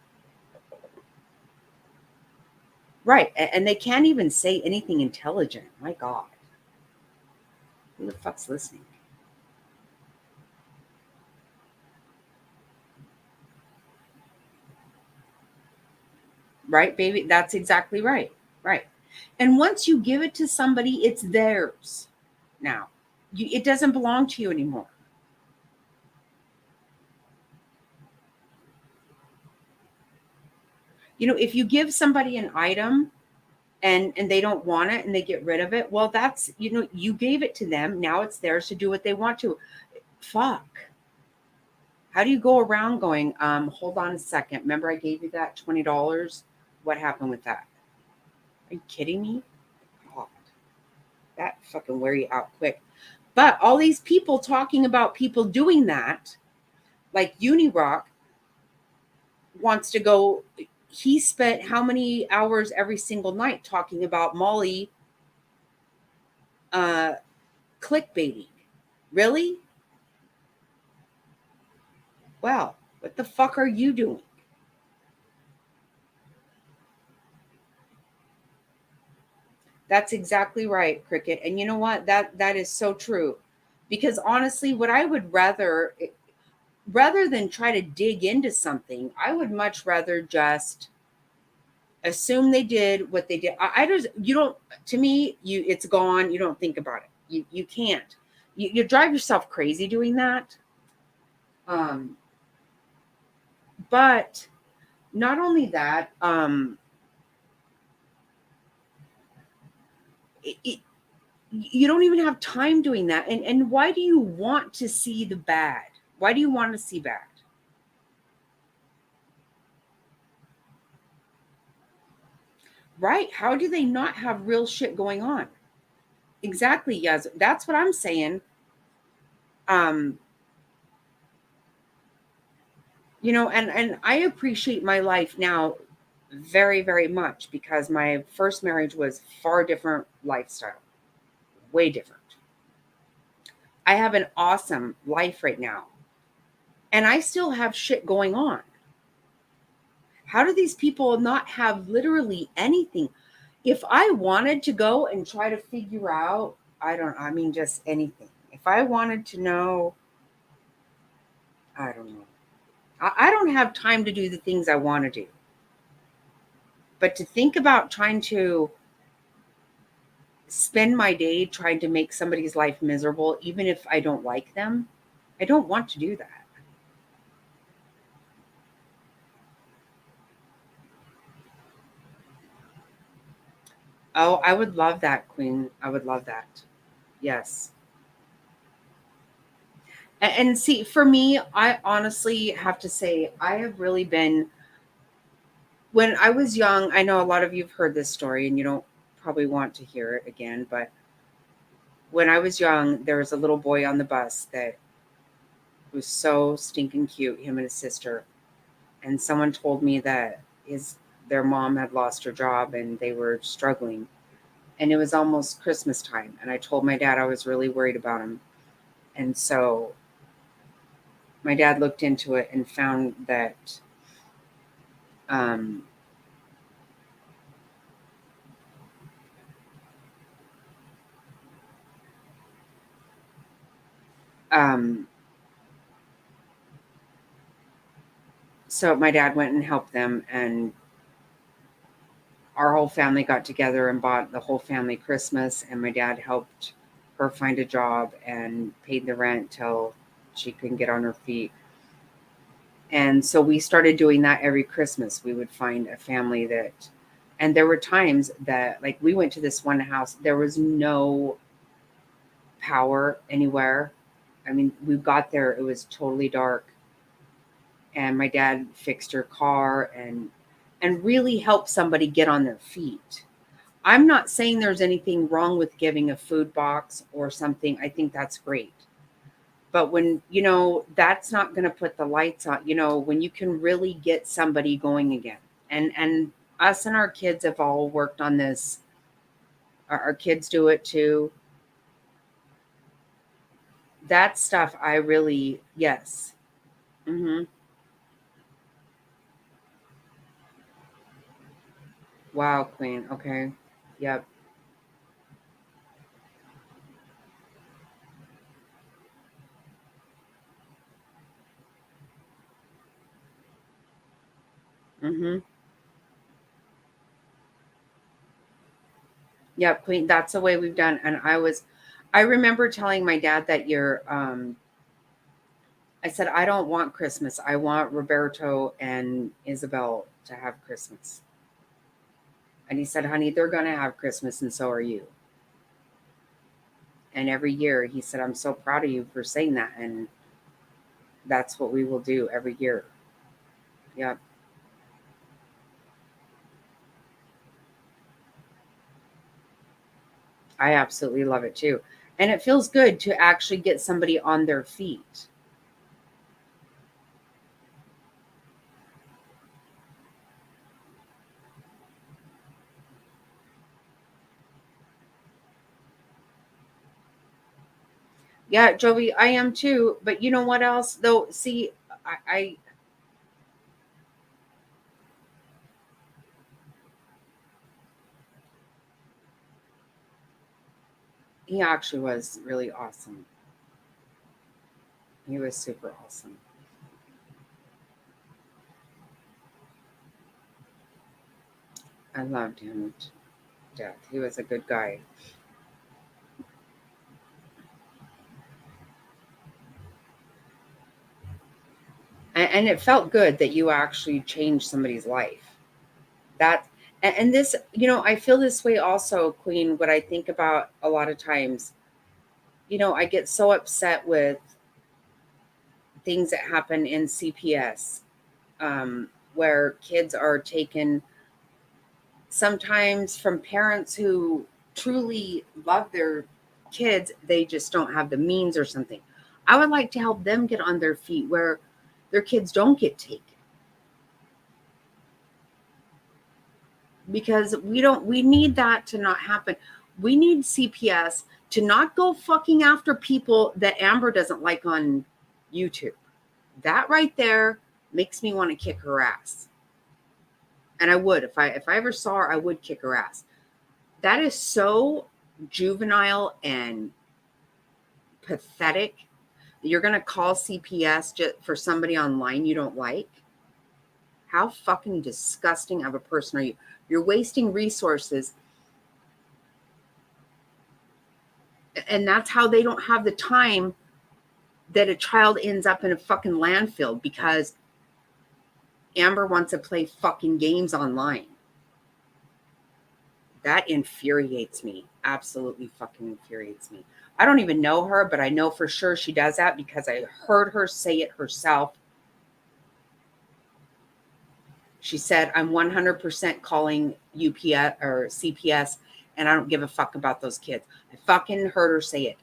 Right. And they can't even say anything intelligent. My God. Who the fuck's listening? Right, baby? That's exactly right. Right. And once you give it to somebody, it's theirs. Now, it doesn't belong to you anymore. You know, if you give somebody an item and they don't want it and they get rid of it, well, that's, you know, you gave it to them. Now it's theirs to do what they want to. Fuck. How do you go around going, hold on a second. Remember I gave you that $20? What happened with that? Are you kidding me? God, that fucking wear you out quick. But all these people talking about people doing that, like Unirock wants to go, he spent how many hours every single night talking about Molly clickbaiting. Really? Well, what the fuck are you doing? That's exactly right, Cricket. And you know what? That is so true. Because honestly, what I would rather than try to dig into something, I would much rather just assume they did what they did. I just, you don't, to me, it's gone. You don't think about it. You can't. You drive yourself crazy doing that. But not only that, you don't even have time doing that. And why do you want to see the bad? Why do you want to see bad? Right? How do they not have real shit going on? Exactly, yes. That's what I'm saying. You know, and I appreciate my life now very, very much because my first marriage was far different lifestyle. Way different. I have an awesome life right now. And I still have shit going on. How do these people not have literally anything? If I wanted to go and try to figure out, just anything. If I wanted to know, I don't know. I don't have time to do the things I want to do. But to think about trying to spend my day trying to make somebody's life miserable, even if I don't like them, I don't want to do that. Oh, I would love that, Queen. I would love that. Yes. And see, for me, I honestly have to say, I have really been, when I was young, I know a lot of you have heard this story and you don't probably want to hear it again, but when I was young, there was a little boy on the bus that was so stinking cute, him and his sister. And someone told me that their mom had lost her job and they were struggling. And it was almost Christmas time. And I told my dad I was really worried about him. And so my dad looked into it and found that so my dad went and helped them, and our whole family got together and bought the whole family Christmas, and my dad helped her find a job and paid the rent till she couldn't get on her feet. And so we started doing that every Christmas. We would find a family and there were times that, like, we went to this one house, there was no power anywhere. I mean, we got there, it was totally dark. And my dad fixed her car and really helped somebody get on their feet. I'm not saying there's anything wrong with giving a food box or something. I think that's great. But when, that's not going to put the lights on, when you can really get somebody going again. And us and our kids have all worked on this. Our kids do it too. That stuff I really, yes. Mhm. Wow, Queen. Okay. Yep. Mhm. Yep, Queen. That's the way we've done. And I remember telling my dad that year, I said, I don't want Christmas. I want Roberto and Isabel to have Christmas. And he said, honey, they're going to have Christmas and so are you. And every year he said, I'm so proud of you for saying that. And that's what we will do every year. Yep. I absolutely love it too. And it feels good to actually get somebody on their feet. Yeah, Joey, I am too. But you know what else though? See, I he actually was really awesome. He was super awesome. I loved him to death. He was a good guy. And it felt good that you actually changed somebody's life. That and this, I feel this way also, Queen. What I think about a lot of times, I get so upset with things that happen in CPS, where kids are taken sometimes from parents who truly love their kids. They just don't have the means or something. I would like to help them get on their feet where their kids don't get taken, because we need that to not happen. We need CPS to not go fucking after people that Amber doesn't like on YouTube. That right there makes me want to kick her ass. And I would, if I ever saw her, I would kick her ass. That is so juvenile and pathetic. You're going to call CPS just for somebody online you don't like. How fucking disgusting of a person are you? You're wasting resources. And that's how they don't have the time that a child ends up in a fucking landfill because Amber wants to play fucking games online. That infuriates me. Absolutely fucking infuriates me. I don't even know her, but I know for sure she does that because I heard her say it herself. She said, I'm 100% calling UPS or CPS, and I don't give a fuck about those kids. I fucking heard her say it.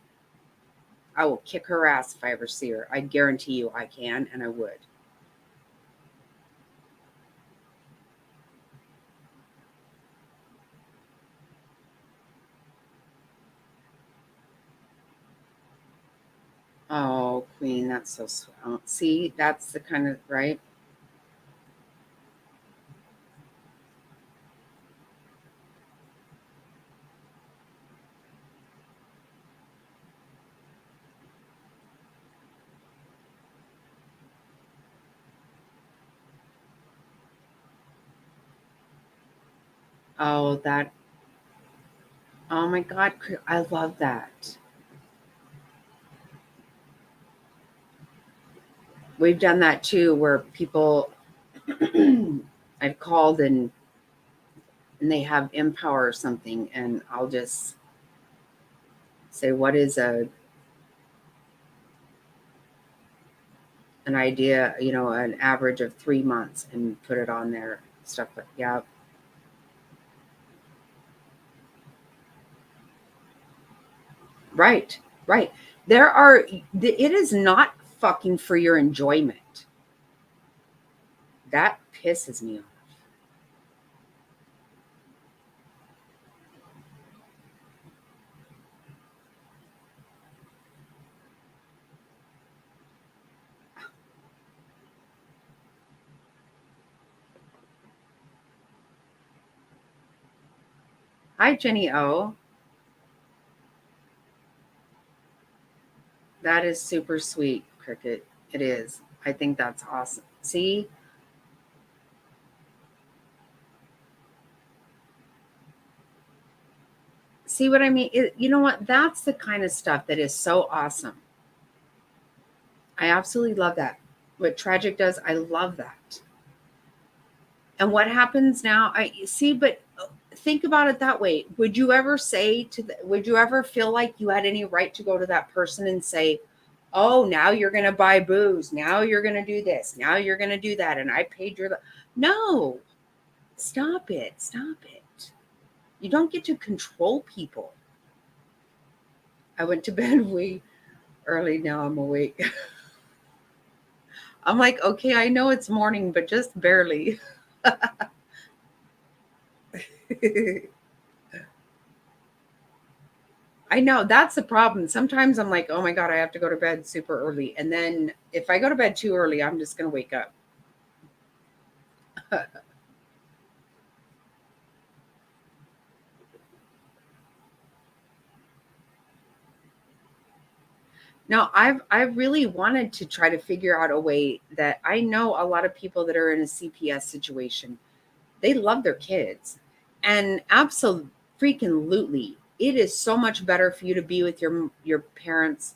I will kick her ass if I ever see her. I guarantee you I can, and I would. Oh, Queen, that's so sweet. See, that's the kind of, right? Oh, that, oh my God, I love that. We've done that too, where people, I've called and they have Empower or something, and I'll just say what is an idea, an average of 3 months, and put it on there. Stuff like, yeah. Right. Right. It is not fucking for your enjoyment. That pisses me off. Hi, Jenny O. That is super sweet, Cricket. It is. I think that's awesome. See? See what I mean? You know what? That's the kind of stuff that is so awesome. I absolutely love that. What Tragic does, I love that. And what happens now? I see, but think about it that way. Would you ever would you ever feel like you had any right to go to that person and say, oh, now you're going to buy booze. Now you're going to do this. Now you're going to do that. And I paid no, stop it. Stop it. You don't get to control people. I went to bed way early. Now I'm awake. I'm like, okay, I know it's morning, but just barely. I know that's the problem. Sometimes I'm like, oh my God, I have to go to bed super early. And then if I go to bed too early, I'm just going to wake up. Now, I've really wanted to try to figure out a way that I know a lot of people that are in a CPS situation. They love their kids, and absolutely freaking lootly, it is so much better for you to be with your parents.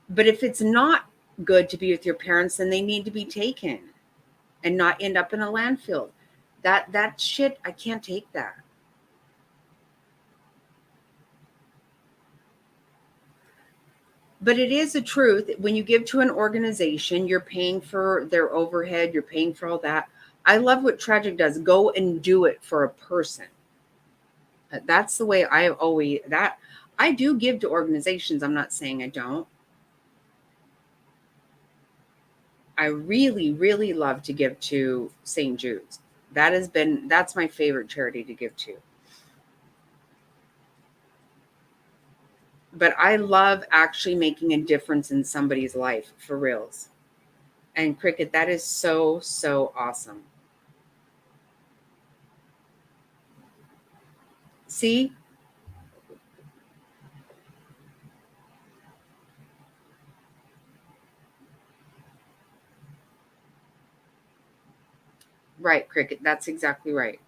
But if it's not good to be with your parents, then they need to be taken and not end up in a landfill. That shit, I can't take that. But it is the truth. When you give to an organization, you're paying for their overhead, you're paying for all that. I love what Tragic does. Go and do it for a person. That's the way I do give to organizations. I'm not saying I don't. I really, really love to give to St. Jude's. That's my favorite charity to give to. But I love actually making a difference in somebody's life, for reals. And Cricket, that is so, so awesome. See? Right, Cricket. That's exactly right.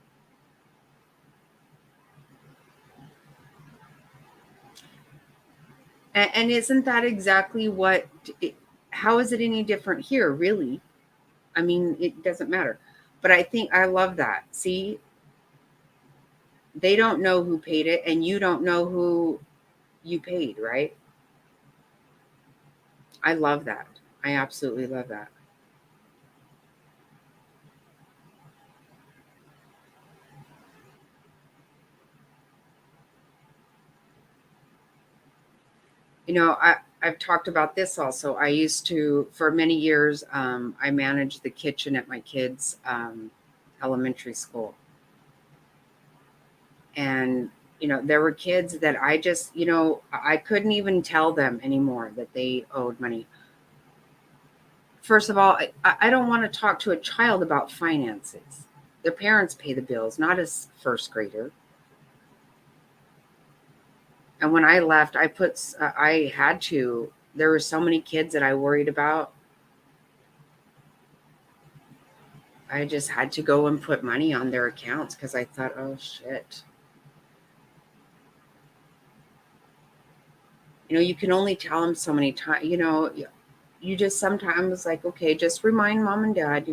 And isn't that exactly how is it any different here, really? I mean, it doesn't matter. But I think I love that. See, they don't know who paid it, and you don't know who you paid, right? I love that. I absolutely love that. I've talked about this also. I used to, for many years, I managed the kitchen at my kids' elementary school. And, there were kids that I just, I couldn't even tell them anymore that they owed money. First of all, I don't want to talk to a child about finances. Their parents pay the bills, not a first grader. And when I left, I had to, there were so many kids that I worried about. I just had to go and put money on their accounts because I thought, oh shit. You can only tell them so many times, you just sometimes like, okay, just remind mom and dad,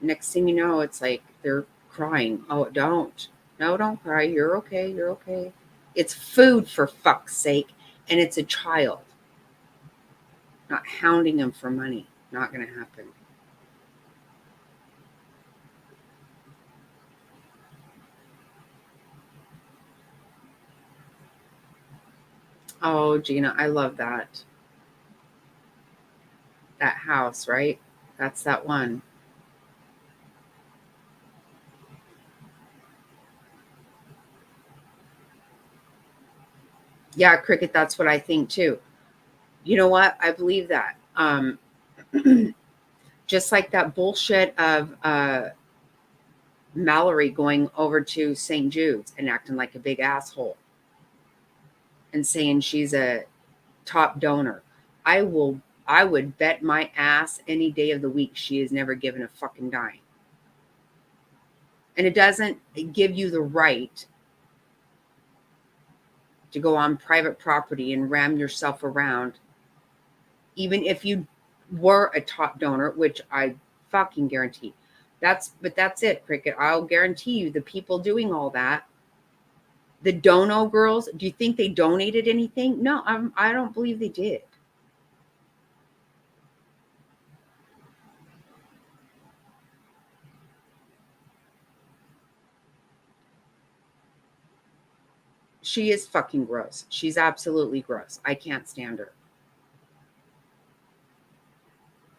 Next thing you know, it's like they're crying. Oh, don't. No, don't cry. You're okay. You're okay. It's food, for fuck's sake. And it's a child. Not hounding him for money. Not going to happen. Oh, Gina, I love that. That house, right? That's that one. Yeah, Cricket, that's what I think too. You know what? I believe that. Just like that bullshit of Mallory going over to St. Jude's and acting like a big asshole and saying she's a top donor. I would bet my ass any day of the week she has never given a fucking dime. And it doesn't give you the right to go on private property and ram yourself around, even if you were a top donor, which I fucking guarantee. But that's it, Cricket. I'll guarantee you the people doing all that, the dono girls, do you think they donated anything? No, I don't believe they did. She is fucking gross. She's absolutely gross. I can't stand her.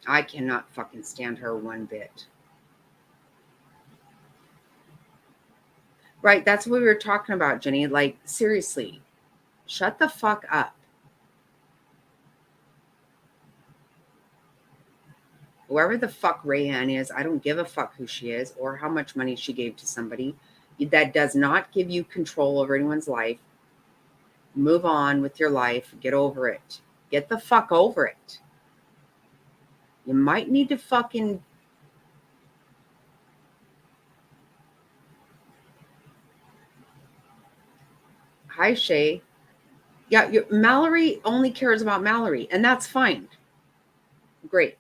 I cannot fucking stand her one bit. Right, that's what we were talking about, Jenny. Like, seriously, shut the fuck up. Whoever the fuck Rayanne is, I don't give a fuck who she is or how much money she gave to somebody. That does not give you control over anyone's life. Move on with your life. Get over it. Get the fuck over it. You might need to fucking... Hi, Shay. Yeah, Mallory only cares about Mallory, and that's fine. Great.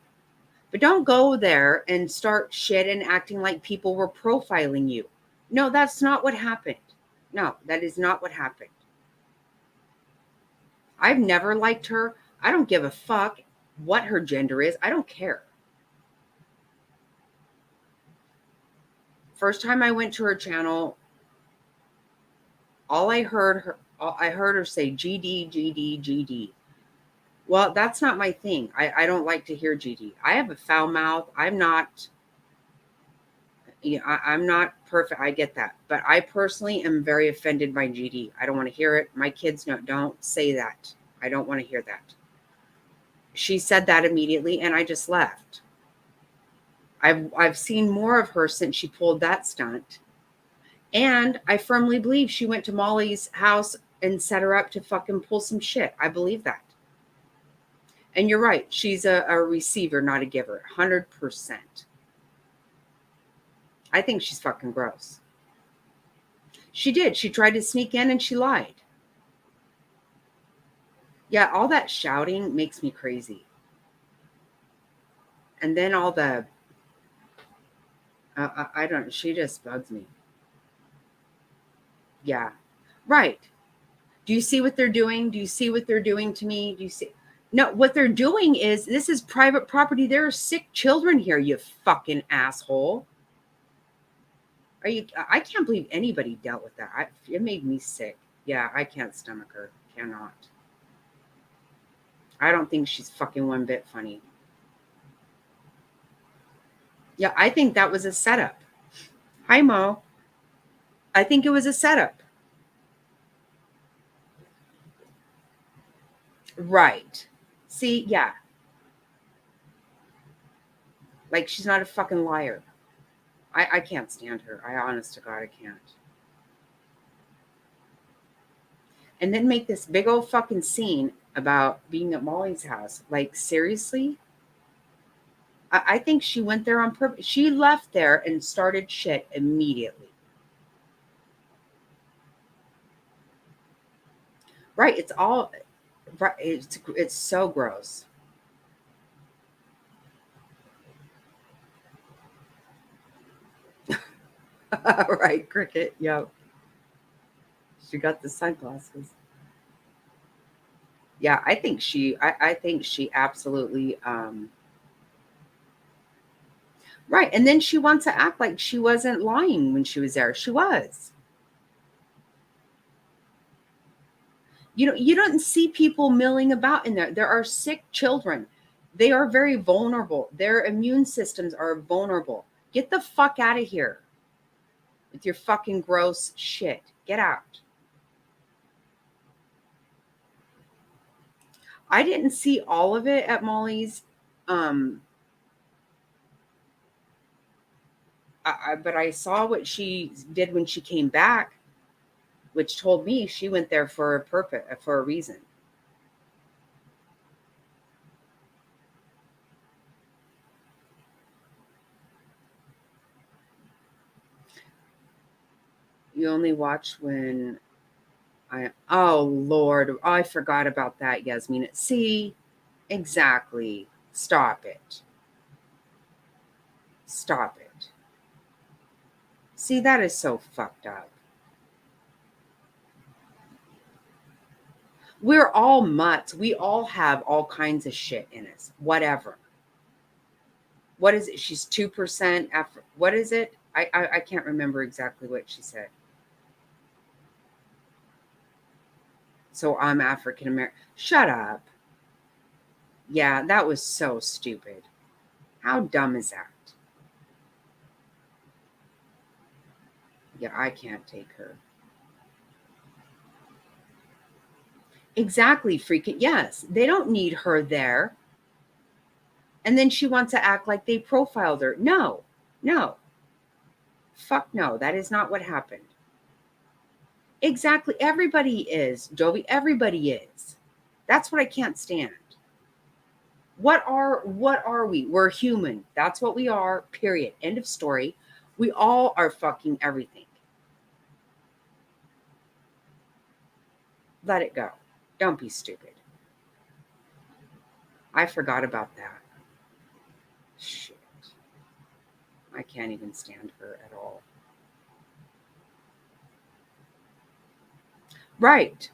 But don't go there and start shit and acting like people were profiling you. No, that's not what happened. No, that is not what happened. I've never liked her. I don't give a fuck what her gender is. I don't care. First time I went to her channel, I heard her say GD, GD, GD. Well, that's not my thing. I don't like to hear GD. I have a foul mouth. I'm not perfect. I get that. But I personally am very offended by GD. I don't want to hear it. My kids don't say that. I don't want to hear that. She said that immediately and I just left. I've seen more of her since she pulled that stunt. And I firmly believe she went to Molly's house and set her up to fucking pull some shit. I believe that. And you're right. She's a receiver, not a giver. 100%. I think she's fucking gross. She did. She tried to sneak in and she lied. Yeah, all that shouting makes me crazy. And then all the... I don't... She just bugs me. Yeah. Right. Do you see what they're doing? Do you see what they're doing to me? Do you see... No, what they're doing is, this is private property. There are sick children here, you fucking asshole. I can't believe anybody dealt with that. It made me sick. Yeah, I can't stomach her. Cannot. I don't think she's fucking one bit funny. Yeah, I think that was a setup. Hi, Mo. I think it was a setup. Right. See, yeah. Like, she's not a fucking liar. I can't stand her. I honest to God, I can't. And then make this big old fucking scene about being at Molly's house. Like, seriously? I think she went there on purpose. She left there and started shit immediately. Right. It's all... Right. It's so gross. Right, Cricket. Yep. She got the sunglasses. Yeah, I think I think she absolutely right. And then she wants to act like she wasn't lying when she was there. She was. You don't see people milling about in there. There are sick children. They are very vulnerable. Their immune systems are vulnerable. Get the fuck out of here with your fucking gross shit. Get out. I didn't see all of it at Molly's. But I saw what she did when she came back, which told me she went there for a purpose, for a reason. You only watch when oh Lord, I forgot about that, Yasmin. See, exactly. Stop it. Stop it. See, that is so fucked up. We're all mutts. We all have all kinds of shit in us. Whatever. What is it? She's 2% after. What is it? I can't remember exactly what she said. So I'm African American. Shut up. Yeah, that was so stupid. How dumb is that? Yeah, I can't take her. Exactly, freaking. Yes, they don't need her there. And then she wants to act like they profiled her. No. Fuck no. That is not what happened. Exactly. Everybody is, Jovi. Everybody is. That's what I can't stand. What are we? We're human. That's what we are. Period. End of story. We all are fucking everything. Let it go. Don't be stupid. I forgot about that. Shit. I can't even stand her at all. Right.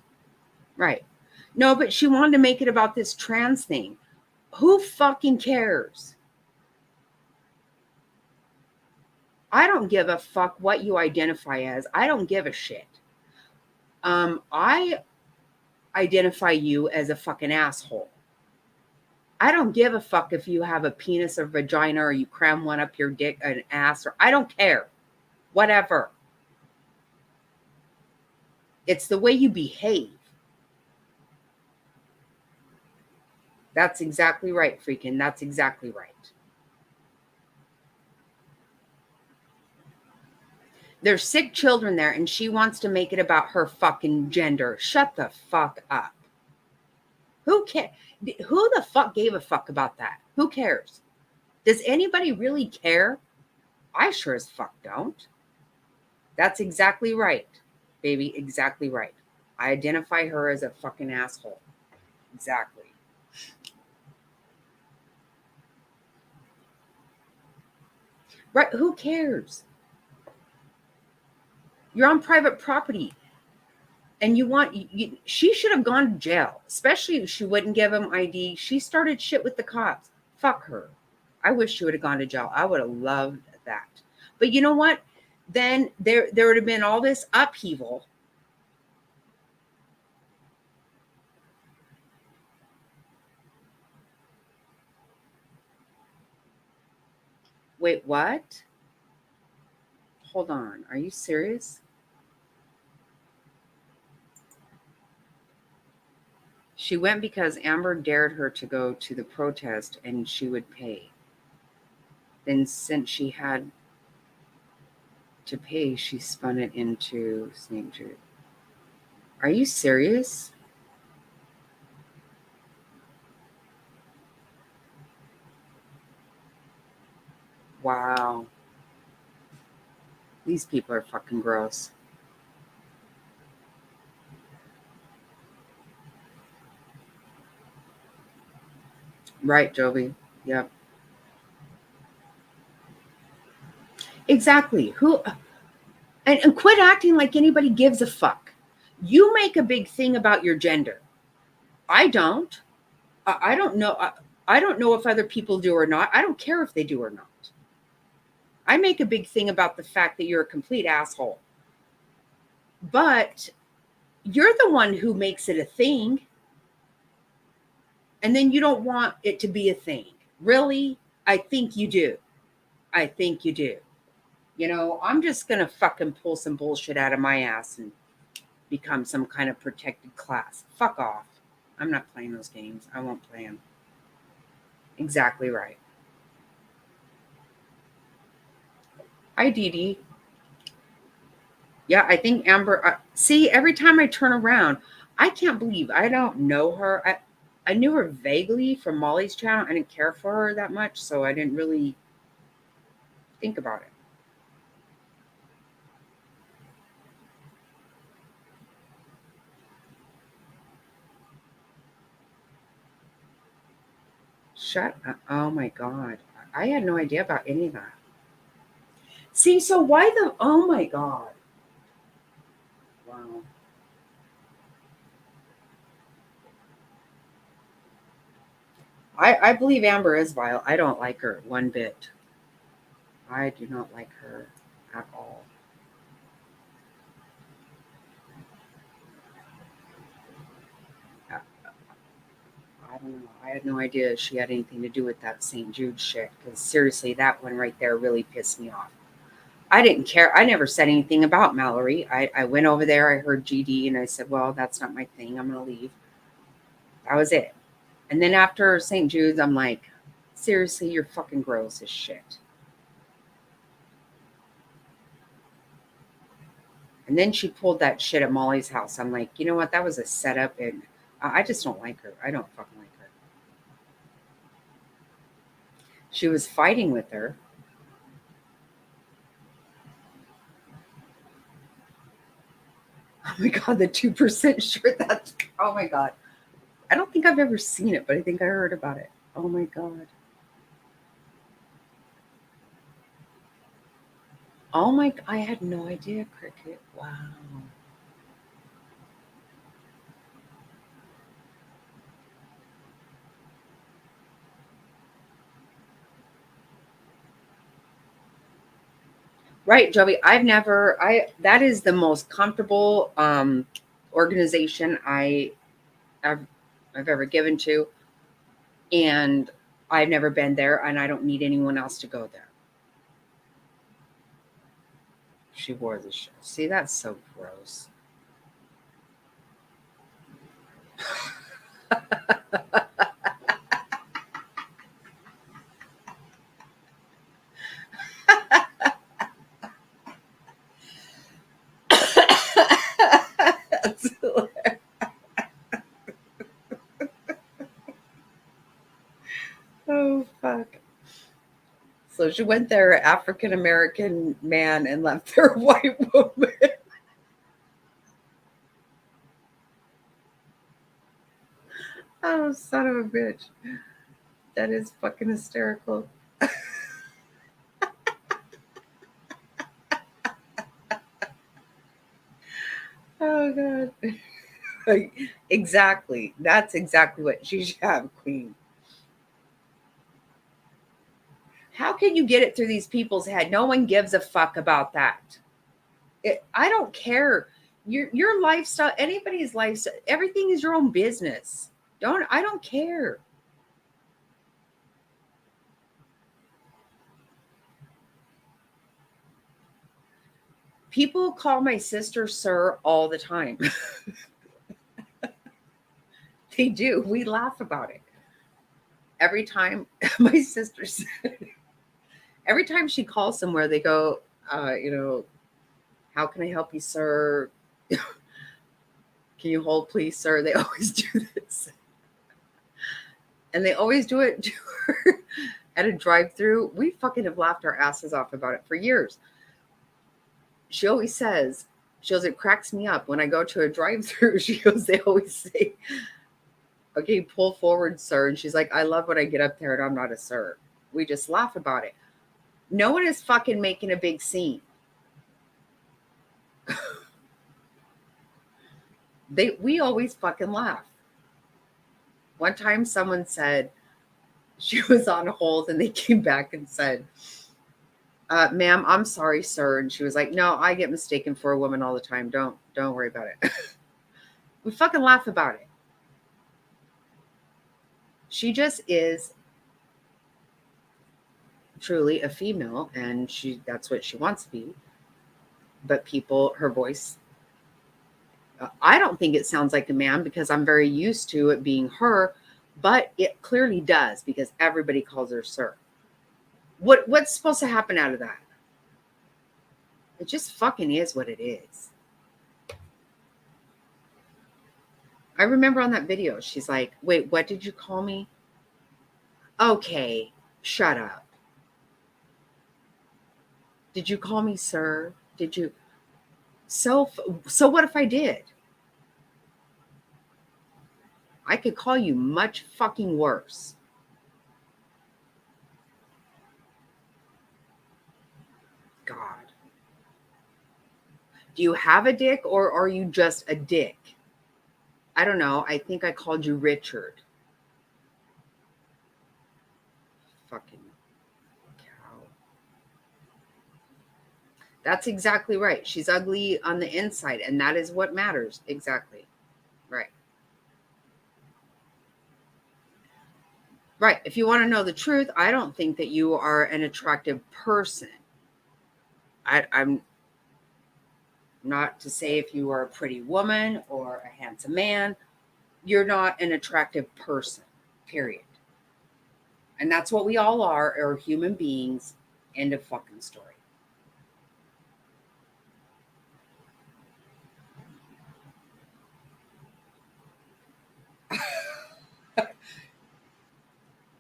No, but she wanted to make it about this trans thing. Who fucking cares? I don't give a fuck what you identify as. I don't give a shit. I identify you as a fucking asshole. I don't give a fuck if you have a penis or vagina or you cram one up your dick, an ass, or I don't care. Whatever. It's the way you behave. That's exactly right, freaking. That's exactly right. There's sick children there, and she wants to make it about her fucking gender. Shut the fuck up. Who cares? Who the fuck gave a fuck about that? Who cares? Does anybody really care? I sure as fuck don't. That's exactly right, baby. Exactly right. I identify her as a fucking asshole. Exactly. Right? Who cares? You're on private property. And she should have gone to jail, especially if she wouldn't give him ID. She started shit with the cops. Fuck her. I wish she would have gone to jail. I would have loved that. But you know what? Then there would have been all this upheaval. Wait, what? Hold on. Are you serious? She went because Amber dared her to go to the protest and she would pay. Then since she had to pay, she spun it into Snake Jude. Are you serious? Wow. These people are fucking gross. Right, Jovi. Yep. Exactly. Who and quit acting like anybody gives a fuck. You make a big thing about your gender. I don't. I don't know. I don't know if other people do or not. I don't care if they do or not. I make a big thing about the fact that you're a complete asshole. But you're the one who makes it a thing. And then you don't want it to be a thing. Really? I think you do. I think you do. You know, I'm just going to fucking pull some bullshit out of my ass and become some kind of protected class. Fuck off. I'm not playing those games. I won't play them. Exactly right. Hi, Dee Dee. Yeah, I think Amber. See, every time I turn around, I can't believe I don't know her. I knew her vaguely from Molly's channel. I didn't care for her that much, so I didn't really think about it. Shut up. Oh my God. I had no idea about any of that. See, so why the, oh my God. Wow. I believe Amber is vile. I don't like her one bit. I do not like her at all. I don't know. I had no idea she had anything to do with that St. Jude shit. Because seriously, that one right there really pissed me off. I didn't care. I never said anything about Mallory. I went over there. I heard GD and I said, well, that's not my thing. I'm going to leave. That was it. And then after St. Jude's, I'm like, seriously, you're fucking gross as shit. And then she pulled that shit at Molly's house. I'm like, you know what? That was a setup. And I just don't like her. I don't fucking like her. She was fighting with her. Oh my God, the 2% shirt. That's, oh my God. I don't think I've ever seen it, but I think I heard about it. Oh my God. Oh my, I had no idea, Cricket. Wow. Right, Joey. That is the most comfortable organization I've ever given to. And I've never been there and I don't need anyone else to go there. She wore the shirt. See, that's so gross. That's hilarious. Oh, fuck. So she went there, African American man, and left there, white woman. Oh, son of a bitch. That is fucking hysterical. Oh, God. Exactly. That's exactly what she should have, Queen. How can you get it through these people's head? No one gives a fuck about that. I don't care. Your lifestyle, anybody's lifestyle, everything is your own business. I don't care. People call my sister sir all the time. They do. We laugh about it. Every time my sister every time she calls somewhere, they go, how can I help you, sir? Can you hold, please, sir? They always do this. And they always do it to her at a drive-through. We fucking have laughed our asses off about it for years. She always says, it cracks me up when I go to a drive-through. She goes, they always say, okay, pull forward, sir. And she's like, I love when I get up there and I'm not a sir. We just laugh about it. No one is fucking making a big scene. We always fucking laugh. One time someone said she was on hold and they came back and said, ma'am, I'm sorry, sir. And she was like, no, I get mistaken for a woman all the time. Don't worry about it. We fucking laugh about it. She just is truly a female, and that's what she wants to be. But her voice, I don't think it sounds like a man because I'm very used to it being her, but it clearly does because everybody calls her sir. What's supposed to happen out of that? It just fucking is what it is. I remember on that video, she's like, wait, what did you call me? Okay, shut up. Did you call me sir? Did you? So what if I did? I could call you much fucking worse. God. Do you have a dick or are you just a dick? I don't know. I think I called you Richard. Fucking cow. That's exactly right. She's ugly on the inside, and that is what matters. Exactly. Right. Right. If you want to know the truth, I don't think that you are an attractive person. I'm not to say if you are a pretty woman or a handsome man, you're not an attractive person, period. And that's what we all are human beings. End of fucking story.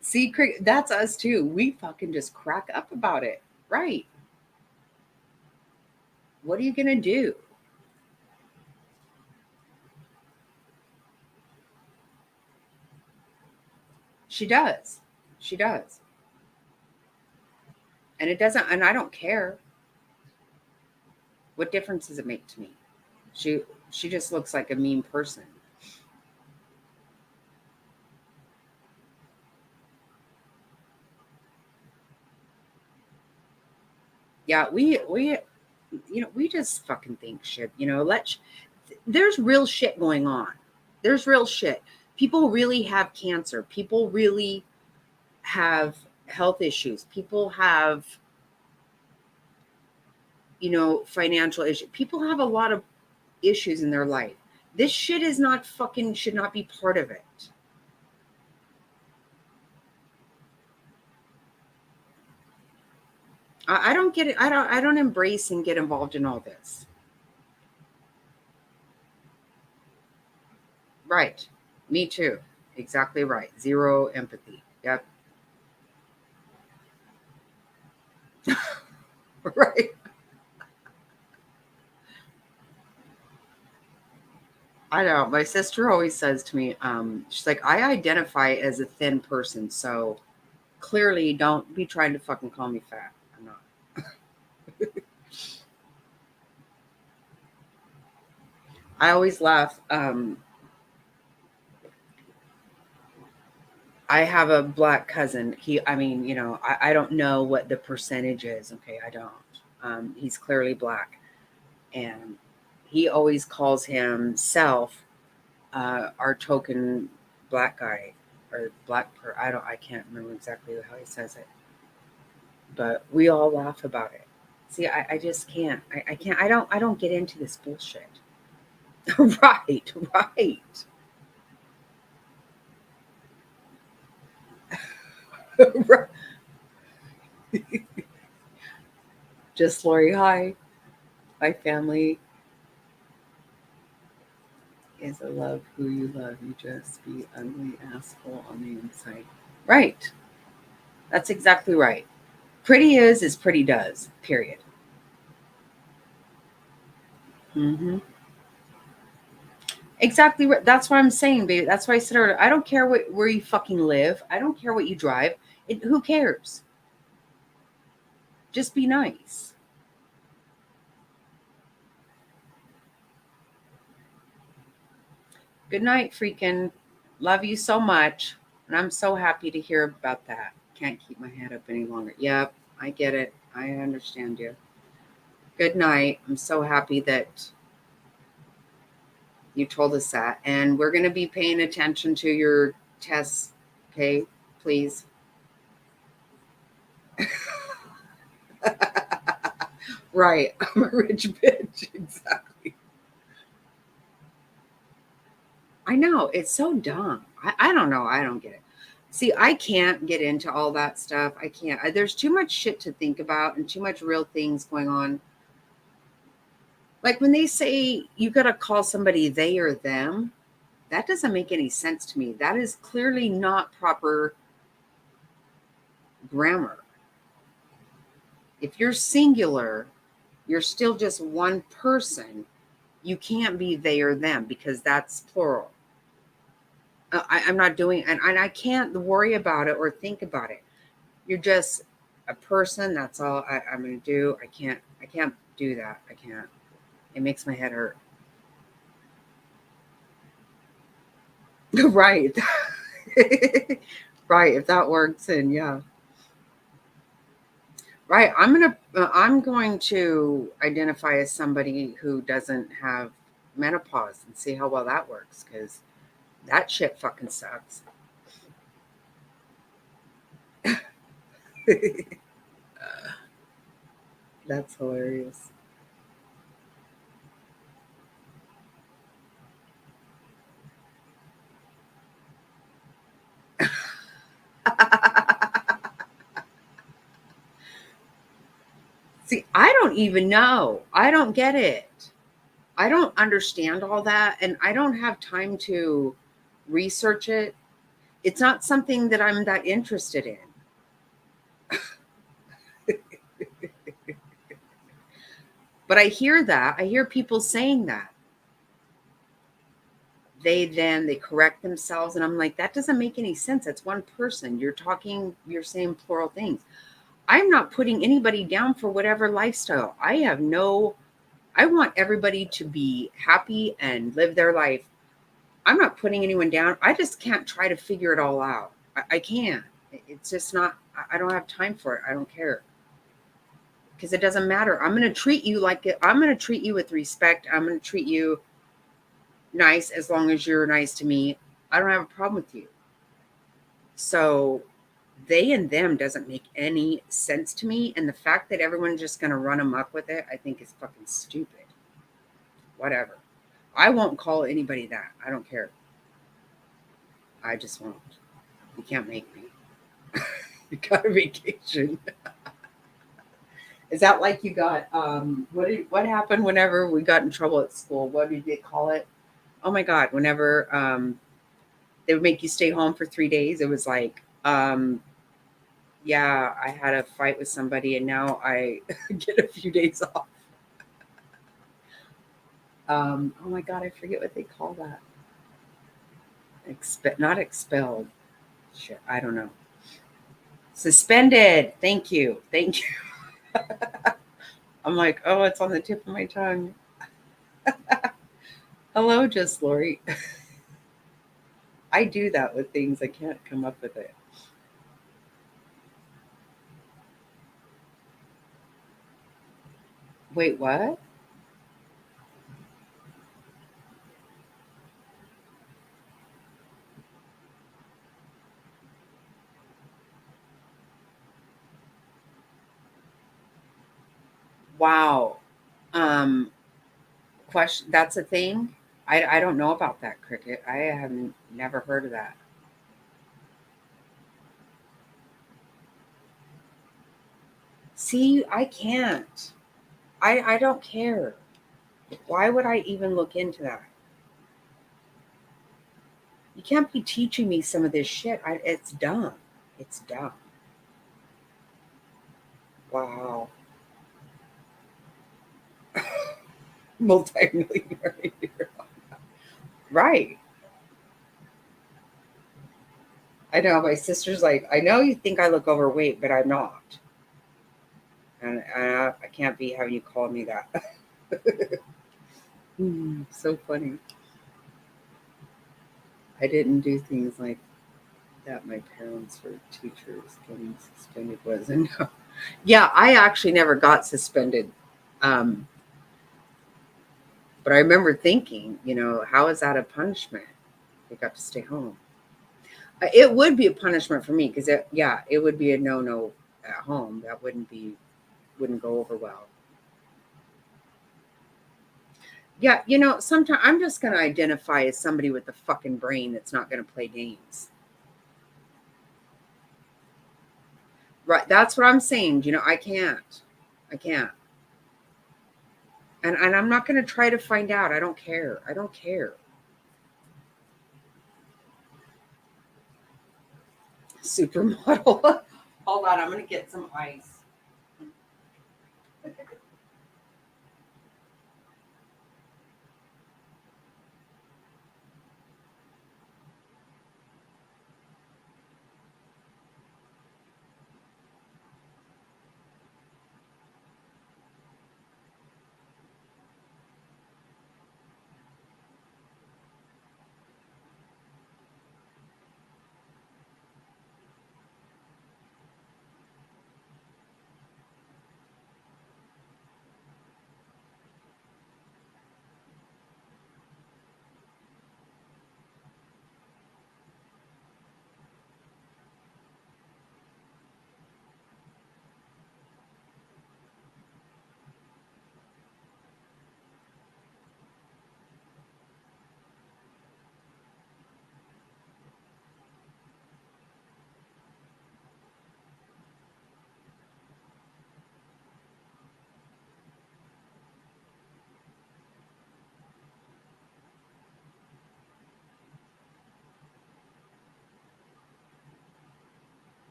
See, that's us too. We fucking just crack up about it. Right. What are you going to do? She does. She does. And it doesn't, and I don't care. What difference does it make to me? She just looks like a mean person. Yeah, we just fucking think shit, there's real shit going on. There's real shit. People really have cancer. People really have health issues. People have, financial issues. People have a lot of issues in their life. This shit is not fucking, should not be part of it. I don't get it. I don't embrace and get involved in all this. Right. Me too. Exactly right. Zero empathy. Yep. Right. I know. My sister always says to me, she's like, I identify as a thin person, so clearly don't be trying to fucking call me fat. I'm not. I always laugh. I have a black cousin. I don't know what the percentage is. Okay, I don't. He's clearly black. And he always calls himself our token black guy or I can't remember exactly how he says it. But we all laugh about it. See, I just can't. I can't. I don't get into this bullshit. Right. Right. Just Lori, hi. My family is a love who you love. You just be ugly asshole on the inside. Right. That's exactly right. Pretty is pretty does. Period. Mm-hmm. Exactly. That's what I'm saying, baby. That's why I said earlier. I don't care where you fucking live. I don't care what you drive. Who cares? Just be nice. Good night, freaking. Love you so much. And I'm so happy to hear about that. Can't keep my head up any longer. Yep, I get it. I understand you. Good night. I'm so happy that you told us that. And we're going to be paying attention to your tests. Okay, please. Right. I'm a rich bitch. Exactly. I know. It's so dumb. I don't know. I don't get it. See, I can't get into all that stuff. I can't. There's too much shit to think about and too much real things going on. Like when they say you got to call somebody they or them, that doesn't make any sense to me. That is clearly not proper grammar. If you're singular, you're still just one person. You can't be they or them because that's plural. I'm not doing, and I can't worry about it or think about it. You're just a person. That's all I'm going to do. I can't do that. I can't. It makes my head hurt. Right. Right. If that works, then yeah. Right. I'm going to identify as somebody who doesn't have menopause and see how well that works because that shit fucking sucks. That's hilarious. See, I don't even know. I don't get it. I don't understand all that, and I don't have time to research it. It's not something that I'm that interested in. But I hear that. I hear people saying that. They correct themselves, and I'm like, that doesn't make any sense. That's one person. You're saying plural things. I'm not putting anybody down for whatever lifestyle. I want everybody to be happy and live their life. I'm not putting anyone down. I just can't try to figure it all out. I can't. It's just not, I don't have time for it. I don't care. Because it doesn't matter. I'm going to treat you with respect. I'm going to treat you nice as long as you're nice to me. I don't have a problem with you. So they and them doesn't make any sense to me. And the fact that everyone's just going to run amok with it, I think is fucking stupid. Whatever. I won't call anybody that. I don't care. I just won't. You can't make me. You got a vacation. Is that like you got what happened whenever we got in trouble at school? What did they call it? Oh my God, whenever they would make you stay home for 3 days, it was like yeah, I had a fight with somebody and now I get a few days off. Oh my God, I forget what they call that. Not expelled. Shit, I don't know. Suspended. Thank you. I'm like, oh, it's on the tip of my tongue. Hello, just Lori. I do that with things. I can't come up with it. Wait, what? Wow. Question. That's a thing. I don't know about that, Cricket. I haven't never heard of that. See, I can't. I don't care. Why would I even look into that? You can't be teaching me some of this shit. It's dumb. It's dumb. Wow. Multi-millionaire. Right. I know. My sister's like, I know you think I look overweight, but I'm not. And I can't be having you call me that. So funny. I didn't do things like that. My parents were teachers. Getting suspended wasn't. Yeah, I actually never got suspended. Um, but I remember thinking, how is that a punishment? They got to stay home. It would be a punishment for me because it would be a no at home. That wouldn't go over well. Yeah, sometimes I'm just gonna identify as somebody with a fucking brain that's not gonna play games. Right, that's what I'm saying. I can't. I can't. And I'm not gonna try to find out. I don't care. I don't care. Supermodel. Hold on, I'm gonna get some ice.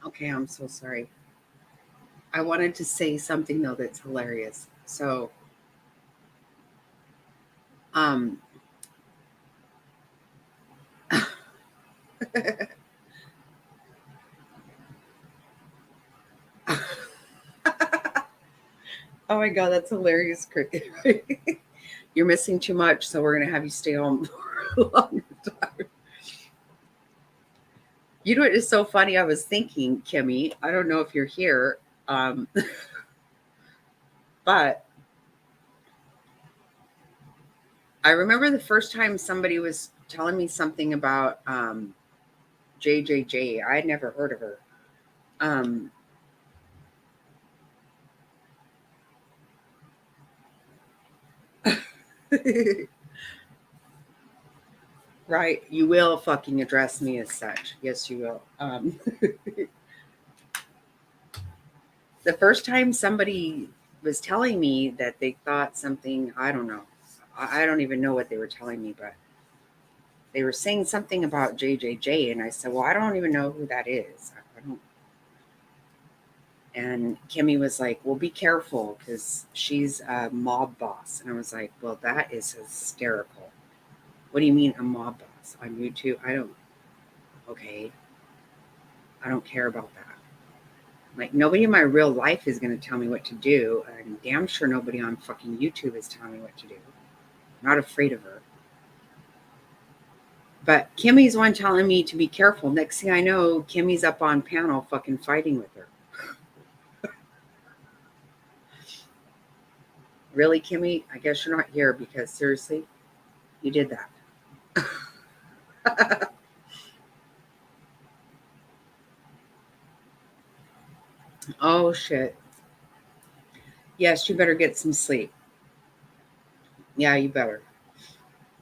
Okay, I'm so sorry. I wanted to say something though that's hilarious. So, um, oh my god, that's hilarious, Cricket. You're missing too much, so we're gonna have you stay home for a longer time. You know what is so funny? I was thinking, Kimmy, I don't know if you're here, but I remember the first time somebody was telling me something about JJJ. I had never heard of her. Um, right, you will fucking address me as such. Yes, you will. The first time somebody was telling me that they thought something, I don't know. I don't even know what they were telling me, but they were saying something about JJJ, and I said, "Well, I don't even know who that is. I don't." And Kimmy was like, "Well, be careful because she's a mob boss." And I was like, "Well, that is hysterical. What do you mean a mob boss on YouTube? I don't. Okay, I don't care about that. Like, nobody in my real life is going to tell me what to do. And damn sure nobody on fucking YouTube is telling me what to do. I'm not afraid of her. But Kimmy's one telling me to be careful. Next thing I know, Kimmy's up on panel fucking fighting with her. Really, Kimmy? I guess you're not here because seriously, you did that. Oh, shit. Yes, you better get some sleep. Yeah, you better.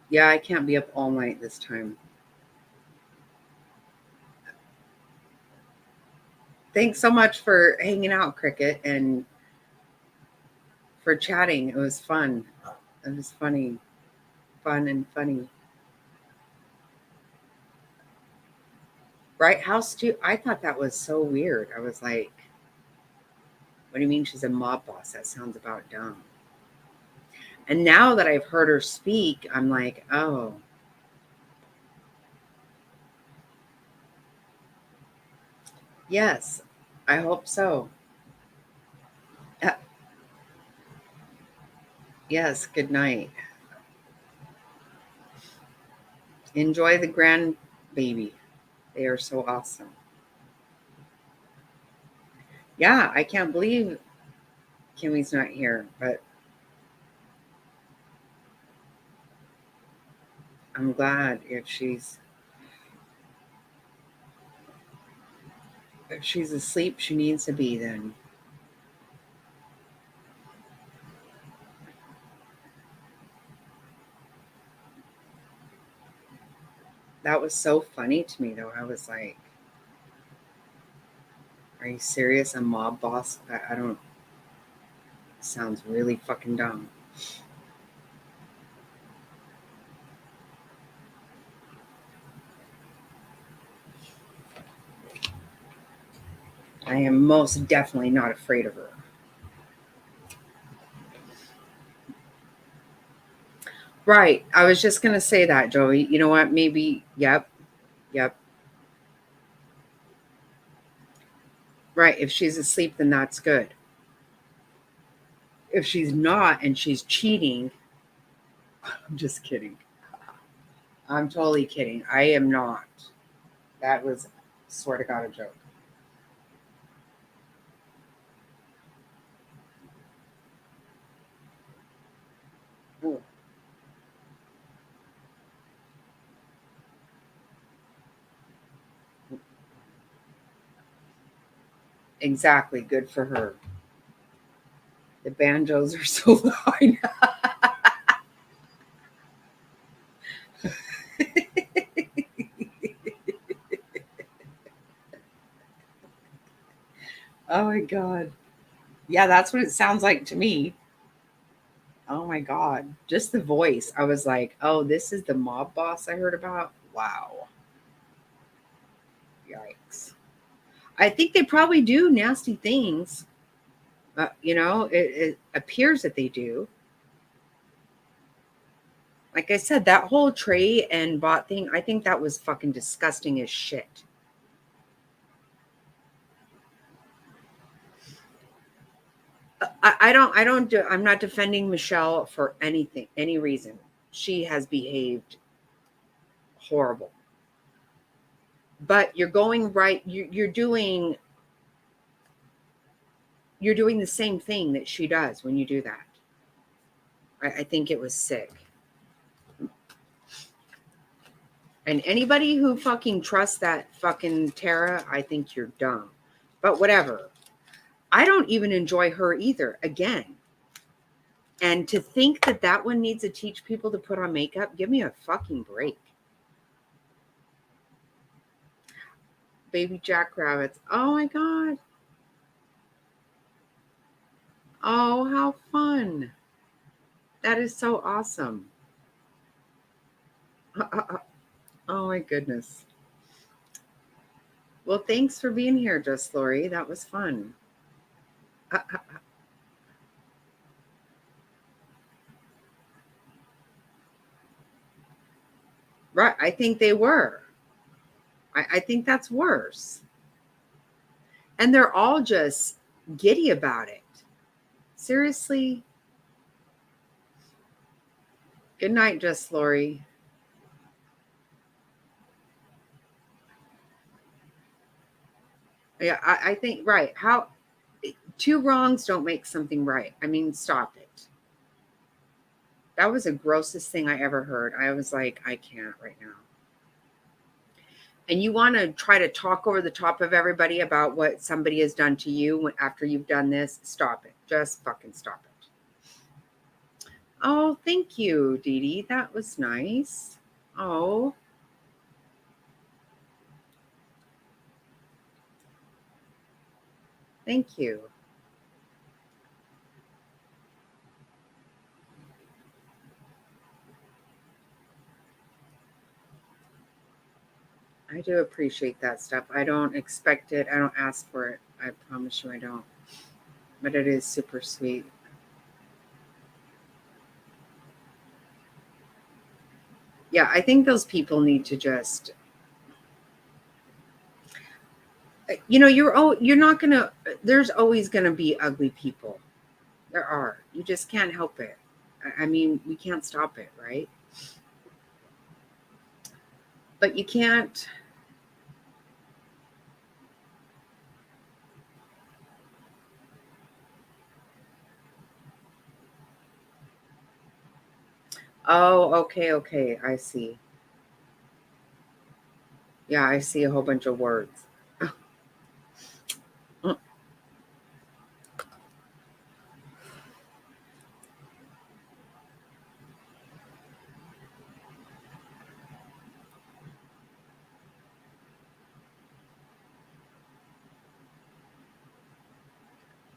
Yeah, I can't be up all night this time. Thanks so much for hanging out, Cricket, and for chatting. It was fun. It was funny. Fun and funny. Bright House too. I thought that was so weird. I was like, what do you mean she's a mob boss? That sounds about dumb. And now that I've heard her speak, I'm like, oh. Yes, I hope so. Yes, good night. Enjoy the grandbaby. They are so awesome. Yeah, I can't believe Kimmy's not here, but I'm glad if she's asleep, she needs to be then. That was so funny to me though. I was like, are you serious? A mob boss? I don't, sounds really fucking dumb. I am most definitely not afraid of her. Right. I was just going to say that, Joey. You know what? Maybe, yep. Right. If she's asleep, then that's good. If she's not and she's cheating, I'm just kidding. I'm totally kidding. I am not. That was, swear to God, a joke. Ooh. Exactly. Good for her. The banjos are so loud. Oh my God. Yeah, that's what it sounds like to me. Oh my God. Just the voice. I was like, oh, this is the mob boss I heard about? Wow. Yikes. I think they probably do nasty things. It appears that they do. Like I said, that whole Trey and bot thing, I think that was fucking disgusting as shit. I'm not defending Michelle for anything, any reason. She has behaved horrible. But you're going right, you're doing the same thing that she does when you do that. I think it was sick. And anybody who fucking trusts that fucking Tara, I think you're dumb. But whatever. I don't even enjoy her either. Again. And to think that that one needs to teach people to put on makeup, give me a fucking break. Baby jackrabbits. Oh my God. Oh, how fun. That is so awesome. Oh my goodness. Well, thanks for being here, Just Lori. That was fun. Right. I think they were. I think that's worse. And they're all just giddy about it. Seriously. Good night, Just Lori. Yeah, I think, right. How two wrongs don't make something right. I mean, stop it. That was the grossest thing I ever heard. I was like, I can't right now. And you want to try to talk over the top of everybody about what somebody has done to you after you've done this? Stop it. Just fucking stop it. Oh, thank you, Dee Dee. That was nice. Oh. Thank you. I do appreciate that stuff. I don't expect it. I don't ask for it. I promise you I don't. But it is super sweet. Yeah, I think those people need to just, you're not going to, there's always going to be ugly people. There are. You just can't help it. I mean, we can't stop it, right? But you can't. Oh, okay. I see. Yeah, I see a whole bunch of words.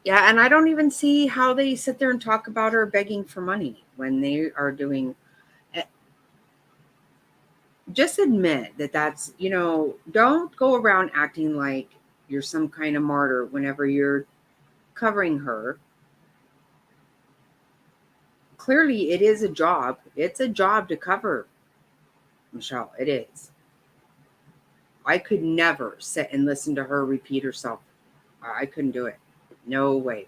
Yeah, and I don't even see how they sit there and talk about her begging for money when they are doing. Just admit that that's, don't go around acting like you're some kind of martyr whenever you're covering her. Clearly, it is a job. It's a job to cover Michelle. It is. I could never sit and listen to her repeat herself. I couldn't do it. No way.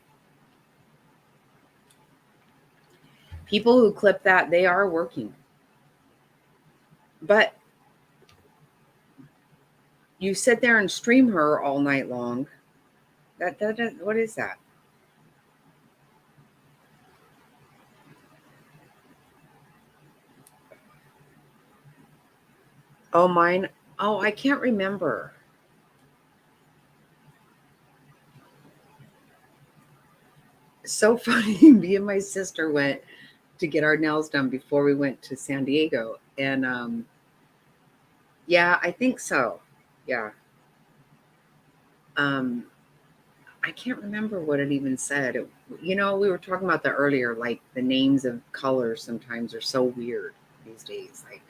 People who clip that, they are working. But you sit there and stream her all night long. That what is that? Oh, mine. Oh, I can't remember. So funny. Me and my sister went to get our nails done before we went to San Diego. And yeah, I think so. Yeah. I can't remember what it even said. We were talking about that earlier, like the names of colors sometimes are so weird these days. Like,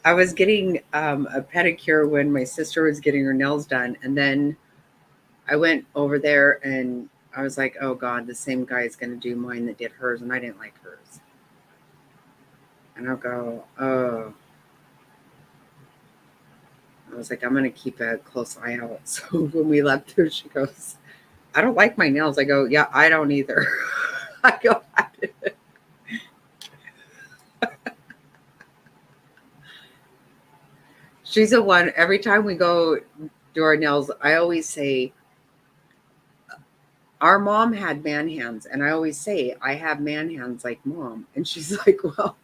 I was getting a pedicure when my sister was getting her nails done. And then I went over there and I was like, oh God, the same guy is going to do mine that did hers. And I didn't like hers. And I'll go, oh. I was like, I'm going to keep a close eye out. So when we left her, she goes, I don't like my nails. I go, yeah, I don't either. I go, she's the one, every time we go do our nails, I always say, our mom had man hands. And I always say, I have man hands like mom. And she's like, well,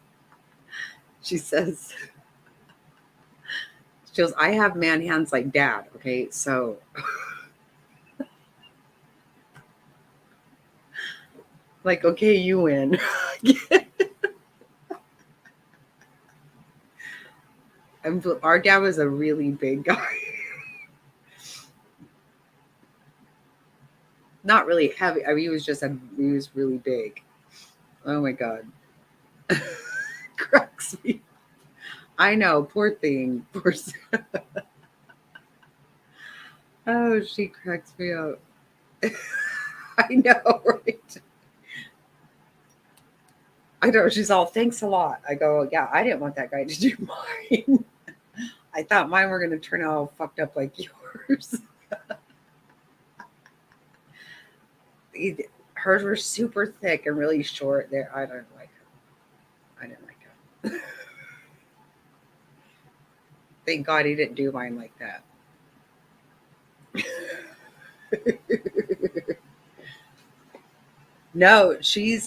she says, she goes, I have man hands like dad. Okay. So like, okay, you win. And our dad was a really big guy. Not really heavy. I mean, he was really big. Oh my God. Cracks me. I know, poor thing. Poor. Oh, she cracks me up. I know, right? I know. She's all, thanks a lot. I go, yeah, I didn't want that guy to do mine. I thought mine were going to turn out fucked up like yours. Hers were super thick and really short. There, I don't like them. I didn't like them. Thank God he didn't do mine like that. No, she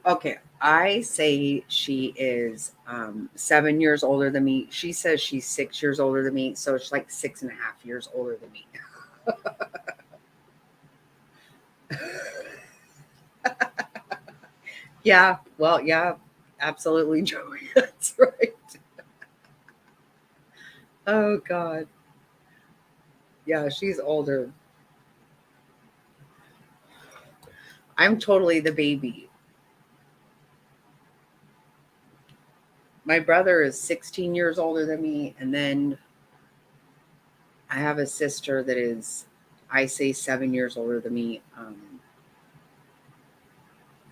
okay. I say she is 7 years older than me. She says she's 6 years older than me, so it's like 6.5 years older than me. Yeah, well, yeah, absolutely, Joey. That's right. Oh God. Yeah, she's older. I'm totally the baby. My brother is 16 years older than me, and then I have a sister that is, I say, 7 years older than me,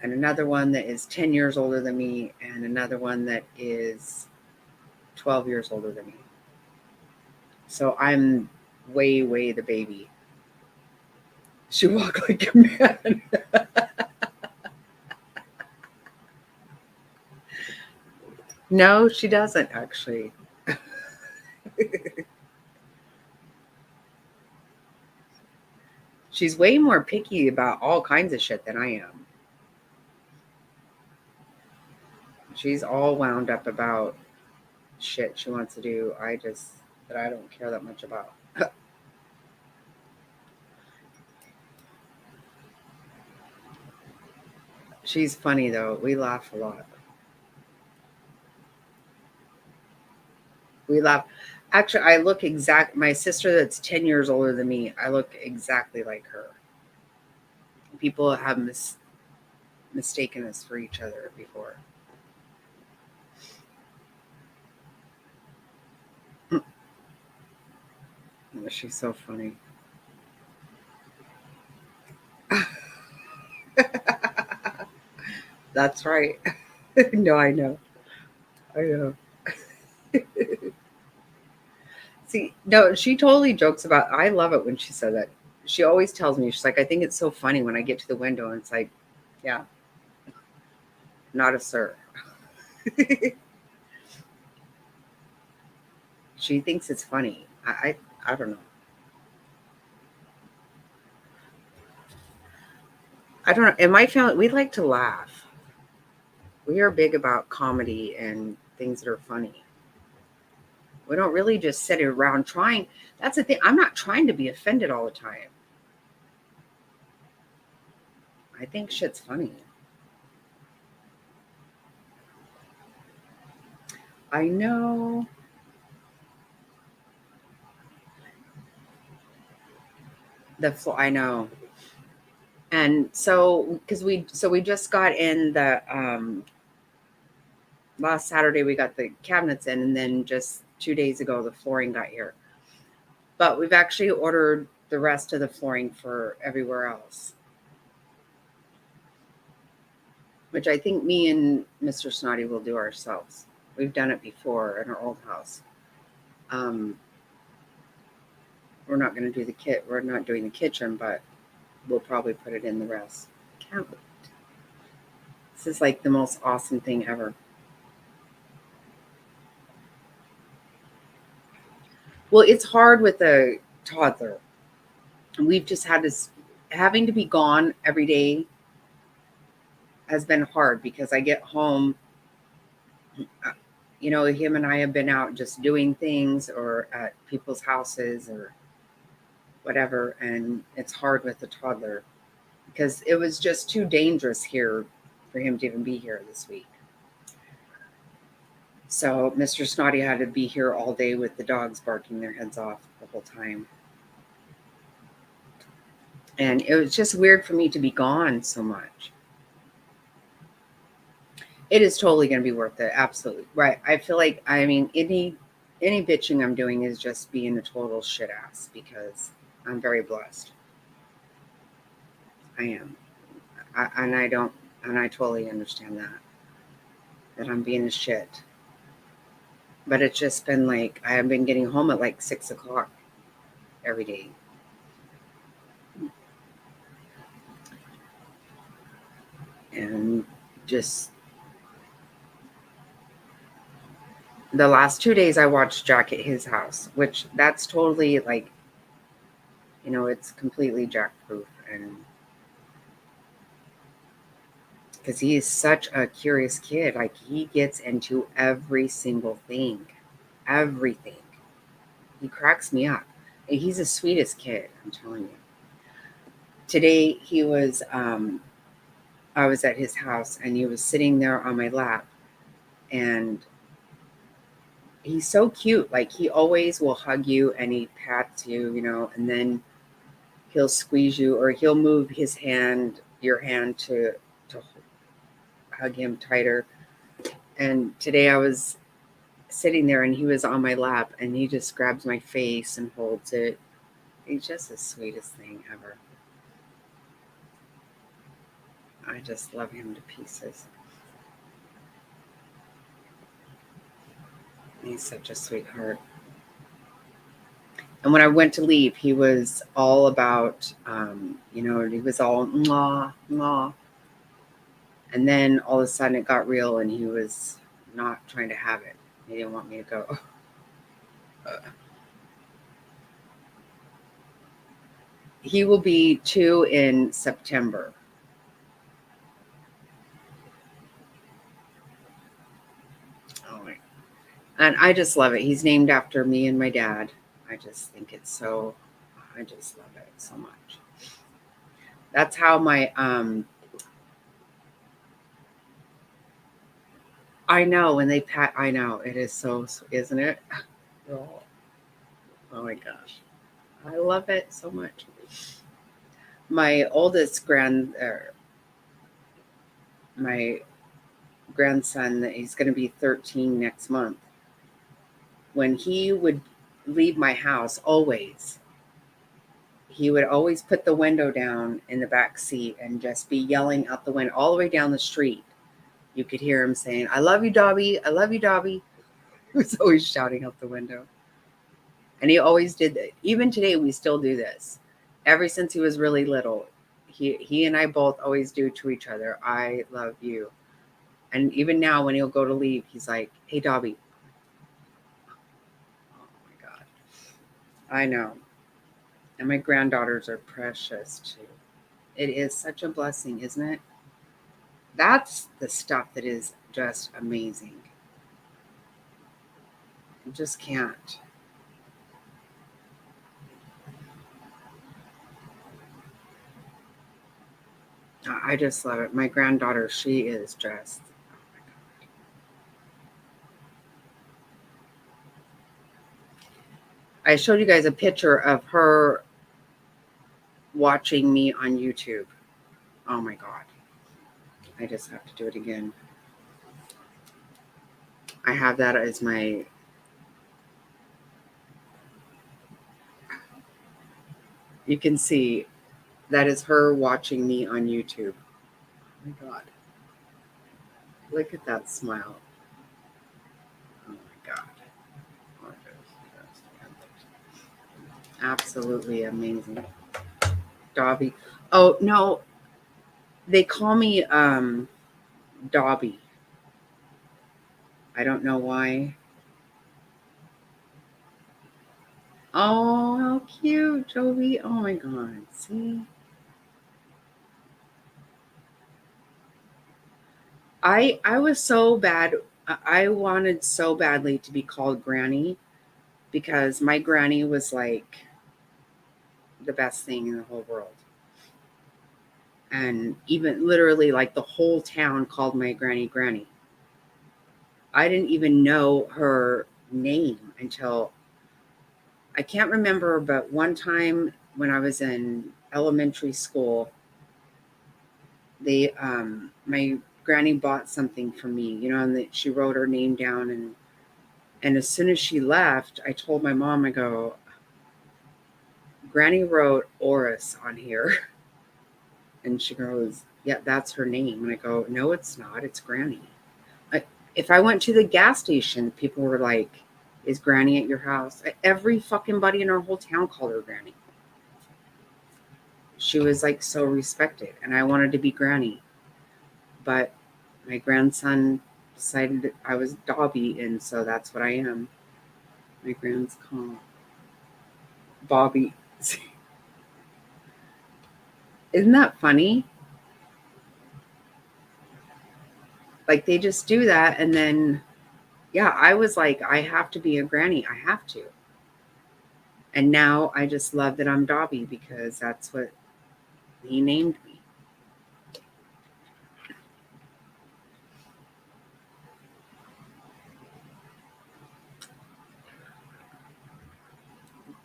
and another one that is 10 years older than me, and another one that is 12 years older than me. So I'm way, way the baby. She walk like a man. No, she doesn't actually. She's way more picky about all kinds of shit than I am. She's all wound up about shit she wants to do. That I don't care that much about. She's funny though. We laugh a lot. We laugh. Actually, I look my sister that's 10 years older than me, I look exactly like her. People have mistaken us for each other before. She's so funny. That's right. No, I know. I know. See, no, she totally jokes about, I love it when she said that. She always tells me, she's like, I think it's so funny when I get to the window and it's like, yeah, not a sir. She thinks it's funny. I don't know. I don't know. In my family, we like to laugh. We are big about comedy and things that are funny. We don't really just sit around trying. That's the thing. I'm not trying to be offended all the time. I think shit's funny. I know. I know. And so, because we just got in the last Saturday, we got the cabinets in, and then just 2 days ago, the flooring got here. But we've actually ordered the rest of the flooring for everywhere else, which I think me and Mr. Snotty will do ourselves. We've done it before in our old house. We're not going to do the kit. We're not doing the kitchen, but we'll probably put it in the rest. Can't wait. This is like the most awesome thing ever. Well, it's hard with a toddler. We've just had this, having to be gone every day has been hard because I get home, him and I have been out just doing things or at people's houses or whatever. And it's hard with a toddler because it was just too dangerous here for him to even be here this week. So Mr. Snotty had to be here all day with the dogs barking their heads off the whole time. And it was just weird for me to be gone so much. It is totally going to be worth it. Absolutely. Right. I feel like, any bitching I'm doing is just being a total shit ass because I'm very blessed. I am. And I totally understand that I'm being a shit. But it's just been like, I have been getting home at like 6 o'clock every day. And just the last 2 days I watched Jack at his house, which that's totally like, it's completely Jack proof. And because he is such a curious kid, like he gets into every single thing, everything. He cracks me up. And he's the sweetest kid, I'm telling you. Today I was at his house and he was sitting there on my lap, and he's so cute. Like he always will hug you and he pats you, and then he'll squeeze you, or he'll move your hand to hug him tighter. And today I was sitting there and he was on my lap and he just grabs my face and holds it. He's just the sweetest thing ever. I just love him to pieces. He's such a sweetheart. And when I went to leave, he was all about, he was all mwah, mwah. And then all of a sudden it got real and he was not trying to have it. He didn't want me to go. He will be 2 in September. Oh my. And I just love it. He's named after me and my dad. I just think I just love it so much. That's how my, I know when they pat, I know it is so, isn't it? Oh my gosh. I love it so much. My my grandson, he's going to be 13 next month. When he would leave my house, he would always put the window down in the back seat and just be yelling out the window all the way down the street. You could hear him saying, "I love you, Dobby. I love you, Dobby." He was always shouting out the window. And he always did that. Even today, we still do this. Ever since he was really little, he and I both always do to each other, "I love you." And even now, when he'll go to leave, he's like, "Hey, Dobby." Oh my God. I know. And my granddaughters are precious too. It is such a blessing, isn't it? That's the stuff that is just amazing. You just can't. I just love it. My granddaughter, she is just, oh my God. I showed you guys a picture of her watching me on YouTube. Oh my God. I just have to do it again. I have that as my, you can see that is her watching me on YouTube. Oh my God. Look at that smile. Oh my God. Absolutely amazing. Dobby. Oh no, they call me Dobby. I don't know why. Oh, how cute, Joey. Oh my God. See? I was so bad. I wanted so badly to be called Granny because my granny was like the best thing in the whole world. And even literally like the whole town called my granny Granny. I didn't even know her name until, I can't remember, but one time when I was in elementary school, my granny bought something for me, and she wrote her name down, and as soon as she left, I told my mom, I go, "Granny wrote Oris on here." And she goes, yeah, that's her name. And I go, no, it's not. It's Granny. If I went to the gas station, people were like, is Granny at your house? Every fucking buddy in our whole town called her Granny. She was like so respected. And I wanted to be Granny. But my grandson decided I was Dobby, and so that's what I am. My grand's called Bobby. Isn't that funny? Like they just do that, and then yeah, I was like, I have to be a granny. I have to. And now I just love that I'm Dobby because that's what he named me.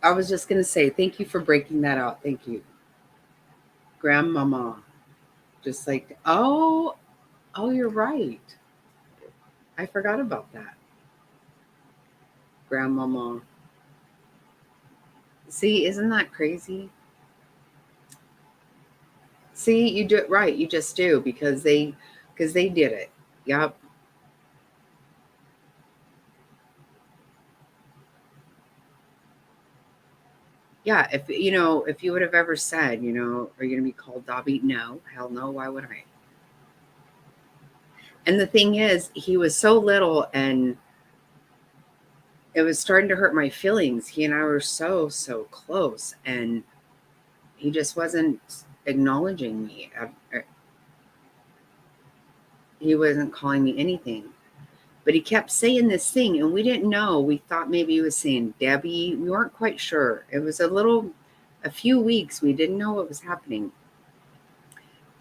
I was just gonna say thank you for breaking that out. Thank you, Grandmama. Just like oh, you're right. I forgot about that, Grandmama. See, isn't that crazy? See, you do it right. You just do because they did it. Yep. Yeah, if you would have ever said, are you going to be called Dobby? No, hell no. Why would I? And the thing is, he was so little and it was starting to hurt my feelings. He and I were so, so close and he just wasn't acknowledging me. He wasn't calling me anything. But he kept saying this thing and we didn't know. We thought maybe he was saying Debbie. We weren't quite sure. It was a few weeks. We didn't know what was happening.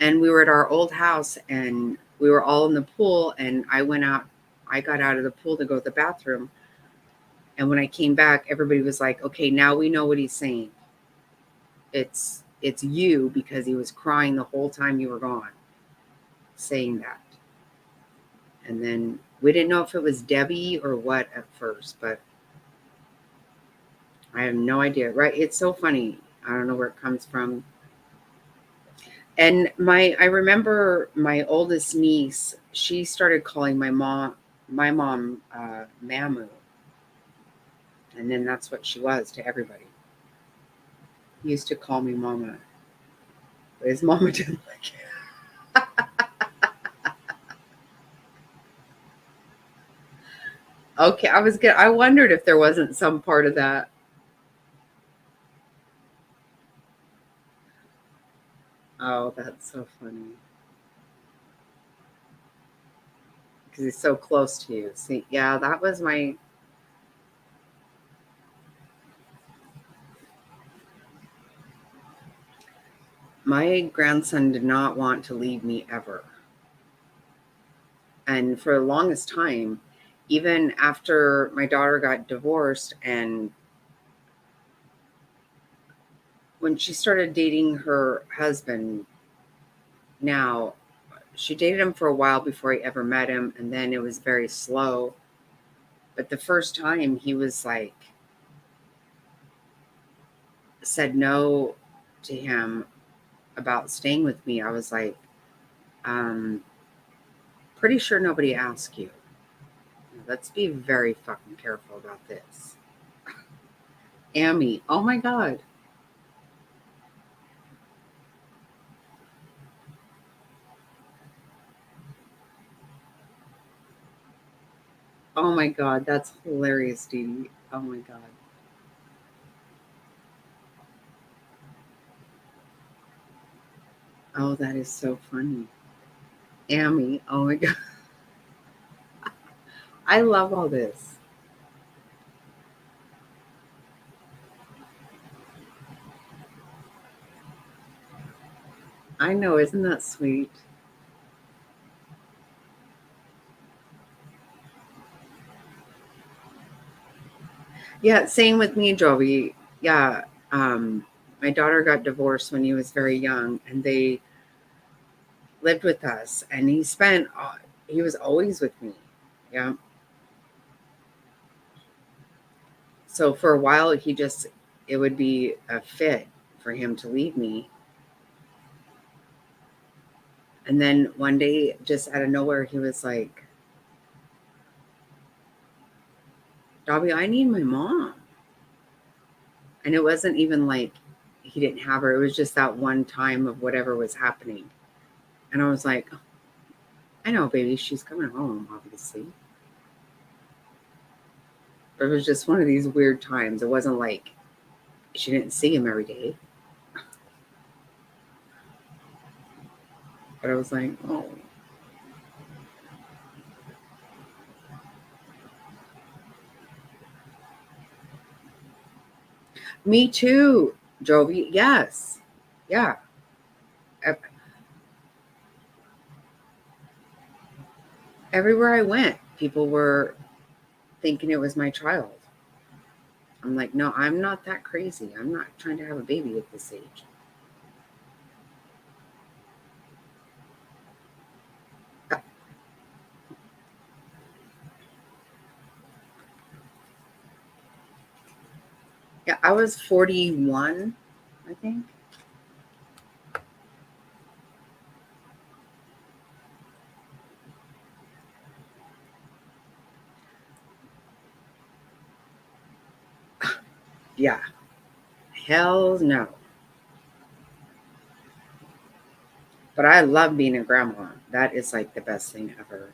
And we were at our old house and we were all in the pool and I got out of the pool to go to the bathroom. And when I came back, everybody was like, okay, now we know what he's saying. It's you because he was crying the whole time you were gone, saying that. And then we didn't know if it was Debbie or what at first, but I have no idea. Right? It's so funny. I don't know where it comes from. And I remember my oldest niece, she started calling my mom Mamu. And then that's what she was to everybody. He used to call me Mama. But his mama didn't like it. Okay, I wondered if there wasn't some part of that. Oh, that's so funny. Because he's so close to you. See, yeah, that was my grandson did not want to leave me ever. And for the longest time, even after my daughter got divorced and when she started dating her husband now, she dated him for a while before I ever met him, and then it was very slow. But the first time he was like, said no to him about staying with me, I was like, pretty sure nobody asked you. Let's be very fucking careful about this. Amy, oh my God. Oh my God, that's hilarious, Dee Dee. Oh my God. Oh, that is so funny. Amy, oh my God. I love all this. I know, isn't that sweet? Yeah, same with me, Joey. Yeah, my daughter got divorced when he was very young, and they lived with us, and he was always with me. Yeah. So for a while, it would be a fit for him to leave me. And then one day, just out of nowhere, he was like, Dobby, I need my mom. And it wasn't even like he didn't have her. It was just that one time of whatever was happening. And I was like, I know, baby, she's coming home, obviously. But it was just one of these weird times. It wasn't like she didn't see him every day. But I was like, oh. Me too, Jovi. Yes. Yeah. Everywhere I went, people were thinking it was my child. I'm like, no, I'm not that crazy. I'm not trying to have a baby at this age. Yeah, I was 41, I think. Yeah. Hell no. But I love being a grandma. That is like the best thing ever.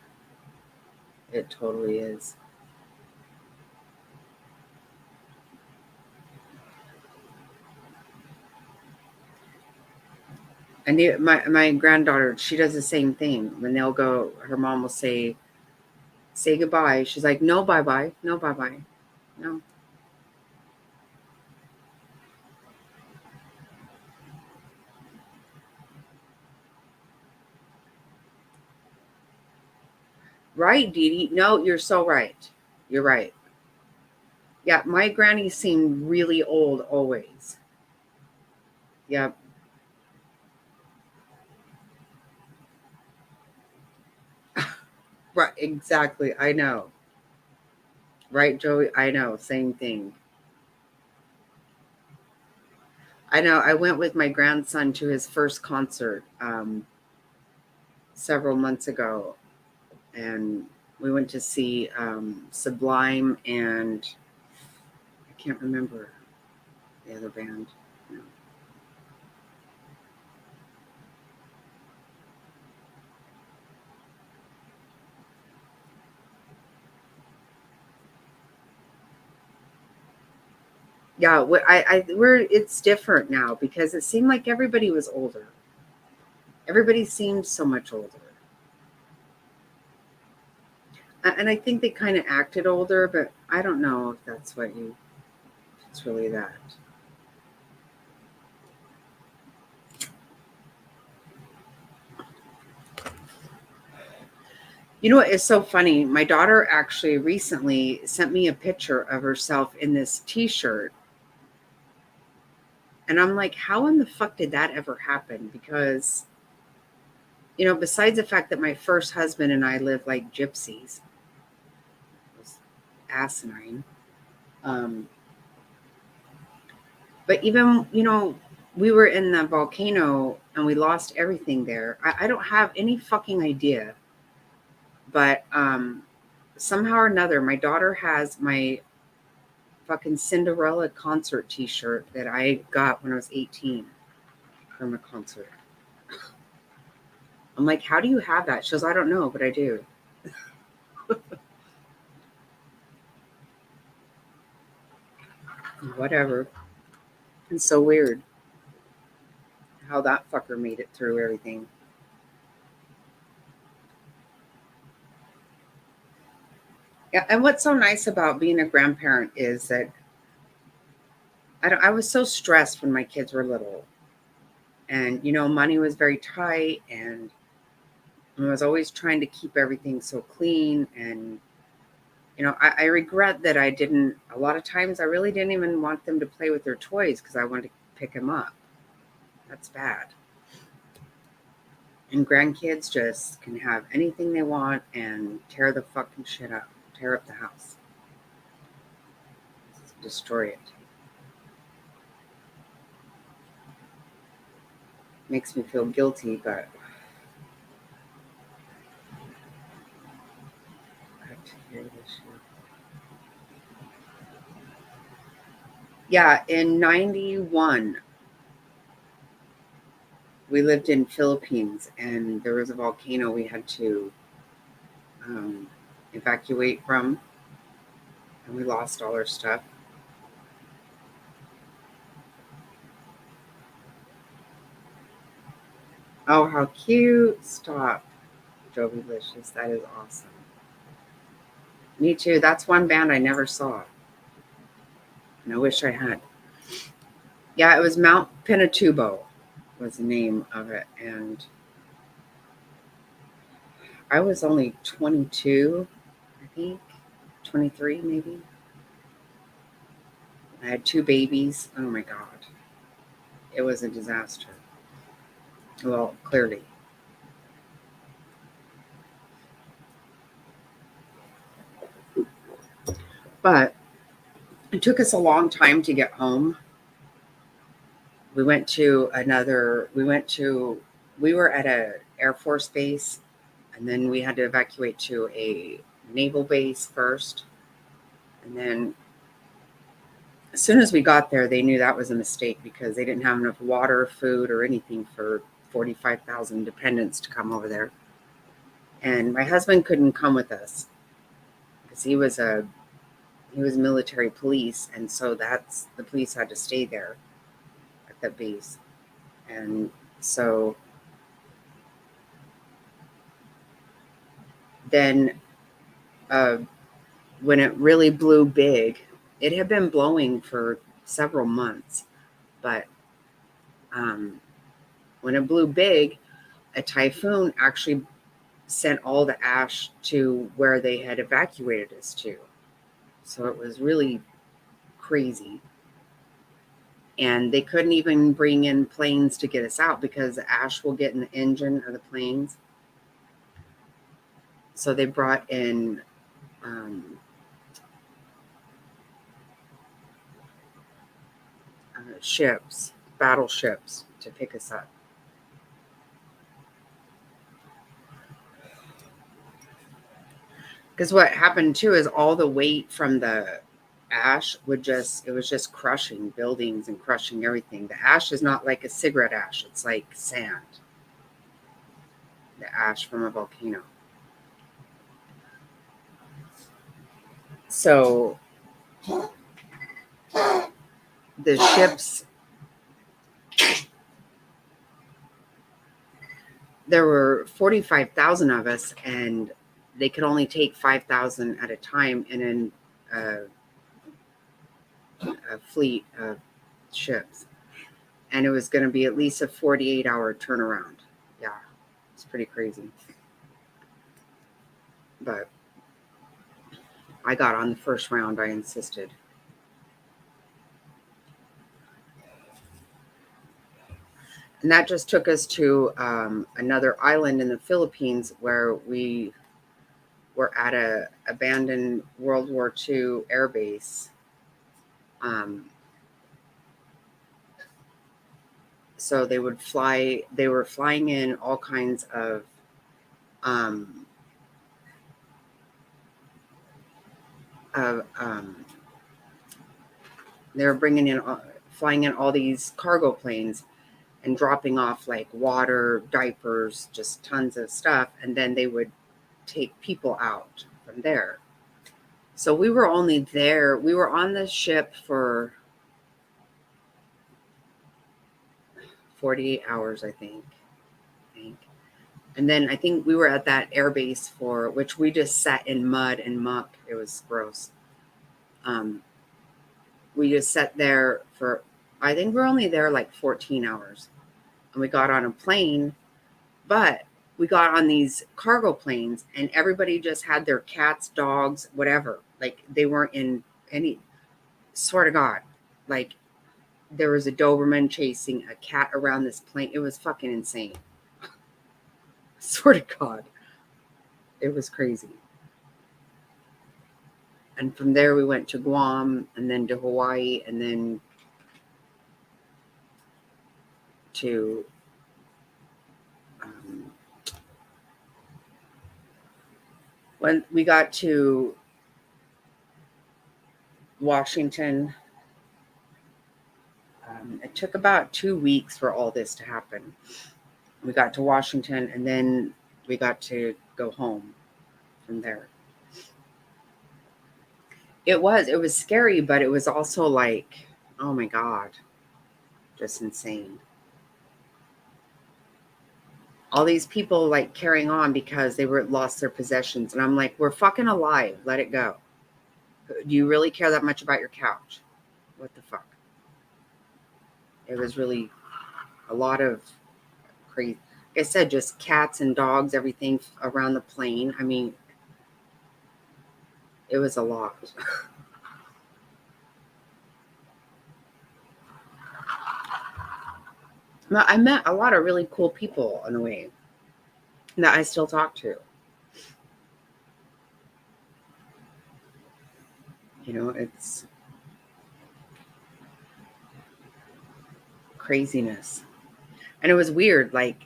It totally is. And my granddaughter, she does the same thing. When they'll go, her mom will say goodbye. She's like, no, bye bye. No, bye bye. No. Right, Dee Dee? No, you're so right. You're right. Yeah, my granny seemed really old always. Yeah, right. Exactly. I know. Right, Joey? I know. Same thing. I know. I went with my grandson to his first concert several months ago, and we went to see Sublime and I can't remember the other band. No. Yeah, we're it's different now because it seemed like everybody was older. Everybody seemed so much older. And I think they kind of acted older, but I don't know if that's what you, if it's really that. You know what is so funny? My daughter actually recently sent me a picture of herself in this t-shirt. And I'm like, how in the fuck did that ever happen? Because, besides the fact that my first husband and I lived like gypsies, it was asinine. Um, but even, we were in the volcano and we lost everything there. I don't have any fucking idea. But somehow or another, my daughter has my fucking Cinderella concert t-shirt that I got when I was 18 from a concert. I'm like, how do you have that? She goes, I don't know, but I do. Whatever. It's so weird how that fucker made it through everything. Yeah, and what's so nice about being a grandparent is that I was so stressed when my kids were little. And, money was very tight and I was always trying to keep everything so clean. And, I regret that I didn't, a lot of times I really didn't even want them to play with their toys because I wanted to pick them up. That's bad. And grandkids just can have anything they want and tear the fucking shit up, tear up the house, destroy it. Makes me feel guilty, but Yeah, in 91, we lived in Philippines, and there was a volcano we had to evacuate from, and we lost all our stuff. Oh, how cute. Stop. Joey-licious. That is awesome. Me too. That's one band I never saw. And I wish I had. Yeah, it was Mount Pinatubo was the name of it. And I was only 22, I think. 23 maybe. I had 2 babies. Oh my God. It was a disaster. Well, clearly. But it took us a long time to get home. We were at a Air Force base, and then we had to evacuate to a naval base first. And then as soon as we got there, they knew that was a mistake because they didn't have enough water, food, or anything for 45,000 dependents to come over there. And my husband couldn't come with us because he was military police, and so the police had to stay there at the base. And so then when it really blew big, it had been blowing for several months, but when it blew big, a typhoon actually sent all the ash to where they had evacuated us to. So it was really crazy. And they couldn't even bring in planes to get us out because the ash will get in the engine of the planes. So they brought in battleships to pick us up. Because what happened too is all the weight from the ash it was just crushing buildings and crushing everything. The ash is not like a cigarette ash, it's like sand. The ash from a volcano. So the ships, there were 45,000 of us, and they could only take 5,000 at a time in a fleet of ships. And it was going to be at least a 48-hour turnaround. Yeah, it's pretty crazy. But I got on the first round. I insisted. And that just took us to another island in the Philippines where we were at a abandoned World War II air base. So they were flying in all kinds of they were flying in all these cargo planes and dropping off like water, diapers, just tons of stuff. And then they would take people out from there. So we were on the ship for 48 hours, I think. And then I think we were at that air base which we just sat in mud and muck. It was gross. We just sat there I think we're only there like 14 hours. And we got on a plane, but we got on these cargo planes and everybody just had their cats, dogs, whatever. Like they weren't in any, swear to God, like there was a Doberman chasing a cat around this plane. It was fucking insane. Swear to God. It was crazy. And from there we went to Guam and then to Hawaii and then to when we got to Washington. It took about 2 weeks for all this to happen. We got to Washington, and then we got to go home from there. It was scary, but it was also like, oh my God, just insane. All these people like carrying on because they were lost their possessions. And I'm like, we're fucking alive. Let it go. Do you really care that much about your couch? What the fuck? It was really a lot of crazy. Like I said, just cats and dogs, everything around the plane. I mean, it was a lot. I met a lot of really cool people on the way that I still talk to. You know, it's craziness. And it was weird. Like,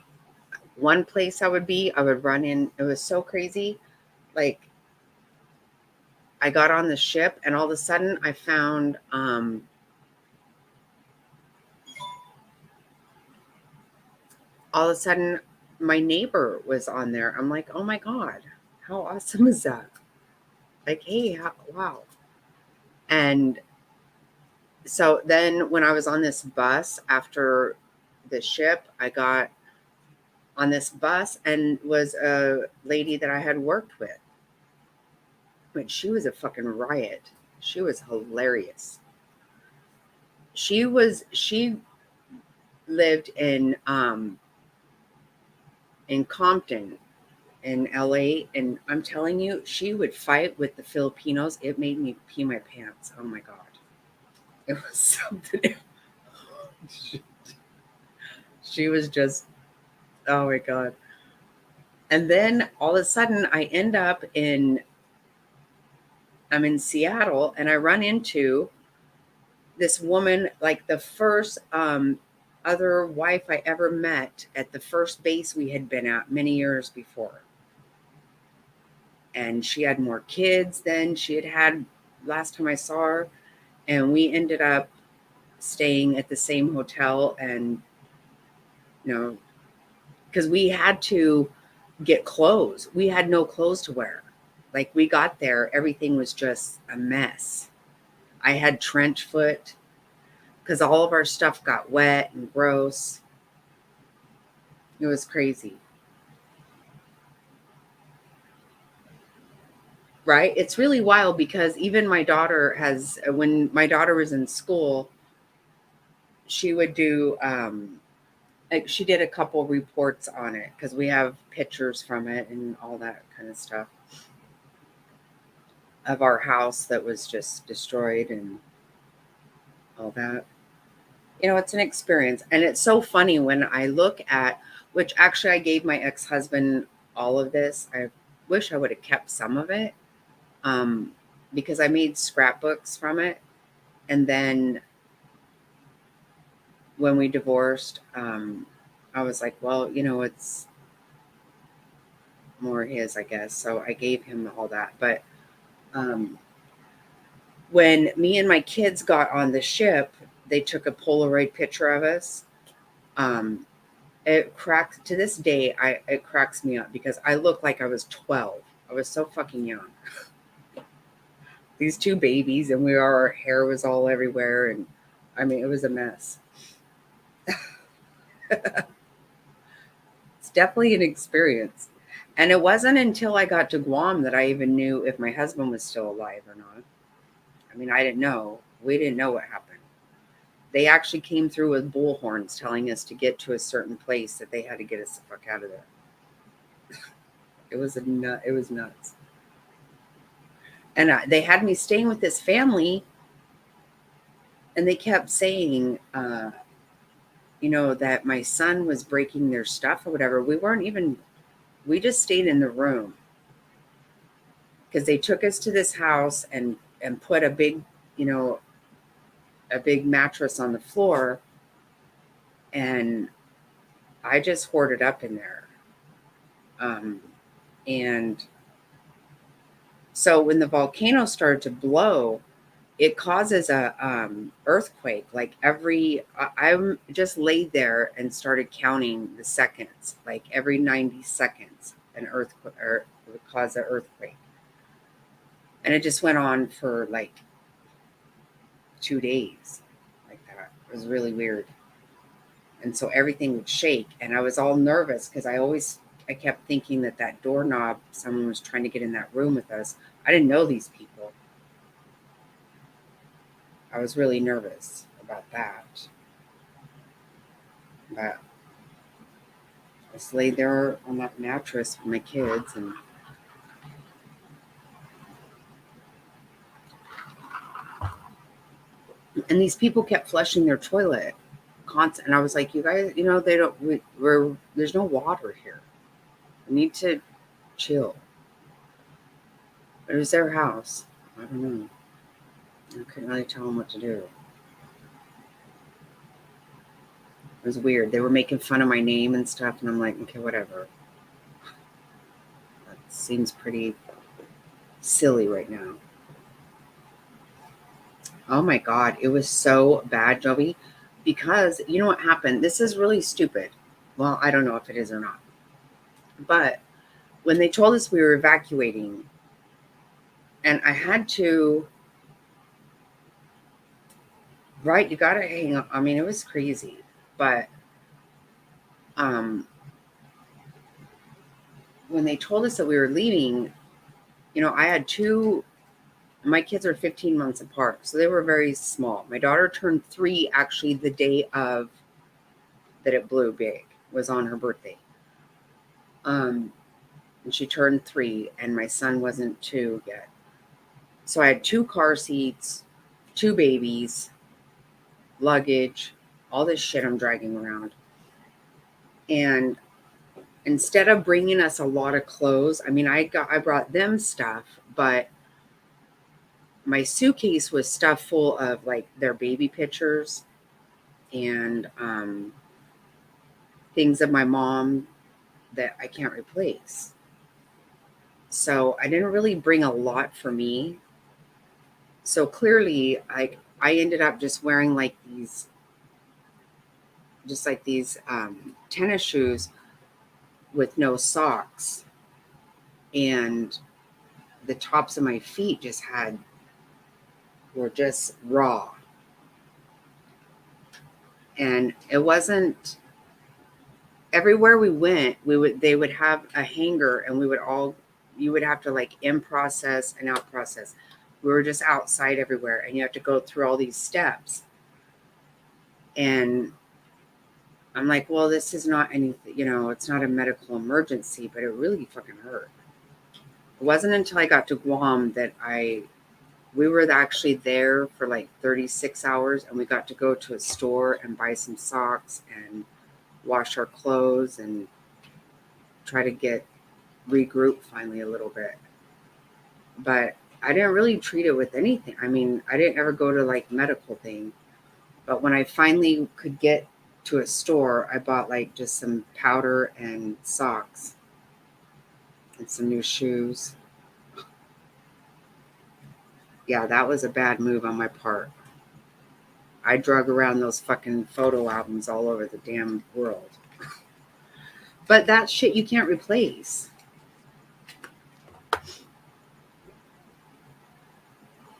one place I would run in. It was so crazy. Like, I got on the ship, and all of a sudden I found my neighbor was on there. I'm like, oh my God, how awesome is that? Like, hey, wow. And so then when I was on this bus after the ship, I got on this bus and was a lady that I had worked with. But she was a fucking riot. She was hilarious. She lived in Compton in LA, and I'm telling you, she would fight with the Filipinos. It made me pee my pants. Oh my God. It was something. She was just, oh my God. And then all of a sudden I'm in Seattle, and I run into this woman, like the first other wife I ever met at the first base we had been at many years before. And she had more kids than she had last time I saw her. And we ended up staying at the same hotel, and, you know, because we had to get clothes. We had no clothes to wear. Like, we got there, everything was just a mess. I had trench foot because all of our stuff got wet and gross. It was crazy. Right? It's really wild because even my daughter when my daughter was in school, she would do, like, she did a couple reports on it because we have pictures from it and all that kind of stuff of our house that was just destroyed and all that. You know, it's an experience. And it's so funny when I look at, which actually I gave my ex-husband all of this. I wish I would have kept some of it, because I made scrapbooks from it. And then when we divorced, I was like, well, you know, it's more his, I guess. So I gave him all that. But when me and my kids got on the ship, they took a Polaroid picture of us. It cracks to this day. It cracks me up because I look like I was 12. I was so fucking young. These two babies, and our hair was all everywhere, and I mean, it was a mess. It's definitely an experience. And it wasn't until I got to Guam that I even knew if my husband was still alive or not. I mean, I didn't know. We didn't know what happened. They actually came through with bullhorns telling us to get to a certain place, that they had to get us the fuck out of there. It was nuts. And they had me staying with this family, and they kept saying, you know, that my son was breaking their stuff or whatever. We just stayed in the room because they took us to this house and put a big, you know, a big mattress on the floor, and I just hoarded up in there. And so when the volcano started to blow, it causes a earthquake. Like I'm just laid there and started counting the seconds. Like every 90 seconds, an earthquake, or it would cause an earthquake. And it just went on for like 2 days, like that. It was really weird. And so everything would shake, and I was all nervous because I kept thinking that doorknob, someone was trying to get in that room with us. I didn't know these people. I was really nervous about that. But I just laid there on that mattress with my kids, and these people kept flushing their toilet constant. And I was like, you guys, they don't, there's no water here. We need to chill. But it was their house. I don't know. I couldn't really tell them what to do. It was weird. They were making fun of my name and stuff, and I'm like, okay, whatever. That seems pretty silly right now. Oh my God, it was so bad, Joey, because you know what happened? This is really stupid. Well, I don't know if it is or not. But when they told us we were evacuating, and I had to, right, you got to hang up. I mean, it was crazy. But when they told us that we were leaving, I had my kids are 15 months apart, so they were very small. My daughter turned 3 actually the day of that it blew big, was on her birthday. And she turned 3, and my son wasn't 2 yet. So I had 2 car seats, 2 babies, luggage, all this shit I'm dragging around. And instead of bringing us a lot of clothes, I mean, I brought them stuff, but my suitcase was stuffed full of like their baby pictures and things of my mom that I can't replace. So I didn't really bring a lot for me. So clearly I ended up just wearing like these tennis shoes with no socks, and the tops of my feet were just raw. And it wasn't everywhere we went, they would have a hanger, and you would have to like in process and out process. We were just outside everywhere, and you have to go through all these steps. And I'm like, well, this is not anything, it's not a medical emergency, but it really fucking hurt. It wasn't until I got to Guam that we were actually there for like 36 hours, and we got to go to a store and buy some socks and wash our clothes and try to regroup finally a little bit. But I didn't really treat it with anything. I mean, I didn't ever go to like medical thing. But when I finally could get to a store, I bought like just some powder and socks and some new shoes. Yeah, that was a bad move on my part. I drug around those fucking photo albums all over the damn world. But that shit you can't replace.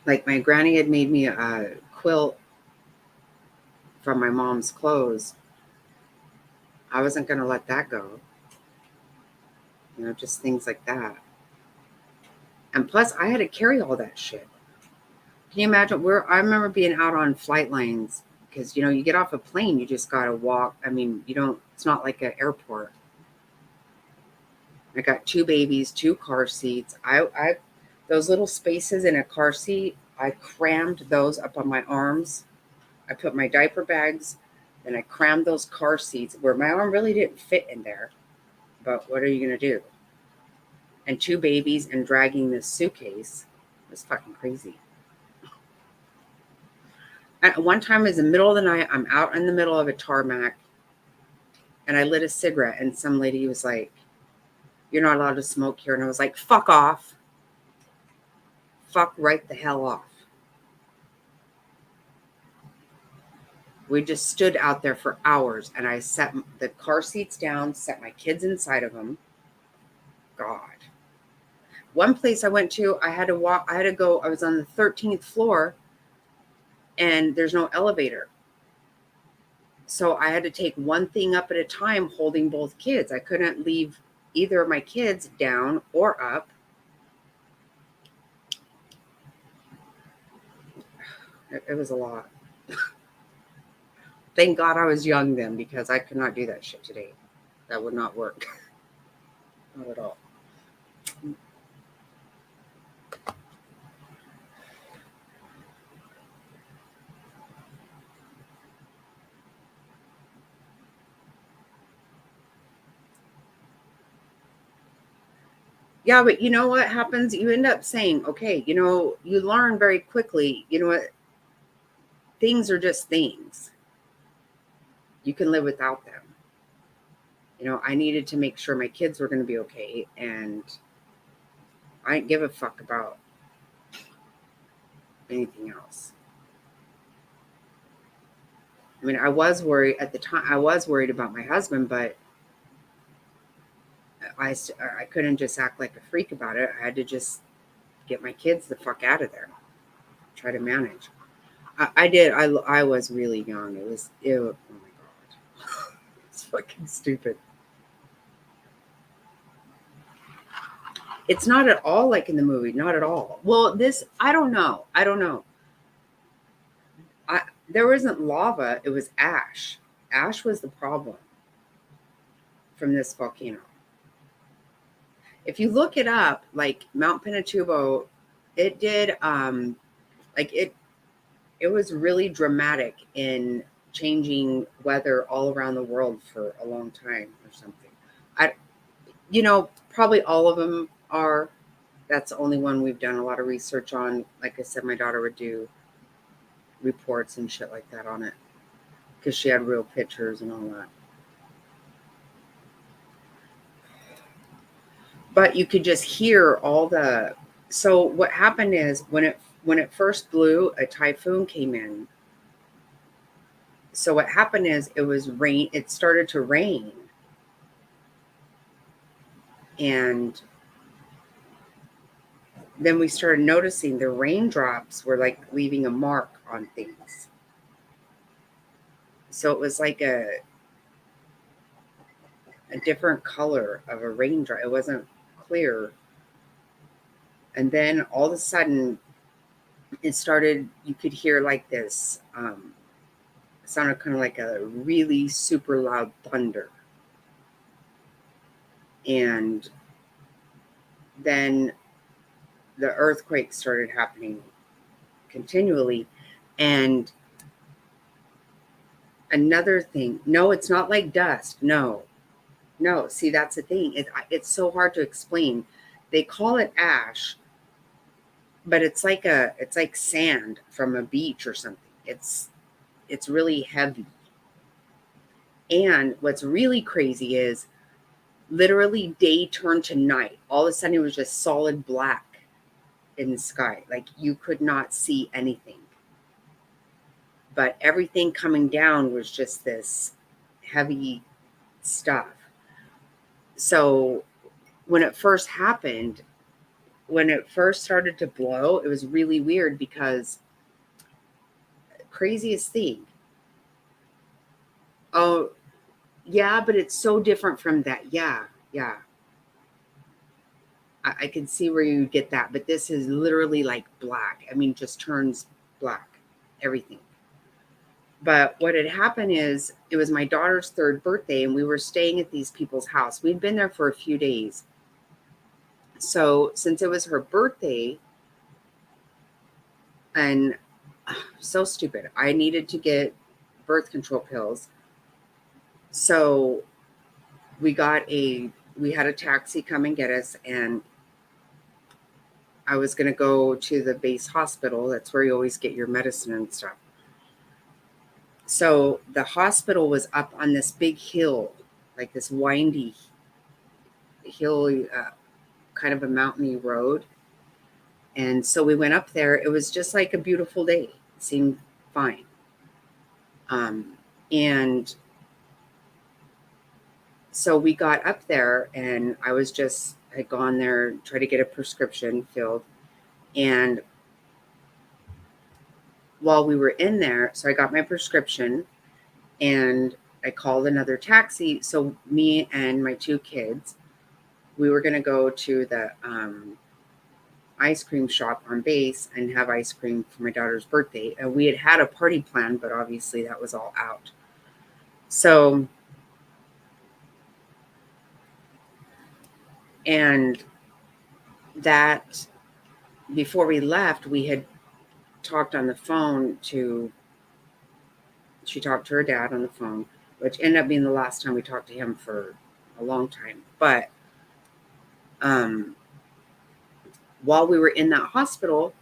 Like my granny had made me a quilt from my mom's clothes. I wasn't going to let that go. Just things like that. And plus, I had to carry all that shit. Can you imagine? I remember being out on flight lines because, you get off a plane, you just got to walk. I mean, it's not like an airport. I got 2 babies, 2 car seats. Those little spaces in a car seat, I crammed those up on my arms. I put my diaper bags, and I crammed those car seats where my arm really didn't fit in there. But what are you going to do? And 2 babies and dragging this suitcase was fucking crazy. At one time, it was the middle of the night. I'm out in the middle of a tarmac, and I lit a cigarette, and some lady was like, "You're not allowed to smoke here." And I was like, fuck off. Fuck right the hell off. We just stood out there for hours, and I set the car seats down, set my kids inside of them. God. One place I went to, I had to walk, I had to go, I was on the 13th floor, and there's no elevator. So I had to take one thing up at a time holding both kids. I couldn't leave either of my kids down or up. It was a lot. Thank God I was young then, because I could not do that shit today. That would not work. Not at all. Yeah, but you know what happens? You end up saying, okay, you learn very quickly, you know what? Things are just things. You can live without them. I needed to make sure my kids were going to be okay, and I didn't give a fuck about anything else. I mean, I was worried at the time. I was worried about my husband, but I couldn't just act like a freak about it. I had to just get my kids the fuck out of there. Try to manage. I did. I was really young. It was, oh my God. It's fucking stupid. It's not at all like in the movie. Not at all. Well, I don't know. There wasn't lava. It was ash. Ash was the problem from this volcano. If you look it up, like Mount Pinatubo, it did, it was really dramatic in changing weather all around the world for a long time or something. Probably all of them are. That's the only one we've done a lot of research on. Like I said, my daughter would do reports and shit like that on it because she had real pictures and all that. But you could just hear all the. So what happened is when it first blew, a typhoon came in. So what happened is it was rain. It started to rain, and then we started noticing the raindrops were like leaving a mark on things. So it was like a different color of a raindrop. It wasn't clear. And then all of a sudden it started, you could hear like this, sounded kind of like a really super loud thunder. And then the earthquake started happening continually. And another thing, no, it's not like dust. No, see, that's the thing. It's so hard to explain. They call it ash, but it's like sand from a beach or something. It's really heavy. And what's really crazy is literally day turned to night. All of a sudden it was just solid black in the sky. Like you could not see anything. But everything coming down was just this heavy stuff. So when it first happened, when it first started to blow, it was really weird because craziest thing. Oh, yeah, but it's so different from that. Yeah. I can see where you get that, but this is literally like black. I mean, just turns black, everything. But what had happened is it was my daughter's third birthday, and we were staying at these people's house. We'd been there for a few days. So since it was her birthday, and so stupid, I needed to get birth control pills. So we had a taxi come and get us, and I was going to go to the base hospital. That's where you always get your medicine and stuff. So the hospital was up on this big hill, like this windy hill, kind of a mountainy road. And so we went up there. It was just like a beautiful day. It seemed fine. And so we got up there, and I'd gone there, tried to get a prescription filled. And while we were in there, so I got my prescription and I called another taxi. So me and my 2 kids, we were going to go to the ice cream shop on base and have ice cream for my daughter's birthday. And we had a party plan, but obviously that was all out. So, and that before we left, we had talked on the phone she talked to her dad on the phone, which ended up being the last time we talked to him for a long time. But while we were in that hospital,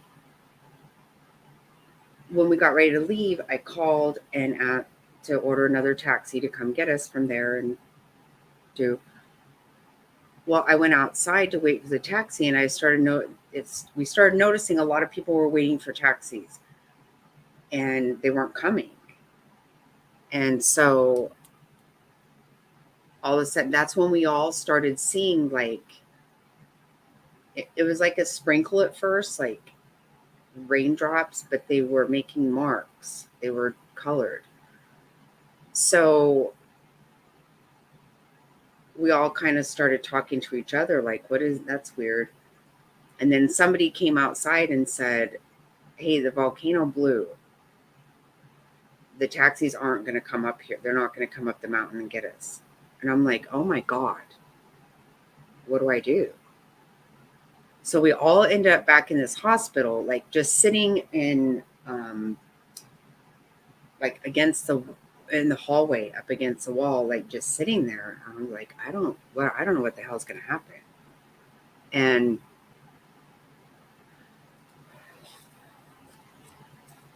when we got ready to leave, I called and to order another taxi to come get us from there and do. Well, I went outside to wait for the taxi, and we started noticing a lot of people were waiting for taxis, and they weren't coming. And so all of a sudden, that's when we all started seeing, like, it was like a sprinkle at first, like raindrops, but they were making marks. They were colored. So we all kind of started talking to each other, like, that's weird. And then somebody came outside and said, hey, the volcano blew. The taxis aren't going to come up here. They're not going to come up the mountain and get us. And I'm like, oh my God, what do I do? So we all end up back in this hospital, like just sitting in, like in the hallway up against the wall, like just sitting there. I'm like, I don't know what the hell's going to happen. And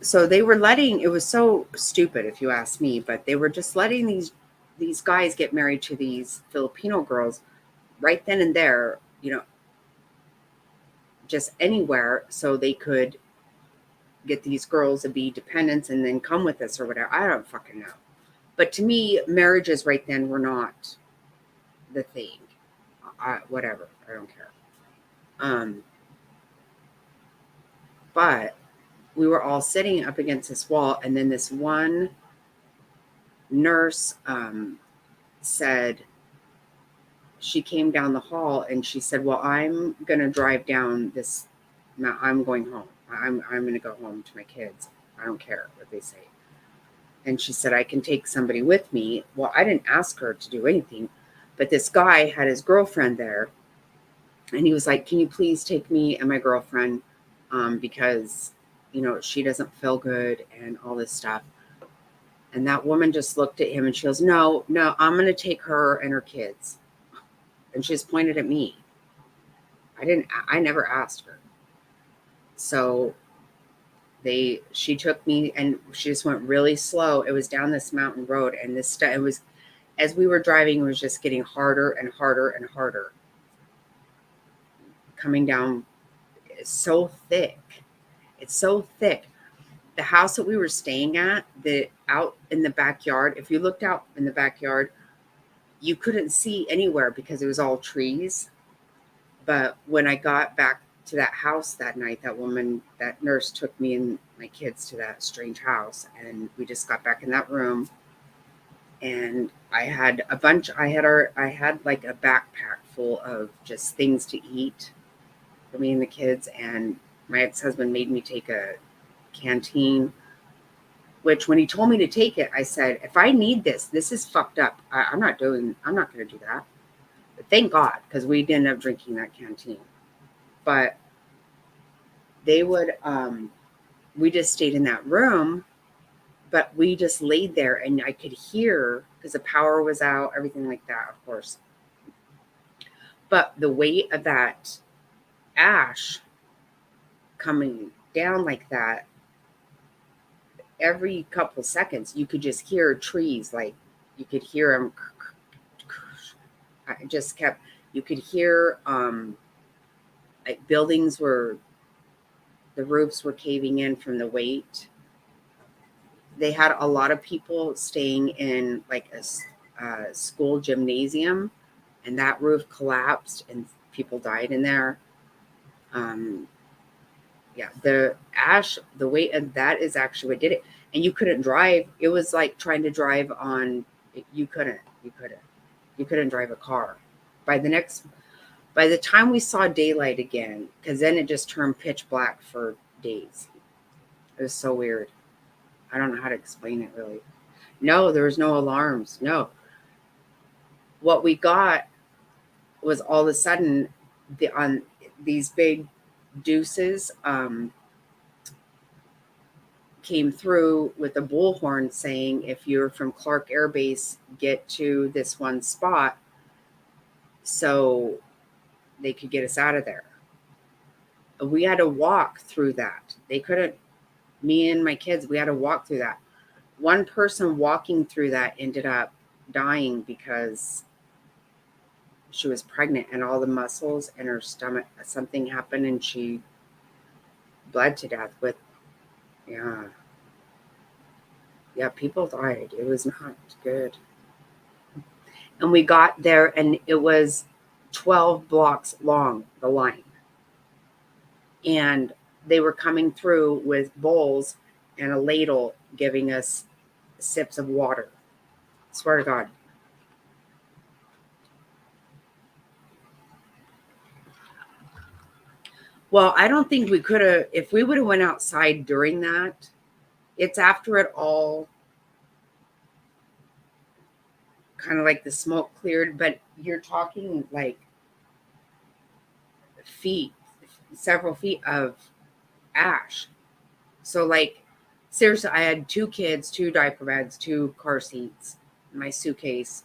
so they were it was so stupid if you ask me, but they were just letting these guys get married to these Filipino girls right then and there, just anywhere, so they could get these girls to be dependents and then come with us or whatever. I don't fucking know. But to me, marriages right then were not the thing. Whatever. I don't care. But we were all sitting up against this wall, and then this one nurse said, she came down the hall and she said, well, I'm going to drive down this. I'm going home. I'm going to go home to my kids. I don't care what they say. And she said, I can take somebody with me. Well, I didn't ask her to do anything, but this guy had his girlfriend there, and he was like, can you please take me and my girlfriend? Because, she doesn't feel good and all this stuff. And that woman just looked at him and she goes, no, I'm going to take her and her kids. And she just pointed at me. I never asked her. So she took me, and she just went really slow. It was down this mountain road, and it was, as we were driving, it was just getting harder and harder and harder. Coming down, it's so thick. It's so thick. The house that we were staying at, out in the backyard, if you looked out in the backyard, you couldn't see anywhere because it was all trees. But when I got back to that house that night, that nurse took me and my kids to that strange house, and we just got back in that room, and I had like a backpack full of just things to eat for me and the kids, and my ex-husband made me take a canteen, which when he told me to take it, I said, if I need this is fucked up. I'm not going to do that. But thank God, because we ended up drinking that canteen. But they would, we just stayed in that room, but we just laid there, and I could hear, because the power was out, everything like that, of course. But the weight of that ash coming down like that, every couple seconds, you could just hear trees, like you could hear them. I just kept, you could hear, like the roofs were caving in from the weight. they had a lot of people staying in like a school gymnasium, and that roof collapsed and people died in there. Yeah, the ash, the weight of that is actually what did it. And you couldn't drive. It was like trying to drive on. You couldn't drive a car. By the time we saw daylight again, because then it just turned pitch black for days. It was so weird. I don't know how to explain it really. No, there was no alarms. No. What we got was all of a sudden on these big deuces came through with a bullhorn saying, if you're from Clark Air Base, get to this one spot, so they could get us out of there. We had to walk through that. They couldn't, me and my kids, we had to walk through that. One person walking through that ended up dying because she was pregnant and all the muscles in her stomach, something happened and she bled to death with, yeah, people died. It was not good. And we got there and it was 12 blocks long, the line. And they were coming through with bowls and a ladle giving us sips of water. Swear to God. Well, I don't think we could have, if we would have went outside during that, it's after it all kind of like the smoke cleared, but you're talking like several feet of ash. So like, seriously, I had 2 kids, 2 diaper bags, 2 car seats, my suitcase.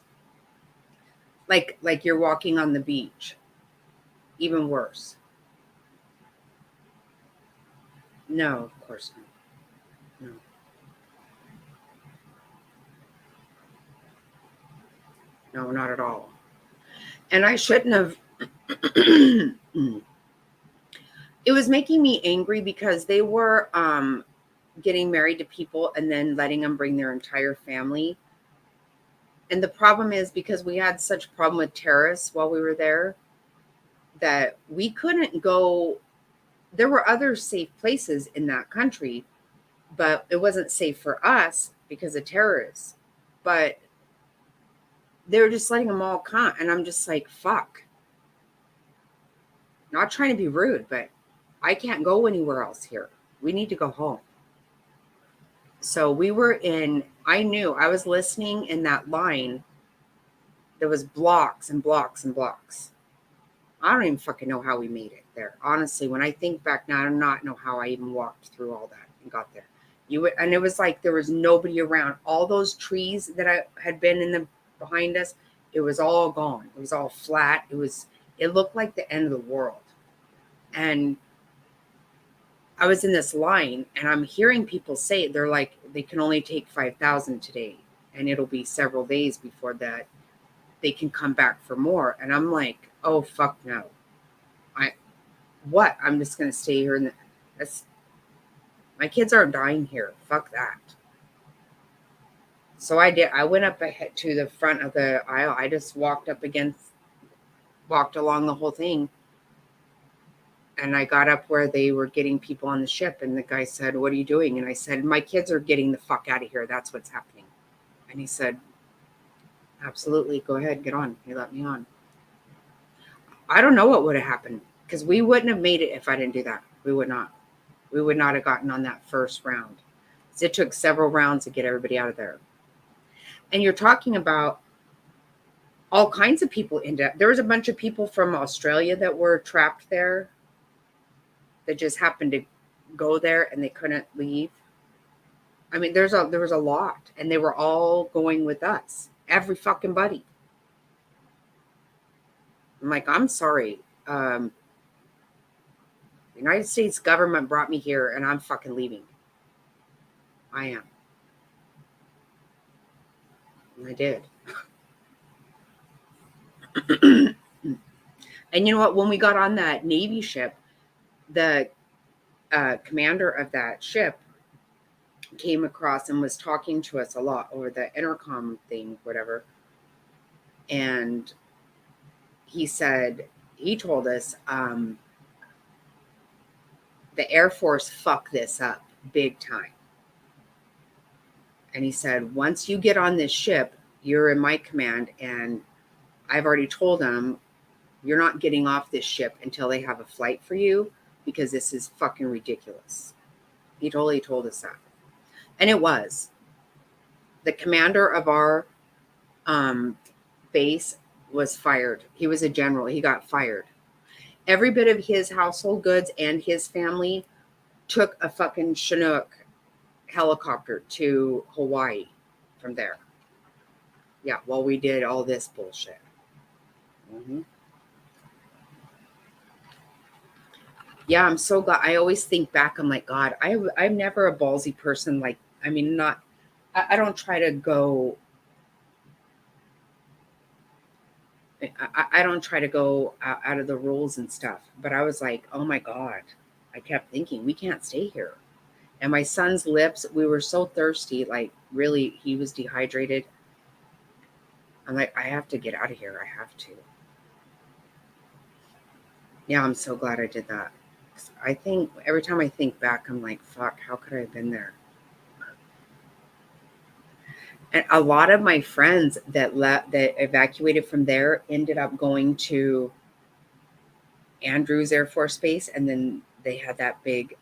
Like you're walking on the beach. Even worse. No, of course not. No. No, not at all. And I shouldn't have. It was making me angry because they were getting married to people and then letting them bring their entire family. And the problem is because we had such a problem with terrorists while we were there that we couldn't go. There were other safe places in that country, but it wasn't safe for us because of terrorists. But they were just letting them all come. And I'm just like, fuck. Not trying to be rude, but I can't go anywhere else here. We need to go home. So we were I knew I was listening in that line. There was blocks and blocks and blocks. I don't even fucking know how we made it there. Honestly, when I think back now, I do not know how I even walked through all that and got there. And it was like there was nobody around. All those trees that I had been behind us, it was all gone. It was all flat. It looked like the end of the world. And I was in this line and I'm hearing people say, they're like, they can only take 5,000 today. And it'll be several days before that they can come back for more. And I'm like, oh, fuck no. I'm just going to stay here. My kids aren't dying here. Fuck that. So I did. I went up ahead to the front of the aisle. I just walked along the whole thing. And I got up where they were getting people on the ship. And the guy said, what are you doing? And I said, my kids are getting the fuck out of here. That's what's happening. And he said, absolutely. Go ahead. Get on. He let me on. I don't know what would have happened because we wouldn't have made it if I didn't do that. We would not. We would not have gotten on that first round. So it took several rounds to get everybody out of there. And you're talking about all kinds of people there was a bunch of people from Australia that were trapped there that just happened to go there and they couldn't leave. I mean, there was a lot, and they were all going with us. Every fucking buddy. I'm like, I'm sorry. The United States government brought me here, and I'm fucking leaving. I am. And I did. And you know what? When we got on that Navy ship, the commander of that ship came across and was talking to us a lot over the intercom thing, whatever. And he told us, the Air Force fucked this up big time. And he said, once you get on this ship, you're in my command, and I've already told them you're not getting off this ship until they have a flight for you, because this is fucking ridiculous. He totally told us that. And it was. The commander of our base was fired. He was a general. He got fired. Every bit of his household goods and his family took a fucking Chinook helicopter to Hawaii from there. Yeah, while we did all this bullshit. Mm-hmm. Yeah, I'm so glad. I always think back, I'm like, God, I'm never a ballsy person. Like, I mean, I don't try to go, I don't try to go out of the rules and stuff. But I was like, oh my God, I kept thinking, we can't stay here. And my son's lips, we were so thirsty, like really, he was dehydrated. I'm like, I have to get out of here. I have to. Yeah, I'm so glad I did that. I think every time I think back, I'm like, fuck, how could I have been there? And a lot of my friends that evacuated from there ended up going to Andrews Air Force Base, and then they had that big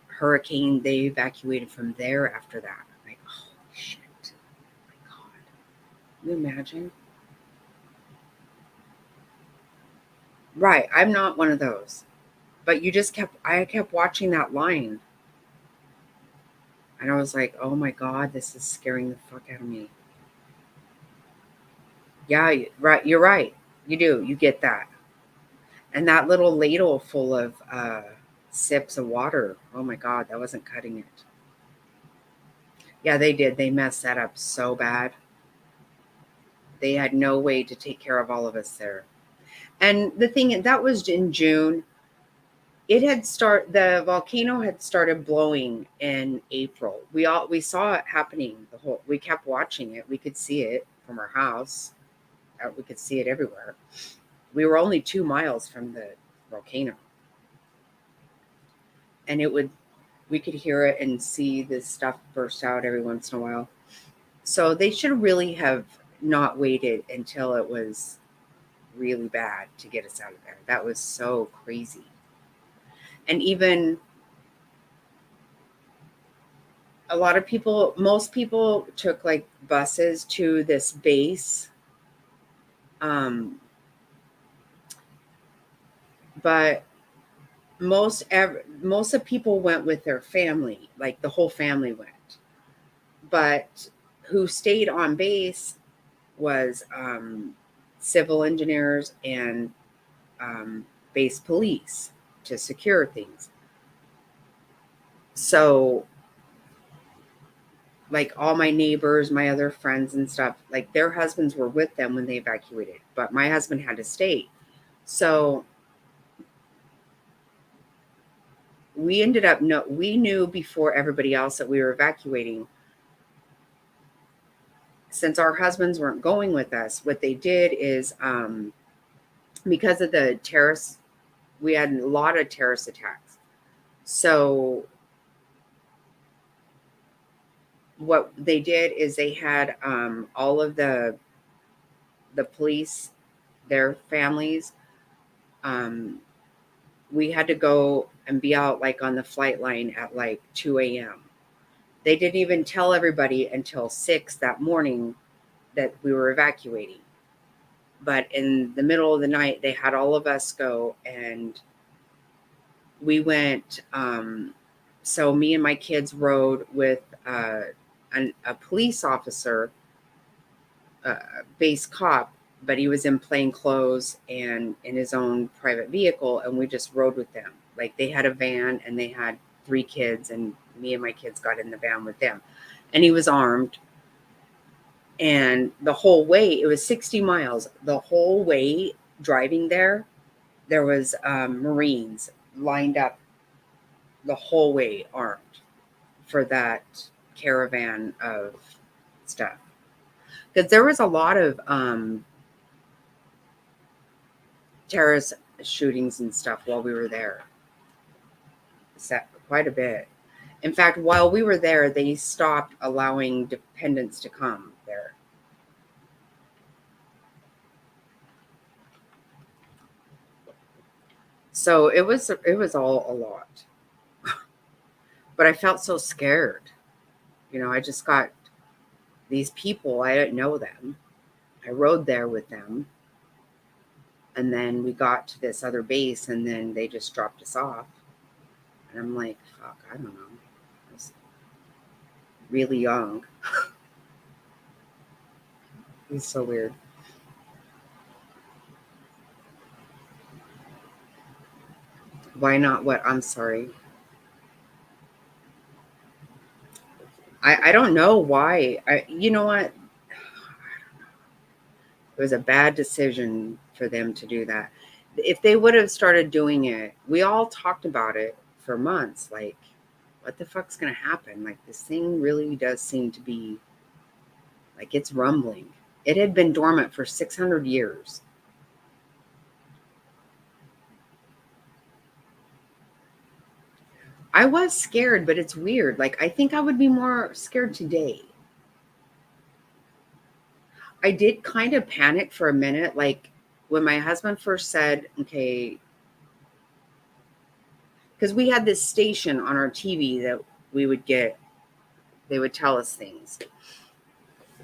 hurricane. They evacuated from there after that. I'm like, holy shit. Oh my God. Can you imagine? Right. I'm not one of those. But I kept watching that line. And I was like, oh my God, this is scaring the fuck out of me. Yeah, right. You're right. You do. You get that. And that little ladle full of sips of water. Oh my God, that wasn't cutting it. Yeah, they did. They messed that up so bad. They had no way to take care of all of us there. And the thing, that was in June. The volcano had started blowing in April. We saw it happening. We kept watching it. We could see it from our house. We could see it everywhere. We were only 2 miles from the volcano. And we could hear it and see this stuff burst out every once in a while. So they should really have not waited until it was really bad to get us out of there. That was so crazy. And even most people took like buses to this base. But most of people went with their family, like the whole family went. But who stayed on base was civil engineers and base police to secure things. So like all my neighbors, my other friends and stuff, like their husbands were with them when they evacuated, but my husband had to stay. So we knew before everybody else that we were evacuating. Since our husbands weren't going with us, what they did is because of the terrorists, we had a lot of terrorist attacks. So what they did is they had all of the police, their families. We had to go and be out like on the flight line at like 2 a.m. They didn't even tell everybody until 6 that morning that we were evacuating. But in the middle of the night, they had all of us go, and we went. So me and my kids rode with a police officer, base cop, but he was in plain clothes and in his own private vehicle, and we just rode with them. Like they had a van, and they had 3 kids, and me and my kids got in the van with them. And he was armed. And the whole way, it was 60 miles. The whole way driving there was Marines lined up the whole way armed for that caravan of stuff. Because there was a lot of terrorist shootings and stuff while we were there. Quite a bit. In fact, while we were there, they stopped allowing dependents to come there. So it was all a lot. But I felt so scared. I just got these people, I didn't know them. I rode there with them. And then we got to this other base, and then they just dropped us off. And I'm like, fuck, I don't know. I was really young. It's so weird. Why not what? I'm sorry. I don't know why. You know what? It was a bad decision for them to do that. If they would have started doing it, we all talked about it for months. Like, what the fuck's going to happen? Like, this thing really does seem to be, like, it's rumbling. It had been dormant for 600 years. I was scared, but it's weird. Like, I think I would be more scared today. I did kind of panic for a minute. Like, when my husband first said, okay, because we had this station on our TV that we would get, they would tell us things.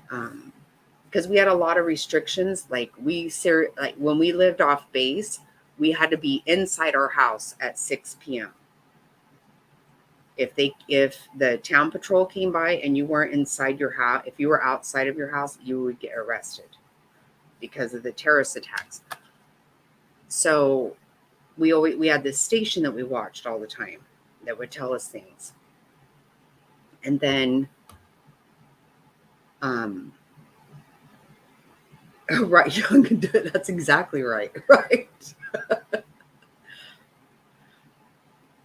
Because we had a lot of restrictions. Like, when we lived off base, we had to be inside our house at 6 p.m. If the town patrol came by and you weren't inside your house, if you were outside of your house, you would get arrested because of the terrorist attacks. So we had this station that we watched all the time that would tell us things. And then right, young, that's exactly right. Right.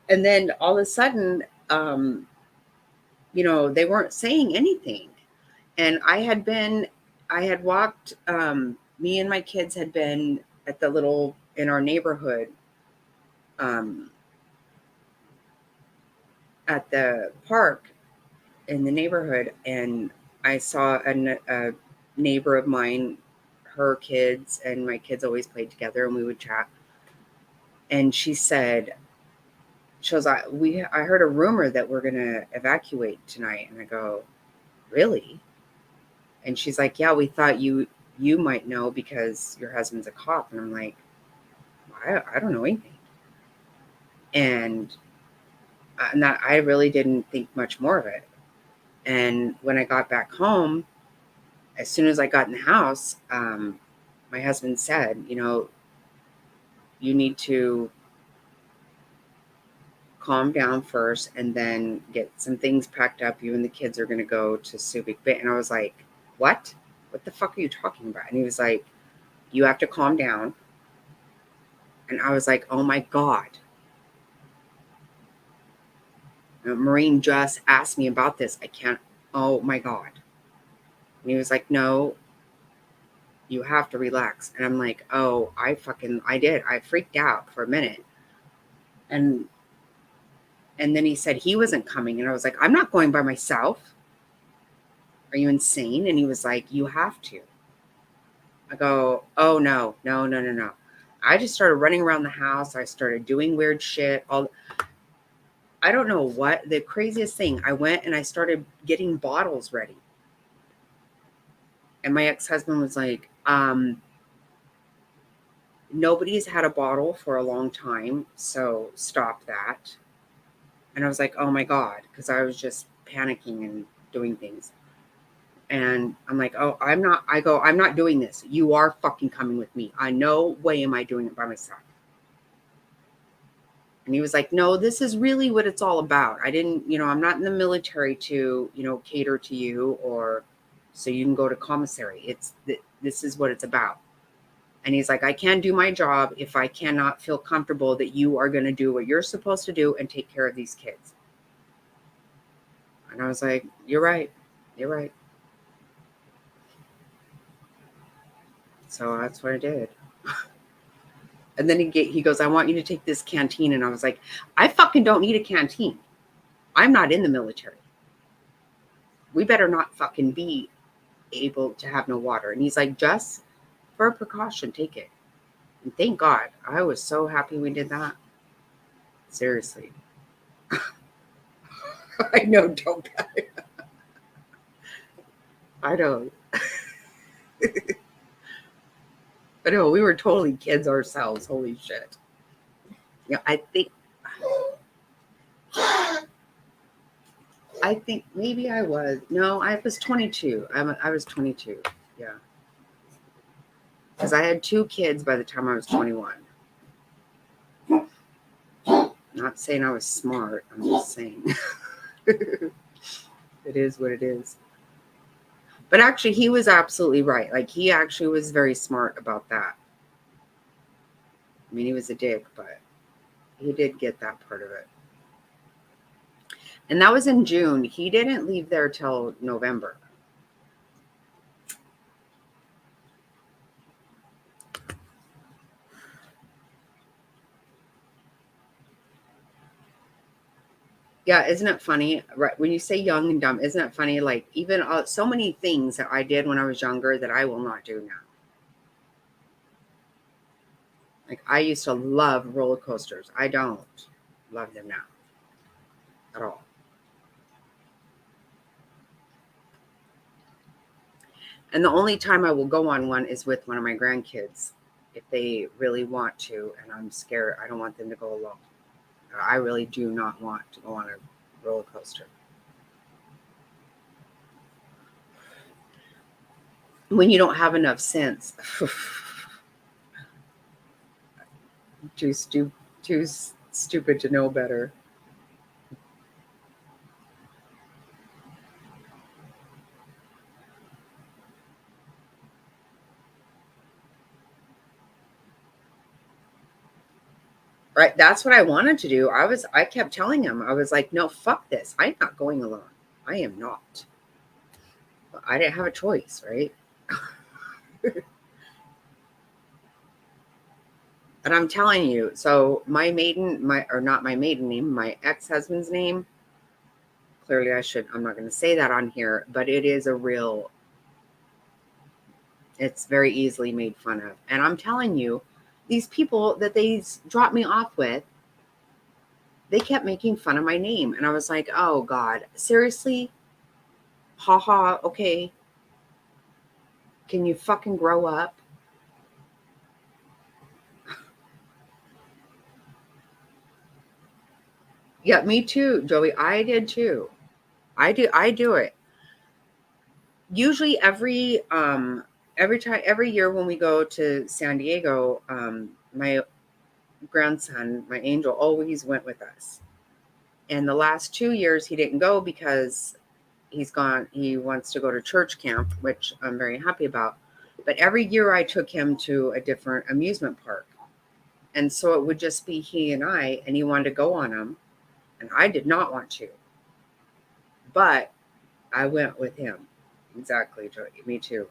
And then all of a sudden, they weren't saying anything. And I had walked, me and my kids had been at in our neighborhood, at the park in the neighborhood. And I saw a neighbor of mine, her kids and my kids always played together, and we would chat. And she said, I heard a rumor that we're going to evacuate tonight. And I go, really? And she's like, yeah, we thought you might know because your husband's a cop. And I'm like, I don't know anything. And I really didn't think much more of it. And when I got back home, as soon as I got in the house, my husband said, you need to calm down first and then get some things packed up. You and the kids are going to go to Subic Bay. And I was like, what the fuck are you talking about? And he was like, you have to calm down. And I was like, oh my God. A Marine just asked me about this. Oh my God. And he was like, no, you have to relax. And I'm like, oh, I did. I freaked out for a minute. And then he said he wasn't coming. And I was like, I'm not going by myself. Are you insane? And he was like, you have to. I go, oh, no. I just started running around the house. I started doing weird shit. I don't know what. The craziest thing, I went and I started getting bottles ready. And my ex-husband was like, nobody's had a bottle for a long time, so stop that. And I was like, oh my God, because I was just panicking and doing things. And I'm like, oh, I'm not doing this. You are fucking coming with me. No way am I doing it by myself. And he was like, no, this is really what it's all about. I'm not in the military to, cater to you or so you can go to commissary. This is what it's about. And he's like, I can't do my job if I cannot feel comfortable that you are going to do what you're supposed to do and take care of these kids. And I was like, you're right. You're right. So that's what I did. And then he goes, I want you to take this canteen. And I was like, I fucking don't need a canteen. I'm not in the military. We better not fucking be able to have no water. And he's like, just for a precaution, take it. And thank God. I was so happy we did that. Seriously. I know, don't I? I don't. But no, we were totally kids ourselves. Holy shit. Yeah, I think maybe I was. No, I was 22. I was 22. Yeah. Because I had 2 kids by the time I was 21. Not saying I was smart. I'm just saying. It is what it is. But actually, he was absolutely right. Like, he actually was very smart about that. I mean, he was a dick, but he did get that part of it. And that was in June. He didn't leave there till November. Yeah, isn't it funny? Right, when you say young and dumb, isn't it funny? Like, even so many things that I did when I was younger that I will not do now. Like, I used to love roller coasters. I don't love them now at all. And the only time I will go on one is with one of my grandkids if they really want to, and I'm scared. I don't want them to go alone. I really do not want to go on a roller coaster. When you don't have enough sense. too stupid to know better. Right, that's what I wanted to do. I kept telling him, I was like, no, fuck this. I'm not going alone. I am not. But I didn't have a choice, right? And I'm telling you, so my not my maiden name, my ex-husband's name, clearly I'm not going to say that on here, but it's very easily made fun of. And I'm telling you, these people that they dropped me off with, they kept making fun of my name. And I was like, oh God, seriously? Haha, okay. Can you fucking grow up? Yeah, me too, Joey. I did too. I do it. Usually every year when we go to San Diego, my grandson, my angel, always went with us. And the last 2 years he didn't go because he wants to go to church camp, which I'm very happy about. But every year I took him to a different amusement park. And so it would just be he and I, and he wanted to go on them. And I did not want to. But I went with him. Exactly, Joey. Me too.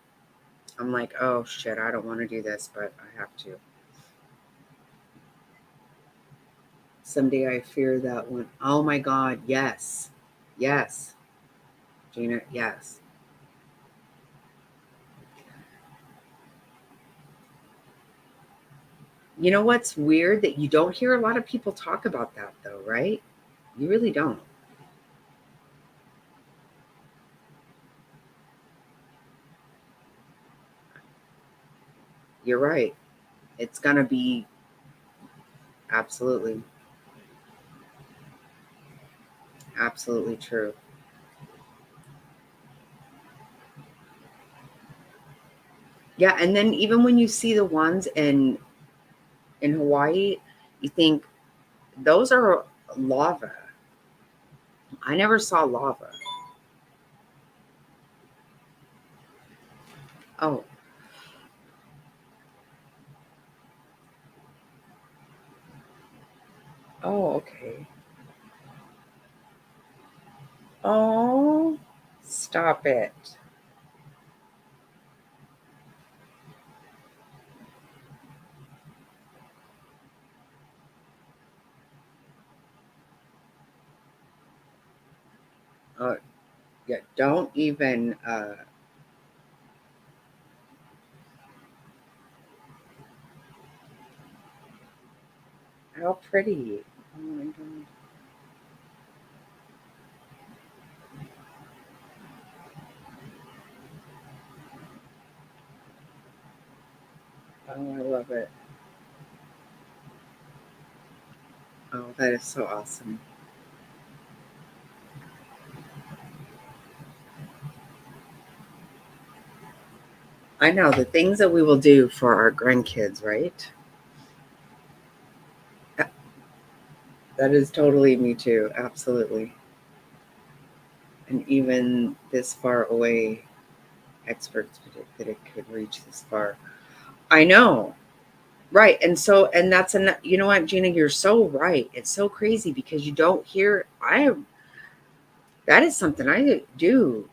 I'm like, oh shit, I don't want to do this, but I have to. Someday I fear that one. Oh my God, yes. Yes. Gina, yes. You know what's weird? That you don't hear a lot of people talk about that though, right? You really don't. You're right. It's going to be absolutely, absolutely true. Yeah, and then even when you see the ones in Hawaii, you think those are lava. I never saw lava. Oh, oh, okay. Oh, stop it. Oh, yeah, don't even how pretty. Oh my god. Oh, I love it. Oh, that is so awesome. I know the things that we will do for our grandkids, right? That is totally me too. Absolutely. And even this far away, experts predict that it could reach this far. I know. Right. And so, and that's you know what, Gina, you're so right. It's so crazy because you don't hear, that is something I do.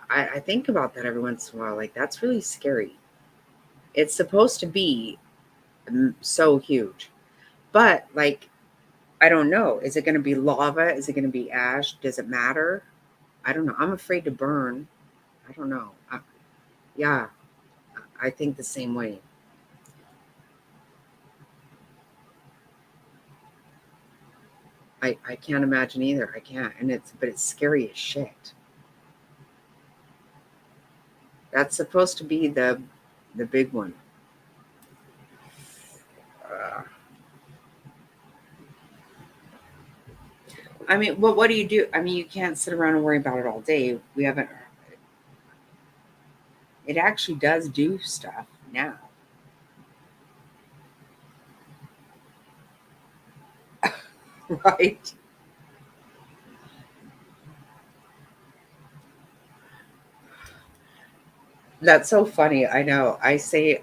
I think about that every once in a while. Like, that's really scary. It's supposed to be so huge. But, like, I don't know. Is it going to be lava? Is it going to be ash? Does it matter? I don't know. I'm afraid to burn. I don't know. Yeah, I think the same way. I can't imagine either. I can't. But it's scary as shit. That's supposed to be the big one. Uh, I mean, what do you do? I mean, you can't sit around and worry about it all day. We haven't. It actually does do stuff now, right? That's so funny. I know. I say,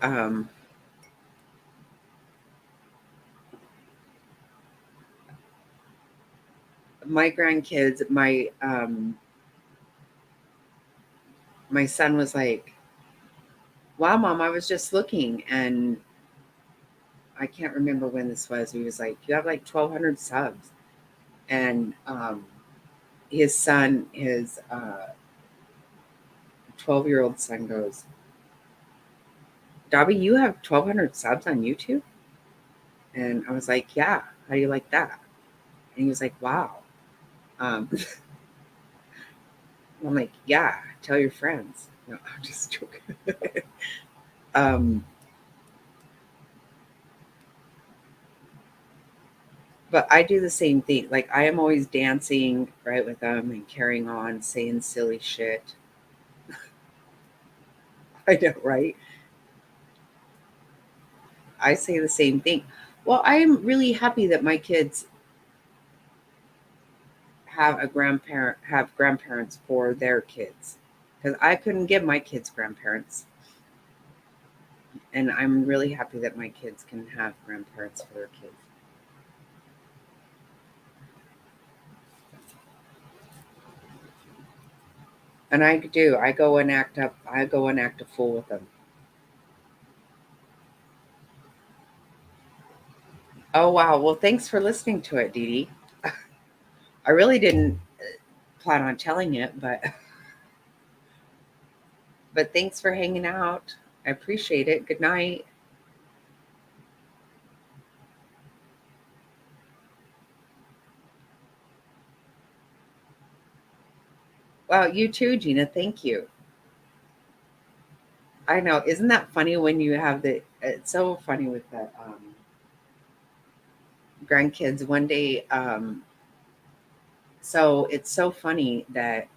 my grandkids, my son was like, "Wow, mom, I was just looking," and I can't remember when this was. He was like, "You have like 1,200 subs," and his son, his 12-year-old son goes, "Dobby, you have 1,200 subs on YouTube?" And I was like, "Yeah, how do you like that?" And he was like, "Wow." Um, I'm like, "Yeah, tell your friends." No, I'm just joking. um, but I do the same thing. Like, I am always dancing right with them and carrying on, saying silly shit. I know, right? I say the same thing. Well, I am really happy that my kids have grandparents for their kids, because I couldn't give my kids grandparents, and I'm really happy that my kids can have grandparents for their kids. And I do. I go and act up. I go and act a fool with them. Oh wow. Well, thanks for listening to it, Dee Dee. I really didn't plan on telling it, but thanks for hanging out. I appreciate it. Good night. Wow, you too, Gina. Thank you. I know. Isn't that funny when you have the? It's so funny with the grandkids. One day, so it's so funny that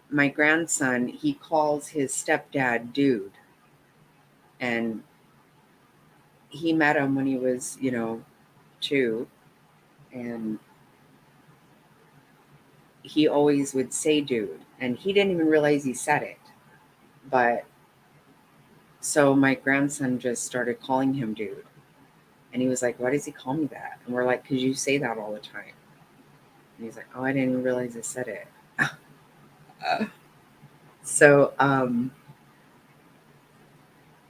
my grandson, he calls his stepdad dude, and he met him when he was, 2, and he always would say dude, and he didn't even realize he said it. But so my grandson just started calling him dude. And he was like, why does he call me that? And we're like, because you say that all the time. And he's like, oh, I didn't even realize I said it. So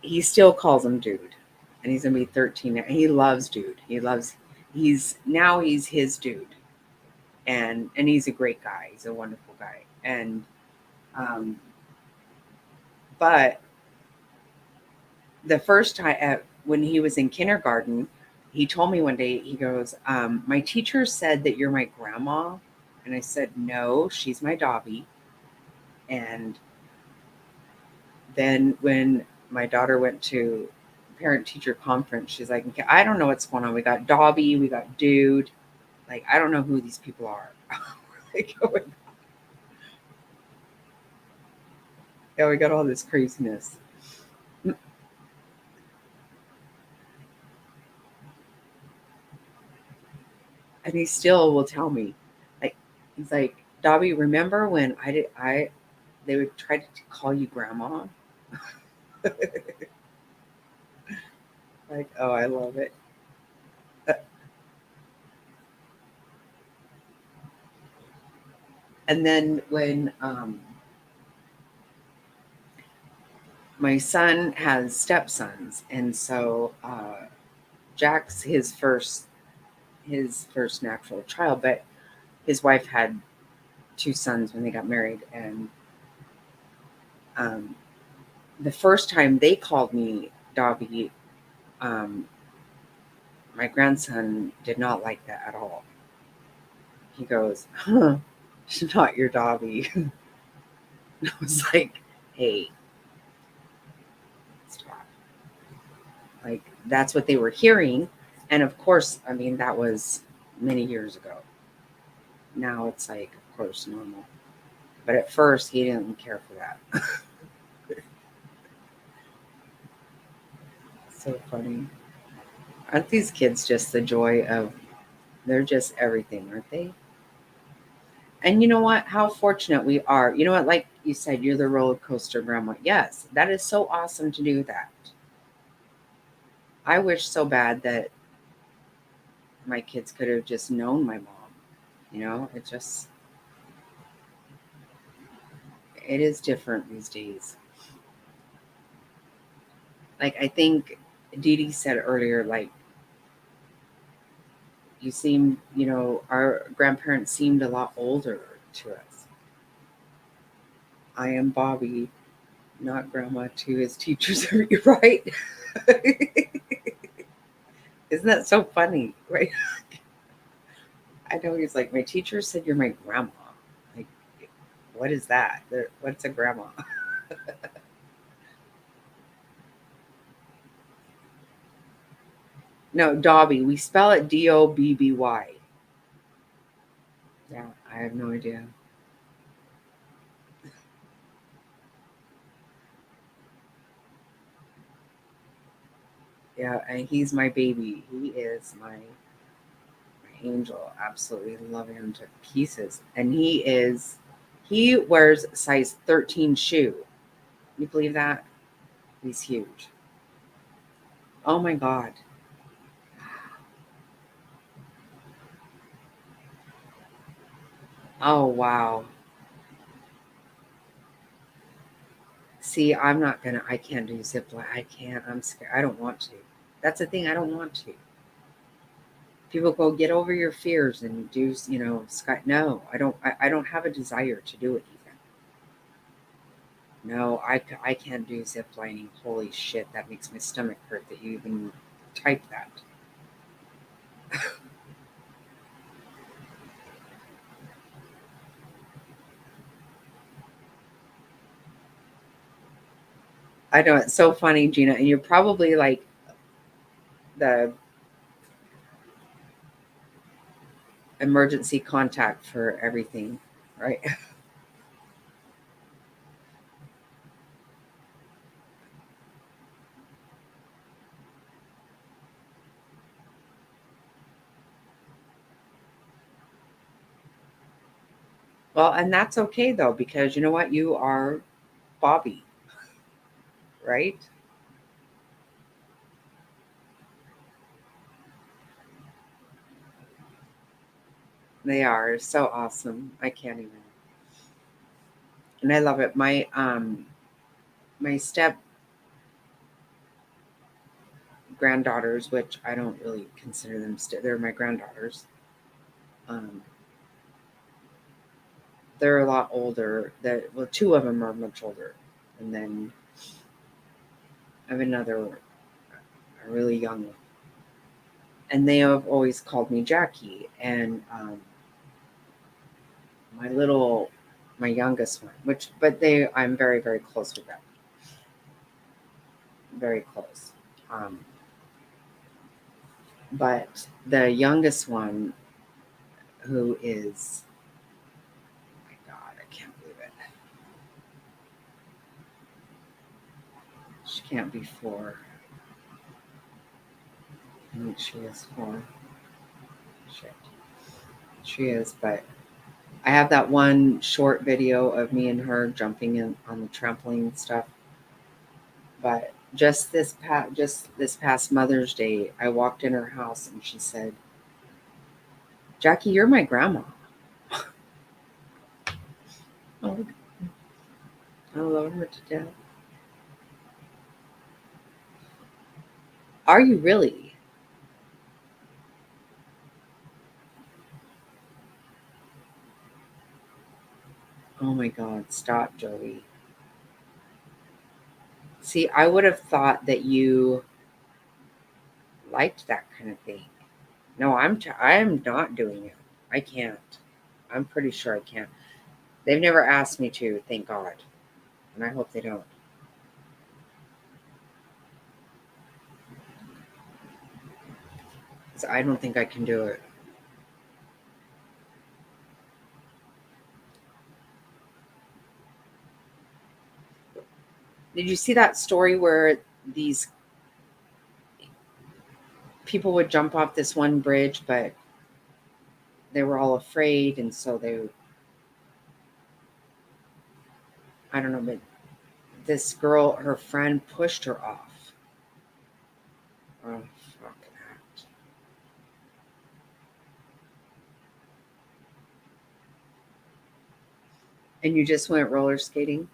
he still calls him dude. And he's going to be 13 now. He loves dude. He's his dude. And he's a great guy. He's a wonderful guy. And, but the first time when he was in kindergarten, he told me one day, he goes, my teacher said that you're my grandma. And I said, no, she's my Dobby. And then when my daughter went to parent teacher conference, she's like, okay, I don't know what's going on. We got Dobby, we got dude. Like, I don't know who these people are. Like, oh my God. Yeah, we got all this craziness. And he still will tell me, like, he's like, Dobby, remember when they would try to call you grandma? Like, oh, I love it. And then when my son has stepsons, and so Jack's his first natural child, but his wife had 2 sons when they got married, and the first time they called me Dobby, my grandson did not like that at all. He goes, huh, she's not your Dobby. And I was like, hey, stop. Like, that's what they were hearing. And of course, I mean, that was many years ago. Now it's like, of course, normal. But at first, he didn't care for that. So funny. Aren't these kids just the joy of, they're just everything, aren't they? And you know what? How fortunate we are. You know what? Like you said, you're the roller coaster grandma. Yes, that is so awesome to do that. I wish so bad that my kids could have just known my mom. You know, it is different these days. Like, I think Dee Dee said earlier, like, our grandparents seemed a lot older to us. I am Bobby, not grandma to his teachers. You're right. Isn't that so funny? Right? I know he's like, my teacher said you're my grandma. Like, what is that? What's a grandma? No, Dobby. We spell it Dobby. Yeah, I have no idea. Yeah, and he's my baby. He is my angel. Absolutely love him to pieces. And he wears size 13 shoe. You believe that? He's huge. Oh my God. Oh wow. See, I can't do zip line. I can't. I'm scared. I don't want to. That's the thing. I don't want to. People go, get over your fears and do, sky. No, I don't have a desire to do it even. No, I can't do zip lining. Holy shit. That makes my stomach hurt that you even type that. I know it's so funny, Gina. And you're probably like the emergency contact for everything, right? Well, and that's okay though, because you know what? You are Bobby, right? They are so awesome. I can't even. And I love it. My step granddaughters, which I don't really consider them they're my granddaughters. Um, they're a lot older. Well, two of them are much older, and then I have another, a really young one. And they have always called me Jackie. And my youngest one, I'm very, very close with them. Very close. But the youngest one, who is, oh my God, I can't believe it. She can't be 4. I think she is 4. Shit. She is, but I have that one short video of me and her jumping in on the trampoline stuff. But just this past Mother's Day, I walked in her house and she said, "Jackie, you're my grandma." Oh, I love her to death. Are you really? Oh my God, stop, Joey. See, I would have thought that you liked that kind of thing. No, I am not doing it. I can't. I'm pretty sure I can't. They've never asked me to, thank God. And I hope they don't. So I don't think I can do it. Did you see that story where these people would jump off this one bridge, but they were all afraid, and so I don't know, but this girl, her friend, pushed her off. Oh, fuck that. And you just went roller skating?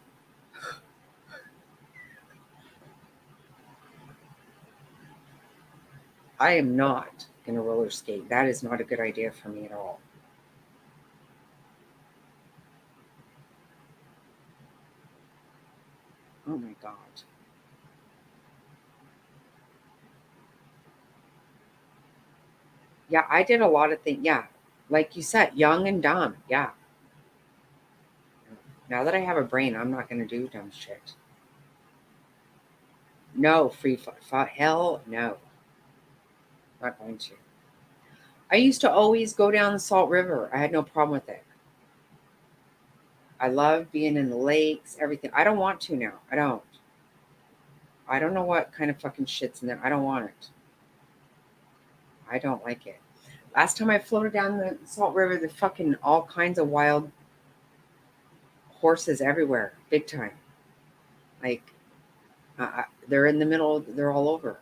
I am not going to roller skate. That is not a good idea for me at all. Oh my God. Yeah, I did a lot of things. Yeah, like you said, young and dumb. Yeah. Now that I have a brain, I'm not going to do dumb shit. No, hell no. Not going to. I used to always go down the Salt River. I had no problem with it. I love being in the lakes, everything. I don't want to now. I don't. I don't know what kind of fucking shit's in there. I don't want it. I don't like it. Last time I floated down the Salt River, the fucking all kinds of wild horses everywhere, big time. Like, they're in the middle, they're all over.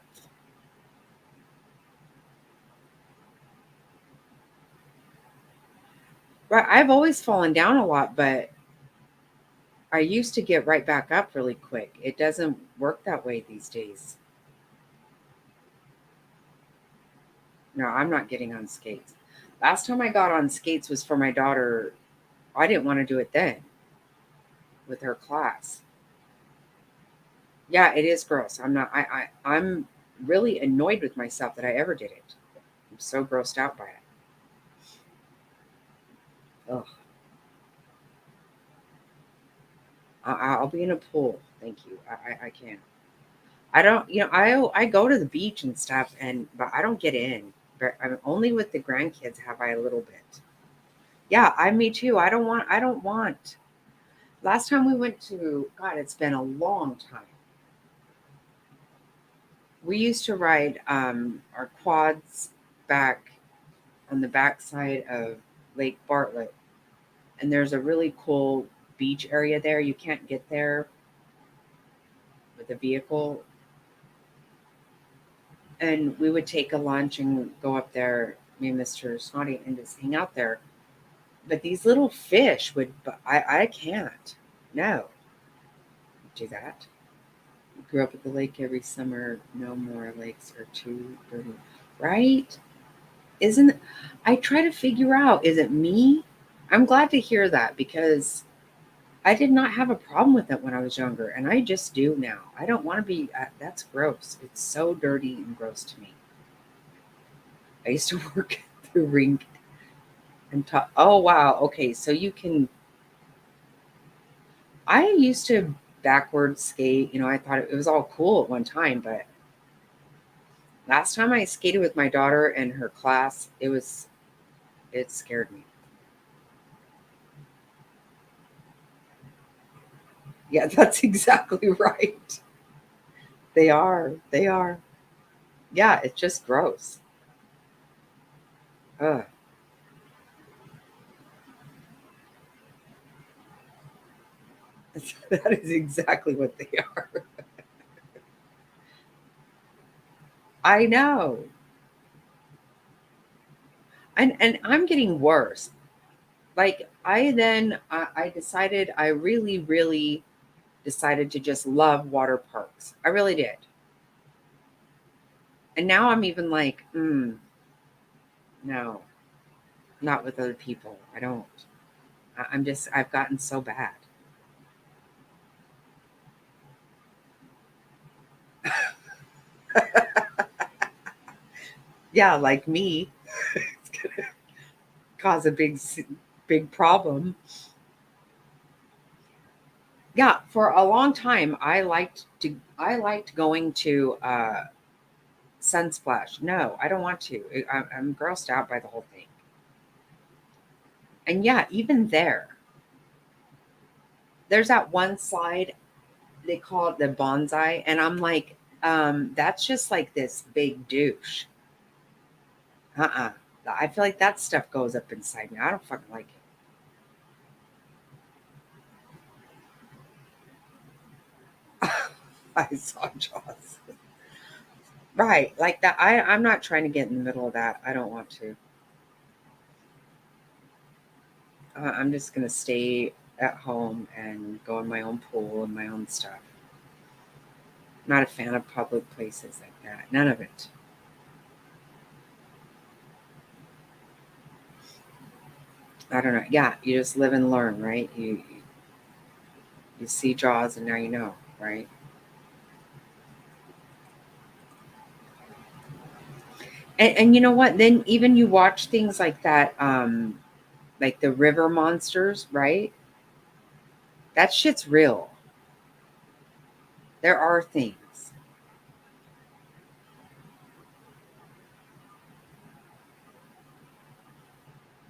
Right, I've always fallen down a lot, but I used to get right back up really quick. It doesn't work that way these days. No, I'm not getting on skates. Last time I got on skates was for my daughter. I didn't want to do it then with her class. Yeah, it is gross. I'm really annoyed with myself that I ever did it. I'm so grossed out by it. Ugh. I'll be in a pool. Thank you. I can't. I don't, I go to the beach and stuff, but I don't get in. But I'm only with the grandkids have I a little bit. Yeah, me too. I don't want. Last time we went to, God, it's been a long time. We used to ride our quads back on the backside of Lake Bartlett, and there's a really cool beach area there. You can't get there with a vehicle, and we would take a lunch and go up there, me and Mr. Snotty, and just hang out there. But these little fish would, I can't. No, do that. Grew up at the lake every summer. No more lakes are too dirty. Right? Isn't, I try to figure out, is it me? I'm glad to hear that because I did not have a problem with it when I was younger, and I just do now. I don't want to be, that's gross. It's so dirty and gross to me. I used to work at the rink and talk. Oh, wow. Okay. So you can, I used to backward skate. You know, I thought it was all cool at one time, but last time I skated with my daughter and her class, it scared me. Yeah, that's exactly right. They are. They are. Yeah, it's just gross. Ugh. That is exactly what they are. I know. And I'm getting worse. Like I decided I really, really decided to just love water parks. I really did. And now I'm even like, no, not with other people. I don't. I've gotten so bad. Yeah, like me, it's gonna cause a big problem. Yeah, for a long time, I liked going to Sunsplash. No, I don't want to. I'm grossed out by the whole thing. And yeah, even there's that one slide, they call it the bonsai, and I'm like, that's just like this big douche. Uh-uh. I feel like that stuff goes up inside me. I don't fucking like it. I saw Jaws. Right, like that. I'm not trying to get in the middle of that. I don't want to. I'm just gonna stay at home and go in my own pool and my own stuff. Not a fan of public places like that. None of it. I don't know. Yeah, you just live and learn, right? You see Jaws and now you know, right? And you know what? Then even you watch things like the river monsters, right? That shit's real. There are things.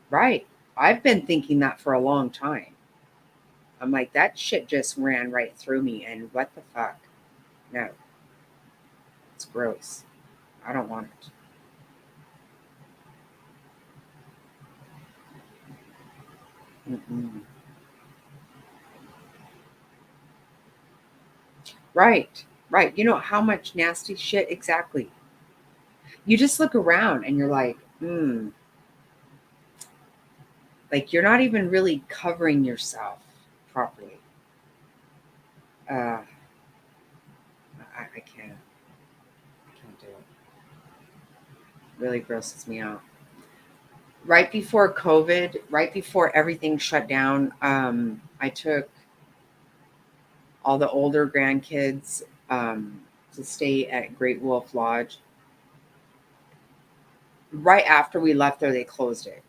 Right. I've been thinking that for a long time. I'm like, that shit just ran right through me, and what the fuck? No, it's gross. I don't want it. Mm-mm. Right, right. You know how much nasty shit exactly? You just look around and you're like you're not even really covering yourself properly. Uh, I can't. I can't do it. Really grosses me out. Right before COVID, right before everything shut down, I took all the older grandkids to stay at Great Wolf Lodge. Right after we left there, they closed it.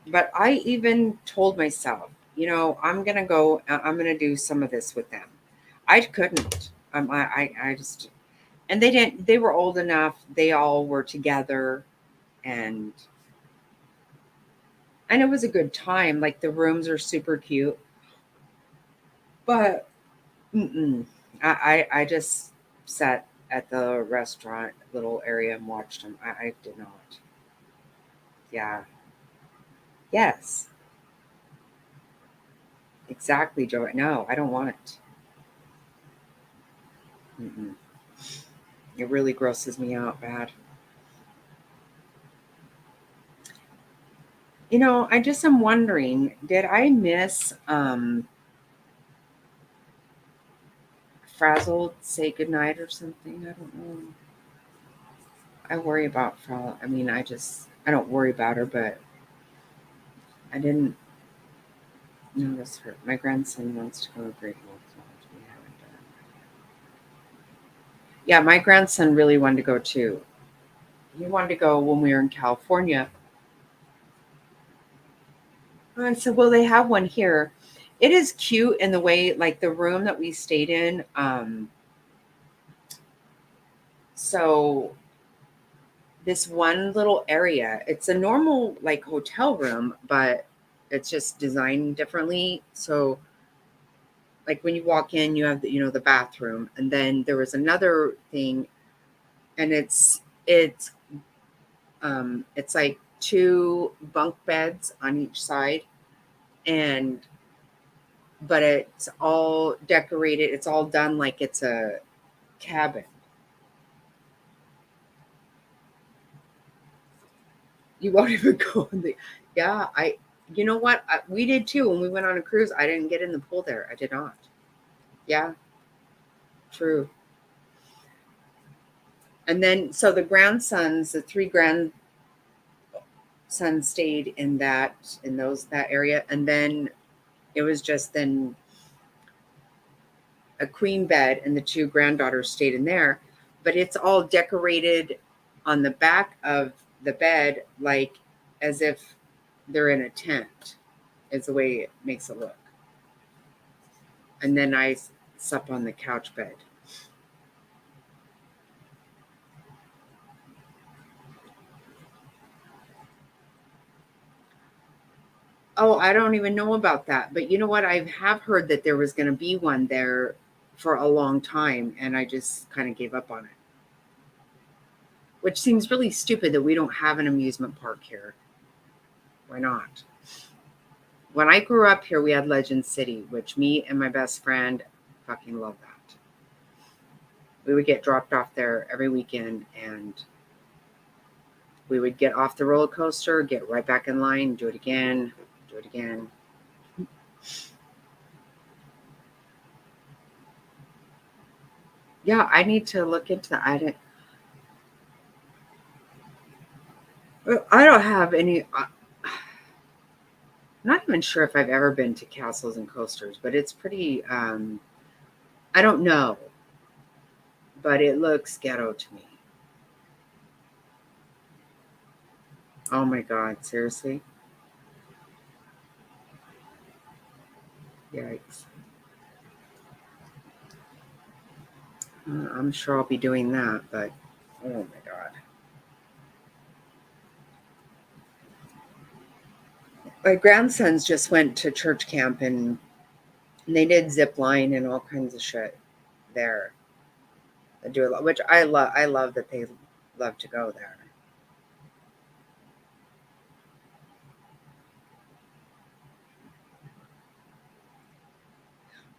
But I even told myself, I'm gonna go. I'm gonna do some of this with them. I couldn't. I just, and they didn't. They were old enough. They all were together, and and it was a good time. Like the rooms are super cute, but mm-mm. I just sat at the restaurant little area and watched them. I did not. Yeah. Yes. Exactly, Joe. No, I don't want it. Mm-mm. It really grosses me out bad. You know, I just am wondering, did I miss Frazzled say goodnight or something? I don't know. I worry about Frazzled. I mean, I don't worry about her, but I didn't notice her. My grandson wants to go to Great Wolf Lodge. We haven't done it. Yeah, my grandson really wanted to go too. He wanted to go when we were in California. I said, well, they have one here. It is cute in the way, like the room that we stayed in. So this one little area, it's a normal like hotel room, but it's just designed differently. So like when you walk in, you have the bathroom, and then there was another thing, and it's like two bunk beds on each side, and but it's all decorated. It's all done like it's a cabin. You won't even go in the. Yeah, you know what? We did too when we went on a cruise. I didn't get in the pool there. I did not. Yeah, true. And then so the three grandsons stayed in that area, and then it was just then a queen bed, and the two granddaughters stayed in there. But it's all decorated on the back of the bed, like as if they're in a tent, is the way it makes it look. And then I slept on the couch bed. Oh, I don't even know about that. But you know what? I have heard that there was going to be one there for a long time, and I just kind of gave up on it. Which seems really stupid that we don't have an amusement park here. Why not? When I grew up here, we had Legend City, which me and my best friend fucking love that. We would get dropped off there every weekend, and we would get off the roller coaster, get right back in line, do it again, do it again. Yeah, I need to look into that. I don't have any. Not even sure if I've ever been to Castles and Coasters, but it's pretty. I don't know, but it looks ghetto to me. Oh my God, seriously? Yikes. I'm sure I'll be doing that, but oh my God. My grandsons just went to church camp, and they did zip line and all kinds of shit there. They do a lot, which I love. I love that they love to go there.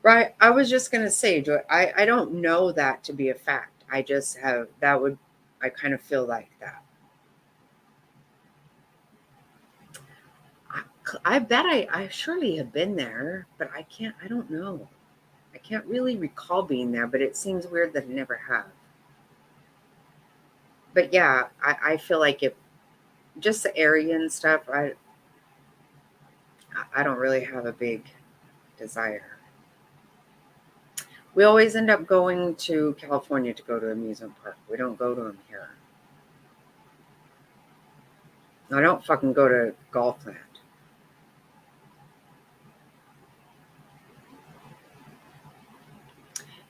Right. I was just going to say, Joy, I don't know that to be a fact. I just have, I kind of feel like that. I bet I surely have been there, but I don't know. I can't really recall being there, but it seems weird that I never have. But yeah, I feel like if just the area and stuff, I don't really have a big desire. We always end up going to California to go to amusement park. We don't go to them here. I don't fucking go to Golfland.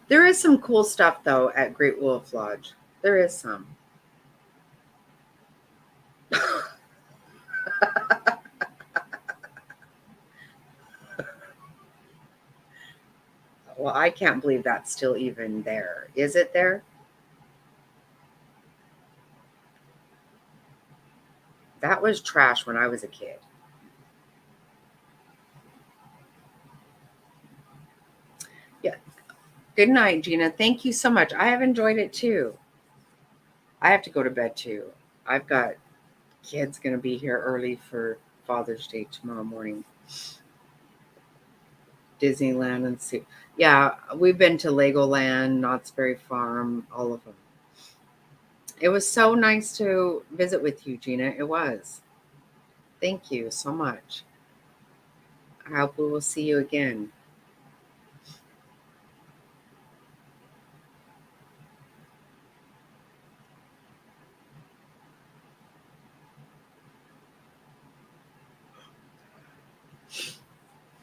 There is some cool stuff though at Great Wolf Lodge. There is some. Well, I can't believe that's still even there. Is it there? That was trash when I was a kid. Yeah. Good night, Gina. Thank you so much. I have enjoyed it too. I have to go to bed too. I've got kids going to be here early for Father's Day tomorrow morning. Disneyland and see. Yeah, we've been to Legoland, Knott's Berry Farm, all of them. It was so nice to visit with you, Gina. It was. Thank you so much. I hope we will see you again.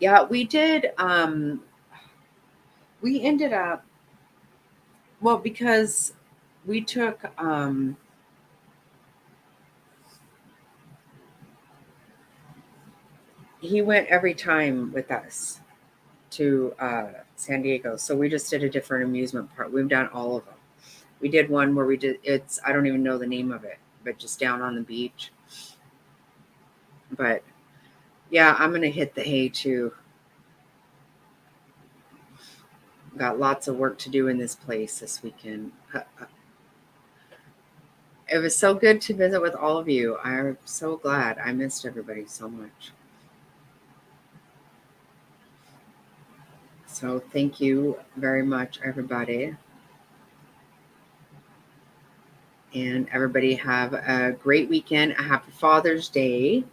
Yeah, we did. We ended up, well, because we took, he went every time with us to San Diego. So we just did a different amusement park. We've done all of them. We did one where we did, it's, I don't even know the name of it, but just down on the beach. But yeah, I'm going to hit the hay too. Got lots of work to do in this place this weekend. It was so good to visit with all of you. I'm so glad. I missed everybody so much. So thank you very much, everybody. And everybody have a great weekend. A happy Father's Day.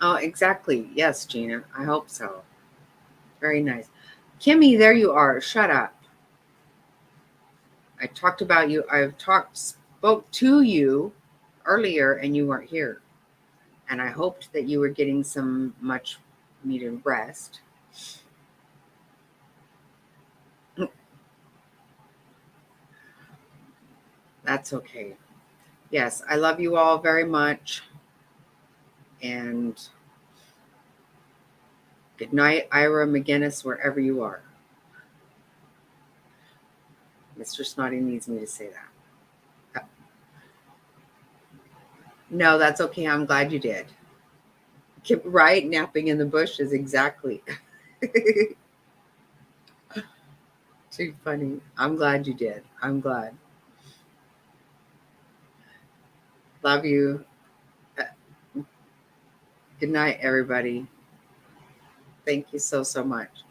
Oh, exactly. Yes, Gina. I hope so. Very nice. Kimmy, there you are. Shut up. I talked about you. Spoke to you earlier and you weren't here. And I hoped that you were getting some much needed rest. That's okay. Yes, I love you all very much. And good night, Ira McGinnis, wherever you are. Mr. Snotty needs me to say that. No, that's okay. I'm glad you did. Right? Napping in the bush is exactly. Too funny. I'm glad you did. I'm glad. Love you. Good night, everybody. Thank you so much.